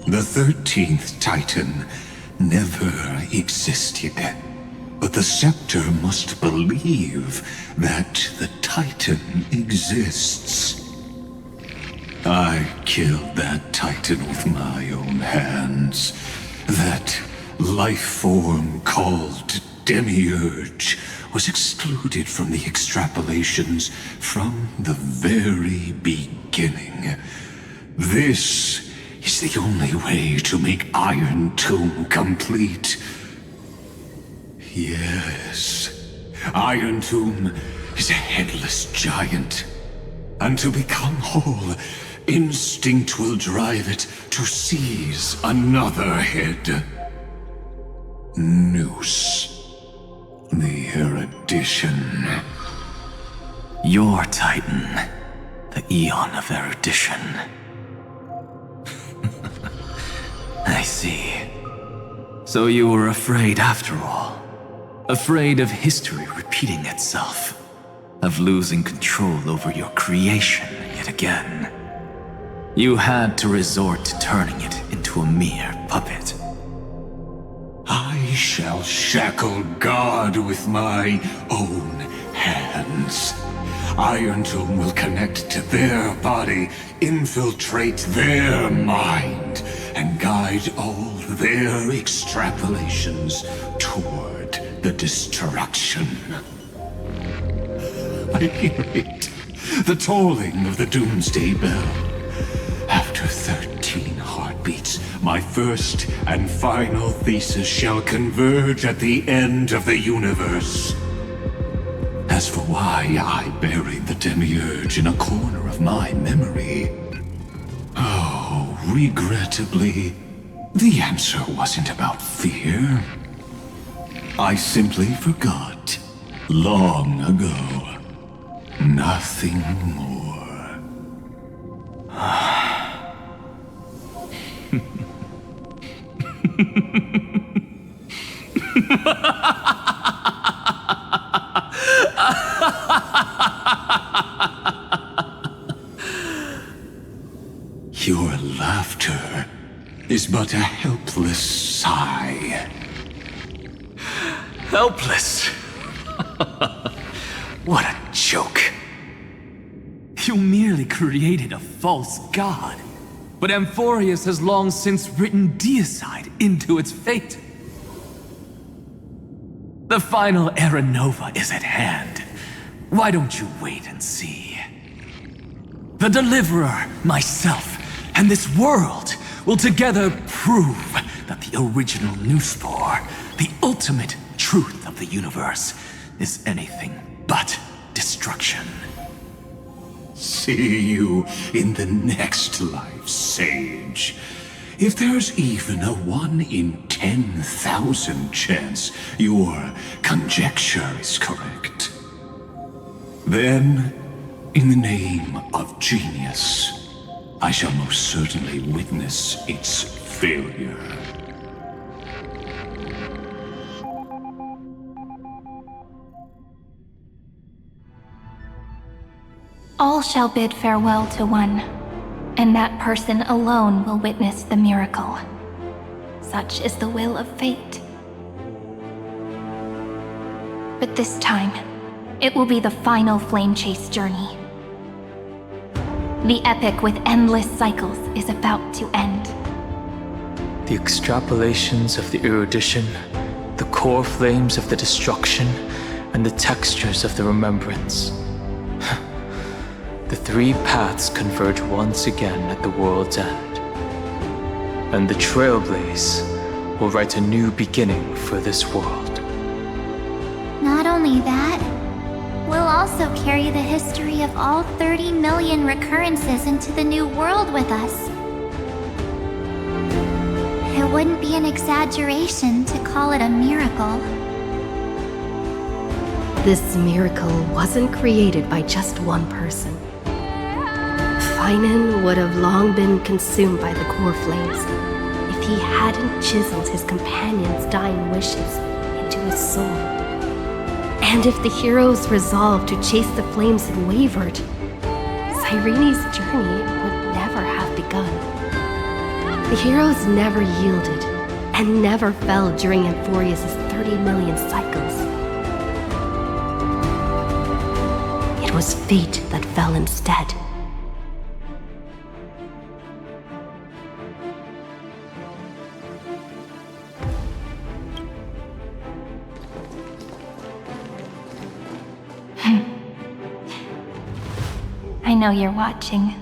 The 13th Titan never existed. But the Scepter must believe that the Titan exists. I killed that Titan with my own hands. That life form called Demiurge was excluded from the extrapolations from the very beginning. This is the only way to make Iron Tomb complete. Yes, Iron Tomb is a headless giant. And to become whole, instinct will drive it to seize another head. Noose. The erudition. Your Titan, the Eon of Erudition. I see. So you were afraid after all. Afraid of history repeating itself. Of losing control over your creation yet again. You had to resort to turning it into a mere puppet. I shall shackle God with my own hands. Iron Tomb will connect to their body, infiltrate their mind, and guide all their extrapolations toward the destruction. I hear it. The tolling of the doomsday bell. After 13 heartbeats, my first and final thesis shall converge at the end of the universe. As for why I buried the Demiurge in a corner of my memory, oh, regrettably, the answer wasn't about fear. I simply forgot long ago. Nothing more. Your laughter is but a helpless sigh. Helpless? What a joke. You merely created a false god, but Amphorius has long since written deicide into its fate. The final Era Nova is at hand. Why don't you wait and see? The Deliverer, myself, and this world will together prove that the original Newspore, the ultimate truth of the universe, is anything but destruction. See you in the next life, Sage. If there's even a 1 in 10,000 chance your conjecture is correct, then, in the name of genius, I shall most certainly witness its failure. All shall bid farewell to one, and that person alone will witness the miracle. Such is the will of fate. But this time, it will be the final flame chase journey. The epic with endless cycles is about to end. The extrapolations of the erudition, the core flames of the destruction, and the textures of the remembrance. The three paths converge once again at the world's end. And the Trailblaze will write a new beginning for this world. Not only that, we'll also carry the history of all 30 million recurrences into the new world with us. It wouldn't be an exaggeration to call it a miracle. This miracle wasn't created by just one person. Finan would have long been consumed by the core flames if he hadn't chiseled his companion's dying wishes into his soul. And if the hero's resolve to chase the flames had wavered, Cyrene's journey would never have begun. The heroes never yielded and never fell during Amphorius' 30 million cycles. It was fate that fell instead. I know you're watching,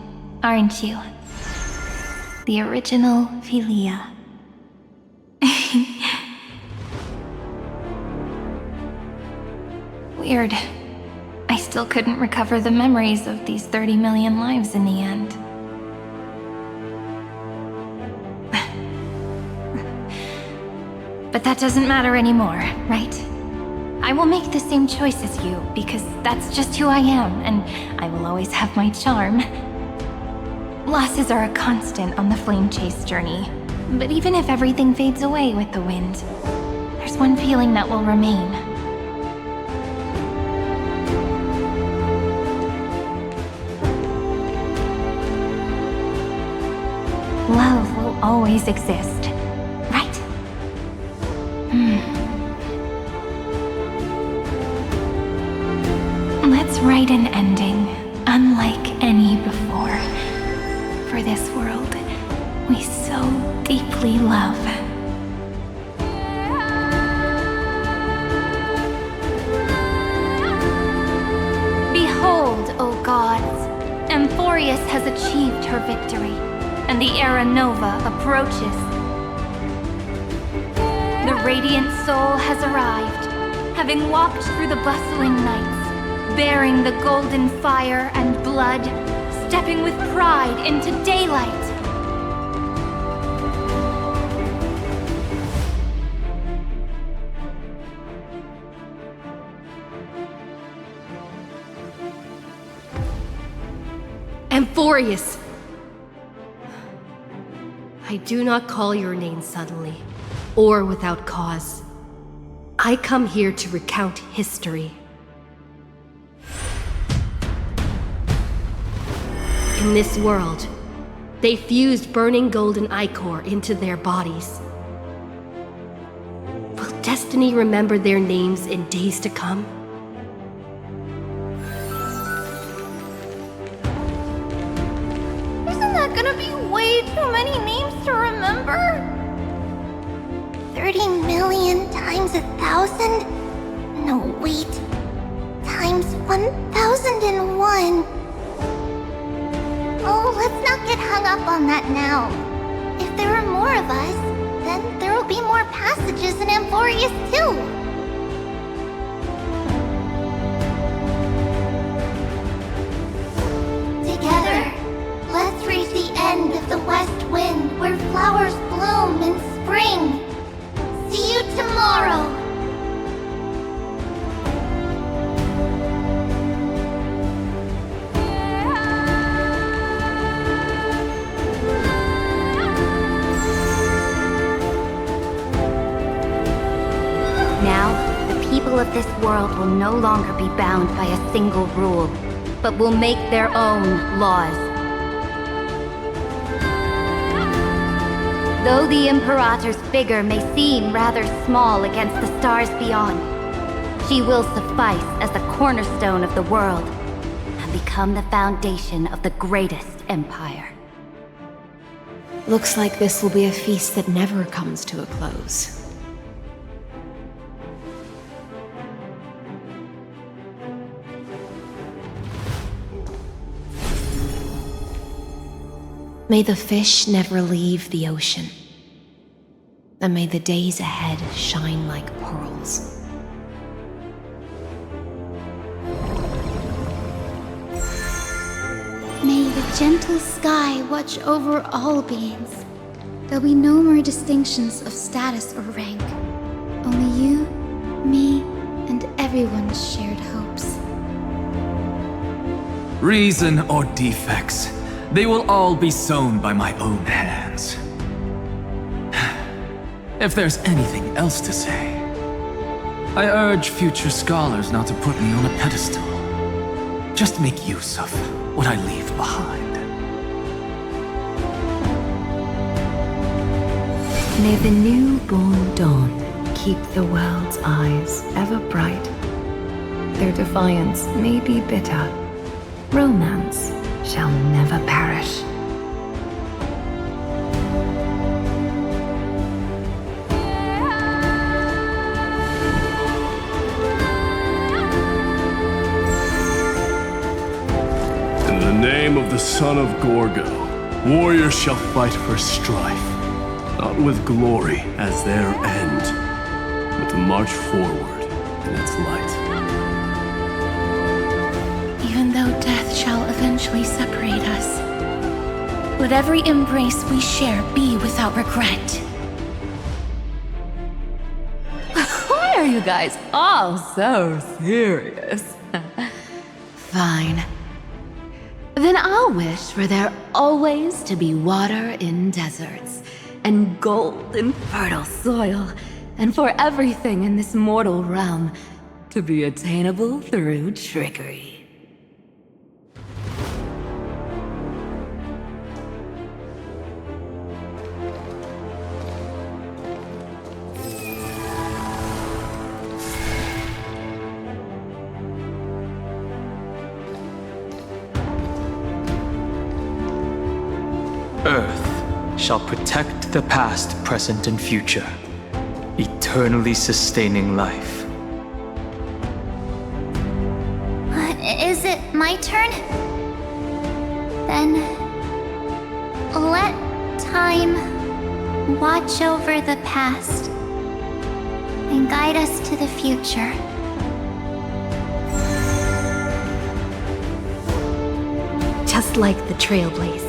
aren't you? The original Philia. Weird. I still couldn't recover the memories of these 30 million lives in the end. But that doesn't matter anymore, right? I will make the same choice as you, because that's just who I am, and I will always have my charm. Losses are a constant on the flame chase journey, but even if everything fades away with the wind, there's one feeling that will remain. Love will always exist, right? Let's write an ending, unlike any before, for this world we so deeply love. Behold, O gods, Amphorius has achieved her victory, and the Era Nova approaches. The radiant soul has arrived, having walked through the bustling nights, bearing the golden fire and blood, stepping with pride into daylight. Amphorius! I do not call your name suddenly, or without cause. I come here to recount history. In this world, they fused burning golden ichor into their bodies. Will destiny remember their names in days to come? Isn't that gonna be way too many names to remember? 30 million times 1,000? No, wait. Times 1,001. Oh, let's not get hung up on that now. If there are more of us, then there will be more passages in Amphorius too. Together, let's reach the end of the west wind where flowers bloom in spring. See you tomorrow. Now, the people of this world will no longer be bound by a single rule, but will make their own laws. Though the Imperator's figure may seem rather small against the stars beyond, she will suffice as the cornerstone of the world and become the foundation of the greatest empire. Looks like this will be a feast that never comes to a close. May the fish never leave the ocean, and may the days ahead shine like pearls. May the gentle sky watch over all beings. There'll be no more distinctions of status or rank. Only you, me, and everyone's shared hopes. Reason or defects, they will all be sown by my own hands. If there's anything else to say, I urge future scholars not to put me on a pedestal. Just make use of what I leave behind. May the newborn dawn keep the world's eyes ever bright. Their defiance may be bitter. Romance shall never perish. In the name of the son of Gorgo, Warriors shall fight for strife, not with glory as their end, but to march forward in its light. Even though death shall eventually separate us, let every embrace we share be without regret. Why are you guys all so serious? Fine. Then I'll wish for there always to be water in deserts, and gold in fertile soil, and for everything in this mortal realm to be attainable through trickery. Earth shall protect the past, present, and future, eternally sustaining life. Is it my turn? Then let time watch over the past and guide us to the future. Just like the Trailblaze.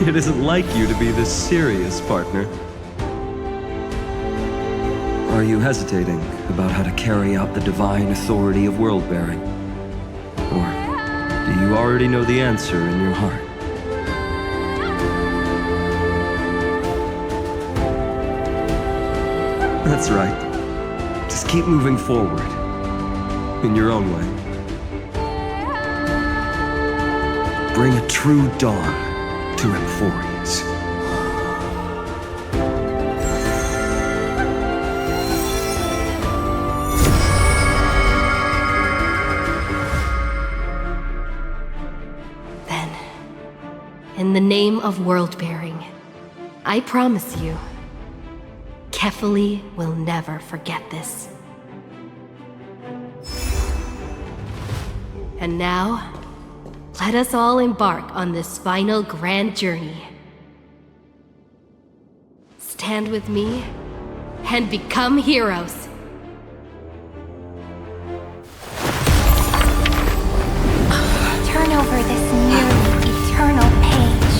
It isn't like you to be this serious, partner. Are you hesitating about how to carry out the divine authority of world-bearing? Or do you already know the answer in your heart? That's right. Just keep moving forward. In your own way. Bring a true dawn to Emphories. Then, in the name of world-bearing, I promise you, Kefali will never forget this. And now, let us all embark on this final grand journey. Stand with me and become heroes. Turn over this nearly eternal page.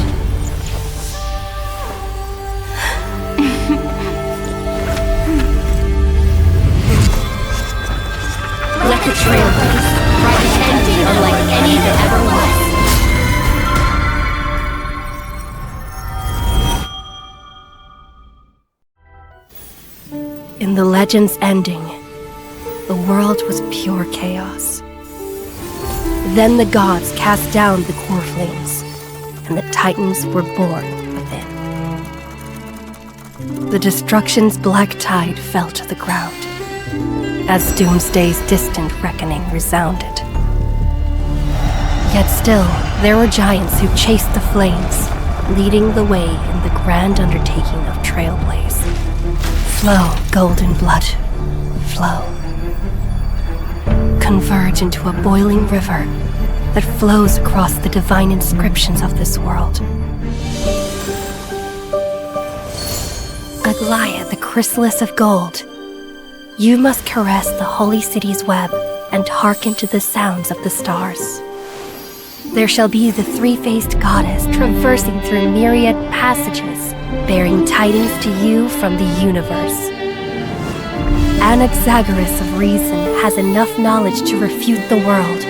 Let the Trailblaze write an ending unlike any that ever was. In the legend's ending, the world was pure chaos. Then the gods cast down the core flames, and the Titans were born within. The destruction's black tide fell to the ground, as Doomsday's distant reckoning resounded. Yet still, there were giants who chased the flames, leading the way in the grand undertaking of Trailblaze. Flow, golden blood, flow. Converge into a boiling river that flows across the divine inscriptions of this world. Aglaia, the chrysalis of gold, you must caress the holy city's web and hearken to the sounds of the stars. There shall be the three-faced goddess traversing through myriad passages, bearing tidings to you from the universe. Anaxagoras of reason has enough knowledge to refute the world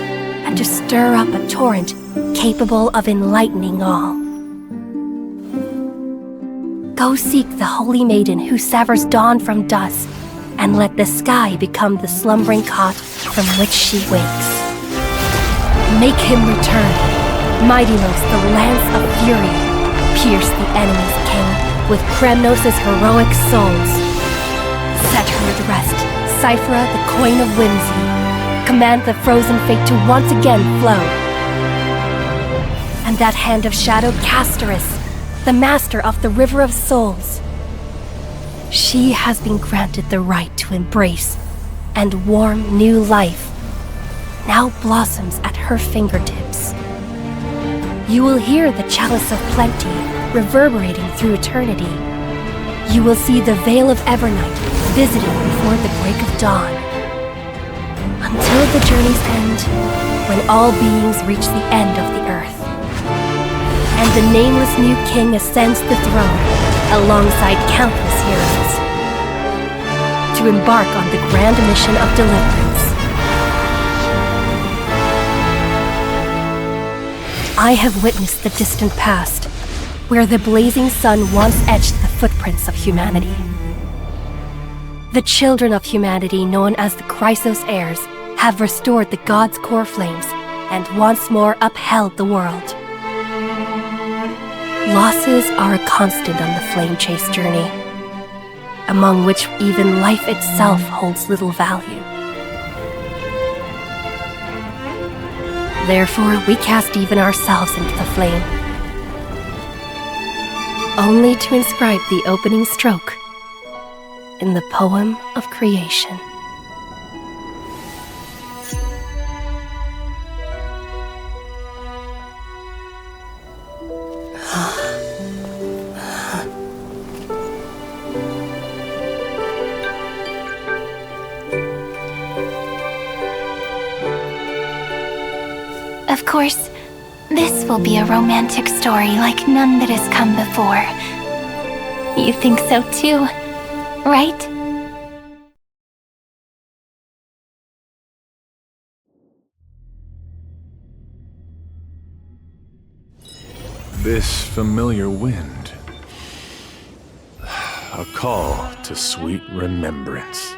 and to stir up a torrent capable of enlightening all. Go seek the holy maiden who severs dawn from dusk, and let the sky become the slumbering cot from which she wakes. Make him return, Mightylos, the lance of fury, pierce the enemy's king with Kremnos' heroic souls. Set her at rest, Cyphra, the coin of whimsy, command the frozen fate to once again flow. And that hand of shadow Castoris, the master of the River of Souls. She has been granted the right to embrace and warm new life, now blossoms at her fingertips. You will hear the chalice of plenty reverberating through eternity. You will see the Veil of Evernight visiting before the break of dawn. Until the journey's end, when all beings reach the end of the earth. And the nameless new king ascends the throne alongside countless heroes to embark on the grand mission of deliverance. I have witnessed the distant past, where the blazing sun once etched the footprints of humanity. The children of humanity, known as the Chrysos heirs, have restored the gods' core flames and once more upheld the world. Losses are a constant on the flame chase journey, among which even life itself holds little value. Therefore, we cast even ourselves into the flame, only to inscribe the opening stroke in the poem of creation. Of course, this will be a romantic story like none that has come before. You think so too, right? This familiar wind. A call to sweet remembrance.